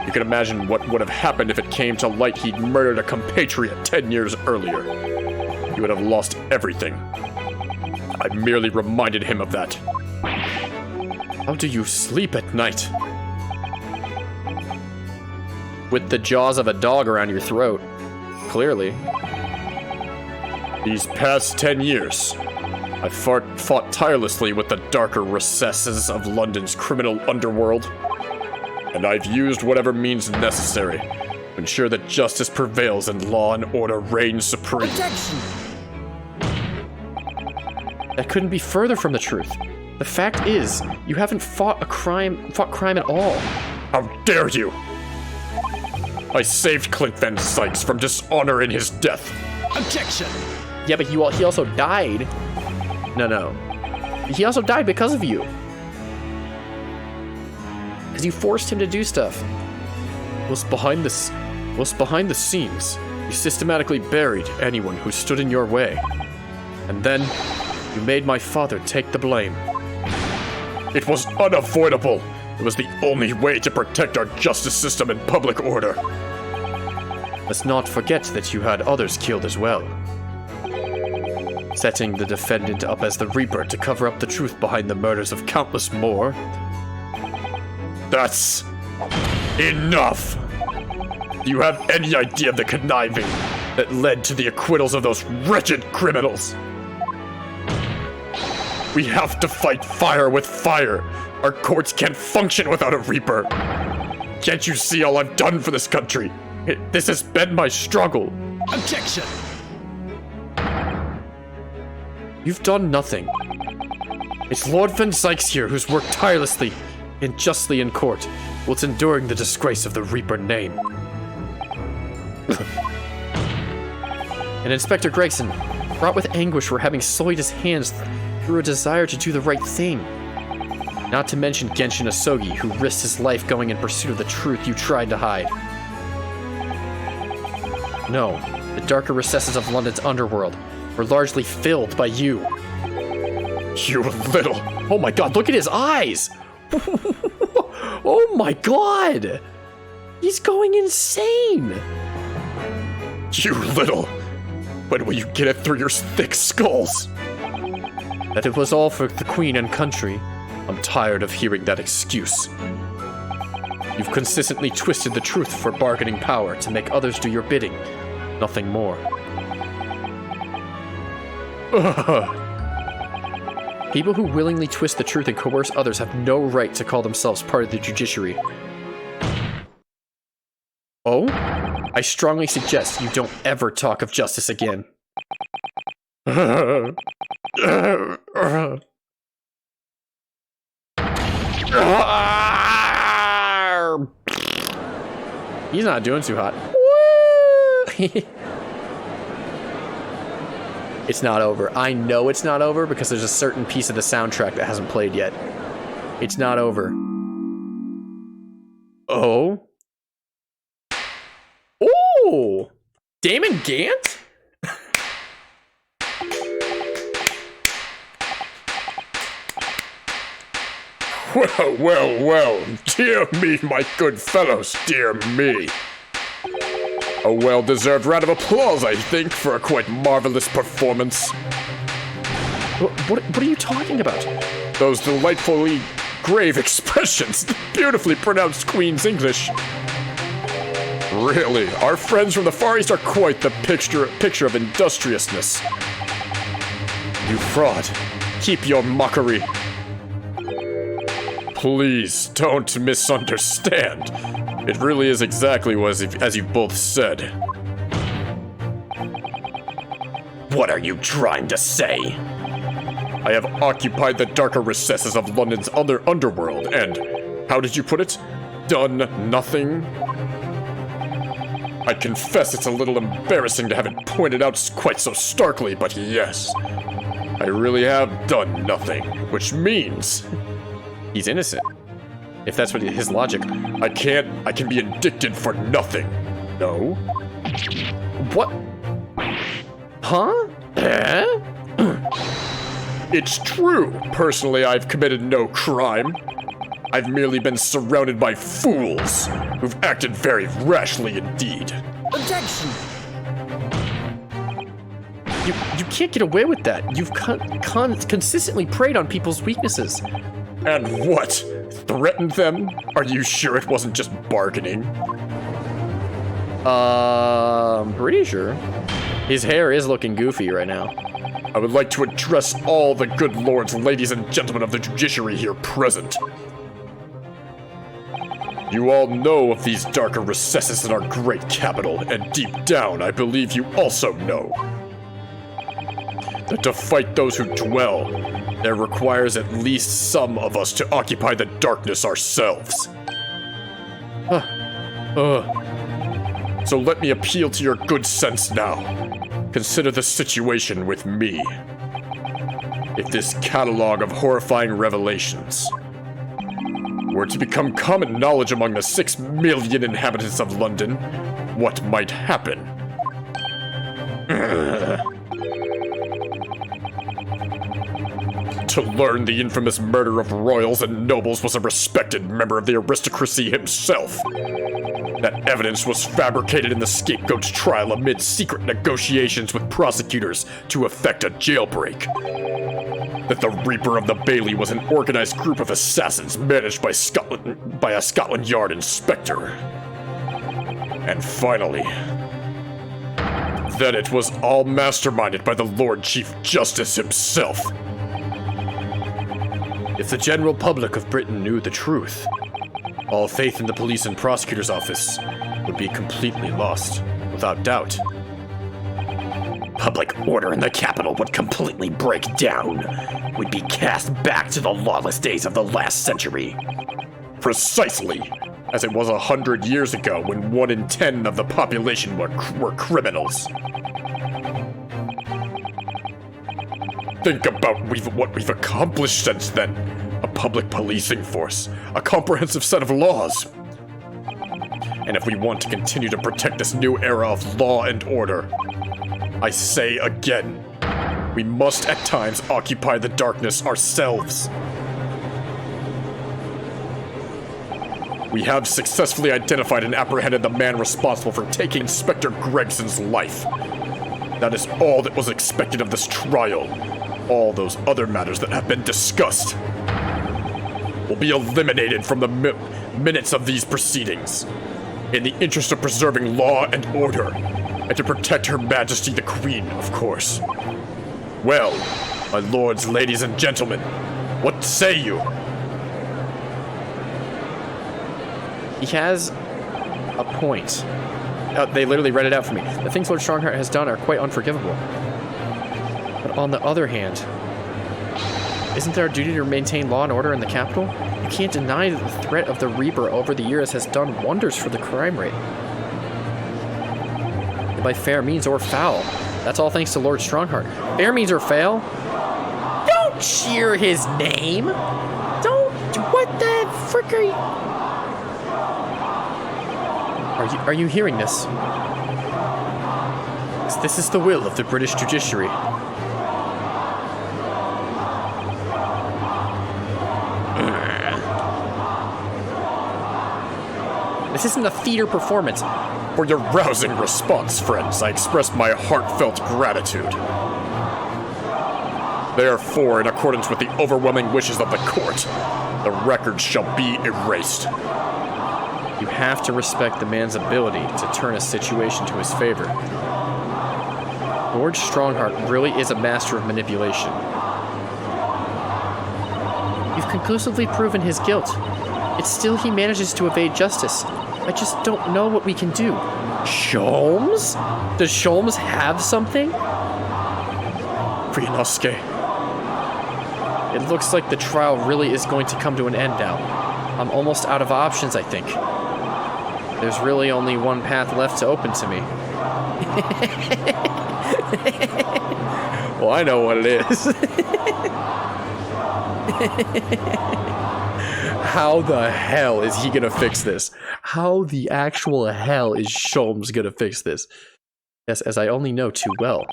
[SPEAKER 2] You can imagine what would have happened if it came to light he'd murdered a compatriot 10 years earlier. He would have lost everything. I merely reminded him of that.
[SPEAKER 1] How do you sleep at night? With the jaws of a dog around your throat. Clearly.
[SPEAKER 2] These past 10 years, I've fought tirelessly with the darker recesses of London's criminal underworld. And I've used whatever means necessary to ensure that justice prevails and law and order reign supreme.
[SPEAKER 1] That couldn't be further from the truth. The fact is, you haven't fought crime at all.
[SPEAKER 2] How dare you! I saved Clint Van Sykes from dishonor in his death.
[SPEAKER 4] Objection!
[SPEAKER 1] Yeah, but he also died. No. He also died because of you. Because you forced him to do stuff.
[SPEAKER 2] Whilst behind the scenes, you systematically buried anyone who stood in your way. And then, you made my father take the blame. It was unavoidable. It was the only way to protect our justice system and public order.
[SPEAKER 1] Let's not forget that you had others killed as well. Setting the defendant up as the Reaper to cover up the truth behind the murders of countless more.
[SPEAKER 2] That's enough! Do you have any idea of the conniving that led to the acquittals of those wretched criminals? We have to fight fire with fire. Our courts can't function without a Reaper. Can't you see all I've done for this country? This has been my struggle.
[SPEAKER 4] Objection!
[SPEAKER 1] You've done nothing. It's Lord Van Sykes here who's worked tirelessly and justly in court, whilst enduring the disgrace of the Reaper name. And Inspector Gregson, fraught with anguish for having sullied his hands through a desire to do the right thing. Not to mention Genshin Asogi, who risked his life going in pursuit of the truth you tried to hide. No, the darker recesses of London's underworld were largely filled by you.
[SPEAKER 2] You little...
[SPEAKER 1] Oh my god, look at his eyes! Oh my god! He's going insane!
[SPEAKER 2] You little... When will you get it through your thick skulls?
[SPEAKER 1] That it was all for the Queen and country. I'm tired of hearing that excuse. You've consistently twisted the truth for bargaining power to make others do your bidding. Nothing more. People who willingly twist the truth and coerce others have no right to call themselves part of the judiciary. Oh? I strongly suggest you don't ever talk of justice again. He's not doing too hot. It's not over. I know it's not over because there's a certain piece of the soundtrack that hasn't played yet. It's not over. Oh? Oh! Damon Gant?
[SPEAKER 2] Well, dear me, my good fellows, dear me. A well-deserved round of applause, I think, for a quite marvelous performance.
[SPEAKER 1] What are you talking about?
[SPEAKER 2] Those delightfully grave expressions, beautifully pronounced Queen's English. Really, our friends from the Far East are quite the picture of industriousness. You fraud, keep your mockery. Please don't misunderstand. It really is exactly as you both said.
[SPEAKER 3] What are you trying to say?
[SPEAKER 2] I have occupied the darker recesses of London's other underworld and, how did you put it? Done nothing? I confess it's a little embarrassing to have it pointed out quite so starkly, but yes, I really have done nothing, which means
[SPEAKER 1] he's innocent. If that's what his logic.
[SPEAKER 2] I can be indicted for nothing. No?
[SPEAKER 1] What? Huh?
[SPEAKER 2] It's true. Personally, I've committed no crime. I've merely been surrounded by fools who've acted very rashly indeed.
[SPEAKER 4] Objection!
[SPEAKER 1] You can't get away with that. You've consistently preyed on people's weaknesses.
[SPEAKER 2] And what? Threatened them? Are you sure it wasn't just bargaining?
[SPEAKER 1] I'm pretty sure. His hair is looking goofy right now.
[SPEAKER 2] I would like to address all the good lords, ladies, and gentlemen of the judiciary here present. You all know of these darker recesses in our great capital, and deep down, I believe you also know that to fight those who dwell, there requires at least some of us to occupy the darkness ourselves. So let me appeal to your good sense now. Consider the situation with me. If this catalog of horrifying revelations were to become common knowledge among the 6 million inhabitants of London, what might happen? To learn the infamous murder of royals and nobles was a respected member of the aristocracy himself. That evidence was fabricated in the scapegoat's trial amid secret negotiations with prosecutors to effect a jailbreak. That the Reaper of the Bailey was an organized group of assassins managed by a Scotland Yard inspector. And finally, that it was all masterminded by the Lord Chief Justice himself.
[SPEAKER 7] If the general public of Britain knew the truth, all faith in the police and prosecutor's office would be completely lost, without doubt.
[SPEAKER 3] Public order in the capital would completely break down. We'd be cast back to the lawless days of the last century.
[SPEAKER 2] Precisely, as it was 100 years ago when 1 in 10 of the population were criminals. Think about what we've accomplished since then. A public policing force, a comprehensive set of laws. And if we want to continue to protect this new era of law and order, I say again, we must at times occupy the darkness ourselves. We have successfully identified and apprehended the man responsible for taking Inspector Gregson's life. That is all that was expected of this trial. All those other matters that have been discussed will be eliminated from the minutes of these proceedings, in the interest of preserving law and order, and to protect Her Majesty the Queen, of course. Well, my lords, ladies, and gentlemen, what say you?
[SPEAKER 1] He has a point. They literally read it out for me. The things Lord Strongheart has done are quite unforgivable. But on the other hand, isn't there a duty to maintain law and order in the capital? You can't deny that the threat of the Reaper over the years has done wonders for the crime rate. And by fair means or foul. That's all thanks to Lord Strongheart. Fair means or foul? Don't cheer his name! Don't... What the frick are you... Are you hearing this? This is the will of the British judiciary. This isn't a theater performance.
[SPEAKER 2] For your rousing response, friends, I express my heartfelt gratitude. Therefore, in accordance with the overwhelming wishes of the court, the record shall be erased.
[SPEAKER 1] You have to respect the man's ability to turn a situation to his favor. Lord Strongheart really is a master of manipulation. You've conclusively proven his guilt. Yet still he manages to evade justice. I just don't know what we can do. Sholmes? Does Sholmes have something?
[SPEAKER 2] Ryunosuke.
[SPEAKER 1] It looks like the trial really is going to come to an end now. I'm almost out of options, I think. There's really only one path left to open to me.
[SPEAKER 2] Well, I know what it is.
[SPEAKER 1] How the hell is he gonna fix this? How the actual hell is Sholmes gonna fix this? Yes, as I only know too well,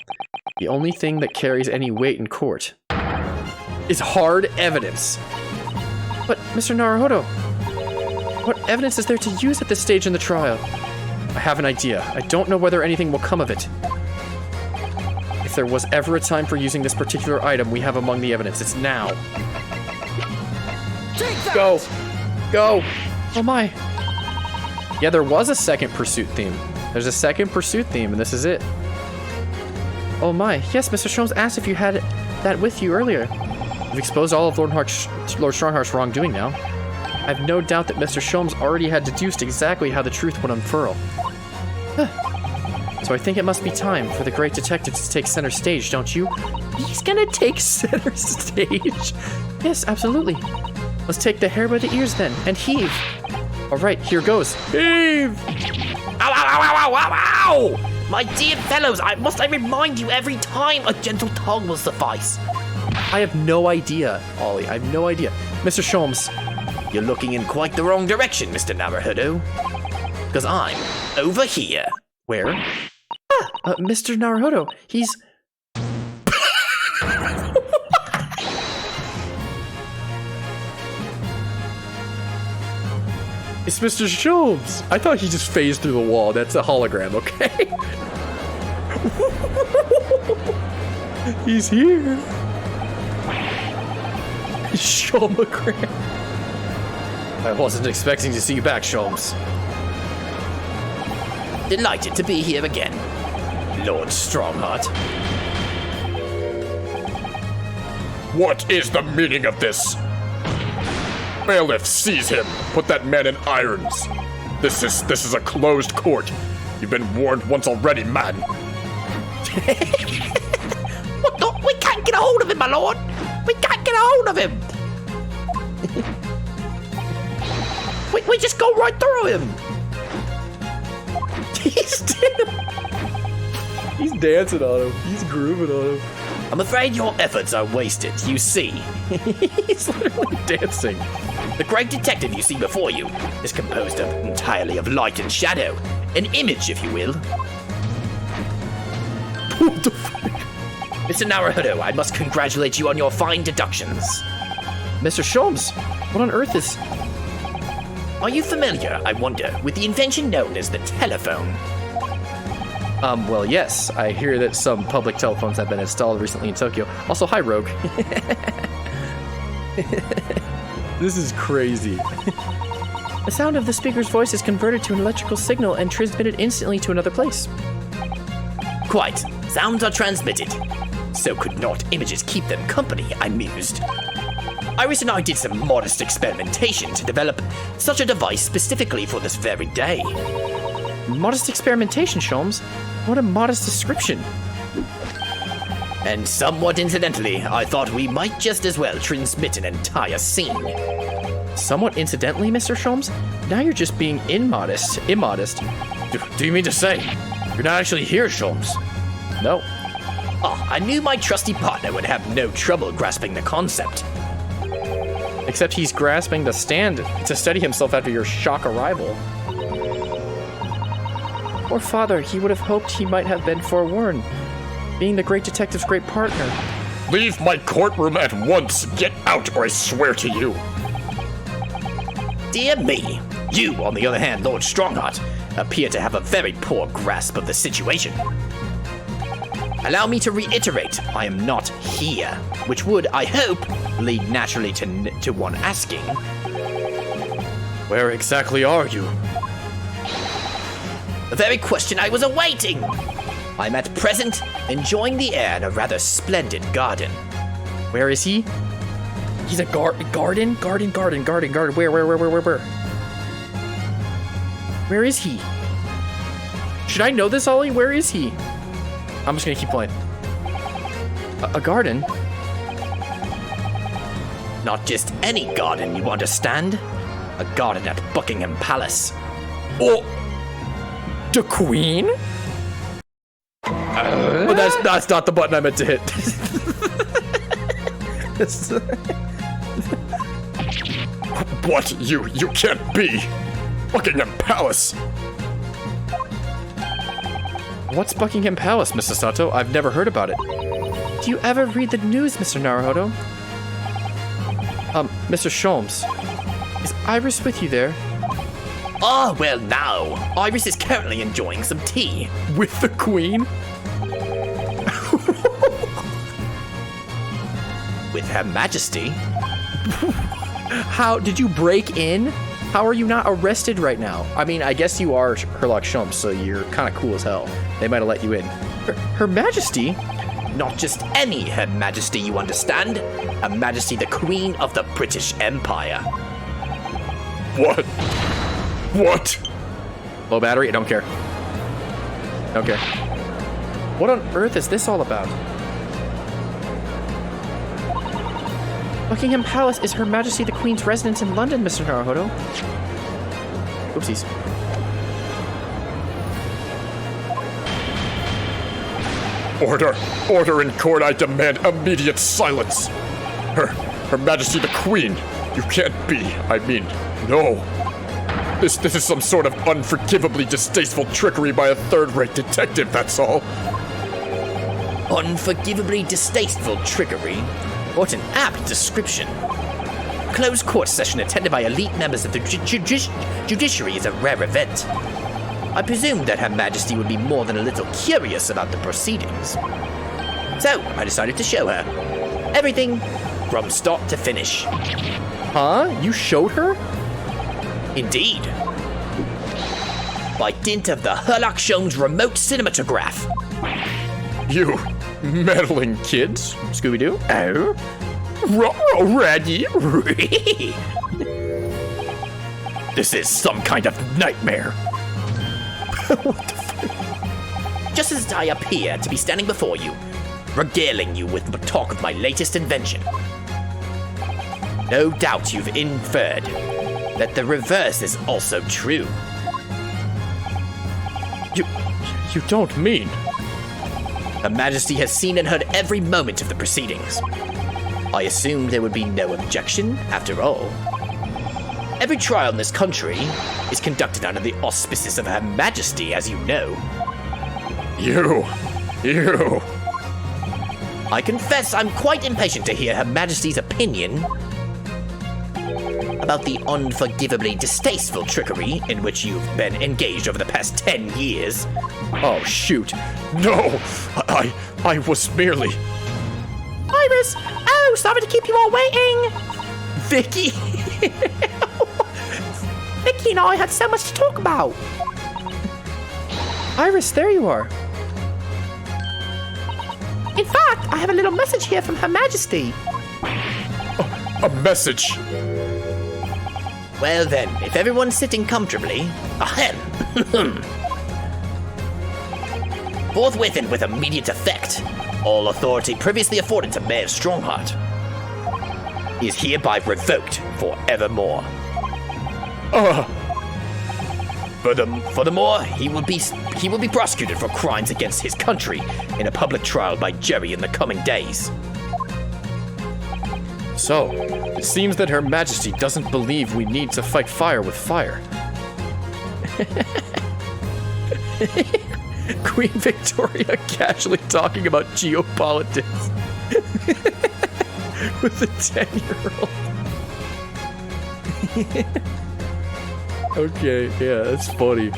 [SPEAKER 1] the only thing that carries any weight in court is hard evidence. But, Mr. Naruhodo, what evidence is there to use at this stage in the trial? I have an idea. I don't know whether anything will come of it. If there was ever a time for using this particular item we have among the evidence, it's now. Go! Go! Oh my! Yeah, there was a second pursuit theme. There's a second pursuit theme, and this is it. Oh my, yes, Mr. Sholmes asked if you had that with you earlier. We've exposed all of Lord Strongheart's wrongdoing now. I have no doubt that Mr. Sholmes already had deduced exactly how the truth would unfurl. So I think it must be time for the great detective to take center stage, don't you? He's gonna take center stage. Yes, absolutely. Let's take the hair by the ears then, and heave. All right, here goes. Heave!
[SPEAKER 6] Ow, ow, ow, ow, ow, ow, ow! My dear fellows, must I remind you every time? A gentle tongue will suffice.
[SPEAKER 1] I have no idea, Ollie. I have no idea. Mr. Sholmes.
[SPEAKER 6] You're looking in quite the wrong direction, Mr. Naruhodo. Because I'm over here.
[SPEAKER 1] Where? Mr. Naruhodo, he's... It's Mr. Sholmes. I thought he just phased through the wall. That's a hologram, okay? He's here. Sholmogram. I wasn't expecting to see you back, Sholmes.
[SPEAKER 6] Delighted to be here again, Lord Strongheart.
[SPEAKER 2] What is the meaning of this? Bailiff, seize him. Put that man in irons. This is a closed court. You've been warned once already, man.
[SPEAKER 6] What the? We can't get a hold of him, my lord. We can't get a hold of him. we just go right through him.
[SPEAKER 1] He's dancing on him. He's grooving on him.
[SPEAKER 6] I'm afraid your efforts are wasted, you see.
[SPEAKER 1] He's literally dancing.
[SPEAKER 6] The great detective you see before you is composed entirely of light and shadow. An image, if you will.
[SPEAKER 1] What the fuck?
[SPEAKER 6] Mr. Naruhodo, I must congratulate you on your fine deductions.
[SPEAKER 1] Mr. Sholmes, what on earth is...
[SPEAKER 6] Are you familiar, I wonder, with the invention known as the telephone?
[SPEAKER 1] Well, yes. I hear that some public telephones have been installed recently in Tokyo. Also, hi, Rogue. This is crazy. The sound of the speaker's voice is converted to an electrical signal and transmitted instantly to another place.
[SPEAKER 6] Quite. Sounds are transmitted. So could not images keep them company, I mused. Iris and I did some modest experimentation to develop such a device specifically for this very day.
[SPEAKER 1] Modest experimentation, Sholmes? What a modest description.
[SPEAKER 6] And somewhat incidentally, I thought we might just as well transmit an entire scene.
[SPEAKER 1] Somewhat incidentally, Mr. Sholmes? Now you're just being immodest.
[SPEAKER 7] Do you mean to say you're not actually here, Sholmes?
[SPEAKER 1] No.
[SPEAKER 6] Oh, I knew my trusty partner would have no trouble grasping the concept.
[SPEAKER 1] Except he's grasping the stand to steady himself after your shock arrival. Poor father, he would have hoped he might have been forewarned, being the great detective's great partner.
[SPEAKER 2] Leave my courtroom at once. Get out, or I swear to you.
[SPEAKER 6] Dear me. You, on the other hand, Lord Strongheart, appear to have a very poor grasp of the situation. Allow me to reiterate, I am not here, which would, I hope, lead naturally to one asking,
[SPEAKER 7] Where exactly are you?
[SPEAKER 6] the very question I was awaiting. I'm at present enjoying the air in a rather splendid garden.
[SPEAKER 1] Where is he? He's a garden? Garden. Where? Where is he? Should I know this, Ollie? Where is he? I'm just gonna keep playing. A garden?
[SPEAKER 6] Not just any garden, you understand? A garden at Buckingham Palace.
[SPEAKER 1] Oh! The Queen? Oh, that's not the button I meant to hit.
[SPEAKER 2] What? You can't be. Buckingham Palace.
[SPEAKER 1] What's Buckingham Palace, Mr. Sato? I've never heard about it. Do you ever read the news, Mr. Naruhodo? Mr. Sholmes. Is Iris with you there?
[SPEAKER 6] Ah, well now, Iris is currently enjoying some tea.
[SPEAKER 1] With the Queen?
[SPEAKER 6] With Her Majesty.
[SPEAKER 1] How did you break in? How are you not arrested right now? I mean, I guess you are Herlock Sholmes, so you're kind of cool as hell. They might have let you in. Her Majesty?
[SPEAKER 3] Not just any Her Majesty, you understand? Her Majesty the Queen of the British Empire.
[SPEAKER 2] What? What?
[SPEAKER 1] Low battery? I don't care. Okay. What on earth is this all about? Buckingham Palace is Her Majesty the Queen's residence in London, Mr. Naruhodo. Oopsies.
[SPEAKER 2] Order! Order in court, I demand immediate silence! Her Majesty the Queen! You can't be, I mean, no. This is some sort of unforgivably distasteful trickery by a third-rate detective, that's all.
[SPEAKER 3] Unforgivably distasteful trickery? What an apt description. Closed court session attended by elite members of the judiciary is a rare event. I presumed that Her Majesty would be more than a little curious about the proceedings. So, I decided to show her. Everything from start to finish.
[SPEAKER 1] Huh? You showed her?
[SPEAKER 3] Indeed. By dint of the Herlock Sholmes remote cinematograph.
[SPEAKER 2] You meddling kids?
[SPEAKER 1] Scooby-Doo?
[SPEAKER 3] Oh?
[SPEAKER 2] Raggy?
[SPEAKER 3] This is some kind of nightmare. Just as I appear to be standing before you, regaling you with talk of my latest invention. No doubt you've inferred that the reverse is also true.
[SPEAKER 2] You don't mean?
[SPEAKER 3] Her Majesty has seen and heard every moment of the proceedings. I assumed there would be no objection, after all. Every trial in this country is conducted under the auspices of Her Majesty, as you know.
[SPEAKER 2] You.
[SPEAKER 3] I confess I'm quite impatient to hear Her Majesty's opinion about the unforgivably distasteful trickery in which you've been engaged over the past 10 years.
[SPEAKER 1] Oh, shoot.
[SPEAKER 2] No! I was merely...
[SPEAKER 6] Iris! Oh, sorry to keep you all waiting!
[SPEAKER 3] Vicky!
[SPEAKER 6] Vicky and I had so much to talk about.
[SPEAKER 1] Iris, there you are.
[SPEAKER 6] In fact, I have a little message here from Her Majesty.
[SPEAKER 2] A message.
[SPEAKER 3] Well then, if everyone's sitting comfortably, ahem. Forthwith and with immediate effect, all authority previously afforded to Mayor Strongheart is hereby revoked forevermore. Furthermore, he will be prosecuted for crimes against his country in a public trial by jury in the coming days.
[SPEAKER 1] So, it seems that Her Majesty doesn't believe we need to fight fire with fire. Queen Victoria casually talking about geopolitics with a 10-year-old. Okay, yeah, that's funny.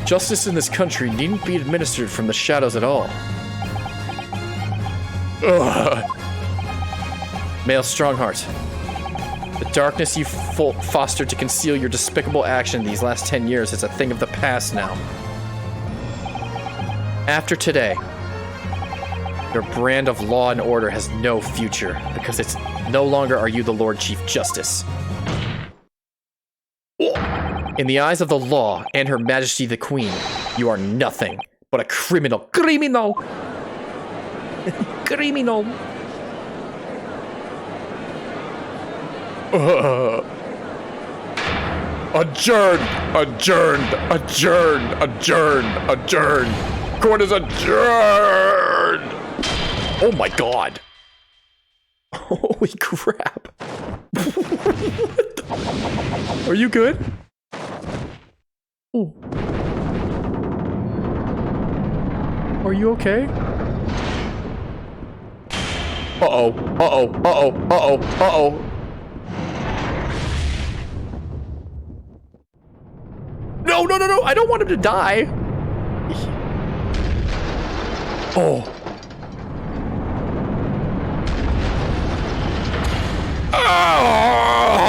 [SPEAKER 1] Justice in this country needn't be administered from the shadows at all. Male Strongheart, the darkness you fostered to conceal your despicable action these last 10 years is a thing of the past now. After today, your brand of law and order has no future because it's no longer are you the Lord Chief Justice. In the eyes of the law and Her Majesty the Queen, you are nothing but a criminal. Criminal! Criminal!
[SPEAKER 2] Adjourned! Court is adjourned!
[SPEAKER 1] Oh my god! Holy crap! Are you good? Oh. Are you okay? Uh-oh. No, I don't want him to die. Oh.
[SPEAKER 2] Ah!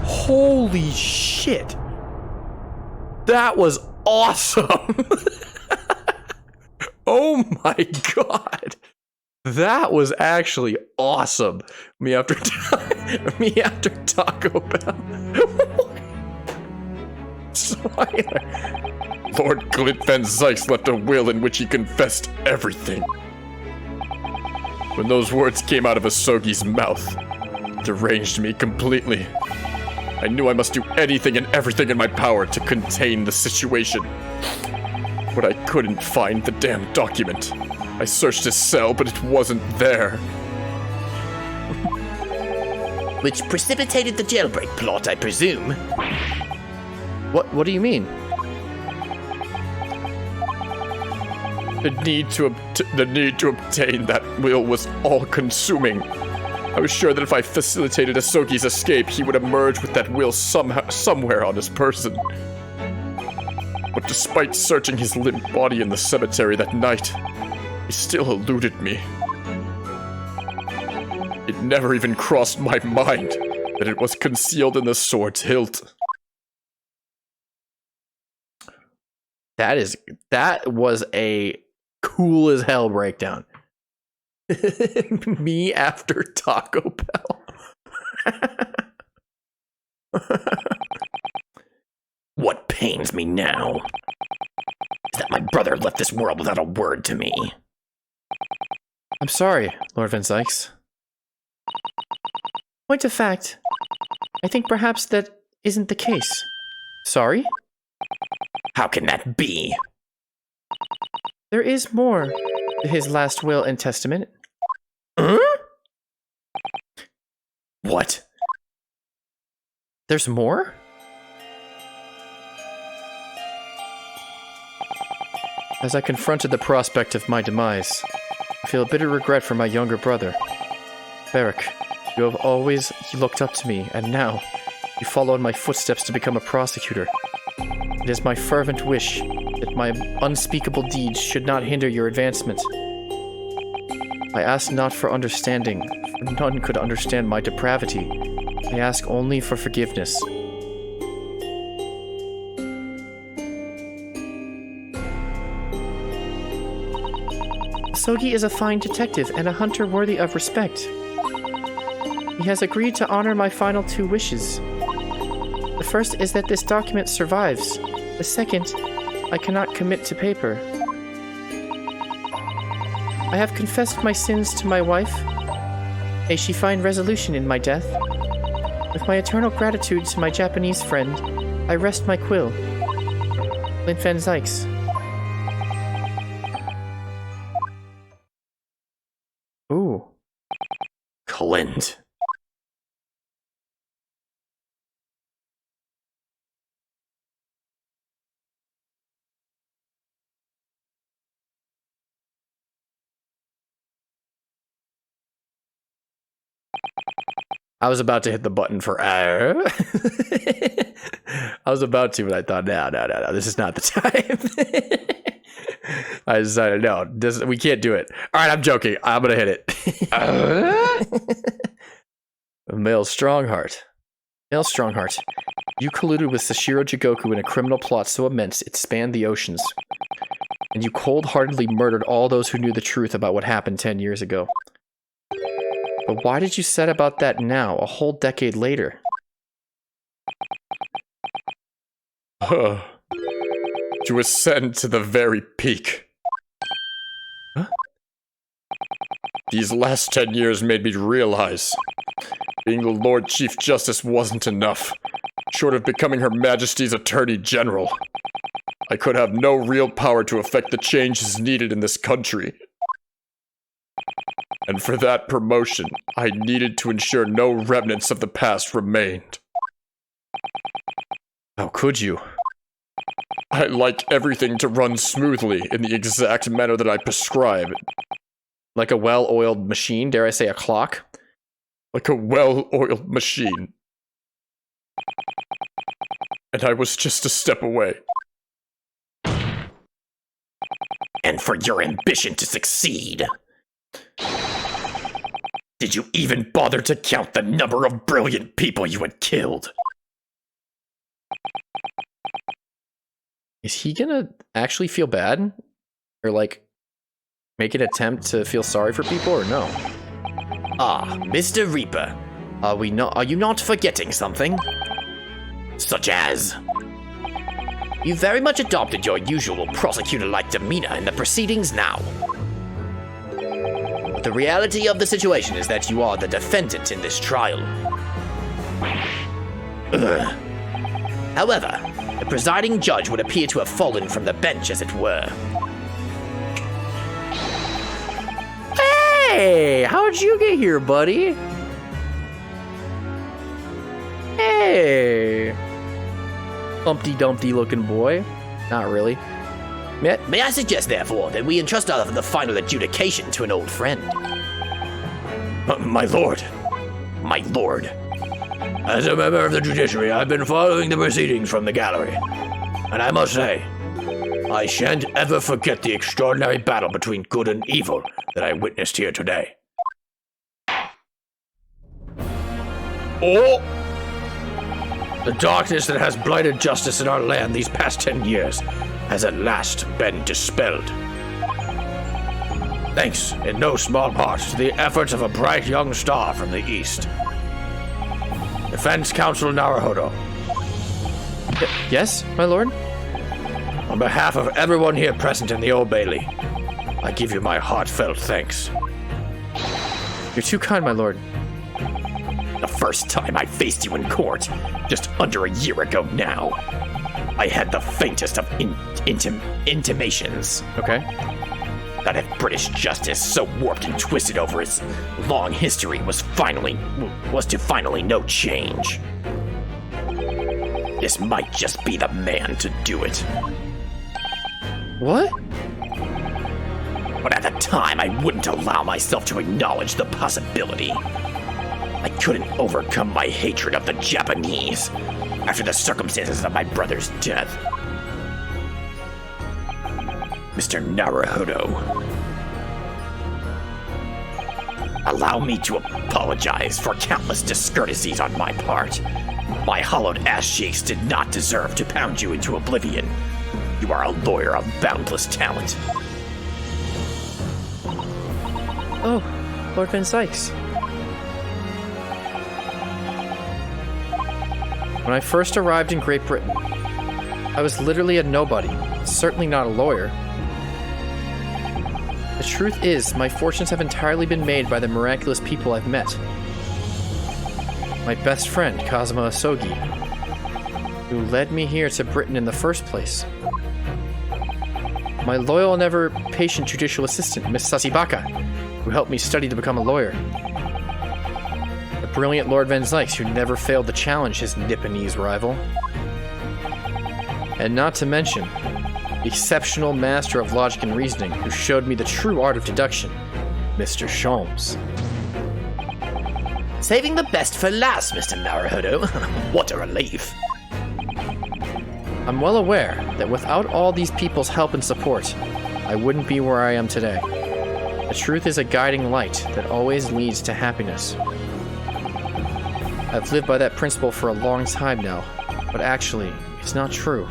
[SPEAKER 1] Holy Holy shit. That was awesome. Oh my god. That was actually awesome. Me after Taco Bell. Smiler.
[SPEAKER 2] Lord Glint Van Zykes left a will in which he confessed everything. When those words came out of Asogi's mouth, it deranged me completely. I knew I must do anything and everything in my power to contain the situation. But I couldn't find the damn document. I searched his cell, but it wasn't there.
[SPEAKER 3] Which precipitated the jailbreak plot, I presume.
[SPEAKER 1] What do you mean?
[SPEAKER 2] The need to obtain that will was all-consuming. I was sure that if I facilitated Asogi's escape, he would emerge with that will somewhere on his person. But despite searching his limp body in the cemetery that night, he still eluded me. It never even crossed my mind that it was concealed in the sword's hilt.
[SPEAKER 1] That was a cool as hell breakdown. Me after Taco Bell.
[SPEAKER 3] What pains me now is that my brother left this world without a word to me.
[SPEAKER 1] I'm sorry, Lord Van Zykes. Point of fact, I think perhaps that isn't the case. Sorry?
[SPEAKER 3] How can that be?
[SPEAKER 1] There is more to his last will and testament.
[SPEAKER 3] Huh? What?
[SPEAKER 1] There's more? As I confronted the prospect of my demise, I feel a bitter regret for my younger brother. Beric, you have always looked up to me, and now you follow in my footsteps to become a prosecutor. It is my fervent wish that my unspeakable deeds should not hinder your advancement. I ask not for understanding, for none could understand my depravity. I ask only for forgiveness. Asogi is a fine detective and a hunter worthy of respect. He has agreed to honor my final two wishes. The first is that this document survives. The second, I cannot commit to paper. I have confessed my sins to my wife. May she find resolution in my death. With my eternal gratitude to my Japanese friend, I rest my quill. Clint Van Zykes. Ooh.
[SPEAKER 3] Clint.
[SPEAKER 1] I was about to hit the button for I was about to, but I thought, no, this is not the time. I decided, no, we can't do it. All right, I'm joking. I'm going to hit it. Male Strongheart. Male Strongheart. You colluded with Sashiro Jigoku in a criminal plot so immense it spanned the oceans. And you cold-heartedly murdered all those who knew the truth about what happened 10 years ago. But why did you set about that now, a whole decade later?
[SPEAKER 2] To ascend to the very peak.
[SPEAKER 1] Huh?
[SPEAKER 2] These last 10 years made me realize being the Lord Chief Justice wasn't enough. Short of becoming Her Majesty's Attorney General, I could have no real power to affect the changes needed in this country. And for that promotion, I needed to ensure no remnants of the past remained.
[SPEAKER 1] How could you?
[SPEAKER 2] I like everything to run smoothly in the exact manner that I prescribe.
[SPEAKER 1] Like a well-oiled machine, dare I say a clock?
[SPEAKER 2] Like a well-oiled machine. And I was just a step away.
[SPEAKER 3] And for your ambition to succeed. Did you even bother to count the number of brilliant people you had killed?
[SPEAKER 1] Is he gonna actually feel bad? Or, like, make an attempt to feel sorry for people, or no?
[SPEAKER 3] Ah, Mr. Reaper.
[SPEAKER 1] Are you not forgetting something?
[SPEAKER 3] Such as? You very much adopted your usual prosecutor-like demeanor in the proceedings now. But the reality of the situation is that you are the defendant in this trial. Ugh. However, the presiding judge would appear to have fallen from the bench, as it were.
[SPEAKER 1] Hey, how'd you get here, buddy? Hey. Humpty Dumpty looking boy. Not really.
[SPEAKER 3] May I suggest, therefore, that we entrust the final adjudication to an old friend?
[SPEAKER 7] My lord.
[SPEAKER 3] My lord.
[SPEAKER 7] As a member of the judiciary, I've been following the proceedings from the gallery. And I must say, I shan't ever forget the extraordinary battle between good and evil that I witnessed here today.
[SPEAKER 2] Oh!
[SPEAKER 7] The darkness that has blighted justice in our land these past 10 years has at last been dispelled. Thanks, in no small part, to the efforts of a bright young star from the east. Defense Counsel Naruhodo,
[SPEAKER 1] Yes, my lord?
[SPEAKER 7] on behalf of everyone here present in the Old Bailey, I give you my heartfelt thanks.
[SPEAKER 1] You're too kind, my lord.
[SPEAKER 3] The first time I faced you in court, just under a year ago now, I had the faintest of intimations
[SPEAKER 1] Okay.
[SPEAKER 3] that if British justice, so warped and twisted over its long history, was to finally know change. This might just be the man to do it.
[SPEAKER 1] What?
[SPEAKER 3] But at the time, I wouldn't allow myself to acknowledge the possibility. I couldn't overcome my hatred of the Japanese after the circumstances of my brother's death. Mr. Naruhodo, allow me to apologize for countless discourtesies on my part. My hollowed ass cheeks did not deserve to pound you into oblivion. You are a lawyer of boundless talent.
[SPEAKER 1] Oh, Lord Van Sykes. When I first arrived in Great Britain, I was literally a nobody, certainly not a lawyer. The truth is, my fortunes have entirely been made by the miraculous people I've met. My best friend, Kazuma Asogi, who led me here to Britain in the first place. My loyal and ever patient judicial assistant, Miss Sasibaka, who helped me study to become a lawyer. The brilliant Lord Van Sykes, who never failed to challenge his Nipponese rival. And not to mention, the exceptional master of logic and reasoning who showed me the true art of deduction, Mr. Sholmes.
[SPEAKER 3] Saving the best for last, Mr. Naruhodo. What a relief.
[SPEAKER 1] I'm well aware that without all these people's help and support, I wouldn't be where I am today. The truth is a guiding light that always leads to happiness. I've lived by that principle for a long time now, but actually, it's not true.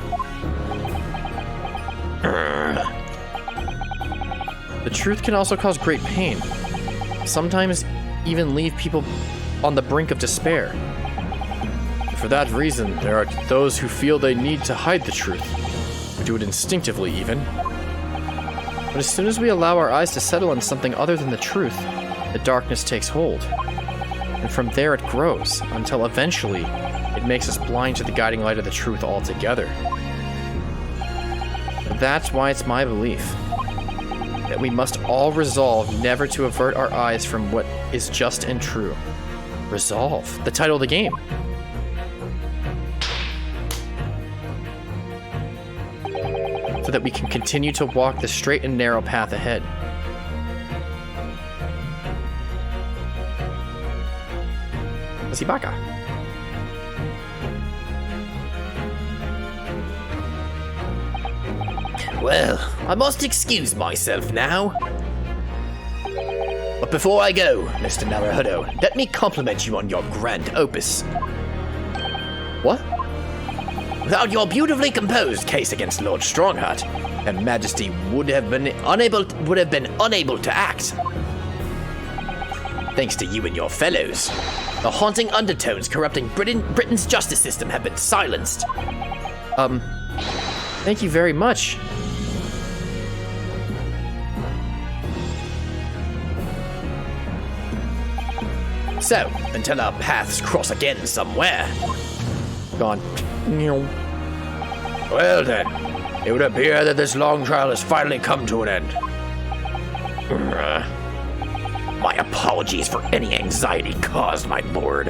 [SPEAKER 1] The truth can also cause great pain, sometimes even leave people on the brink of despair. And for that reason, there are those who feel they need to hide the truth, or do it instinctively even. But as soon as we allow our eyes to settle on something other than the truth, the darkness takes hold. And from there it grows, until eventually, it makes us blind to the guiding light of the truth altogether. That's why it's my belief that we must all resolve never to avert our eyes from what is just and true. Resolve, the title of the game. So that we can continue to walk the straight and narrow path ahead. Sibaka.
[SPEAKER 3] Well, I must excuse myself now. But before I go, Mr. Naruhodo, let me compliment you on your grand opus.
[SPEAKER 1] What?
[SPEAKER 7] Without your beautifully composed case against Lord Strongheart, Her Majesty would have been unable to act. Thanks to you and your fellows, the haunting undertones corrupting Britain's justice system have been silenced.
[SPEAKER 1] Thank you very much.
[SPEAKER 7] So, until our paths cross again somewhere.
[SPEAKER 1] Gone.
[SPEAKER 7] Well then, it would appear that this long trial has finally come to an end.
[SPEAKER 3] My apologies for any anxiety caused, my lord.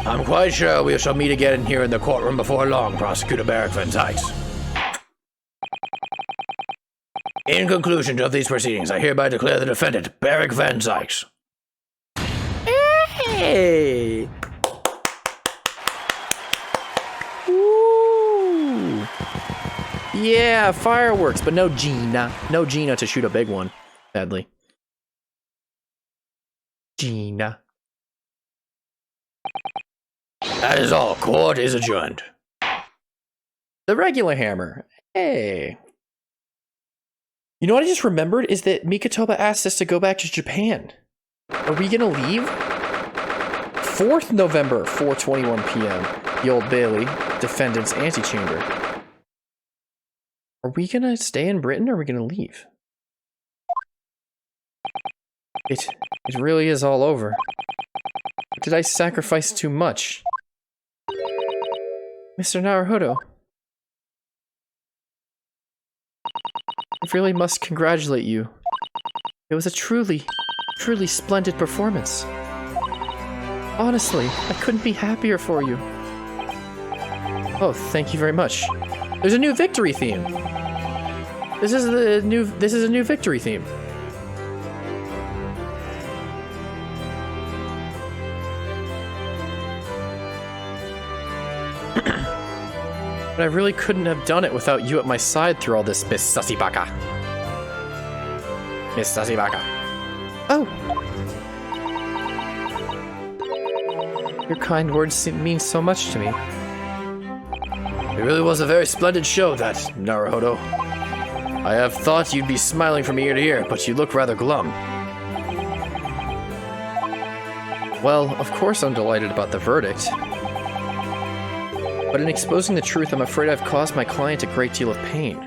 [SPEAKER 7] I'm quite sure we shall meet again here in the courtroom before long, Prosecutor Barrick Van Zykes. In conclusion of these proceedings, I hereby declare the defendant, Barrick Van Zykes.
[SPEAKER 1] Hey! Woo! Yeah, fireworks, but no Gina. No Gina to shoot a big one, sadly. Gina.
[SPEAKER 7] That is all. Court is adjourned.
[SPEAKER 1] The regular hammer. Hey. You know what I just remembered is that Mikotoba asked us to go back to Japan. Are we gonna leave? 4th November, 4:21 p.m. The Old Bailey, defendant's antechamber. Are we gonna stay in Britain or are we gonna leave? It really is all over. Did I sacrifice too much? Mr. Naruhodo. I really must congratulate you. It was a truly splendid performance. Honestly, I couldn't be happier for you. Oh, thank you very much. There's a new victory theme. This is a new victory theme. But I really couldn't have done it without you at my side through all this, Miss Sussybaka. Miss Sussybaka. Oh! Your kind words mean so much to me.
[SPEAKER 7] It really was a very splendid show, that, Naruhodo. I have thought you'd be smiling from ear to ear, but you look rather glum.
[SPEAKER 1] Well, of course I'm delighted about the verdict. But in exposing the truth, I'm afraid I've caused my client a great deal of pain.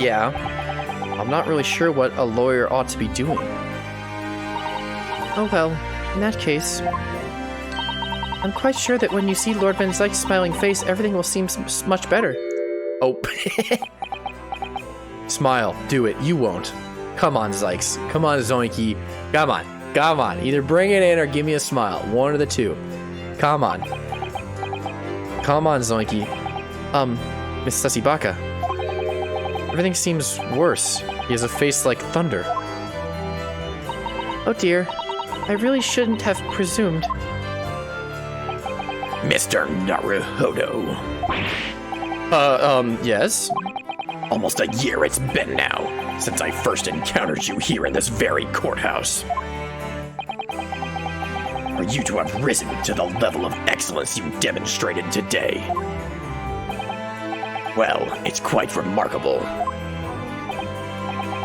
[SPEAKER 1] Yeah, I'm not really sure what a lawyer ought to be doing. Oh well, in that case, I'm quite sure that when you see Lord Van Zyk's smiling face, everything will seem much better.
[SPEAKER 7] Oh.
[SPEAKER 1] Smile, do it, you won't. Come on, Zykes. Come on, Zoinky. Come on. Either bring it in or give me a smile. One of the two. Come on. Come on, Zoinky. Miss Sussybaka. Everything seems worse. He has a face like thunder. Oh dear. I really shouldn't have presumed.
[SPEAKER 3] Mr. Naruhodo.
[SPEAKER 1] Yes?
[SPEAKER 3] Almost a year it's been now since I first encountered you here in this very courthouse. For you to have risen to the level of excellence you demonstrated today, well, it's quite remarkable.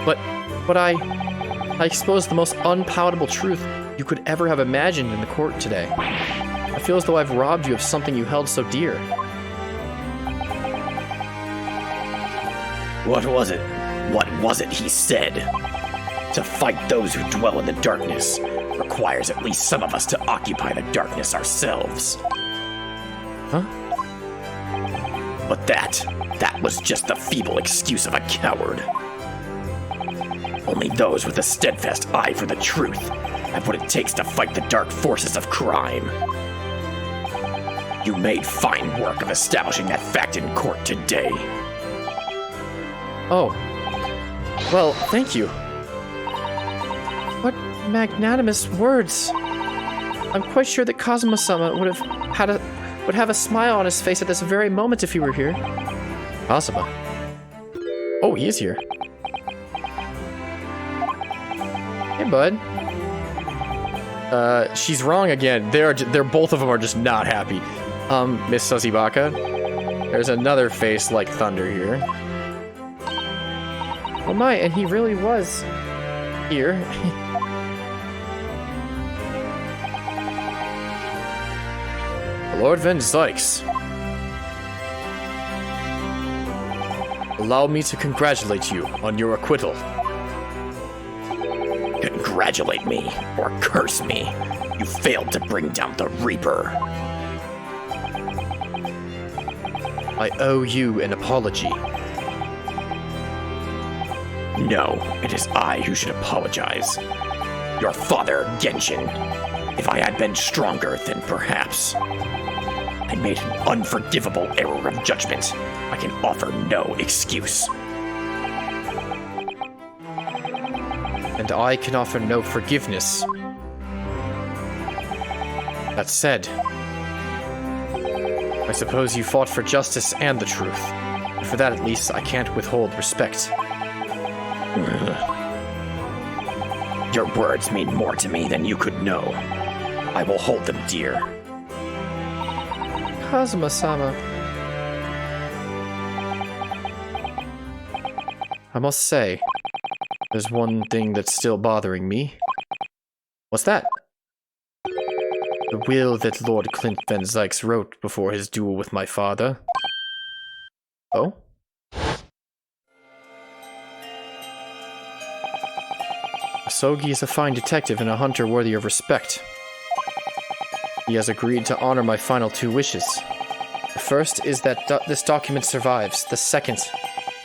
[SPEAKER 1] But I exposed the most unpalatable truth you could ever have imagined in the court today. I feel as though I've robbed you of something you held so dear.
[SPEAKER 3] What was it? What was it he said? To fight those who dwell in the darkness requires at least some of us to occupy the darkness ourselves.
[SPEAKER 1] Huh?
[SPEAKER 3] But that was just the feeble excuse of a coward. Only those with a steadfast eye for the truth have what it takes to fight the dark forces of crime. You made fine work of establishing that fact in court today.
[SPEAKER 1] Oh. Well, thank you. What magnanimous words. I'm quite sure that Kazuma-sama would have a smile on his face at this very moment if he were here. Kazuma. Oh, he is here. Hey, bud. She's wrong again. They're both of them are just not happy. Miss Sazibaka. There's another face like thunder here. Oh my, and he really was here. Lord Van Zykes. Allow me to congratulate you on your acquittal.
[SPEAKER 3] Congratulate me, or curse me. You failed to bring down the Reaper.
[SPEAKER 1] I owe you an apology.
[SPEAKER 3] No, it is I who should apologize. Your father, Genshin. If I had been stronger, then perhaps. I made an unforgivable error of judgment. I can offer no excuse.
[SPEAKER 1] And I can offer no forgiveness. That said, I suppose you fought for justice and the truth. For that, at least, I can't withhold respect.
[SPEAKER 3] Your words mean more to me than you could know. I will hold them dear.
[SPEAKER 1] Kazuma-sama. I must say, there's one thing that's still bothering me. What's that? The will that Lord Clint Van Zykes wrote before his duel with my father. Oh? Asogi is a fine detective and a hunter worthy of respect. He has agreed to honor my final two wishes. The first is that this document survives. The second,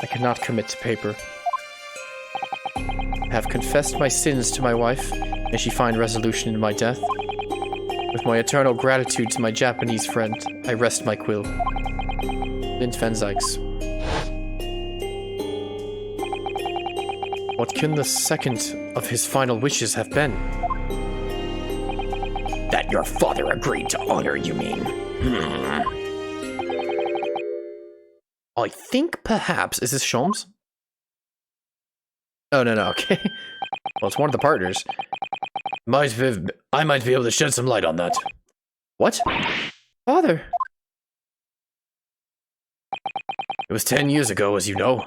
[SPEAKER 1] I cannot commit to paper. I have confessed my sins to my wife. May she find resolution in my death. With my eternal gratitude to my Japanese friend, I rest my quill. Clint Van Zykes. What can the second of his final wishes have been?
[SPEAKER 3] That your father agreed to honor, you mean?
[SPEAKER 1] I think perhaps... Is this Sholmes? Oh, no, okay. Well, it's one of the partners.
[SPEAKER 7] I might be able to shed some light on that.
[SPEAKER 1] What? Father?
[SPEAKER 7] It was 10 years ago, as you know.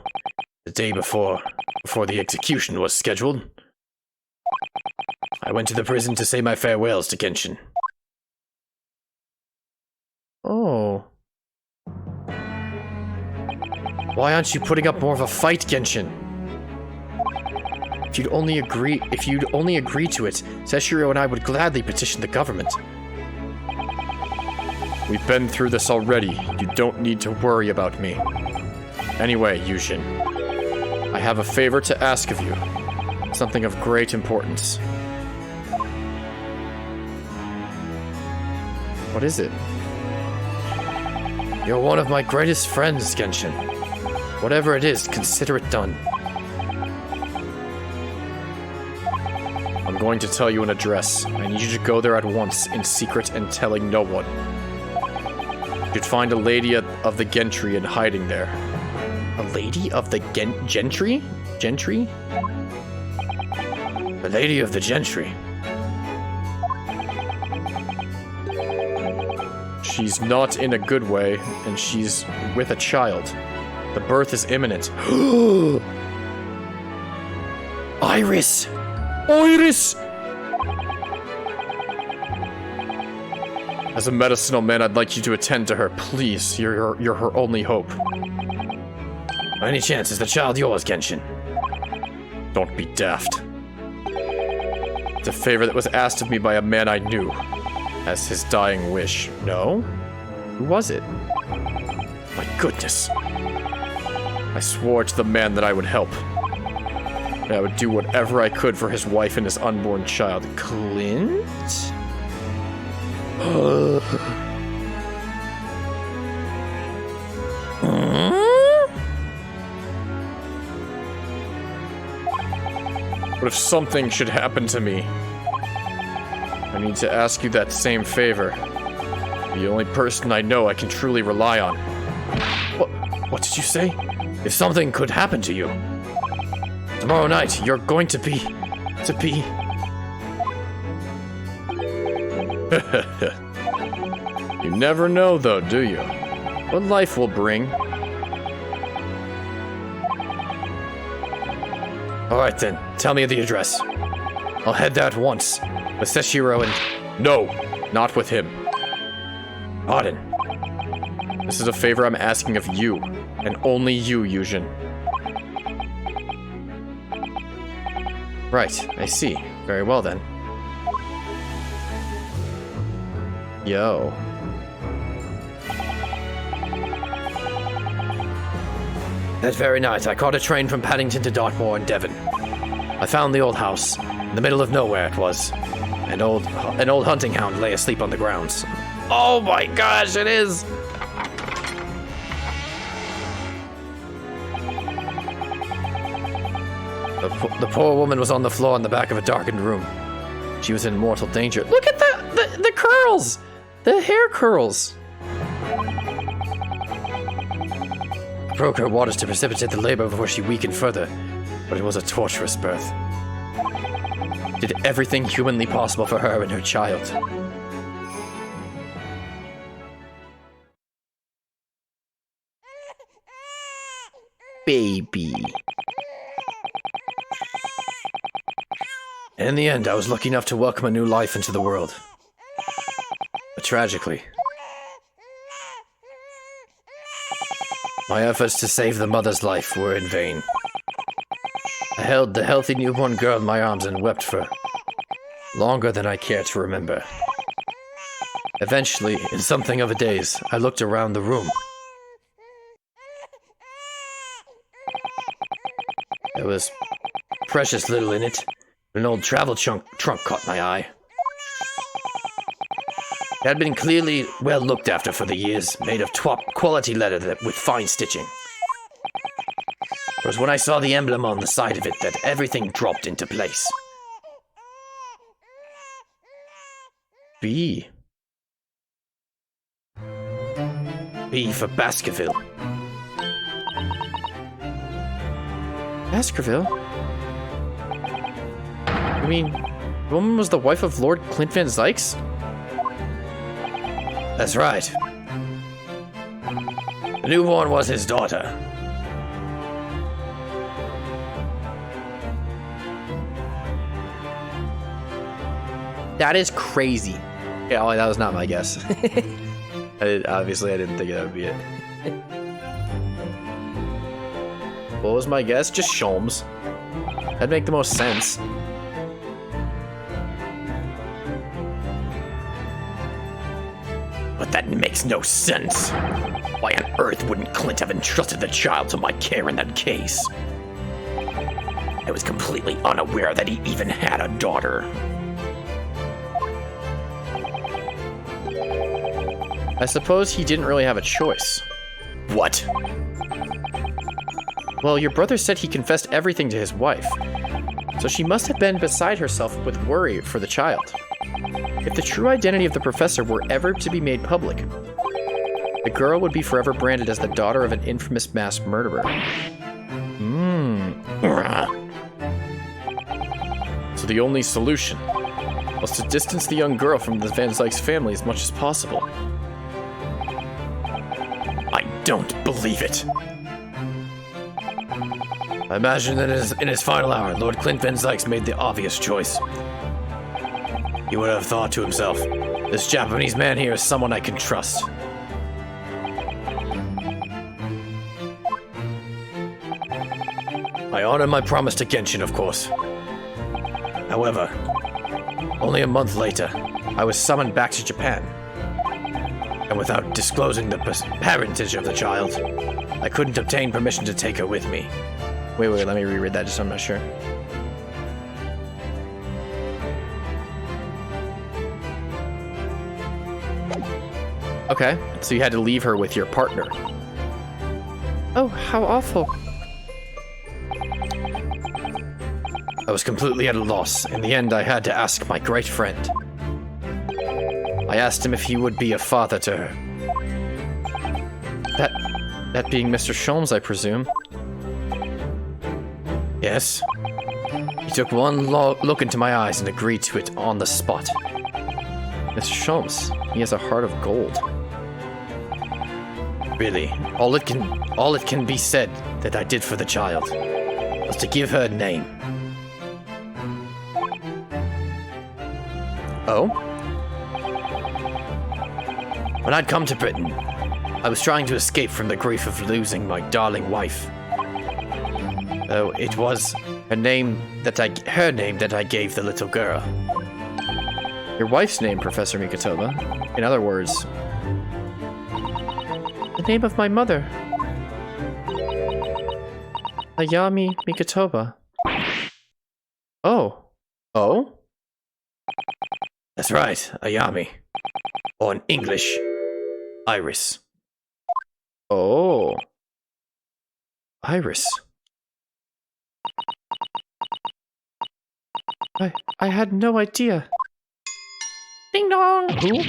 [SPEAKER 7] The day before the execution was scheduled. I went to the prison to say my farewells to Genshin.
[SPEAKER 1] Oh. Why aren't you putting up more of a fight, Genshin? If you'd only agree to it, Seshiro and I would gladly petition the government.
[SPEAKER 2] We've been through this already. You don't need to worry about me. Anyway, Yushin, I have a favor to ask of you. Something of great importance.
[SPEAKER 1] What is it?
[SPEAKER 7] You're one of my greatest friends, Genshin. Whatever it is, consider it done.
[SPEAKER 2] I'm going to tell you an address. I need you to go there at once, in secret and telling no one. You'd find a lady of the Gentry in hiding there.
[SPEAKER 1] A lady of the Gentry? Gentry?
[SPEAKER 7] The Lady of the Gentry.
[SPEAKER 2] She's not in a good way, and she's with a child. The birth is imminent.
[SPEAKER 7] Iris!
[SPEAKER 2] Iris! As a medicinal man, I'd like you to attend to her, please. You're her only hope.
[SPEAKER 7] By any chance, is the child yours, Genshin?
[SPEAKER 2] Don't be daft. It's a favor that was asked of me by a man I knew, as his dying wish.
[SPEAKER 1] No? Who was it?
[SPEAKER 2] My goodness. I swore to the man that I would help. And I would do whatever I could for his wife and his unborn child.
[SPEAKER 1] Clint?
[SPEAKER 2] But if something should happen to me, I need to ask you that same favor. The only person I know I can truly rely on.
[SPEAKER 7] What did you say? If something could happen to you. Tomorrow night, you're going to be...
[SPEAKER 1] You never know, though, do you? What life will bring.
[SPEAKER 7] Alright then, tell me the address. I'll head there at once, with Seshiro and...
[SPEAKER 1] No, not with him.
[SPEAKER 7] Pardon.
[SPEAKER 1] This is a favor I'm asking of you, and only you, Yujin. Right, I see. Very well then. Yo.
[SPEAKER 7] That very night, I caught a train from Paddington to Dartmoor in Devon. I found the old house. In the middle of nowhere it was. An old hunting hound lay asleep on the grounds.
[SPEAKER 1] Oh my gosh, it is!
[SPEAKER 7] The poor woman was on the floor in the back of a darkened room. She was in mortal danger.
[SPEAKER 1] Look at the curls! The hair curls!
[SPEAKER 7] I broke her waters to precipitate the labor before she weakened further, but it was a torturous birth. Did everything humanly possible for her and her child.
[SPEAKER 1] Baby.
[SPEAKER 7] And in the end, I was lucky enough to welcome a new life into the world. But tragically, my efforts to save the mother's life were in vain. I held the healthy newborn girl in my arms and wept for longer than I care to remember. Eventually, in something of a daze, I looked around the room. There was precious little in it. An old travel trunk caught my eye. It had been clearly well looked after for the years, made of top quality leather with fine stitching. It was when I saw the emblem on the side of it that everything dropped into place.
[SPEAKER 1] B.
[SPEAKER 7] B for Baskerville.
[SPEAKER 1] Baskerville? I mean, the woman was the wife of Lord Clint Van Zykes?
[SPEAKER 7] That's right. The newborn was his daughter.
[SPEAKER 1] That is crazy. Yeah, well, that was not my guess. Obviously, I didn't think that would be it. What was my guess? Just Sholmes. That'd make the most sense.
[SPEAKER 3] But that makes no sense. Why on earth wouldn't Clint have entrusted the child to my care in that case? I was completely unaware that he even had a daughter.
[SPEAKER 1] I suppose he didn't really have a choice.
[SPEAKER 3] What?
[SPEAKER 1] Well, your brother said he confessed everything to his wife. So she must have been beside herself with worry for the child. If the true identity of the professor were ever to be made public, the girl would be forever branded as the daughter of an infamous mass murderer. So the only solution was to distance the young girl from the Van Zykes family as much as possible.
[SPEAKER 3] I don't believe it.
[SPEAKER 7] I imagine that in his final hour, Lord Clint Van Zykes made the obvious choice. He would have thought to himself, this Japanese man here is someone I can trust. I honor my promise to Genshin, of course. However, only a month later, I was summoned back to Japan. And without disclosing the parentage of the child, I couldn't obtain permission to take her with me.
[SPEAKER 1] Wait, let me reread that just so I'm not sure. Okay, so you had to leave her with your partner. Oh, how awful.
[SPEAKER 7] I was completely at a loss. In the end, I had to ask my great friend. I asked him if he would be a father to her.
[SPEAKER 1] That being Mr. Sholmes, I presume.
[SPEAKER 7] Yes. He took one look into my eyes and agreed to it on the spot.
[SPEAKER 1] Mr. Sholmes, he has a heart of gold.
[SPEAKER 7] Really, all it can be said that I did for the child was to give her a name.
[SPEAKER 1] Oh?
[SPEAKER 7] When I'd come to Britain, I was trying to escape from the grief of losing my darling wife. Though it was her name that I gave the little girl.
[SPEAKER 1] Your wife's name, Professor Mikotoba. In other words, the name of my mother. Ayami Mikotoba. Oh. Oh?
[SPEAKER 7] That's right, Ayami. Or in English, Iris.
[SPEAKER 1] Oh. Iris. I had no idea.
[SPEAKER 6] Ding dong!
[SPEAKER 1] Who?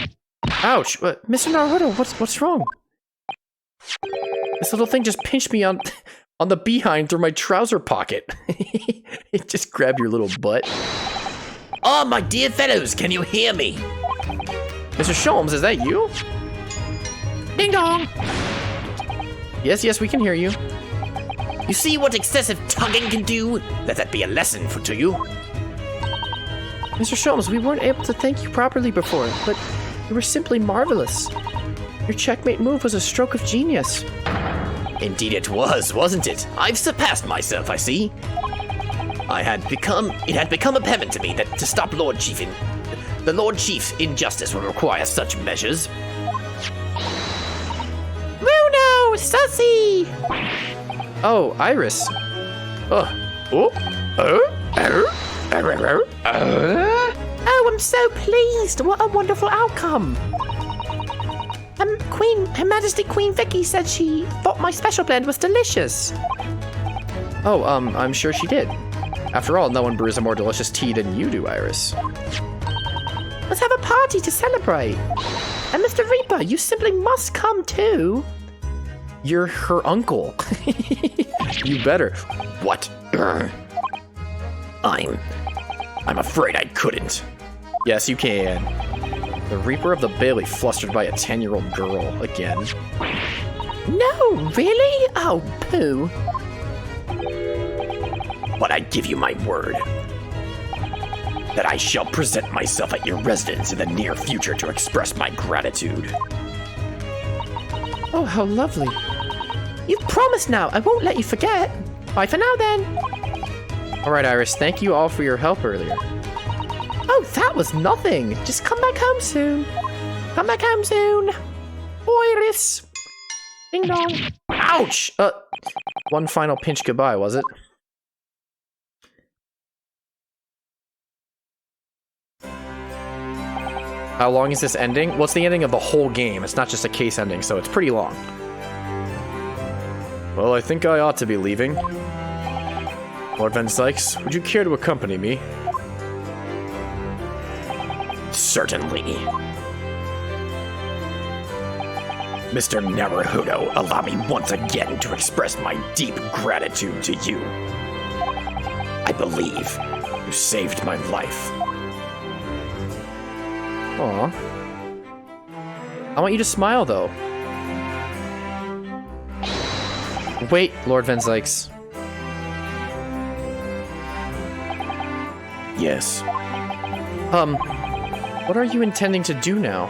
[SPEAKER 1] Ouch! Mr. Naruto, what's wrong? This little thing just pinched me on the behind through my trouser pocket. It just grabbed your little butt.
[SPEAKER 3] Oh, my dear fellows, can you hear me?
[SPEAKER 1] Mr. Sholmes, is that you?
[SPEAKER 6] Ding dong!
[SPEAKER 1] Yes, we can hear you.
[SPEAKER 3] You see what excessive tugging can do? Let that be a lesson to you.
[SPEAKER 1] Mr. Sholmes, we weren't able to thank you properly before, but you were simply marvelous. Your checkmate move was a stroke of genius.
[SPEAKER 3] Indeed it was, wasn't it? I've surpassed myself, I see. It had become apparent to me that to stop the Lord Chief's injustice would require such measures.
[SPEAKER 6] Bruno! Sussy!
[SPEAKER 1] Oh, Iris.
[SPEAKER 6] Oh, I'm so pleased! What a wonderful outcome! Her Majesty Queen Vicky said she thought my special blend was delicious.
[SPEAKER 1] Oh, I'm sure she did. After all, no one brews a more delicious tea than you do, Iris.
[SPEAKER 6] Let's have a party to celebrate. And Mr. Reaper, you simply must come too.
[SPEAKER 1] You're her uncle. You better.
[SPEAKER 3] What? I'm afraid I couldn't.
[SPEAKER 1] Yes, you can. The Reaper of the Bailey flustered by a 10-year-old girl again.
[SPEAKER 6] No, really? Oh, poo.
[SPEAKER 3] But I give you my word that I shall present myself at your residence in the near future to express my gratitude.
[SPEAKER 6] Oh, how lovely. You've promised now. I won't let you forget. Bye for now, then.
[SPEAKER 1] All right, Iris, thank you all for your help earlier.
[SPEAKER 6] Oh, that was nothing. Just come back home soon. Come back home soon. Iris. Ding dong.
[SPEAKER 1] Ouch! One final pinch goodbye, was it? How long is this ending? Well, it's the ending of the whole game. It's not just a case ending, so it's pretty long. Well, I think I ought to be leaving. Lord Van Sykes, would you care to accompany me?
[SPEAKER 3] Certainly. Mr. Naruhodo, allow me once again to express my deep gratitude to you. I believe you saved my life.
[SPEAKER 1] Aw. I want you to smile, though. Wait, Lord Van Sykes.
[SPEAKER 3] Yes.
[SPEAKER 1] What are you intending to do now?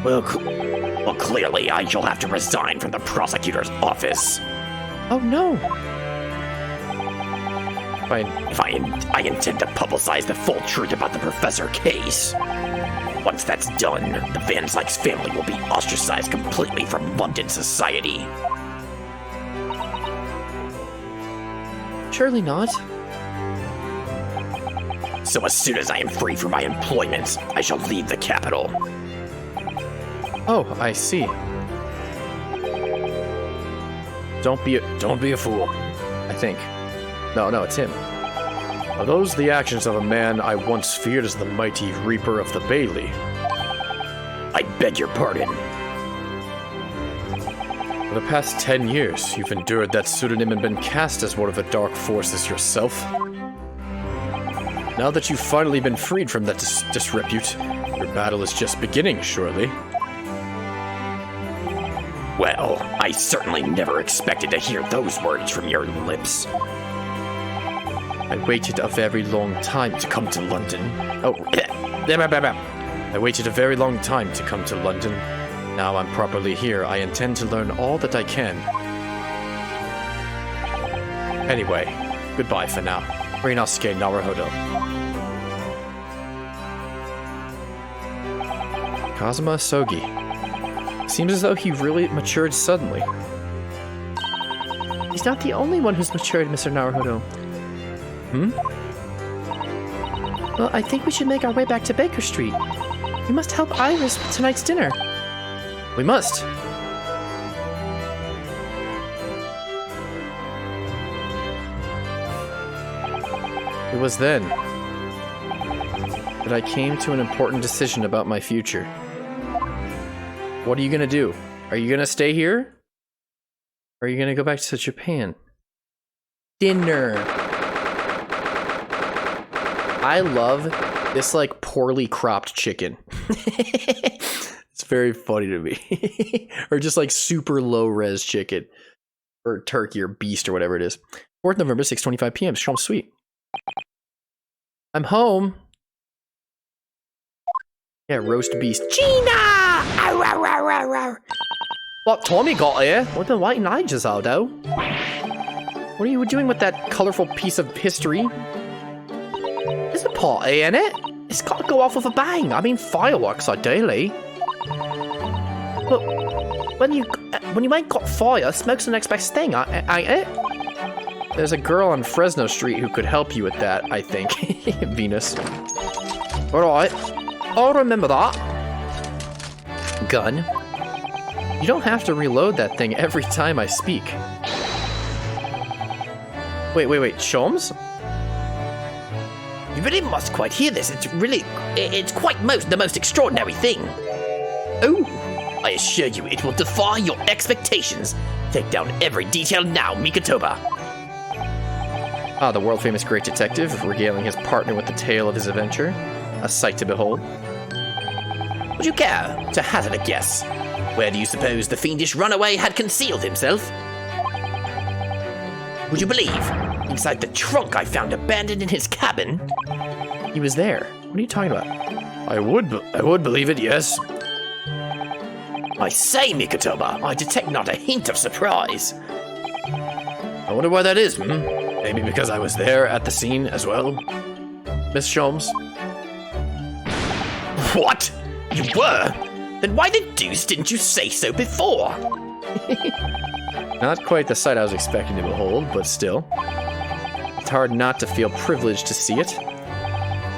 [SPEAKER 3] Well, clearly I shall have to resign from the prosecutor's office.
[SPEAKER 1] Oh, no.
[SPEAKER 3] I intend to publicize the full truth about the professor case. Once that's done, the Van Sykes family will be ostracized completely from London society.
[SPEAKER 1] Surely not.
[SPEAKER 3] So as soon as I am free from my employment, I shall leave the capital.
[SPEAKER 1] Oh, I see. Don't be a fool, I think. No, it's him. Are those the actions of a man I once feared as the mighty Reaper of the Bailey?
[SPEAKER 3] I beg your pardon.
[SPEAKER 1] For the past 10 years, you've endured that pseudonym and been cast as one of the dark forces yourself.
[SPEAKER 7] Now that you've finally been freed from that disrepute, your battle is just beginning, surely.
[SPEAKER 3] Well, I certainly never expected to hear those words from your lips.
[SPEAKER 7] I waited a very long time to come to London. I waited a very long time to come to London. Now I'm properly here, I intend to learn all that I can. Anyway, goodbye for now. Rinosuke Naruhodo. Kazuma Sogi. Seems as though he really matured suddenly.
[SPEAKER 6] He's not the only one who's matured, Mr. Naruhodo. Well, I think we should make our way back to Baker Street. We must help Iris with tonight's dinner.
[SPEAKER 7] We must. It was then that I came to an important decision about my future. What are you gonna do? Are you gonna stay here? Or are you gonna go back to Japan?
[SPEAKER 6] Dinner. I love this, like, poorly cropped chicken.
[SPEAKER 7] It's very funny to me. Or just like super low res chicken. Or turkey or beast or whatever it is. 4th November, 6:25 p.m. Strom Sweet. I'm home. Yeah, roast beast.
[SPEAKER 6] Gina! Ow, ow, ow, ow, ow.
[SPEAKER 7] What time you got here?
[SPEAKER 6] We've been waiting ages, Aldo.
[SPEAKER 7] What are you doing with that colorful piece of history?
[SPEAKER 6] There's a party in it. It's got to go off with a bang. I mean, fireworks, ideally. But when you ain't got fire, smoke's the next best thing, ain't it?
[SPEAKER 7] There's a girl on Fresno Street who could help you with that, I think. Venus.
[SPEAKER 6] Alright. I'll remember that.
[SPEAKER 7] Gun. You don't have to reload that thing every time I speak. Wait, Sholmes?
[SPEAKER 3] You really must quite hear this. It's quite the most extraordinary thing. Oh, I assure you, it will defy your expectations. Take down every detail now, Mikotoba.
[SPEAKER 7] Ah, the world-famous great detective, regaling his partner with the tale of his adventure. A sight to behold.
[SPEAKER 3] Would you care to hazard a guess? Where do you suppose the fiendish runaway had concealed himself? Would you believe? Inside the trunk I found abandoned in his cabin.
[SPEAKER 7] He was there. What are you talking about?
[SPEAKER 5] I would believe it, yes.
[SPEAKER 3] I say, Mikotoba, I detect not a hint of surprise.
[SPEAKER 5] I wonder why that is, Maybe because I was there at the scene as well? Miss Sholmes?
[SPEAKER 3] What? You were? Then why the deuce didn't you say so before?
[SPEAKER 7] Not quite the sight I was expecting to behold, but still. It's hard not to feel privileged to see it.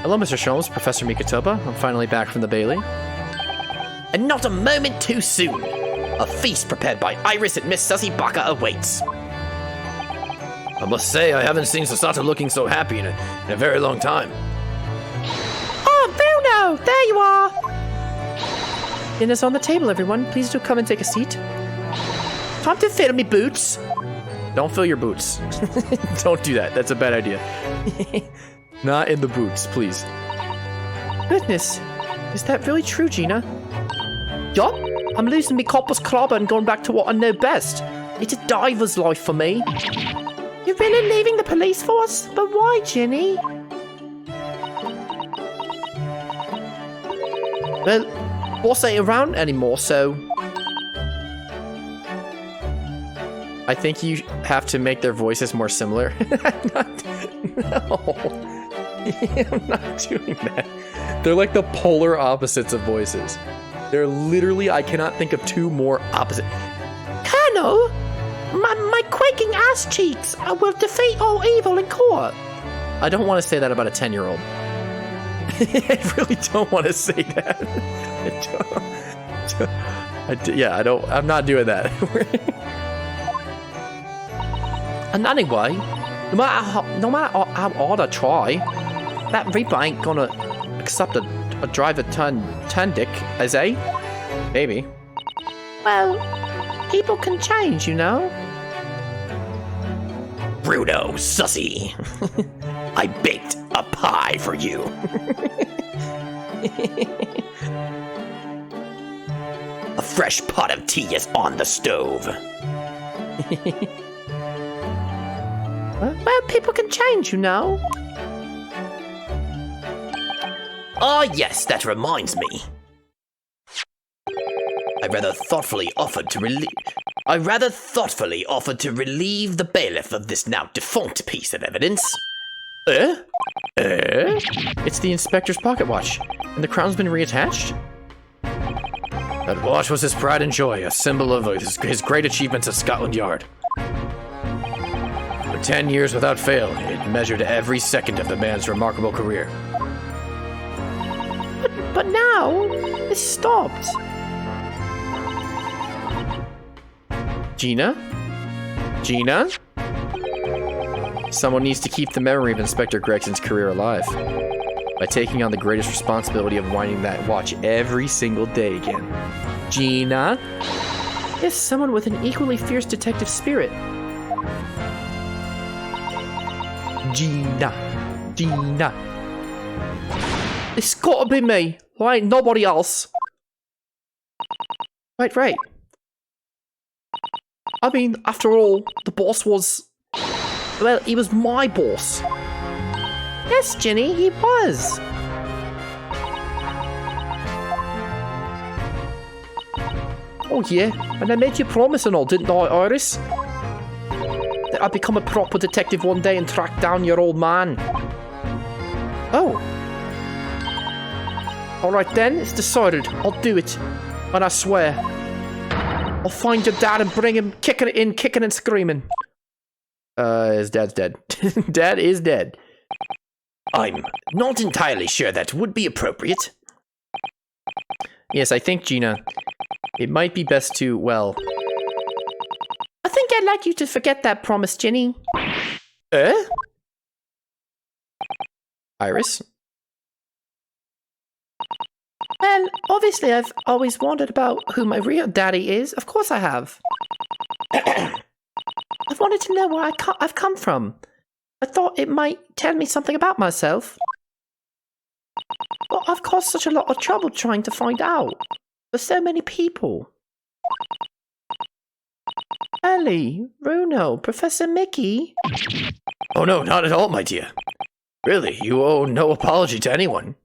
[SPEAKER 7] Hello, Mr. Sholmes, Professor Mikotoba. I'm finally back from the Bailey.
[SPEAKER 3] And not a moment too soon. A feast prepared by Iris and Miss Sussy-Baka awaits.
[SPEAKER 5] I must say, I haven't seen Sasata looking so happy in a very long time.
[SPEAKER 6] Oh, Bruno! There you are! Dinner's on the table, everyone. Please do come and take a seat. Time to fill me boots.
[SPEAKER 7] Don't fill your boots. Don't do that. That's a bad idea. Not in the boots, please.
[SPEAKER 6] Goodness. Is that really true, Gina? Yup. I'm losing me copper's clobber and going back to what I know best. It's a diver's life for me. You're really leaving the police force? But why, Ginny? Well, boss ain't around anymore, so...
[SPEAKER 7] I think you have to make their voices more similar. No. I'm not doing that. They're like the polar opposites of voices. They're literally, I cannot think of two more opposite.
[SPEAKER 6] Colonel, my quaking ass cheeks will defeat all evil in court.
[SPEAKER 7] I don't want to say that about a 10-year-old. I really don't want to say that. I'm not doing that.
[SPEAKER 6] And anyway, no matter how hard I try, that Reaper ain't gonna accept a driver turn dick, is he?
[SPEAKER 7] Maybe.
[SPEAKER 6] Well, people can change, you know.
[SPEAKER 3] Bruno, Sussy. I baked a pie for you. A fresh pot of tea is on the stove.
[SPEAKER 6] Well, people can change, you know.
[SPEAKER 3] Ah, yes, that reminds me. I rather thoughtfully offered to relieve the bailiff of this now defunct piece of evidence.
[SPEAKER 1] It's the inspector's pocket watch, and the crown's been reattached? That watch was his pride and joy, a symbol of his great achievements at Scotland Yard. For 10 years without fail, it measured every second of the man's remarkable career.
[SPEAKER 6] But now, it's stopped.
[SPEAKER 1] Gina? Gina? Someone needs to keep the memory of Inspector Gregson's career alive by taking on the greatest responsibility of winding that watch every single day again. Gina?
[SPEAKER 6] Yes, someone with an equally fierce detective spirit.
[SPEAKER 1] Gina. It's gotta be me. There ain't nobody else.
[SPEAKER 6] Right.
[SPEAKER 1] I mean, after all, the boss was... Well, he was my boss.
[SPEAKER 6] Yes, Ginny, he was.
[SPEAKER 1] Oh yeah, and I made you a promise and all, didn't I, Iris? That I'd become a proper detective one day and track down your old man. Oh. Alright then, it's decided. I'll do it. And I swear. I'll find your dad and bring him kicking and screaming. His dad's dead. Dad is dead.
[SPEAKER 3] I'm not entirely sure that would be appropriate.
[SPEAKER 1] Yes, I think, Gina, it might be best to, well...
[SPEAKER 6] I think I'd like you to forget that promise, Ginny.
[SPEAKER 1] Iris?
[SPEAKER 6] Well, obviously I've always wondered about who my real daddy is. Of course I have. I've wanted to know where I've come from. I thought it might tell me something about myself. But I've caused such a lot of trouble trying to find out. For so many people. Ellie, Bruno, Professor Mickey.
[SPEAKER 7] Oh no, not at all, my dear. Really, you owe no apology to anyone.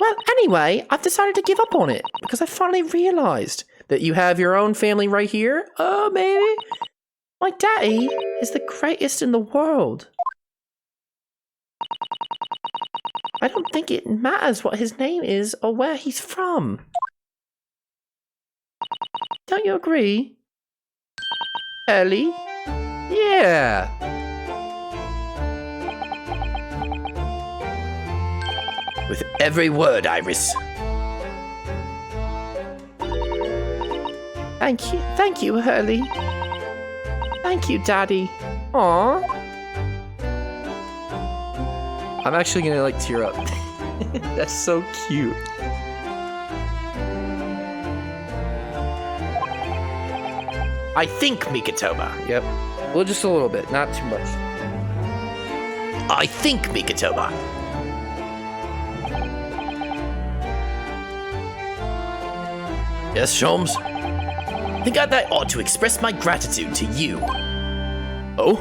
[SPEAKER 6] Well, anyway, I've decided to give up on it because I finally realized
[SPEAKER 1] that you have your own family right here?
[SPEAKER 6] oh, maybe my daddy is the greatest in the world. I don't think it matters what his name is or where he's from. Don't you agree, Ellie?
[SPEAKER 1] Yeah.
[SPEAKER 3] With every word, Iris.
[SPEAKER 6] Thank you, Hurley. Thank you, Daddy.
[SPEAKER 1] Aww. I'm actually gonna like tear up. That's so cute.
[SPEAKER 3] I think, Mikitoba.
[SPEAKER 1] Yep. Well, just a little bit, not too much.
[SPEAKER 3] I think, Mikitoba.
[SPEAKER 7] Yes, Sholmes?
[SPEAKER 3] I think I ought to express my gratitude to you.
[SPEAKER 7] Oh?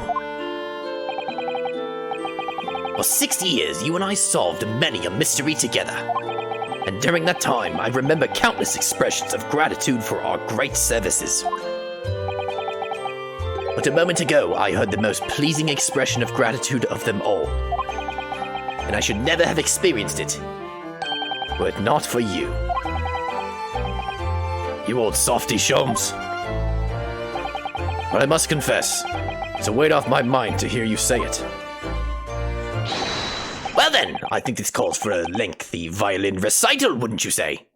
[SPEAKER 3] For 6 years, you and I solved many a mystery together. And during that time, I remember countless expressions of gratitude for our great services. But a moment ago, I heard the most pleasing expression of gratitude of them all. And I should never have experienced it, were it not for you.
[SPEAKER 7] You old softy, Sholmes. But I must confess, it's a weight off my mind to hear you say it.
[SPEAKER 3] Well then, I think this calls for a lengthy violin recital, wouldn't you say?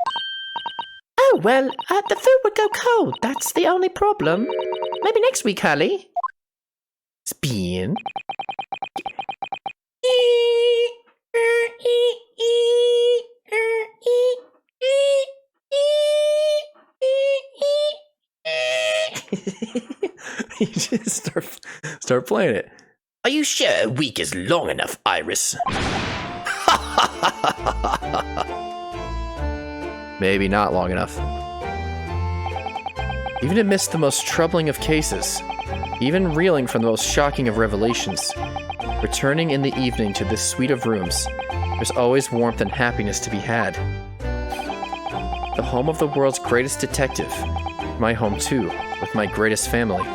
[SPEAKER 6] Oh, well, the food would go cold. That's the only problem. Maybe next week, Hurley.
[SPEAKER 1] Spin. You just start playing it.
[SPEAKER 3] Are you sure a week is long enough, Iris?
[SPEAKER 1] Maybe not long enough. Even amidst the most troubling of cases, even reeling from the most shocking of revelations, returning in the evening to this suite of rooms, there's always warmth and happiness to be had. The home of the world's greatest detective. My home too, with my greatest family.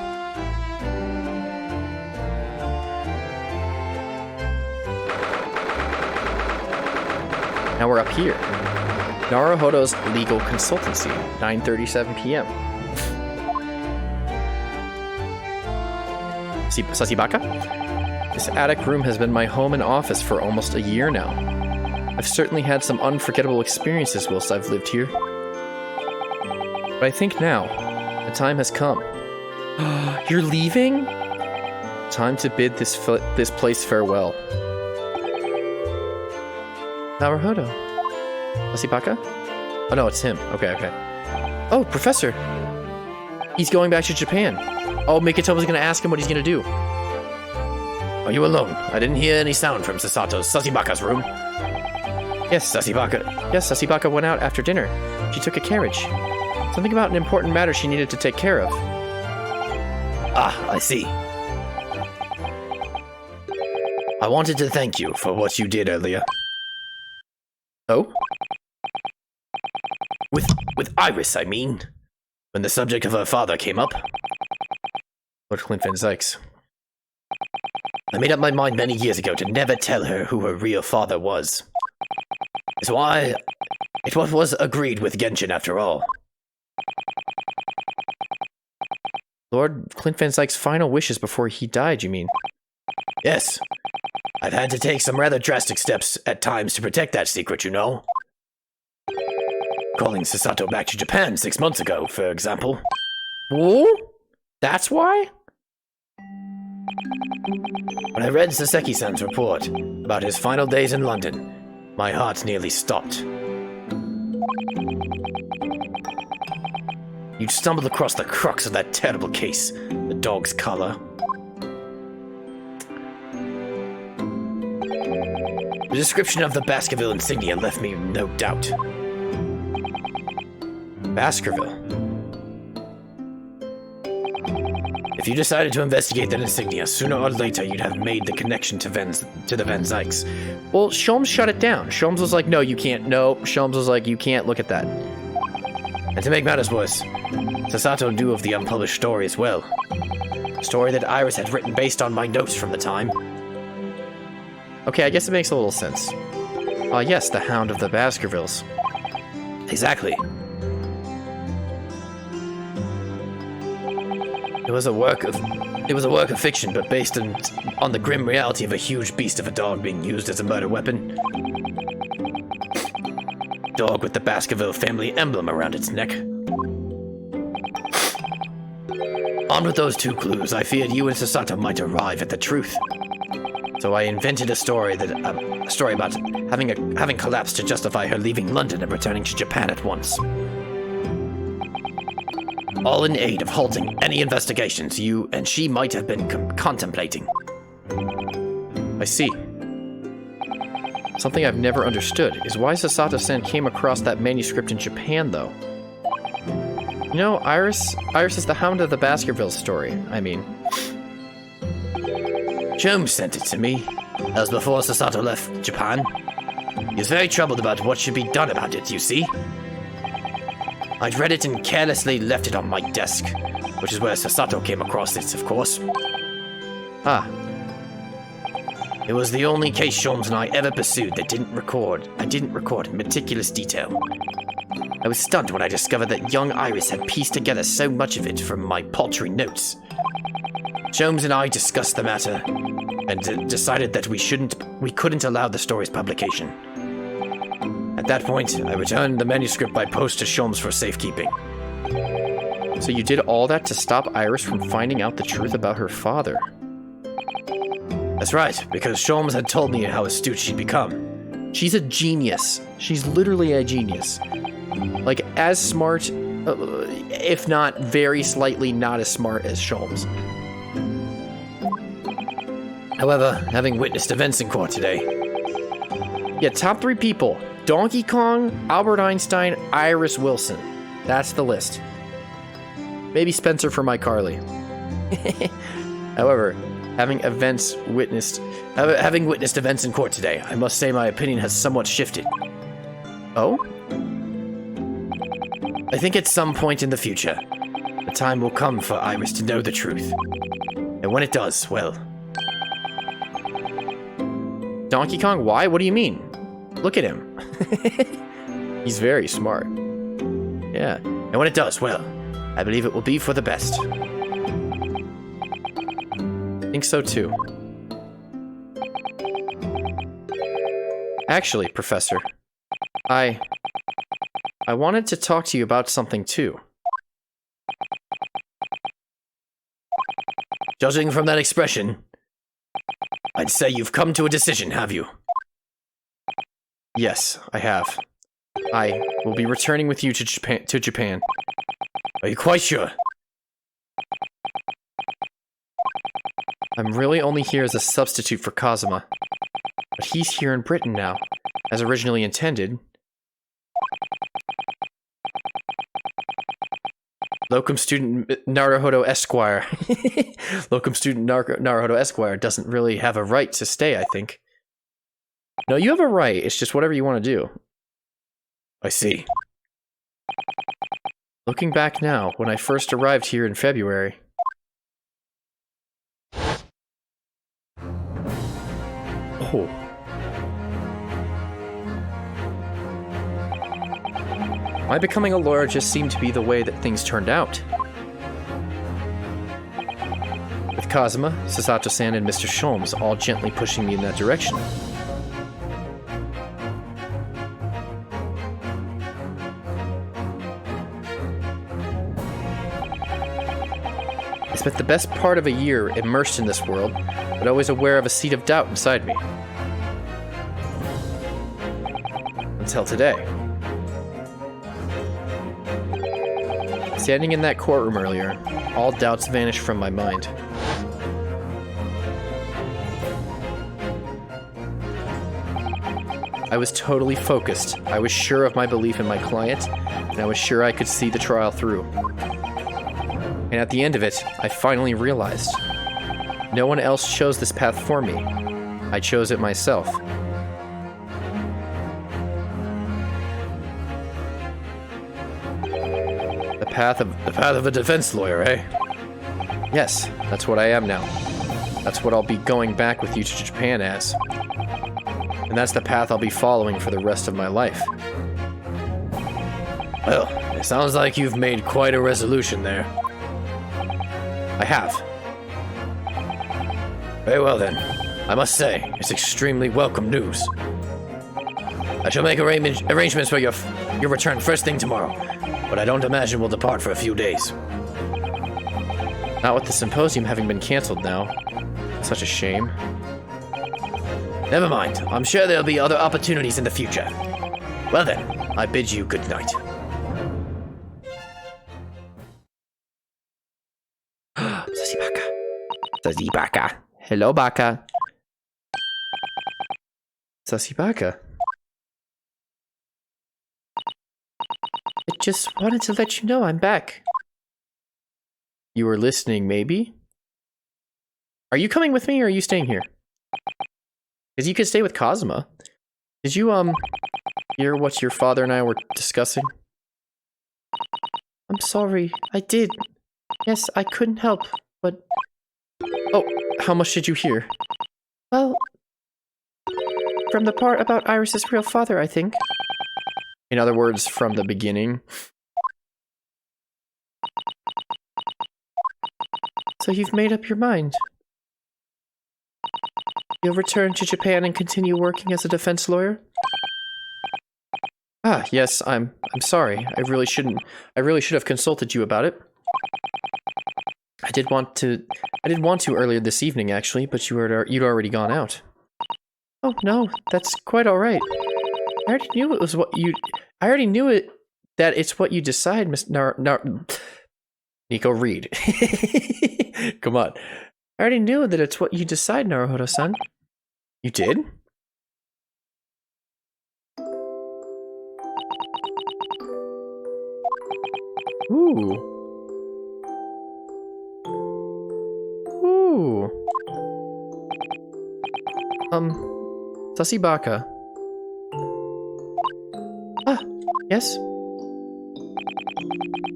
[SPEAKER 1] Now we're up here. Naruhodo's Legal Consultancy, 9:37 p.m. Sasibaka? This attic room has been my home and office for almost a year now. I've certainly had some unforgettable experiences whilst I've lived here. But I think now, the time has come. You're leaving? Time to bid this place farewell. Naruhodo. Sasibaka? Oh no, it's him. Okay. Oh, Professor! He's going back to Japan. Oh, Mikitoma's gonna ask him what he's gonna do.
[SPEAKER 7] Are you alone? I didn't hear any sound from Sasibaka's room.
[SPEAKER 1] Yes, Sasibaka went out after dinner. She took a carriage. Something about an important matter she needed to take care of.
[SPEAKER 7] Ah, I see. I wanted to thank you for what you did earlier.
[SPEAKER 1] Oh?
[SPEAKER 7] With Iris, I mean. When the subject of her father came up.
[SPEAKER 1] Lord Clint Van Zykes.
[SPEAKER 7] I made up my mind many years ago to never tell her who her real father was. It's why it was agreed with Genshin after all.
[SPEAKER 1] Lord Clint Van Zykes' final wishes before he died, you mean?
[SPEAKER 7] Yes. I've had to take some rather drastic steps at times to protect that secret, you know. Calling Sasato back to Japan 6 months ago, for example.
[SPEAKER 1] Oh? That's why?
[SPEAKER 7] When I read Saseki-san's report about his final days in London, my heart nearly stopped. You'd stumbled across the crux of that terrible case, the dog's collar. The description of the Baskerville insignia left me no doubt.
[SPEAKER 1] Baskerville?
[SPEAKER 7] If you decided to investigate that insignia, sooner or later you'd have made the connection to the Van Zykes.
[SPEAKER 1] Well, Sholmes shut it down. Sholmes was like, no, you can't. No. Sholmes was like, you can't look at that.
[SPEAKER 7] And to make matters worse, Sasato knew of the unpublished story as well. A story that Iris had written based on my notes from the time.
[SPEAKER 1] Okay, I guess it makes a little sense. Yes, the Hound of the Baskervilles.
[SPEAKER 7] Exactly. It was a work of fiction, but based on the grim reality of a huge beast of a dog being used as a murder weapon. Dog with the Baskerville family emblem around its neck. Armed with those two clues, I feared you and Sasato might arrive at the truth. So I invented a story about having collapsed to justify her leaving London and returning to Japan at once. All in aid of halting any investigations you and she might have been contemplating.
[SPEAKER 1] I see. Something I've never understood is why Sasato-san came across that manuscript in Japan, though. You know, Iris is the Hound of the Baskervilles story, I mean.
[SPEAKER 7] Sholmes sent it to me. That was before Sasato left Japan. He was very troubled about what should be done about it, you see. I'd read it and carelessly left it on my desk, which is where Sasato came across it, of course.
[SPEAKER 1] Ah.
[SPEAKER 7] It was the only case Sholmes and I ever pursued that I didn't record in meticulous detail. I was stunned when I discovered that young Iris had pieced together so much of it from my paltry notes. Sholmes and I discussed the matter and decided that we couldn't allow the story's publication. At that point, I returned the manuscript by post to Sholmes for safekeeping.
[SPEAKER 1] So you did all that to stop Iris from finding out the truth about her father?
[SPEAKER 7] That's right, because Sholmes had told me how astute she'd become.
[SPEAKER 1] She's a genius. She's literally a genius. Like, as smart, if not very slightly not as smart as Sholmes.
[SPEAKER 7] However, having witnessed events in court today,
[SPEAKER 1] Yeah, top 3 people. Donkey Kong, Albert Einstein, Iris Wilson. That's the list. Maybe Spencer from iCarly. However, having witnessed events in court today, I must say my opinion has somewhat shifted. Oh? I think at some point in the future, the time will come for Iris to know the truth. And when it does, well... Donkey Kong, why? What do you mean? Look at him. He's very smart. Yeah. And when it does, well, I believe it will be for the best. I think so too. Actually, Professor, I wanted to talk to you about something too.
[SPEAKER 7] judging from that expression, I'd say you've come to a decision, have you?
[SPEAKER 1] Yes, I have. I will be returning with you to Japan.
[SPEAKER 7] Are you quite sure?
[SPEAKER 1] I'm really only here as a substitute for Kazuma. But he's here in Britain now, as originally intended. Locum student Naruhodo Esquire. Locum student Naruhodo Esquire doesn't really have a right to stay, I think. No, you have a right. It's just whatever you want to do.
[SPEAKER 7] I see.
[SPEAKER 1] Looking back now, when I first arrived here in February... Oh. My becoming a lawyer just seemed to be the way that things turned out. With Kazuma, Sasato-san, and Mr. Sholmes all gently pushing me in that direction. I spent the best part of a year immersed in this world, but always aware of a seed of doubt inside me. Until today. Standing in that courtroom earlier, all doubts vanished from my mind. I was totally focused. I was sure of my belief in my client, and I was sure I could see the trial through. And at the end of it, I finally realized. No one else chose this path for me. I chose it myself. The path of a defense lawyer, eh? Yes, that's what I am now. That's what I'll be going back with you to Japan as. And that's the path I'll be following for the rest of my life.
[SPEAKER 7] Well, it sounds like you've made quite a resolution there.
[SPEAKER 1] I have.
[SPEAKER 7] Very well then. I must say, it's extremely welcome news. I shall make arrangements for your return first thing tomorrow, but I don't imagine we'll depart for a few days.
[SPEAKER 1] Not with the symposium having been cancelled now. Such a shame.
[SPEAKER 7] Never mind. I'm sure there'll be other opportunities in the future. Well then, I bid you good night.
[SPEAKER 1] Sasibaka. Hello, Baka. Sasibaka. I just wanted to let you know I'm back. You were listening, maybe? Are you coming with me or are you staying here? Because you could stay with Kazuma. Did you, hear what your father and I were discussing? I'm sorry, I did. Yes, I couldn't help, but... Oh, how much did you hear? Well, from the part about Iris's real father, I think. In other words, from the beginning. So you've made up your mind. You'll return to Japan and continue working as a defense lawyer? Ah, yes, I'm sorry. I really should have consulted you about it. I did want to earlier this evening, actually, but you'd already gone out. Oh, no, that's quite alright. I already knew that it's what you decide, Miss Nico, read. Come on. I I already knew that it's what you decide, Naruhodo-san. You did? Ooh. Ooh. Sasibaka. Ah, yes?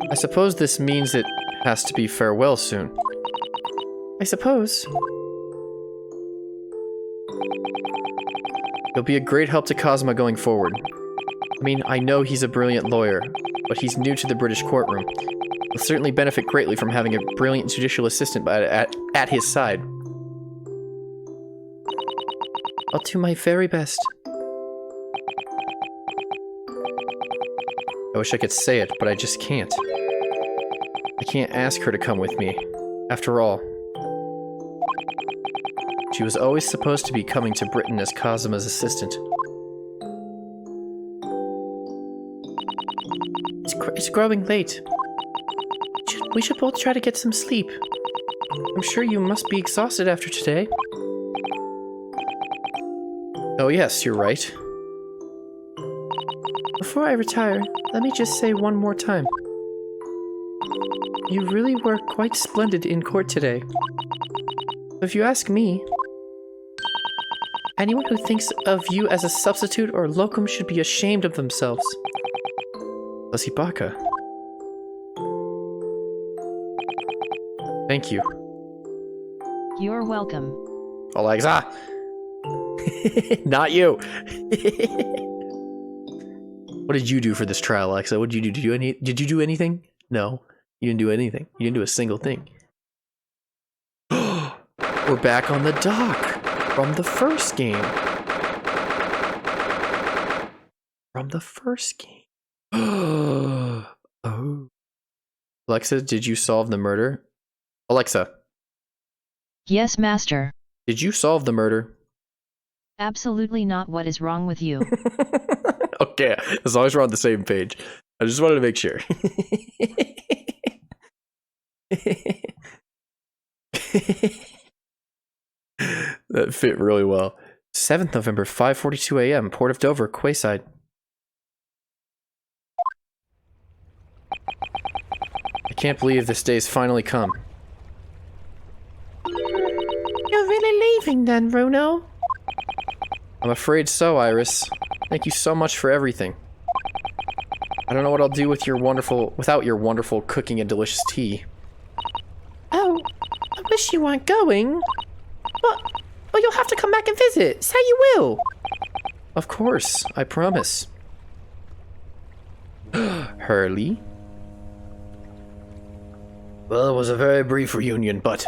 [SPEAKER 1] I suppose this means it has to be farewell soon. I suppose. You'll be a great help to Kazuma going forward. I mean, I know he's a brilliant lawyer, but he's new to the British courtroom. He'll certainly benefit greatly from having a brilliant judicial assistant at his side. I'll do my very best. I wish I could say it, but I just can't. I can't ask her to come with me. After all, she was always supposed to be coming to Britain as Kazuma's assistant. It's growing late. We should both try to get some sleep. I'm sure you must be exhausted after today. Oh yes, you're right. Before I retire, let me just say one more time. You really were quite splendid in court today. If you ask me, anyone who thinks of you as a substitute or locum should be ashamed of themselves. Sasibaka. Thank you.
[SPEAKER 8] You're welcome.
[SPEAKER 1] Alexa! Not you! What did you do for this trial, Alexa? What did you do? Did you do anything? No. You didn't do anything. You didn't do a single thing. We're back on the dock from the first game. From the first game. Oh. Alexa, did you solve the murder? Alexa.
[SPEAKER 8] Yes, master.
[SPEAKER 1] Did you solve the murder?
[SPEAKER 8] Absolutely not. What is wrong with you?
[SPEAKER 1] Okay, as long as we're on the same page. I just wanted to make sure. That fit really well. 7th November, 5:42 a.m., Port of Dover, Quayside. I can't believe this day's finally come. You're really leaving then, Runo? I'm afraid so, Iris. Thank you so much for everything. I don't know what I'll do with without your wonderful cooking and delicious tea. Oh, I wish you weren't going. But you'll have to come back and visit. Say you will. Of course, I promise. Hurley? Well, it was a very brief reunion, but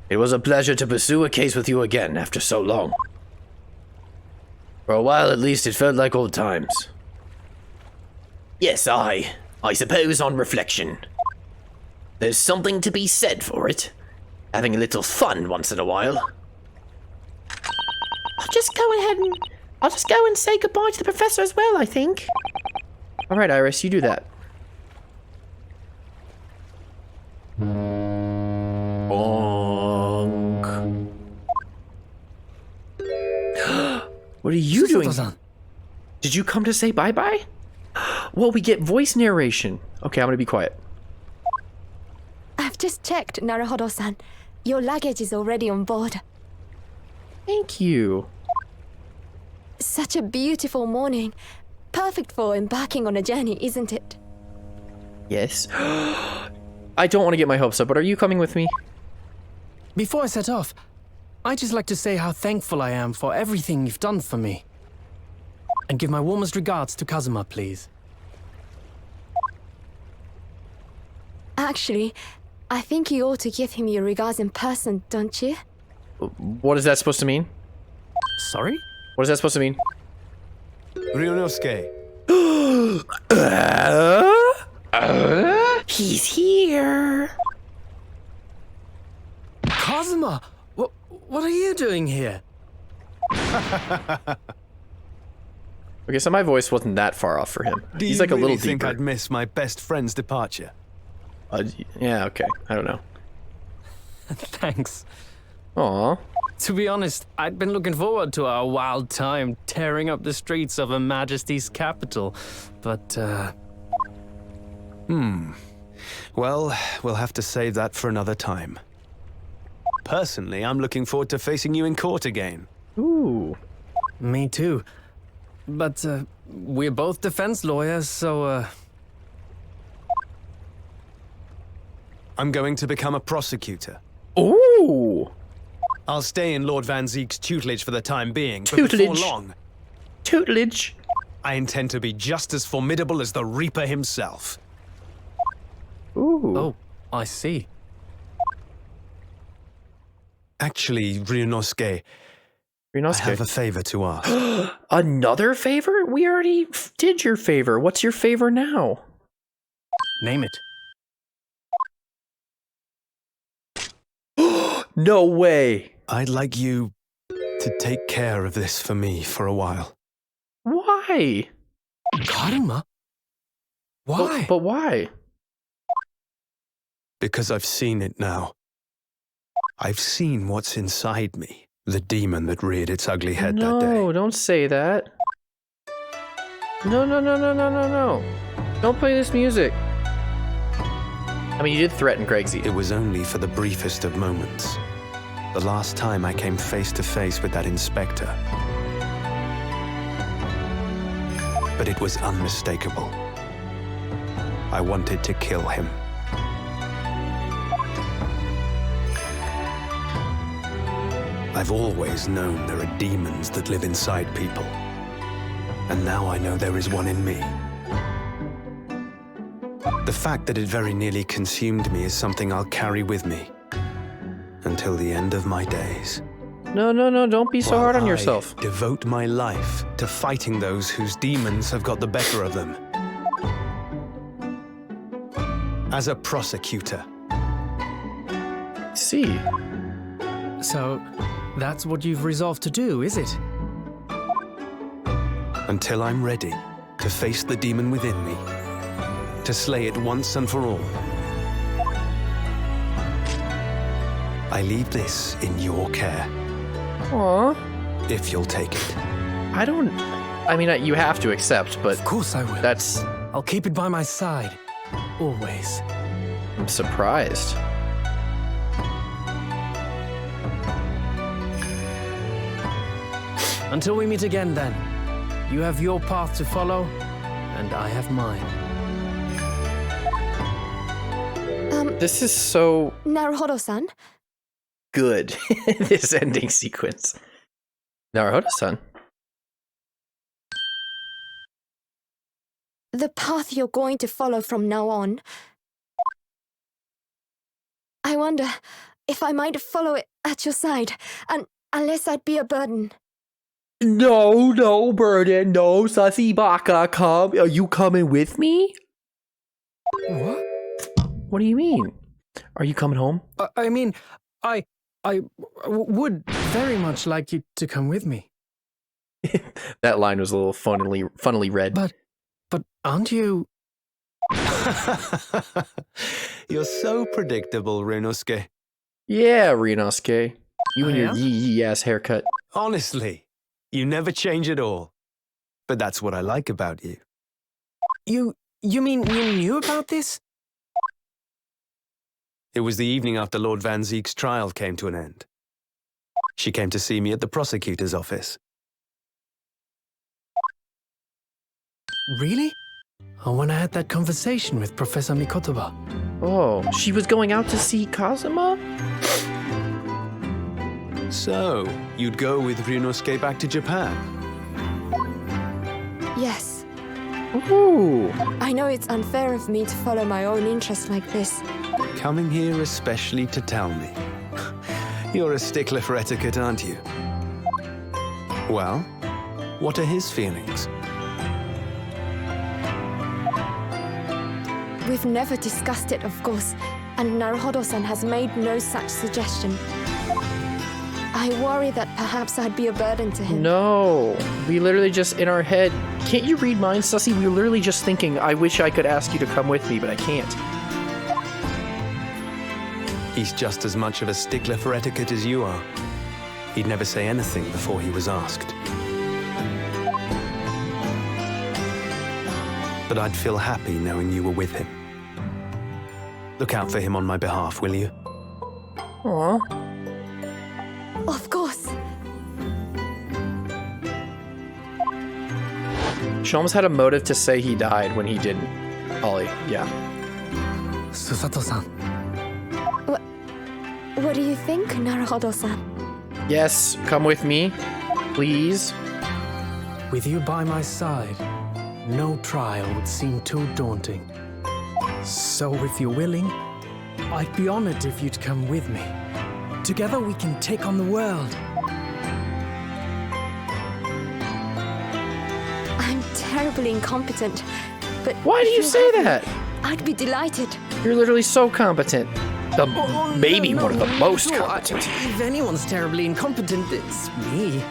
[SPEAKER 1] it was a pleasure to pursue a case with you again after so long. For a while at least, it felt like old times.
[SPEAKER 3] Yes, I suppose on reflection, there's something to be said for it. Having a little fun once in a while.
[SPEAKER 6] I'll just go and say goodbye to the professor as well, I think.
[SPEAKER 1] Alright, Iris, you do that. Bonk. What are you doing? Did you come to say bye-bye? Well, we get voice narration. Okay, I'm gonna be quiet.
[SPEAKER 9] I've just checked, Naruhodo-san. Your luggage is already on board.
[SPEAKER 1] Thank you.
[SPEAKER 9] Such a beautiful morning. Perfect for embarking on a journey, isn't it?
[SPEAKER 1] Yes. I don't want to get my hopes up, but are you coming with me?
[SPEAKER 4] Before I set off, I'd just like to say how thankful I am for everything you've done for me. And give my warmest regards to Kazuma, please.
[SPEAKER 9] Actually, I think you ought to give him your regards in person, don't you?
[SPEAKER 1] What is that supposed to mean?
[SPEAKER 4] Sorry?
[SPEAKER 1] What is that supposed to mean?
[SPEAKER 10] Ryunosuke.
[SPEAKER 6] He's here.
[SPEAKER 4] Kazuma! What are you doing here?
[SPEAKER 1] Okay, so my voice wasn't that far off for him.
[SPEAKER 10] Do
[SPEAKER 1] He's
[SPEAKER 10] you
[SPEAKER 1] like a
[SPEAKER 10] really
[SPEAKER 1] little
[SPEAKER 10] think
[SPEAKER 1] deeper.
[SPEAKER 10] I'd miss my best friend's departure?
[SPEAKER 1] Yeah, okay. I don't know.
[SPEAKER 4] Thanks.
[SPEAKER 1] Aw.
[SPEAKER 4] To be honest, I'd been looking forward to our wild time tearing up the streets of Her Majesty's capital, but,
[SPEAKER 10] Well, we'll have to save that for another time. Personally, I'm looking forward to facing you in court again.
[SPEAKER 1] Ooh.
[SPEAKER 4] Me too. But, we're both defense lawyers, so,
[SPEAKER 10] I'm going to become a prosecutor.
[SPEAKER 1] Ooh.
[SPEAKER 10] I'll stay in Lord Van Zeek's tutelage for the time being, but
[SPEAKER 1] Tutelage.
[SPEAKER 10] before long,
[SPEAKER 1] Tutelage.
[SPEAKER 10] I intend to be just as formidable as the Reaper himself.
[SPEAKER 1] Ooh.
[SPEAKER 4] oh, I see.
[SPEAKER 10] Actually, Ryunosuke, I have a favor to ask.
[SPEAKER 1] Another favor? We already did your favor. What's your favor now?
[SPEAKER 4] Name it.
[SPEAKER 1] No way.
[SPEAKER 10] I'd like you to take care of this for me for a while.
[SPEAKER 1] Why?
[SPEAKER 4] Karma? Why?
[SPEAKER 1] But why?
[SPEAKER 10] Because I've seen it now. I've seen what's inside me. The demon that reared its ugly head that day.
[SPEAKER 1] No, don't say that. No, no, no, no, no, no, no. Don't play this music. I mean, you did threaten Gregsy.
[SPEAKER 10] It was only for the briefest of moments. The last time I came face to face with that inspector. But it was unmistakable. I wanted to kill him. I've always known there are demons that live inside people. And now I know there is one in me. The fact that it very nearly consumed me is something I'll carry with me until the end of my days.
[SPEAKER 1] No, no, no, don't be so hard on yourself.
[SPEAKER 10] I devote my life to fighting those whose demons have got the better of them. As a prosecutor.
[SPEAKER 1] See.
[SPEAKER 4] So, that's what you've resolved to do, is it?
[SPEAKER 10] Until I'm ready to face the demon within me. To slay it once and for all. I leave this in your care.
[SPEAKER 1] Aw.
[SPEAKER 10] If you'll take it.
[SPEAKER 1] I mean, you have to accept, but
[SPEAKER 4] Of course I will.
[SPEAKER 1] that's...
[SPEAKER 4] I'll keep it by my side. Always.
[SPEAKER 1] I'm surprised.
[SPEAKER 4] Until we meet again, then. You have your path to follow, and I have mine.
[SPEAKER 1] This is so
[SPEAKER 9] Naruhodo-san?
[SPEAKER 1] good, this ending sequence. Naruhodo-san.
[SPEAKER 9] The path you're going to follow from now on. I wonder if I might follow it at your side, and unless I'd be a burden.
[SPEAKER 1] No, no, Burden, no, Sussy Baka, come. Are you coming with me?
[SPEAKER 4] What?
[SPEAKER 1] What do you mean? Are you coming home?
[SPEAKER 4] I mean, I would very much like you to come with me.
[SPEAKER 1] That line was a little funnily read.
[SPEAKER 4] But aren't you...
[SPEAKER 10] You're so predictable, Ryunosuke.
[SPEAKER 1] Yeah, Ryunosuke. You and
[SPEAKER 4] I
[SPEAKER 1] your
[SPEAKER 4] am?
[SPEAKER 1] yee ass haircut.
[SPEAKER 10] Honestly, you never change at all. But that's what I like about you.
[SPEAKER 4] You mean you knew about this?
[SPEAKER 10] It was the evening after Lord Van Zeek's trial came to an end. She came to see me at the prosecutor's office.
[SPEAKER 4] Really? Oh, when I had that conversation with Professor Mikotoba.
[SPEAKER 1] Oh, she was going out to see Kazuma?
[SPEAKER 10] So, you'd go with Ryunosuke back to Japan?
[SPEAKER 9] Yes.
[SPEAKER 1] Ooh.
[SPEAKER 9] I know it's unfair of me to follow my own interests like this.
[SPEAKER 10] Coming here especially to tell me. You're a stickler for etiquette, aren't you? Well, what are his feelings?
[SPEAKER 9] We've never discussed it, of course, and Naruhodo-san has made no such suggestion. I worry that perhaps I'd be a burden to him.
[SPEAKER 1] No. We literally just, in our head... Can't you read minds, Sussy? We were literally just thinking, I wish I could ask you to come with me, but I can't.
[SPEAKER 10] He's just as much of a stickler for etiquette as you are. He'd never say anything before he was asked. But I'd feel happy knowing you were with him. Look out for him on my behalf, will you?
[SPEAKER 1] Aw.
[SPEAKER 9] Of course.
[SPEAKER 1] Sholmes had a motive to say he died when he didn't. Ollie, yeah.
[SPEAKER 4] Susato-san.
[SPEAKER 9] What do you think, Naruhodo-san?
[SPEAKER 1] Yes, come with me, please.
[SPEAKER 4] With you by my side, no trial would seem too daunting. So if you're willing, I'd be honored if you'd come with me. Together we can take on the world.
[SPEAKER 9] I'm terribly incompetent, but
[SPEAKER 1] Why do you
[SPEAKER 9] if
[SPEAKER 1] say
[SPEAKER 9] have me,
[SPEAKER 1] that?
[SPEAKER 9] I'd be delighted.
[SPEAKER 1] You're literally so competent. Maybe
[SPEAKER 4] No,
[SPEAKER 1] one of the most
[SPEAKER 4] no,
[SPEAKER 1] competent.
[SPEAKER 4] If anyone's terribly incompetent, it's me.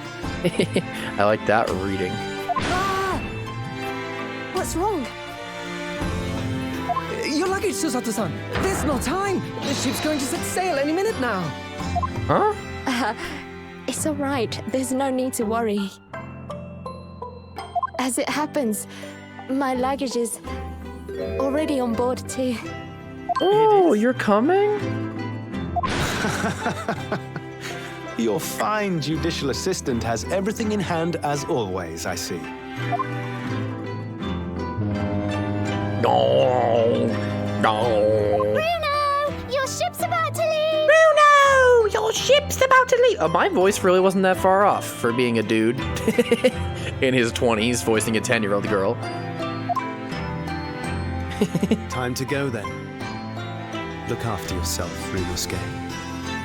[SPEAKER 1] I like that reading.
[SPEAKER 9] Ah! What's wrong?
[SPEAKER 4] Your luggage, Susato-san. There's no time. The ship's going to set sail any minute now.
[SPEAKER 1] Huh?
[SPEAKER 9] It's all right. There's no need to worry. As it happens, my luggage is already on board too.
[SPEAKER 1] Oh, you're coming?
[SPEAKER 10] Your fine judicial assistant has everything in hand as always, I see.
[SPEAKER 3] No.
[SPEAKER 9] Bruno, your ship's about to leave.
[SPEAKER 1] Bruno, your ship's about to leave. My voice really wasn't that far off for being a dude in his 20s voicing a 10-year-old girl.
[SPEAKER 10] Time to go then. Look after yourself, Ryunosuke.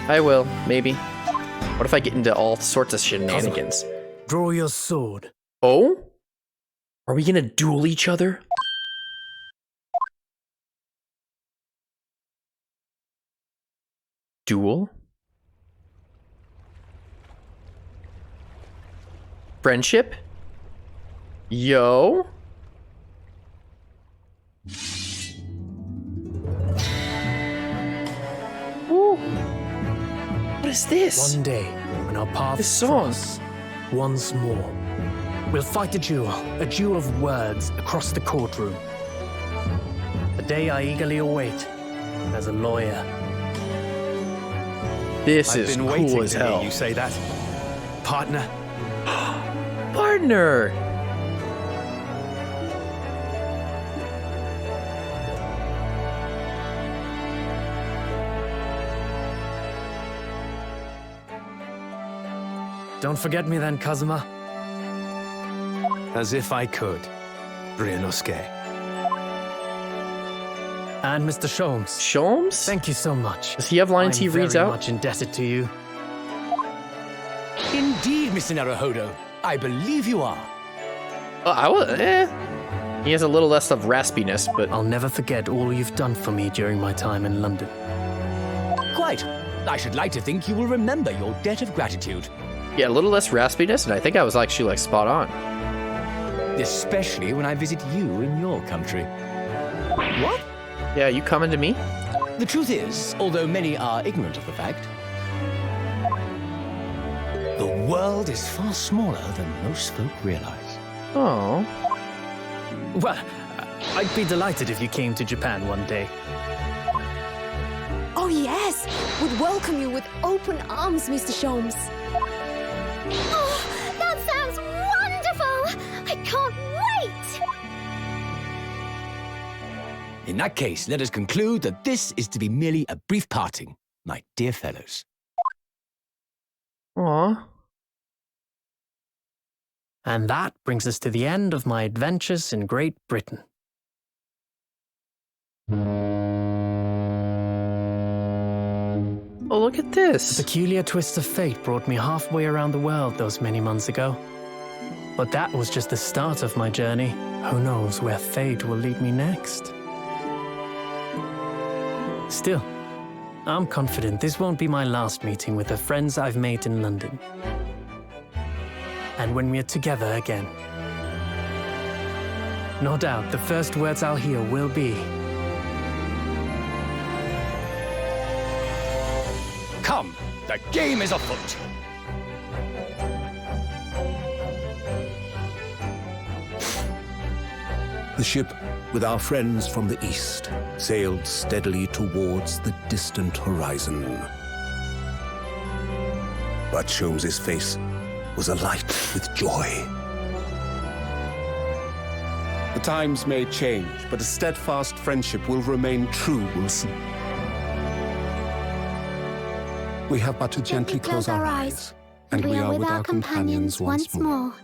[SPEAKER 1] I will, maybe. What if I get into all sorts of shenanigans?
[SPEAKER 4] Draw your sword.
[SPEAKER 1] Oh? Are we gonna duel each other? Duel? Friendship? Yo? Ooh. What is this?
[SPEAKER 4] One day, when our paths
[SPEAKER 1] This song.
[SPEAKER 4] cross once more, we'll fight a duel of words across the courtroom. A day I eagerly await as a lawyer.
[SPEAKER 1] This
[SPEAKER 10] I've
[SPEAKER 1] is
[SPEAKER 10] been
[SPEAKER 1] cool
[SPEAKER 10] waiting
[SPEAKER 1] as
[SPEAKER 10] to
[SPEAKER 1] hell.
[SPEAKER 10] hear you say that. Partner.
[SPEAKER 1] Partner!
[SPEAKER 4] Don't forget me then, Kazuma.
[SPEAKER 10] As if I could, Ryunosuke.
[SPEAKER 4] And Mr. Sholmes.
[SPEAKER 1] Sholmes?
[SPEAKER 4] Thank you so much.
[SPEAKER 1] Does he have lines
[SPEAKER 4] I'm
[SPEAKER 1] he reads
[SPEAKER 4] very
[SPEAKER 1] out?
[SPEAKER 4] much indebted to you.
[SPEAKER 11] Indeed, Mr. Naruhodo. I believe you are.
[SPEAKER 1] He has a little less of raspiness, but
[SPEAKER 4] I'll never forget all you've done for me during my time in London.
[SPEAKER 11] Quite. I should like to think you will remember your debt of gratitude.
[SPEAKER 1] yeah, a little less raspiness, and I think I was actually like spot on.
[SPEAKER 11] Especially when I visit you in your country. What?
[SPEAKER 1] Yeah, you coming to me?
[SPEAKER 11] The truth is, although many are ignorant of the fact, the world is far smaller than most folk realize.
[SPEAKER 1] Oh.
[SPEAKER 4] Well, I'd be delighted if you came to Japan one day.
[SPEAKER 9] Oh yes, would welcome you with open arms, Mr. Sholmes.
[SPEAKER 12] Oh, that sounds wonderful! I can't wait!
[SPEAKER 11] In that case, let us conclude that this is to be merely a brief parting, my dear fellows.
[SPEAKER 1] Aw.
[SPEAKER 4] And that brings us to the end of my adventures in Great Britain.
[SPEAKER 1] Oh, look at this.
[SPEAKER 4] A peculiar twist of fate brought me halfway around the world those many months ago. But that was just the start of my journey. Who knows where fate will lead me next? Still, I'm confident this won't be my last meeting with the friends I've made in London. And when we're together again, no doubt the first words I'll hear will be,
[SPEAKER 11] The game is afoot.
[SPEAKER 13] The ship, with our friends from the east, sailed steadily towards the distant horizon. But Sholmes' face was alight with joy.
[SPEAKER 10] The times may change, but a steadfast friendship will remain true, Wilson. We have but to gently close our eyes, and we are with our companions once more.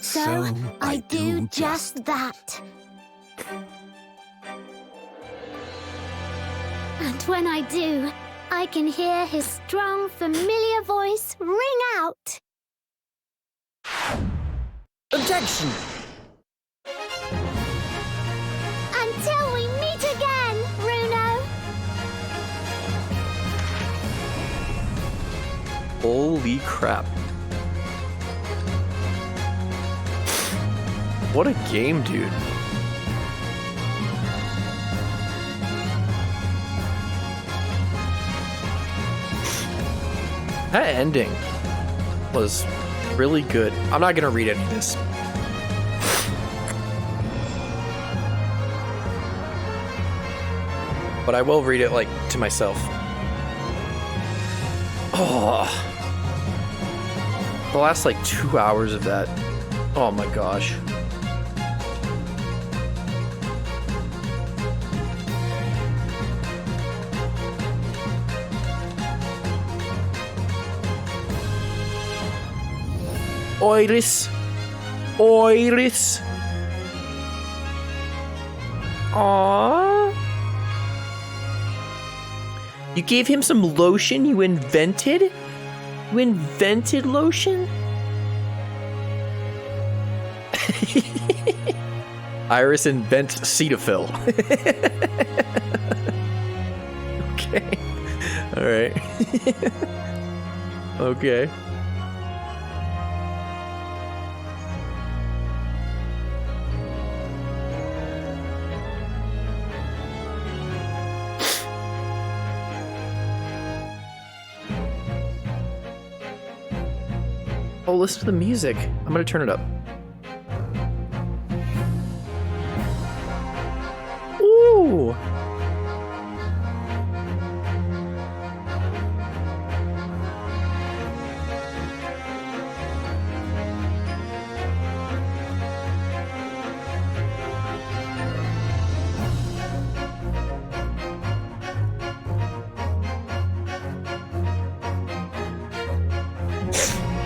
[SPEAKER 12] So I do just that. And when I do, I can hear his strong, familiar voice ring out.
[SPEAKER 11] Objection!
[SPEAKER 12] Until we meet again, Bruno.
[SPEAKER 1] Holy crap. What a game, dude. That ending was really good. I'm not gonna read any of this. But I will read it, like, to myself. Oh. The last, like, 2 hours of that. Oh my gosh. Iris. Iris. Aww. You gave him some lotion you invented? You invented lotion? Iris invent Cetaphil. Okay. Alright. Okay. Oh, listen to the music. I'm gonna turn it up. Ooh!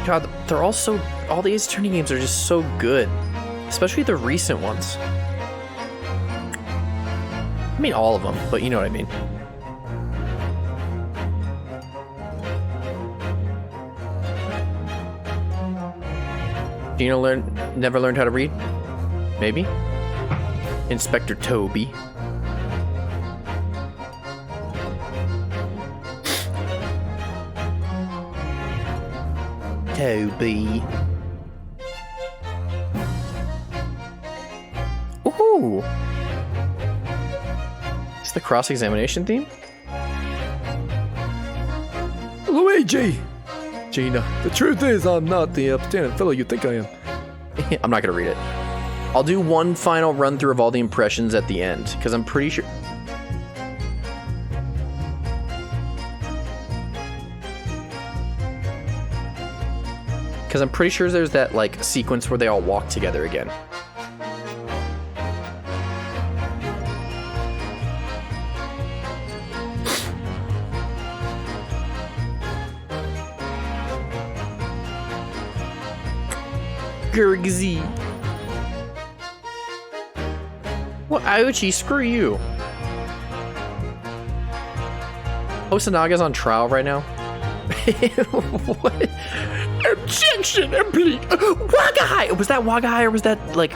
[SPEAKER 1] God, they're all so... All these turning games are just so good. Especially the recent ones. I mean, all of them, but you know what I mean. Gina never learned how to read? Maybe? Inspector Toby. Toby. Ooh! Is the cross-examination theme?
[SPEAKER 5] Luigi! Gina, the truth is I'm not the upstanding fellow you think I am.
[SPEAKER 1] I'm not gonna read it. I'll do one final run-through of all the impressions at the end, because I'm pretty sure... Because I'm pretty sure there's that, like, sequence where they all walk together again. Gurgzy. Well, Ouchie, screw you. Osanaga's on trial right now? What? Objection, please. Wagahai! Was that Wagahai or was that, like,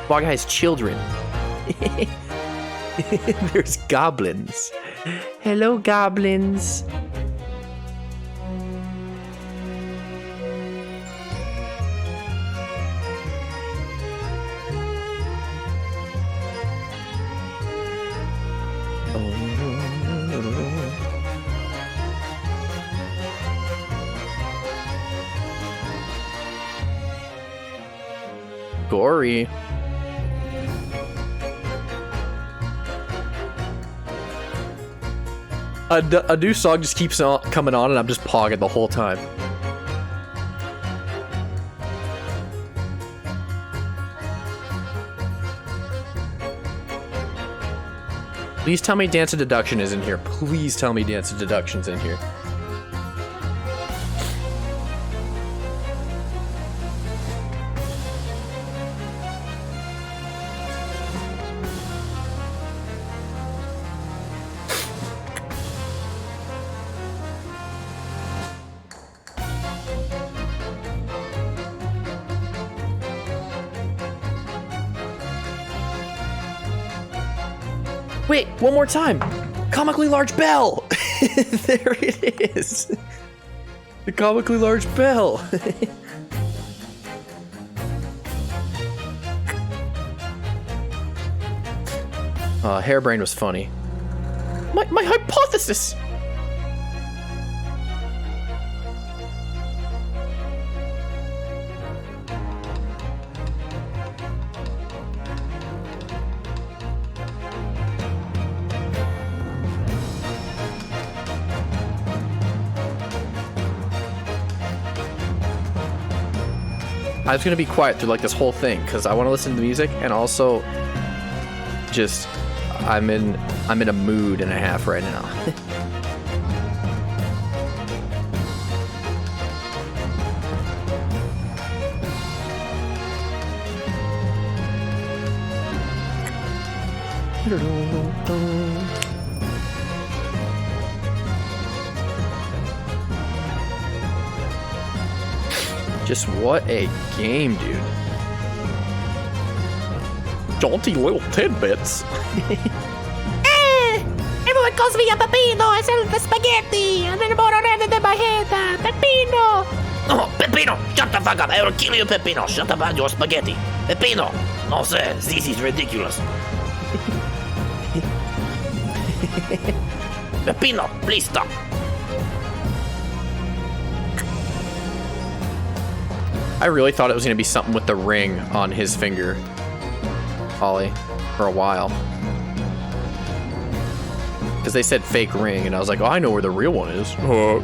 [SPEAKER 1] Wagahai's children? There's goblins. Hello, goblins. Gory. A new song just keeps on coming on, and I'm just pogging the whole time. Please tell me Dance of Deduction is in here. Please tell me Dance of Deduction's in here. Wait, one more time. Comically large bell. There it is. The comically large bell. Hairbrain was funny. My hypothesis. I was gonna be quiet through like this whole thing because I want to listen to the music, and also just I'm in a mood and a half right now. Just what a game, dude. Jaunty little tidbits.
[SPEAKER 12] Everyone calls me a Pepino. I sell the spaghetti. And then more than my head. Pepino.
[SPEAKER 3] Oh, Peppino, shut the fuck up. I will kill you, Peppino. Shut up about your spaghetti. Peppino. No, sir. This is ridiculous. Peppino, please stop.
[SPEAKER 1] I really thought it was going to be something with the ring on his finger, Ollie, for a while. Because they said fake ring, and I was like, oh, I know where the real one is. Huh.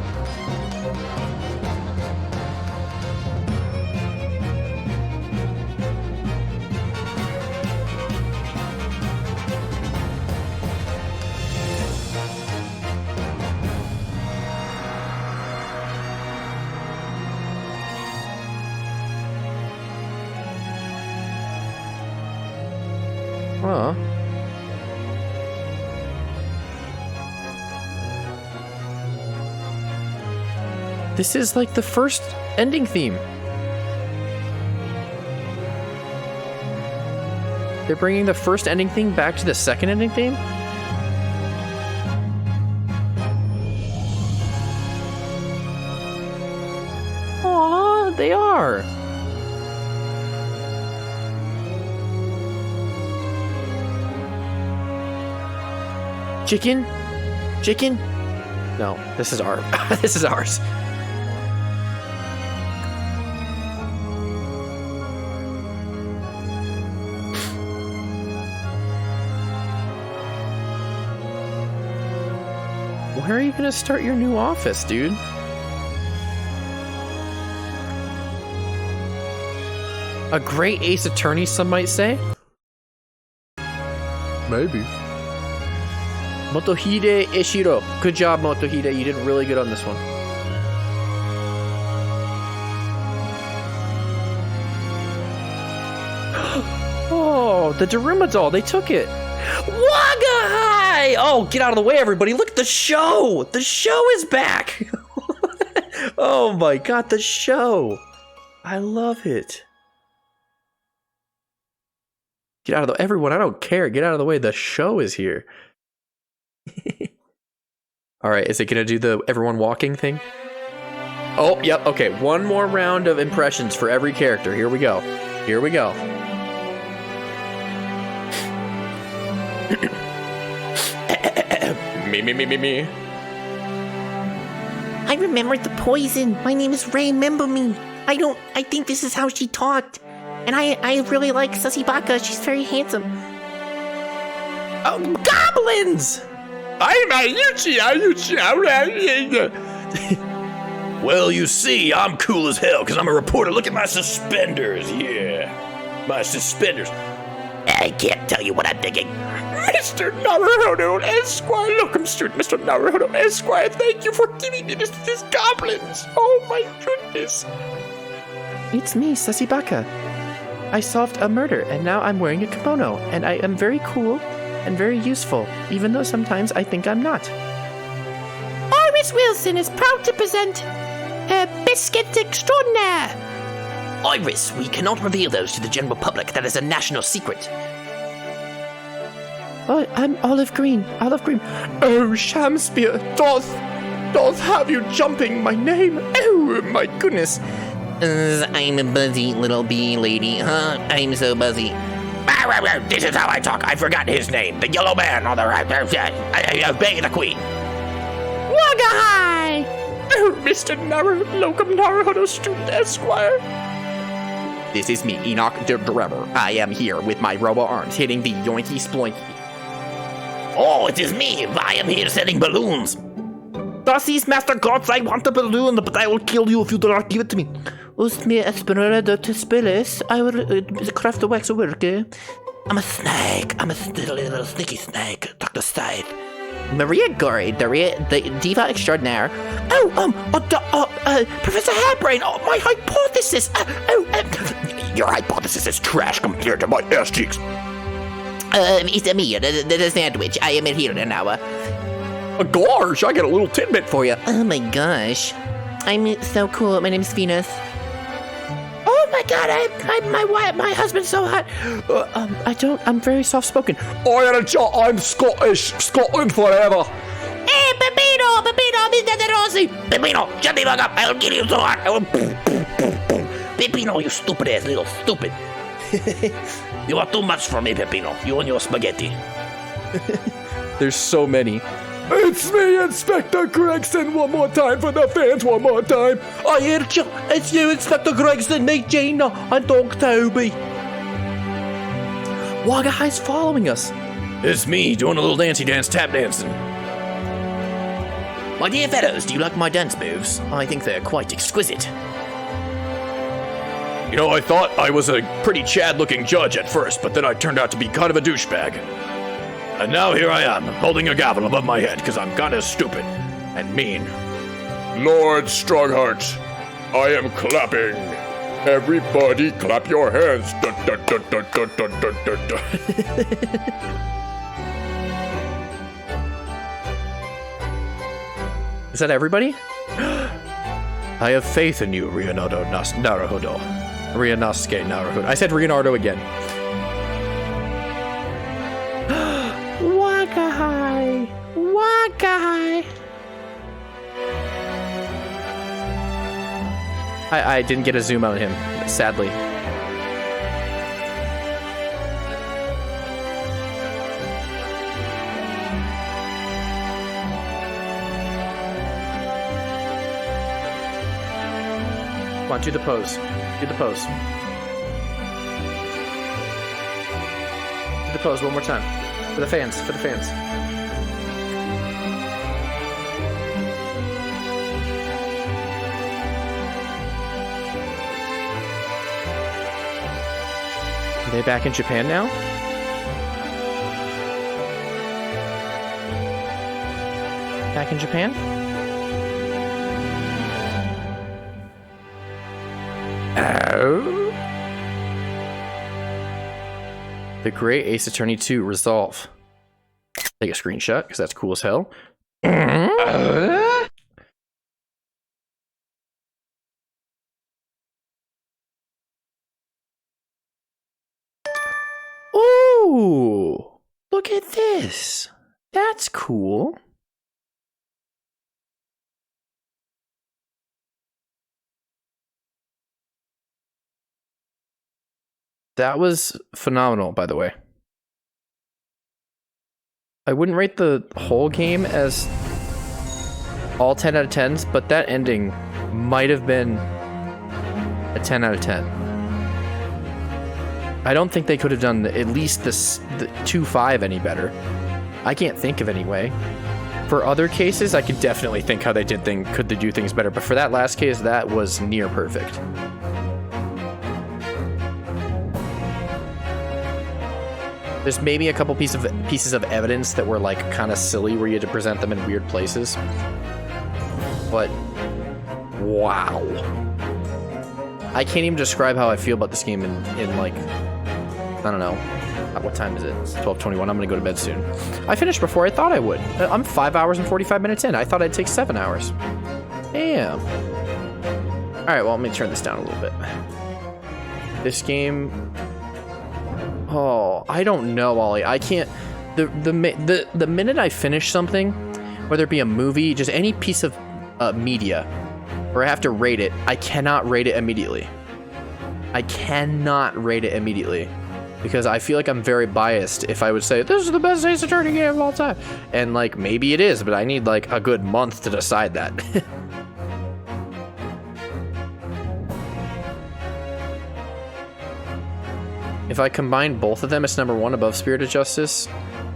[SPEAKER 1] This is like the first ending theme. They're bringing the first ending theme back to the second ending theme? Aw, they are. Chicken? Chicken? No, this is ours. This is ours. Where are you gonna start your new office, dude? A great ace attorney, some might say? Maybe. Motohide Ishiro. Good job, Motohide. You did really good on this one. Oh, the Daruma doll. They took it. Wagahai! Oh, get out of the way, everybody. Look at the show. The show is back. Oh my god, the show. I love it. Get out of the... Everyone, I don't care. Get out of the way. The show is here. All right, is it gonna do the everyone walking thing? Oh, yep. Okay, one more round of impressions for every character. Here we go. Here we go.
[SPEAKER 2] Me.
[SPEAKER 6] I remembered the poison. My name is Ray. Remember me. I think this is how she talked. And I really like Sussy Baka. She's very handsome.
[SPEAKER 1] Oh, goblins!
[SPEAKER 7] Well, you see, I'm cool as hell because I'm a reporter. Look at my suspenders. Yeah. My suspenders.
[SPEAKER 3] I can't tell you what I'm thinking.
[SPEAKER 2] Mr. Naruhodo Esquire, look, I'm student Mr. Naruhodo Esquire. Thank you for giving me these goblins. Oh my goodness.
[SPEAKER 1] It's me, Sussy Baka. I solved a murder, and now I'm wearing a kimono, and I am very cool and very useful, even though sometimes I think I'm not.
[SPEAKER 6] Iris Wilson is proud to present Biscuit Extraordinaire.
[SPEAKER 3] Iris, we cannot reveal those to the general public. That is a national secret.
[SPEAKER 1] Oh, I'm Olive Green. Olive Green.
[SPEAKER 2] Oh, Shamspear, doth have you jumping my name? Oh, my goodness.
[SPEAKER 6] I'm a buzzy little bee lady, huh? I'm so buzzy.
[SPEAKER 3] This is how I talk. I forgot his name. The yellow man on the right. I obey the queen.
[SPEAKER 6] Wagahai!
[SPEAKER 2] Oh, Mr. Locum Naruhodo Student Esquire.
[SPEAKER 3] This is me, Enoch the Drever. I am here with my robo arms hitting the yoinky sploinky. Oh, it is me. I am here selling balloons.
[SPEAKER 6] Darcy's Master Gods, I want the balloon, but I will kill you if you do not give it to me. Us me esperado te spillis, I will craft the wax work.
[SPEAKER 3] I'm a snake. I'm a little sneaky snake. Dr. Scythe.
[SPEAKER 6] Maria Gori, the diva extraordinaire. Professor Hairbrain, my hypothesis.
[SPEAKER 3] Your hypothesis is trash compared to my ass cheeks.
[SPEAKER 6] It's me, the sandwich. I am here now.
[SPEAKER 2] Gosh, I got a little tidbit for you.
[SPEAKER 6] Oh my gosh. I'm so cool. My name's Venus. Oh my god, my husband's so hot.
[SPEAKER 1] I'm very soft-spoken.
[SPEAKER 2] I'm Scottish. Scotland forever.
[SPEAKER 6] Hey, Pepino, Mr. De Rossi.
[SPEAKER 3] Pepino, shut the fuck up. I'll kill you so hard. I will boom, boom, boom, boom. Pepino, you stupid ass little stupid. You are too much for me, Pepino. You and your spaghetti.
[SPEAKER 1] There's so many.
[SPEAKER 2] It's me, Inspector Gregson, one more time for the fans, one more time.
[SPEAKER 5] I hear you. It's you, Inspector Gregson, me, Gina, and Dog Toby.
[SPEAKER 1] Wagahai's following us.
[SPEAKER 7] It's me doing a little dancey dance tap dancing.
[SPEAKER 3] My dear fellows, do you like my dance moves?
[SPEAKER 7] I think they're quite exquisite. You know, I thought I was a pretty Chad-looking judge at first, but then I turned out to be kind of a douchebag. And now here I am, holding a gavel above my head, because I'm kind of stupid and mean.
[SPEAKER 2] Lord Strongheart, I am clapping. Everybody clap your hands. Dun, dun, dun, dun, dun, dun, dun, dun, dun.
[SPEAKER 1] Is that everybody?
[SPEAKER 7] I have faith in you, Rionardo Naruhodo.
[SPEAKER 1] Ryunosuke Naruhodo. I said Leonardo again. Wagahai! Wagahai! I didn't get a zoom out on him, sadly. Come on, do the pose. Do the pose. Do the pose one more time. For the fans, for the fans. Are they back in Japan now? Back in Japan? Oh. The Great Ace Attorney 2 Resolve. Take a screenshot, because that's cool as hell. Ooh! Look at this! That's cool. That was phenomenal, by the way. I wouldn't rate the whole game as all 10 out of 10s, but that ending might have been a 10 out of 10. I don't think they could have done at least the 2-5 any better. I can't think of any way. For other cases, I could definitely think how they could they do things better, but for that last case, that was near perfect. There's maybe a couple pieces of evidence that were like kind of silly where you had to present them in weird places. But wow. I can't even describe how I feel about this game in like, I don't know. What time is it? It's 12:21. I'm gonna go to bed soon. I finished before I thought I would. I'm 5 hours and 45 minutes in. I thought I'd take 7 hours. Damn. All right, well, let me turn this down a little bit. This game. Oh, I don't know, Ollie. I can't. The minute I finish something, whether it be a movie, just any piece of media, where I have to rate it, I cannot rate it immediately. I cannot rate it immediately. Because I feel like I'm very biased if I would say, this is the best Ace Attorney game of all time. And, like, maybe it is, but I need, like, a good month to decide that. If I combine both of them, it's number 1 above Spirit of Justice.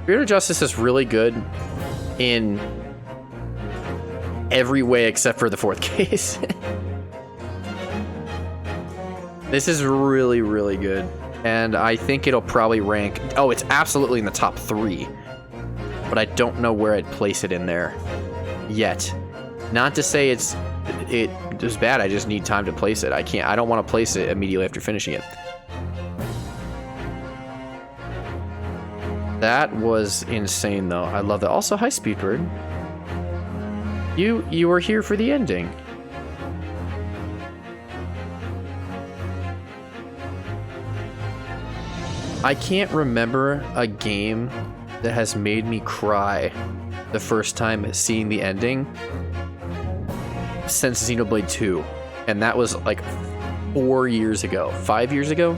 [SPEAKER 1] Spirit of Justice is really good in every way except for the 4th case. This is really, really good. And I think it'll probably rank... Oh, it's absolutely in the top 3. But I don't know where I'd place it in there yet. Not to say it was bad, I just need time to place it. I don't want to place it immediately after finishing it. That was insane, though. I love that. Also, hi, Speedbird. You were here for the ending. I can't remember a game that has made me cry the first time seeing the ending since Xenoblade 2. And that was like 4 years ago. 5 years ago?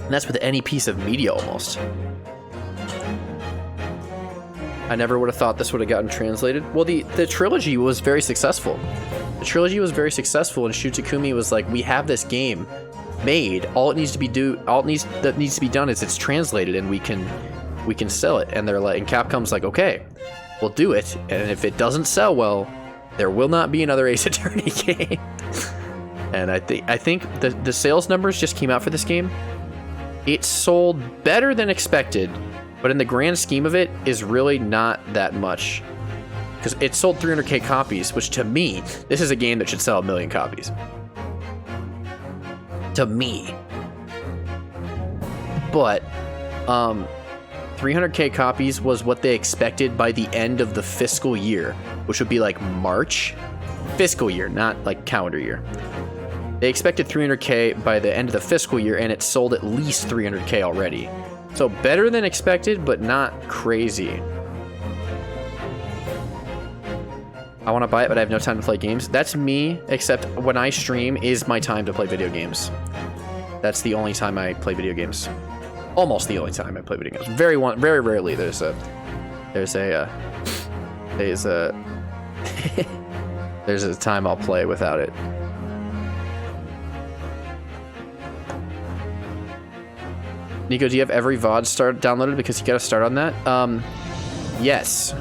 [SPEAKER 1] And that's with any piece of media almost. I never would have thought this would have gotten translated. Well, the trilogy was very successful. The trilogy was very successful, and Shutakumi was like, "We have this game made. All that needs to be done is it's translated, and we can sell it." And they're like, and Capcom's like, "Okay, we'll do it. And if it doesn't sell well, there will not be another Ace Attorney game." And I think the sales numbers just came out for this game. It sold better than expected, but in the grand scheme of it, is really not that much. Because it sold 300k copies, which to me, this is a game that should sell 1 million copies. To me. But 300k copies was what they expected by the end of the fiscal year, which would be like March. Fiscal year, not like calendar year. They expected 300k by the end of the fiscal year, and it sold at least 300k already. So better than expected, but not crazy. I want to buy it, but I have no time to play games. That's me, except when I stream is my time to play video games. That's the only time I play video games. Almost the only time I play video games. Very rarely there's a time I'll play without it. Nico, do you have every VOD downloaded? Because you gotta start on that. Yes.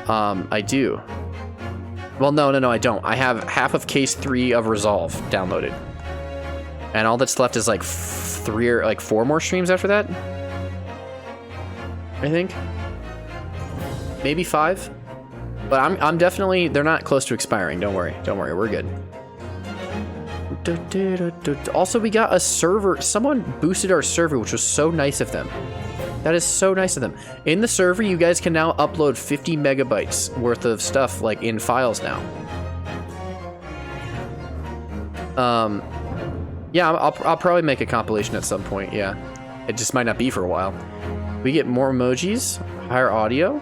[SPEAKER 1] I do. Well, no, I don't. I have half of Case 3 of Resolve downloaded. And all that's left is like 4 more streams after that. I think. Maybe 5. But I'm definitely, they're not close to expiring. Don't worry, we're good. Also, we got a server. Someone boosted our server, which was so nice of them. That is so nice of them. In the server, you guys can now upload 50 megabytes worth of stuff, like, in files now. Yeah, I'll probably make a compilation at some point, yeah. It just might not be for a while. We get more emojis, higher audio.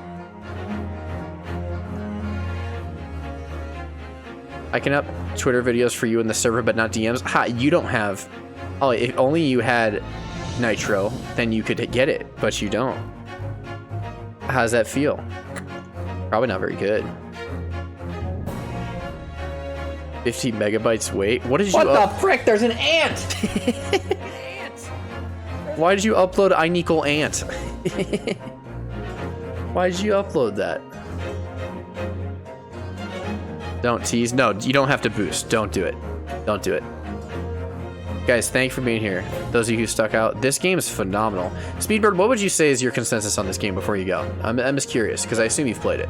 [SPEAKER 1] I can up Twitter videos for you in the server, but not DMs. Ha, you don't have... Oh, if only you had Nitro, then you could get it, but you don't. How does that feel? Probably not very good. 50 megabytes weight. What did you
[SPEAKER 5] What the frick? There's an ant!
[SPEAKER 1] Why did you upload I Nickel Ant? Why did you upload that? Don't tease. No, you don't have to boost. Don't do it. Don't do it. Guys, thank you for being here. Those of you who stuck out, this game is phenomenal. Speedbird, what would you say is your consensus on this game before you go? I'm just curious, because I assume you've played it.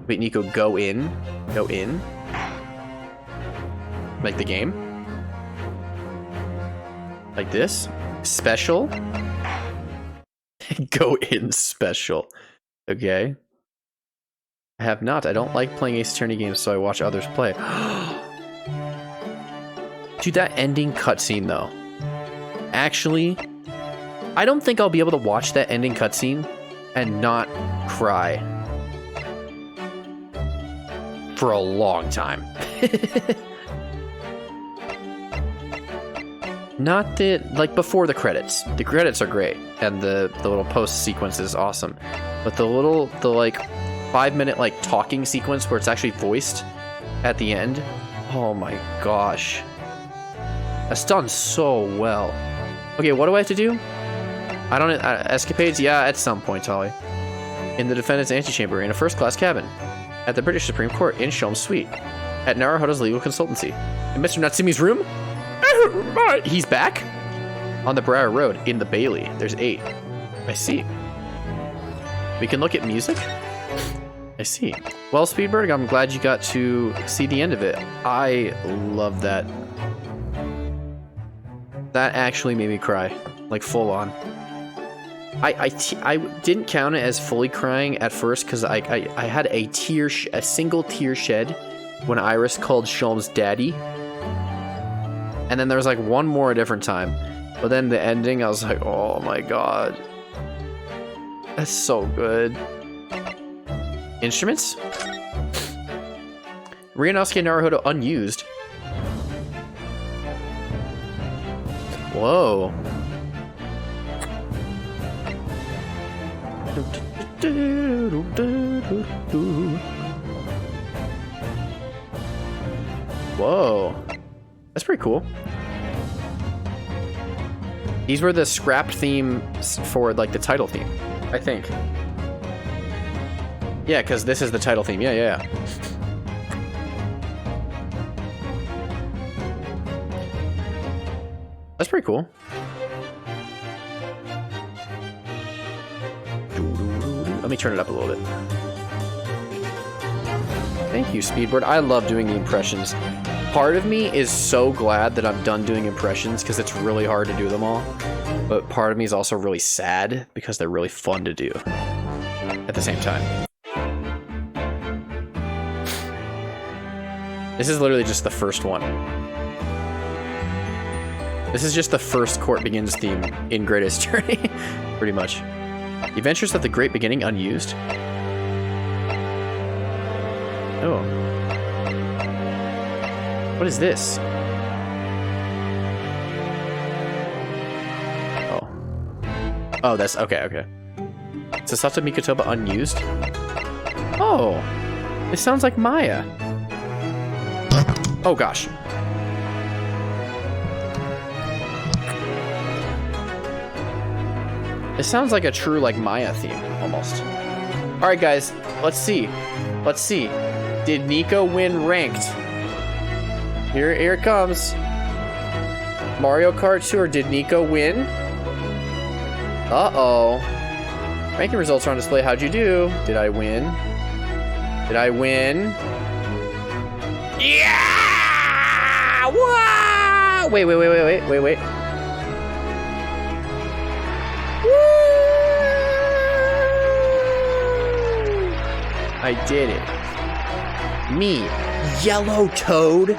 [SPEAKER 1] Wait, Nico, go in? Go in? Like the game? Like this? Special? Go in special. Okay. I have not. I don't like playing Ace Attorney games, so I watch others play. Dude, that ending cutscene, though. Actually, I don't think I'll be able to watch that ending cutscene and not cry for a long time. Not the, like, before the credits. The credits are great, and the little post sequence is awesome. But the like, 5-minute, like, talking sequence where it's actually voiced at the end, oh my gosh. That's done so well. Okay, what do I have to do? I don't, escapades? Yeah, at some point, Holly. In the defendant's antechamber, in a first-class cabin. At the British Supreme Court, in Sholmes Suite. At Naruhodo's legal consultancy. In Mr. Natsumi's room? He's back? On the Briar Road, in the Bailey. There's 8. I see. We can look at music? I see. Well, Speedberg, I'm glad you got to see the end of it. I love that. That actually made me cry. Like, full on. I didn't count it as fully crying at first because I had a single tear shed when Iris called Sholmes daddy. And then there was like one more a different time. But then the ending, I was like, oh my god. That's so good. Instruments? Ryunosuke Naruhodo unused. Whoa. Whoa. That's pretty cool. These were the scrapped themes for, like, the title theme, I think. Yeah, because this is the title theme. Yeah. That's pretty cool. Let me turn it up a little bit. Thank you, Speedboard. I love doing the impressions. Part of me is so glad that I'm done doing impressions because it's really hard to do them all. But part of me is also really sad because they're really fun to do at the same time. This is literally just the first one. This is just the first Court Begins theme in Greatest Journey, pretty much. The Adventures of the Great Beginning unused. Oh. What is this? Oh. Oh, that's okay. Sasato Mikotoba unused? Oh. It sounds like Maya. Oh gosh. It sounds like a true, like, Maya theme, almost. Alright, guys. Let's see. Did Nico win ranked? Here it comes. Mario Kart Tour. Did Nico win? Uh-oh. Ranking results are on display. How'd you do? Did I win? Yeah! Wow! Wait. I did it. Me, Yellow Toad.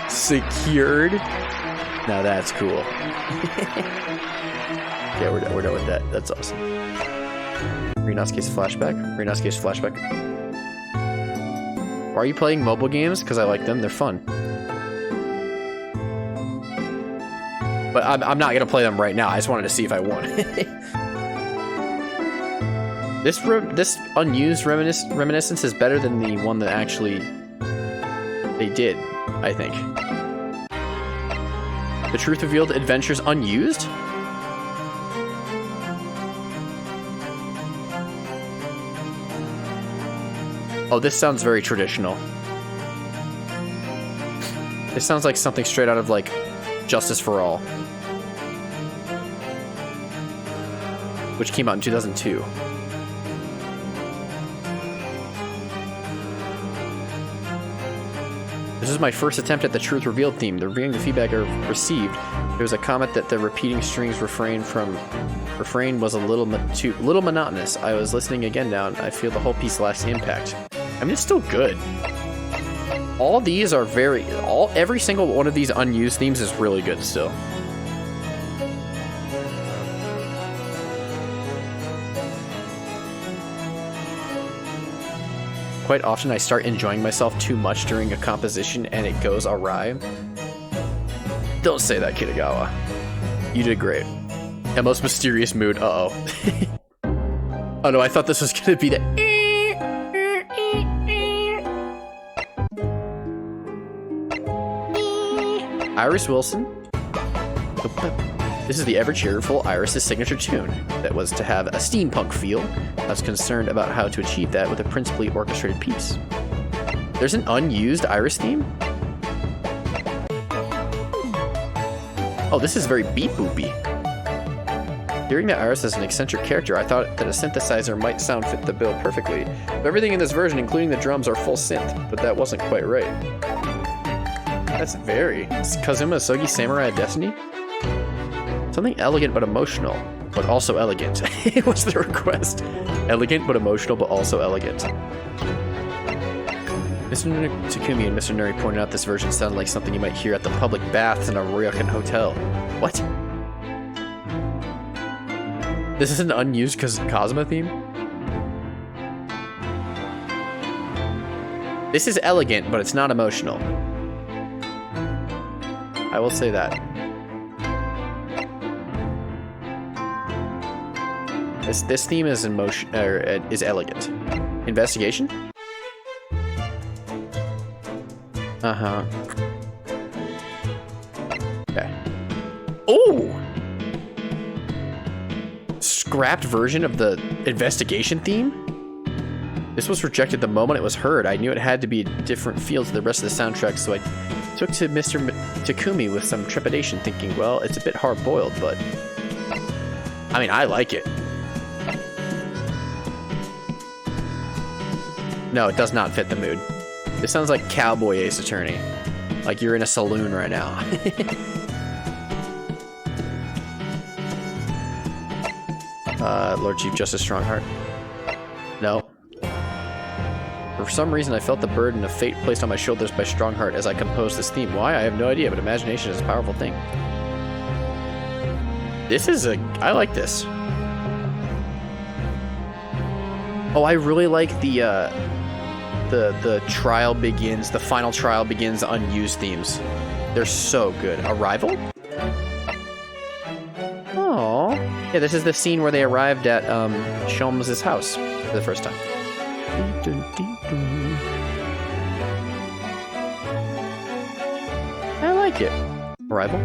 [SPEAKER 1] Secured. Now that's cool. Yeah, we're done with that. That's awesome. Ryunosuke's flashback. Why are you playing mobile games? Because I like them. They're fun. But I'm not going to play them right now. I just wanted to see if I won. This unused reminiscence is better than the one that actually they did, I think. The Truth Revealed Adventures unused? Oh, this sounds very traditional. This sounds like something straight out of, like, Justice for All, which came out in 2002. This is my first attempt at the Truth Revealed theme. Reviewing the feedback I received, there was a comment that the repeating strings refrain was a little monotonous. I was listening again now, and I feel the whole piece lacks impact. I mean, it's still good. All these are every single one of these unused themes is really good still. Quite often I start enjoying myself too much during a composition and it goes awry. Don't say that, Kitagawa. You did great. And most mysterious mood, uh-oh. Oh no, I thought this was gonna be the Iris Wilson. This is the ever-cheerful Iris' signature tune that was to have a steampunk feel. I was concerned about how to achieve that with a principally orchestrated piece. There's an unused Iris theme? Oh, this is very beat-boopy. Hearing that Iris is an eccentric character, I thought that a synthesizer might sound fit the bill perfectly. But everything in this version, including the drums, are full synth, but that wasn't quite right. That's very... It's Kazuma Sogi Samurai of Destiny? Something elegant but emotional, but also elegant. What's the request? Elegant but emotional, but also elegant. Mr. Takumi and Mr. Nuri pointed out this version sounded like something you might hear at the public baths in a Ryokan hotel. What? This is an unused Kazuma theme? This is elegant, but it's not emotional. I will say that. This theme is is elegant. Investigation? Uh-huh. Okay. Oh! Scrapped version of the investigation theme? This was rejected the moment it was heard. I knew it had to be a different feel to the rest of the soundtrack, so I took to Mr. Takumi with some trepidation, thinking, well, it's a bit hard-boiled, but... I mean, I like it. No, it does not fit the mood. This sounds like Cowboy Ace Attorney. Like you're in a saloon right now. Lord Chief Justice Strongheart. No. For some reason, I felt the burden of fate placed on my shoulders by Strongheart as I composed this theme. Why? I have no idea, but imagination is a powerful thing. This is I like this. Oh, I really like the trial begins, the final trial begins unused themes. They're so good. Arrival? Oh, yeah. This is the scene where they arrived at Sholmes' house for the first time. I like it. Arrival.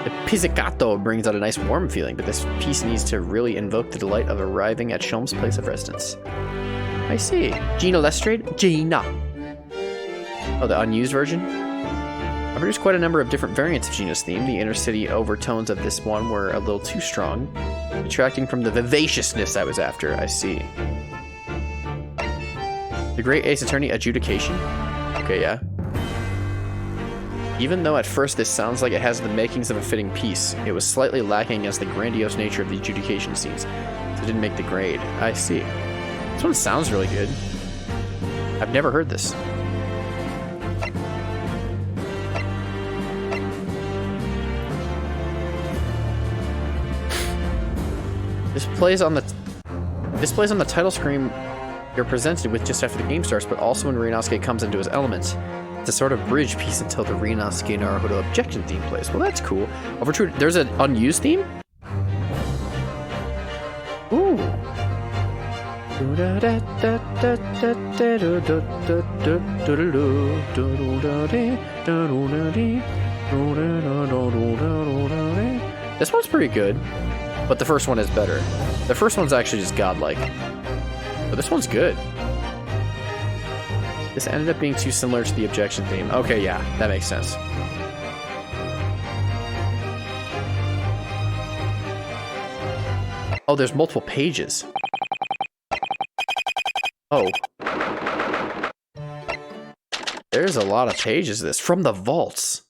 [SPEAKER 1] The pizzicato brings out a nice warm feeling, but this piece needs to really invoke the delight of arriving at Sholmes' place of residence. I see. Gina Lestrade? Gina. Oh, the unused version? I produced quite a number of different variants of Gina's theme. The inner city overtones of this one were a little too strong, detracting from the vivaciousness I was after. I see. The Great Ace Attorney Adjudication? Okay, yeah. Even though at first this sounds like it has the makings of a fitting piece, it was slightly lacking as the grandiose nature of the adjudication scenes, so it didn't make the grade. I see. This one sounds really good. I've never heard this. This plays on the title screen you're presented with just after the game starts, but also when Ryunosuke comes into his element. It's a sort of bridge piece until the Ryunosuke Naruhodo objection theme plays. Well, that's cool. There's an unused theme? Ooh. This one's pretty good, but the first one is better. The first one's actually just godlike, but this one's good. This ended up being too similar to the objection theme. Okay, yeah, that makes sense. Oh, there's multiple pages. Oh. There's a lot of pages of this. From the vaults.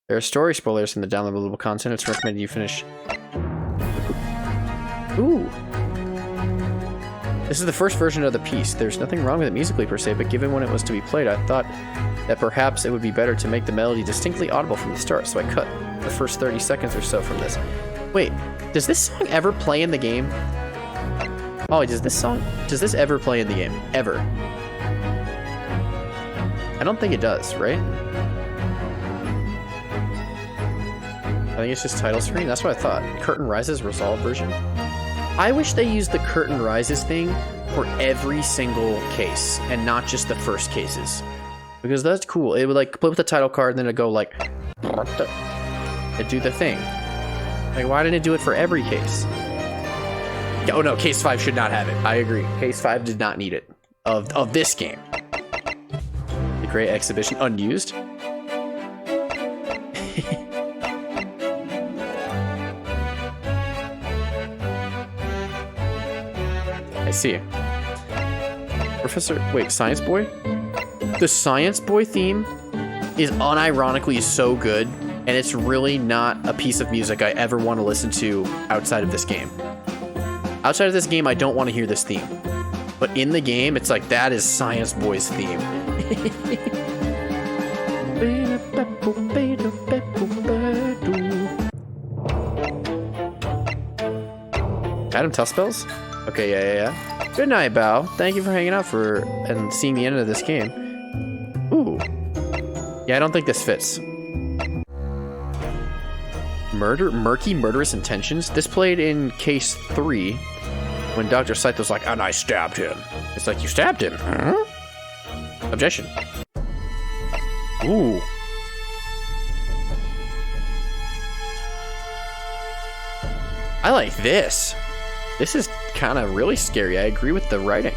[SPEAKER 1] There are story spoilers in the downloadable content. It's recommended you finish. Ooh. This is the first version of the piece. There's nothing wrong with it musically per se, but given when it was to be played, I thought that perhaps it would be better to make the melody distinctly audible from the start, so I cut the first 30 seconds or so from this. Wait, does this song ever play in the game? Oh, does this ever play in the game? Ever? I don't think it does, right? I think it's just title screen. That's what I thought. Curtain Rises Resolve version. I wish they used the Curtain Rises thing for every single case and not just the first cases. Because that's cool. It would like play with the title card and then it'd go like it'd do the thing. Like, why didn't it do it for every case? Oh no, case 5 should not have it. I agree. Case 5 did not need it. Of this game. The Great Exhibition unused. I see. Professor, wait, Science Boy? The Science Boy theme is unironically so good, and it's really not a piece of music I ever want to listen to outside of this game. Outside of this game, I don't want to hear this theme. But in the game, it's like, that is Science Boy's theme. Adam Tough Spells? Okay, yeah. Good night, Bao. Thank you for hanging out and seeing the end of this game. Ooh. Yeah, I don't think this fits. Murky Murderous Intentions? This played in case 3 when Dr. Saito's like, and I stabbed him. It's like, you stabbed him? Huh? Objection. Ooh. I like this. This is kind of really scary. I agree with the writing.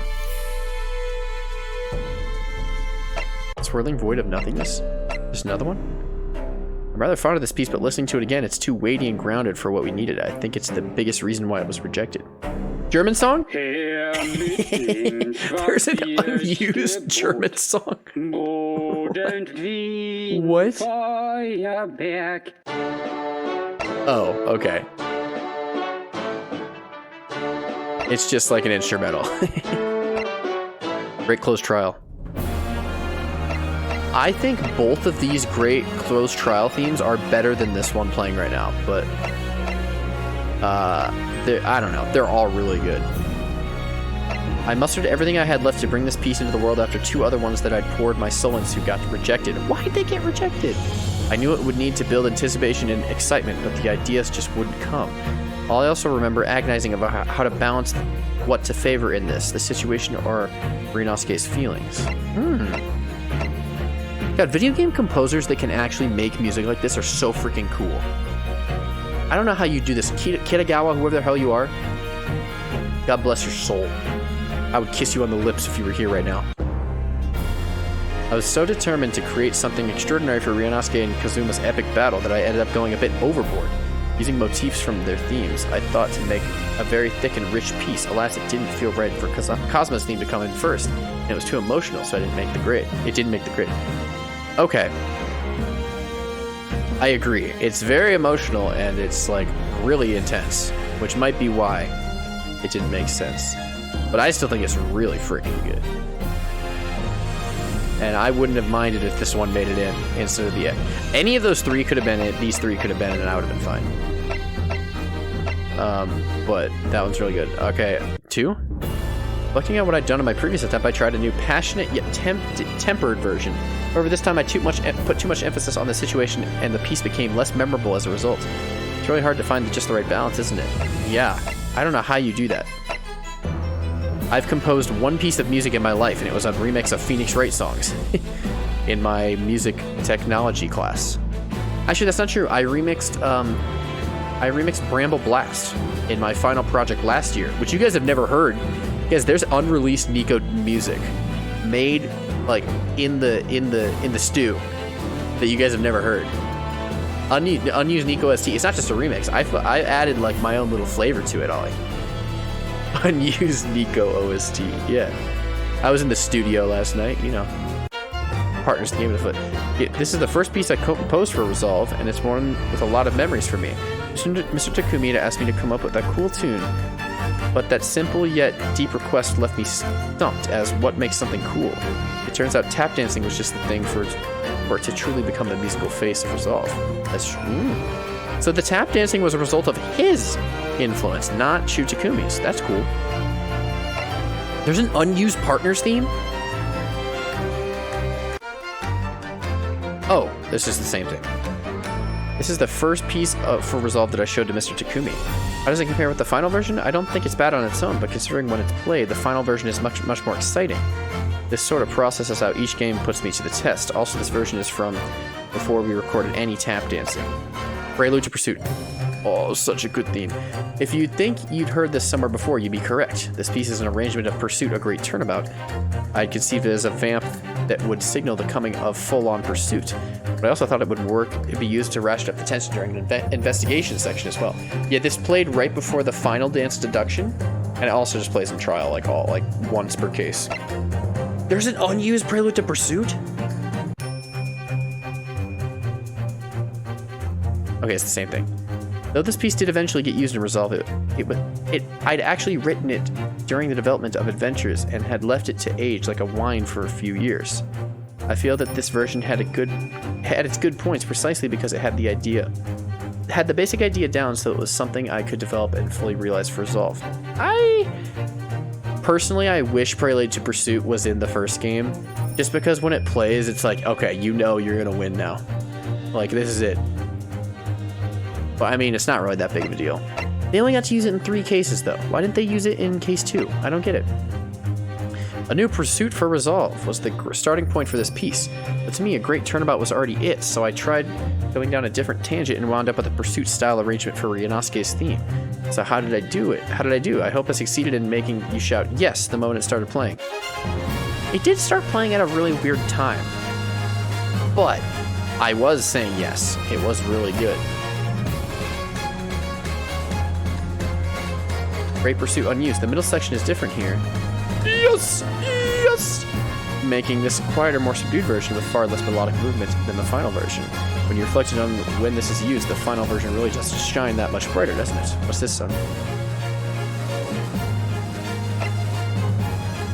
[SPEAKER 1] Swirling Void of Nothingness. Just another one? I'm rather fond of this piece, but listening to it again, it's too weighty and grounded for what we needed. I think it's the biggest reason why it was rejected. German song? There's an unused German song. What? Oh, okay. It's just like an instrumental. Great Close Trial. I think both of these Great Close Trial themes are better than this one playing right now, but I don't know. They're all really good. I mustered everything I had left to bring this piece into the world after 2 other ones that I'd poured my soul into got rejected. Why did they get rejected? I knew it would need to build anticipation and excitement, but the ideas just wouldn't come. I also remember agonizing about how to balance what to favor in this, the situation or Ryunosuke's feelings. God, video game composers that can actually make music like this are so freaking cool. I don't know how you do this. Kitagawa, whoever the hell you are, God bless your soul. I would kiss you on the lips if you were here right now. I was so determined to create something extraordinary for Ryunosuke and Kazuma's epic battle that I ended up going a bit overboard. Using motifs from their themes, I thought to make a very thick and rich piece. Alas, it didn't feel right for Cosmo's theme to come in first, and it was too emotional, so I didn't make the grade. It didn't make the grade. Okay. I agree. It's very emotional, and it's, like, really intense, which might be why it didn't make sense. But I still think it's really freaking good. And I wouldn't have minded if this one made it in instead of the end. Any of those 3 could have been it, these 3 could have been it, and I would have been fine. But that one's really good. Okay, 2? Looking at what I'd done in my previous attempt, I tried a new passionate yet tempered version. However, this time I put too much emphasis on the situation, and the piece became less memorable as a result. It's really hard to find just the right balance, isn't it? Yeah. I don't know how you do that. I've composed one piece of music in my life, and it was a remix of Phoenix Wright songs in my music technology class. Actually, that's not true. I remixed Bramble Blast in my final project last year, which you guys have never heard. Guys, there's unreleased Nico music made like in the stew that you guys have never heard. Unused Nico ST. It's not just a remix. I added like my own little flavor to it, Ollie. Unused Nico OST. Yeah. I was in the studio last night, you know. Partners, the game of the foot. This is the first piece I composed for Resolve, and it's one with a lot of memories for me. Mr. Takumita asked me to come up with a cool tune, but that simple yet deep request left me stumped as what makes something cool. It turns out tap dancing was just the thing for it to truly become the musical face of Resolve. That's true. So the tap dancing was a result of his influence, not Shu Takumi's. That's cool. There's an unused Partners theme? Oh, this is the same thing. This is the first piece for Resolve that I showed to Mr. Takumi. How does it compare with the final version? I don't think it's bad on its own, but considering when it's played, the final version is much more exciting. This sort of process is how each game puts me to the test. Also, this version is from before we recorded any tap dancing. Prelude to Pursuit. Oh, such a good theme. If you'd think you'd heard this somewhere before, you'd be correct. This piece is an arrangement of Pursuit, a great turnabout. I'd conceived it as a vamp that would signal the coming of full-on pursuit. But I also thought it would work. It'd be used to ratchet up the tension during an investigation section as well. Yeah, this played right before the final dance deduction, and it also just plays in trial like once per case. There's an unused Prelude to Pursuit? Okay, it's the same thing. Though this piece did eventually get used in Resolve, I'd actually written it during the development of Adventures and had left it to age like a wine for a few years. I feel that this version had its good points precisely because it had the basic idea down, so it was something I could develop and fully realize for Resolve. Personally, I wish Prelude to Pursuit was in the first game, just because when it plays, it's like, okay, you know you're gonna win now. Like, this is it. But I mean, it's not really that big of a deal. They only got to use it in 3 cases, though. Why didn't they use it in case 2? I don't get it. A new pursuit for Resolve was the starting point for this piece, but to me, a great turnabout was already it, so I tried going down a different tangent and wound up with a pursuit-style arrangement for Ryunosuke's theme. So how did I do it? How did I do? I hope I succeeded in making you shout yes the moment it started playing. It did start playing at a really weird time, but I was saying yes. It was really good. Great Pursuit unused. The middle section is different here. Yes! Yes! Making this a quieter, more subdued version with far less melodic movement than the final version. When you reflected on when this is used, the final version really does shine that much brighter, doesn't it? What's this song?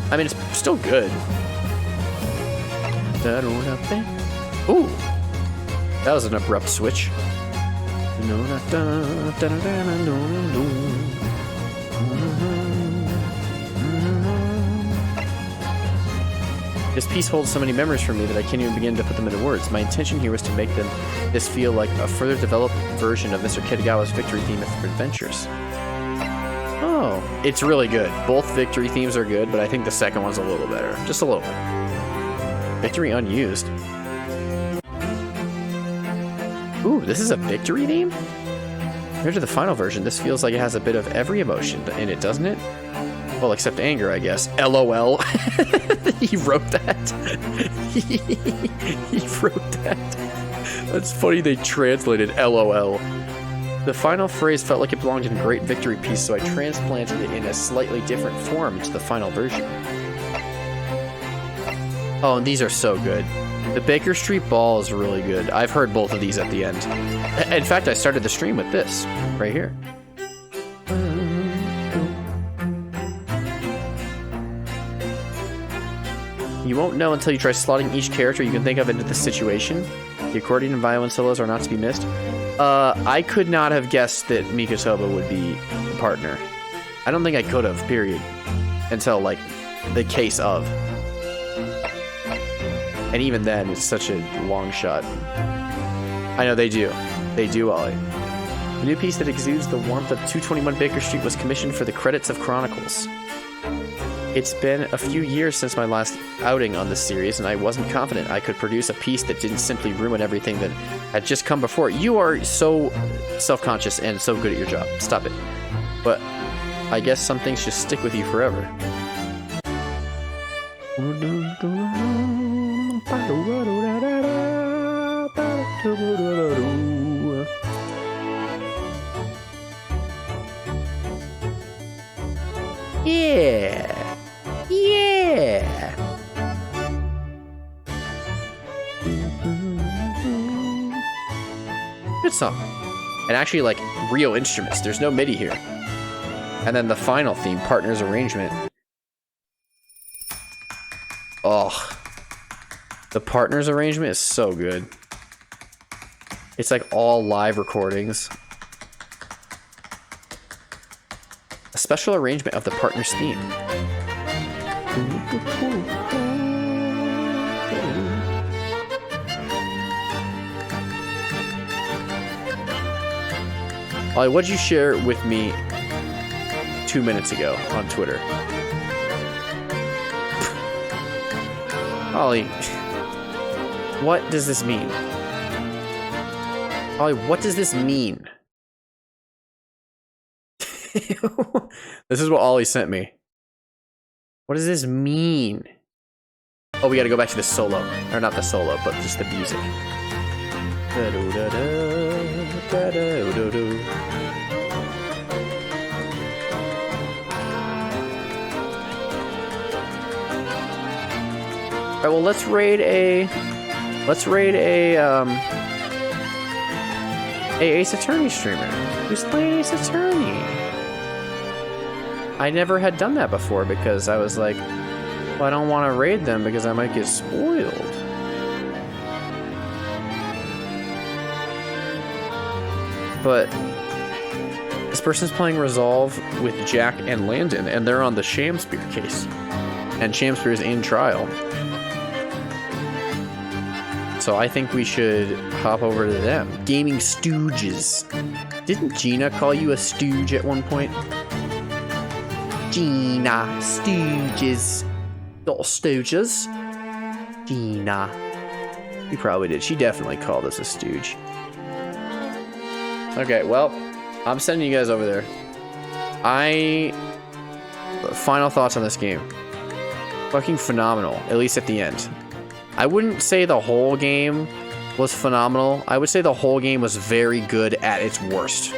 [SPEAKER 1] I mean, it's still good. Ooh! That was an abrupt switch. This piece holds so many memories for me that I can't even begin to put them into words. My intention here was to make this feel like a further developed version of Mr. Kitagawa's victory theme of Adventures. Oh, it's really good. Both victory themes are good, but I think the second one's a little better. Just a little bit. Victory unused. Ooh, this is a victory theme? Compared to the final version, this feels like it has a bit of every emotion in it, doesn't it? Well, except anger, I guess. LOL. He wrote that. He wrote that. That's funny they translated LOL. The final phrase felt like it belonged in a great victory piece, so I transplanted it in a slightly different form to the final version. Oh, and these are so good. The Baker Street Ball is really good. I've heard both of these at the end. In fact, I started the stream with this, right here. You won't know until you try slotting each character you can think of into the situation. The accordion and violin solos are not to be missed. I could not have guessed that Mikotoba would be a partner. I don't think I could have, period. Until, like, the case of. And even then, it's such a long shot. I know they do. They do, Ollie. The new piece that exudes the warmth of 221 Baker Street was commissioned for the credits of Chronicles. It's been a few years since my last outing on this series, and I wasn't confident I could produce a piece that didn't simply ruin everything that had just come before. You are so self-conscious and so good at your job. Stop it. But I guess some things just stick with you forever. Yeah. Yeah. Good song. And actually, like, real instruments. There's no MIDI here. And then the final theme, Partner's Arrangement. Oh. The Partner's Arrangement is so good. It's like all live recordings. A special arrangement of the Partner's theme. Ollie, what did you share with me 2 minutes ago on Twitter? Ollie, what does this mean? Ollie, what does this mean? This is what Ollie sent me. What does this mean? Oh, we gotta go back to the solo. Or not the solo, but just the music. Alright, well, let's raid a Ace Attorney streamer. Who's playing Ace Attorney? I never had done that before because I was like, well, I don't want to raid them because I might get spoiled. But this person's playing Resolve with Jack and Landon, and they're on the Shamspear case. And Shamspear is in trial. So I think we should hop over to them. Gaming Stooges. Didn't Gina call you a stooge at one point? Gina Stooges. Little stooges. Gina. You probably did. She definitely called us a stooge. Okay, well, I'm sending you guys over there. Final thoughts on this game. Fucking phenomenal, at least at the end. I wouldn't say the whole game was phenomenal. I would say the whole game was very good at its worst.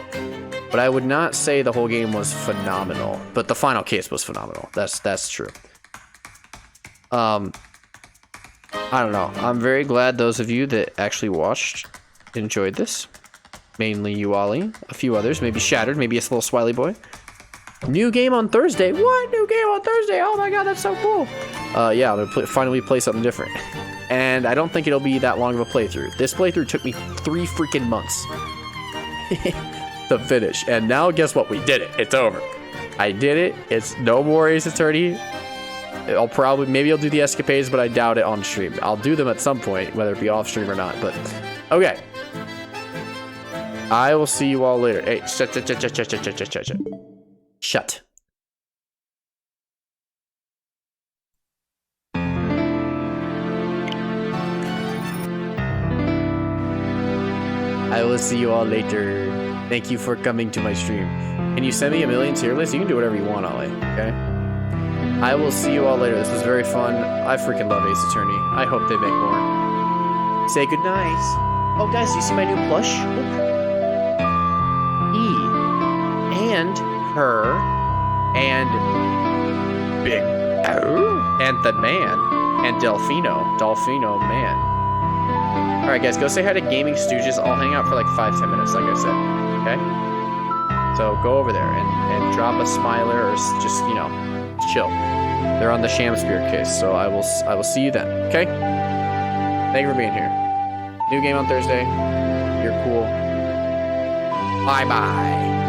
[SPEAKER 1] But I would not say the whole game was phenomenal. But the final case was phenomenal. That's true. I don't know. I'm very glad those of you that actually watched enjoyed this. Mainly you, Ollie. A few others. Maybe Shattered. Maybe a little Swiley boy. New game on Thursday. What? New game on Thursday? Oh my god, that's so cool. Yeah, I'm gonna finally play something different. And I don't think it'll be that long of a playthrough. This playthrough took me 3 freaking months to finish. And now guess what? We did it. It's over. I did it. It's no more Ace Attorney. Maybe I'll do the escapades, but I doubt it on stream. I'll do them at some point, whether it be off stream or not. But okay. I will see you all later. Hey, shut. I will see you all later. Thank you for coming to my stream. Can you send me a million tier lists? You can do whatever you want, Ollie. Okay? I will see you all later. This was very fun. I freaking love Ace Attorney. I hope they make more. Say goodnight. Oh, guys, do you see my new plush? Look. And her and Big O and the man and Delfino man. Alright guys, go say hi to Gaming Stooges. I'll hang out for like 5-10 minutes like I said. Okay? So go over there and drop a smiler or just, you know, chill. They're on the Shamspear case, so I will see you then. Okay? Thank you for being here. New game on Thursday. You're cool. Bye bye.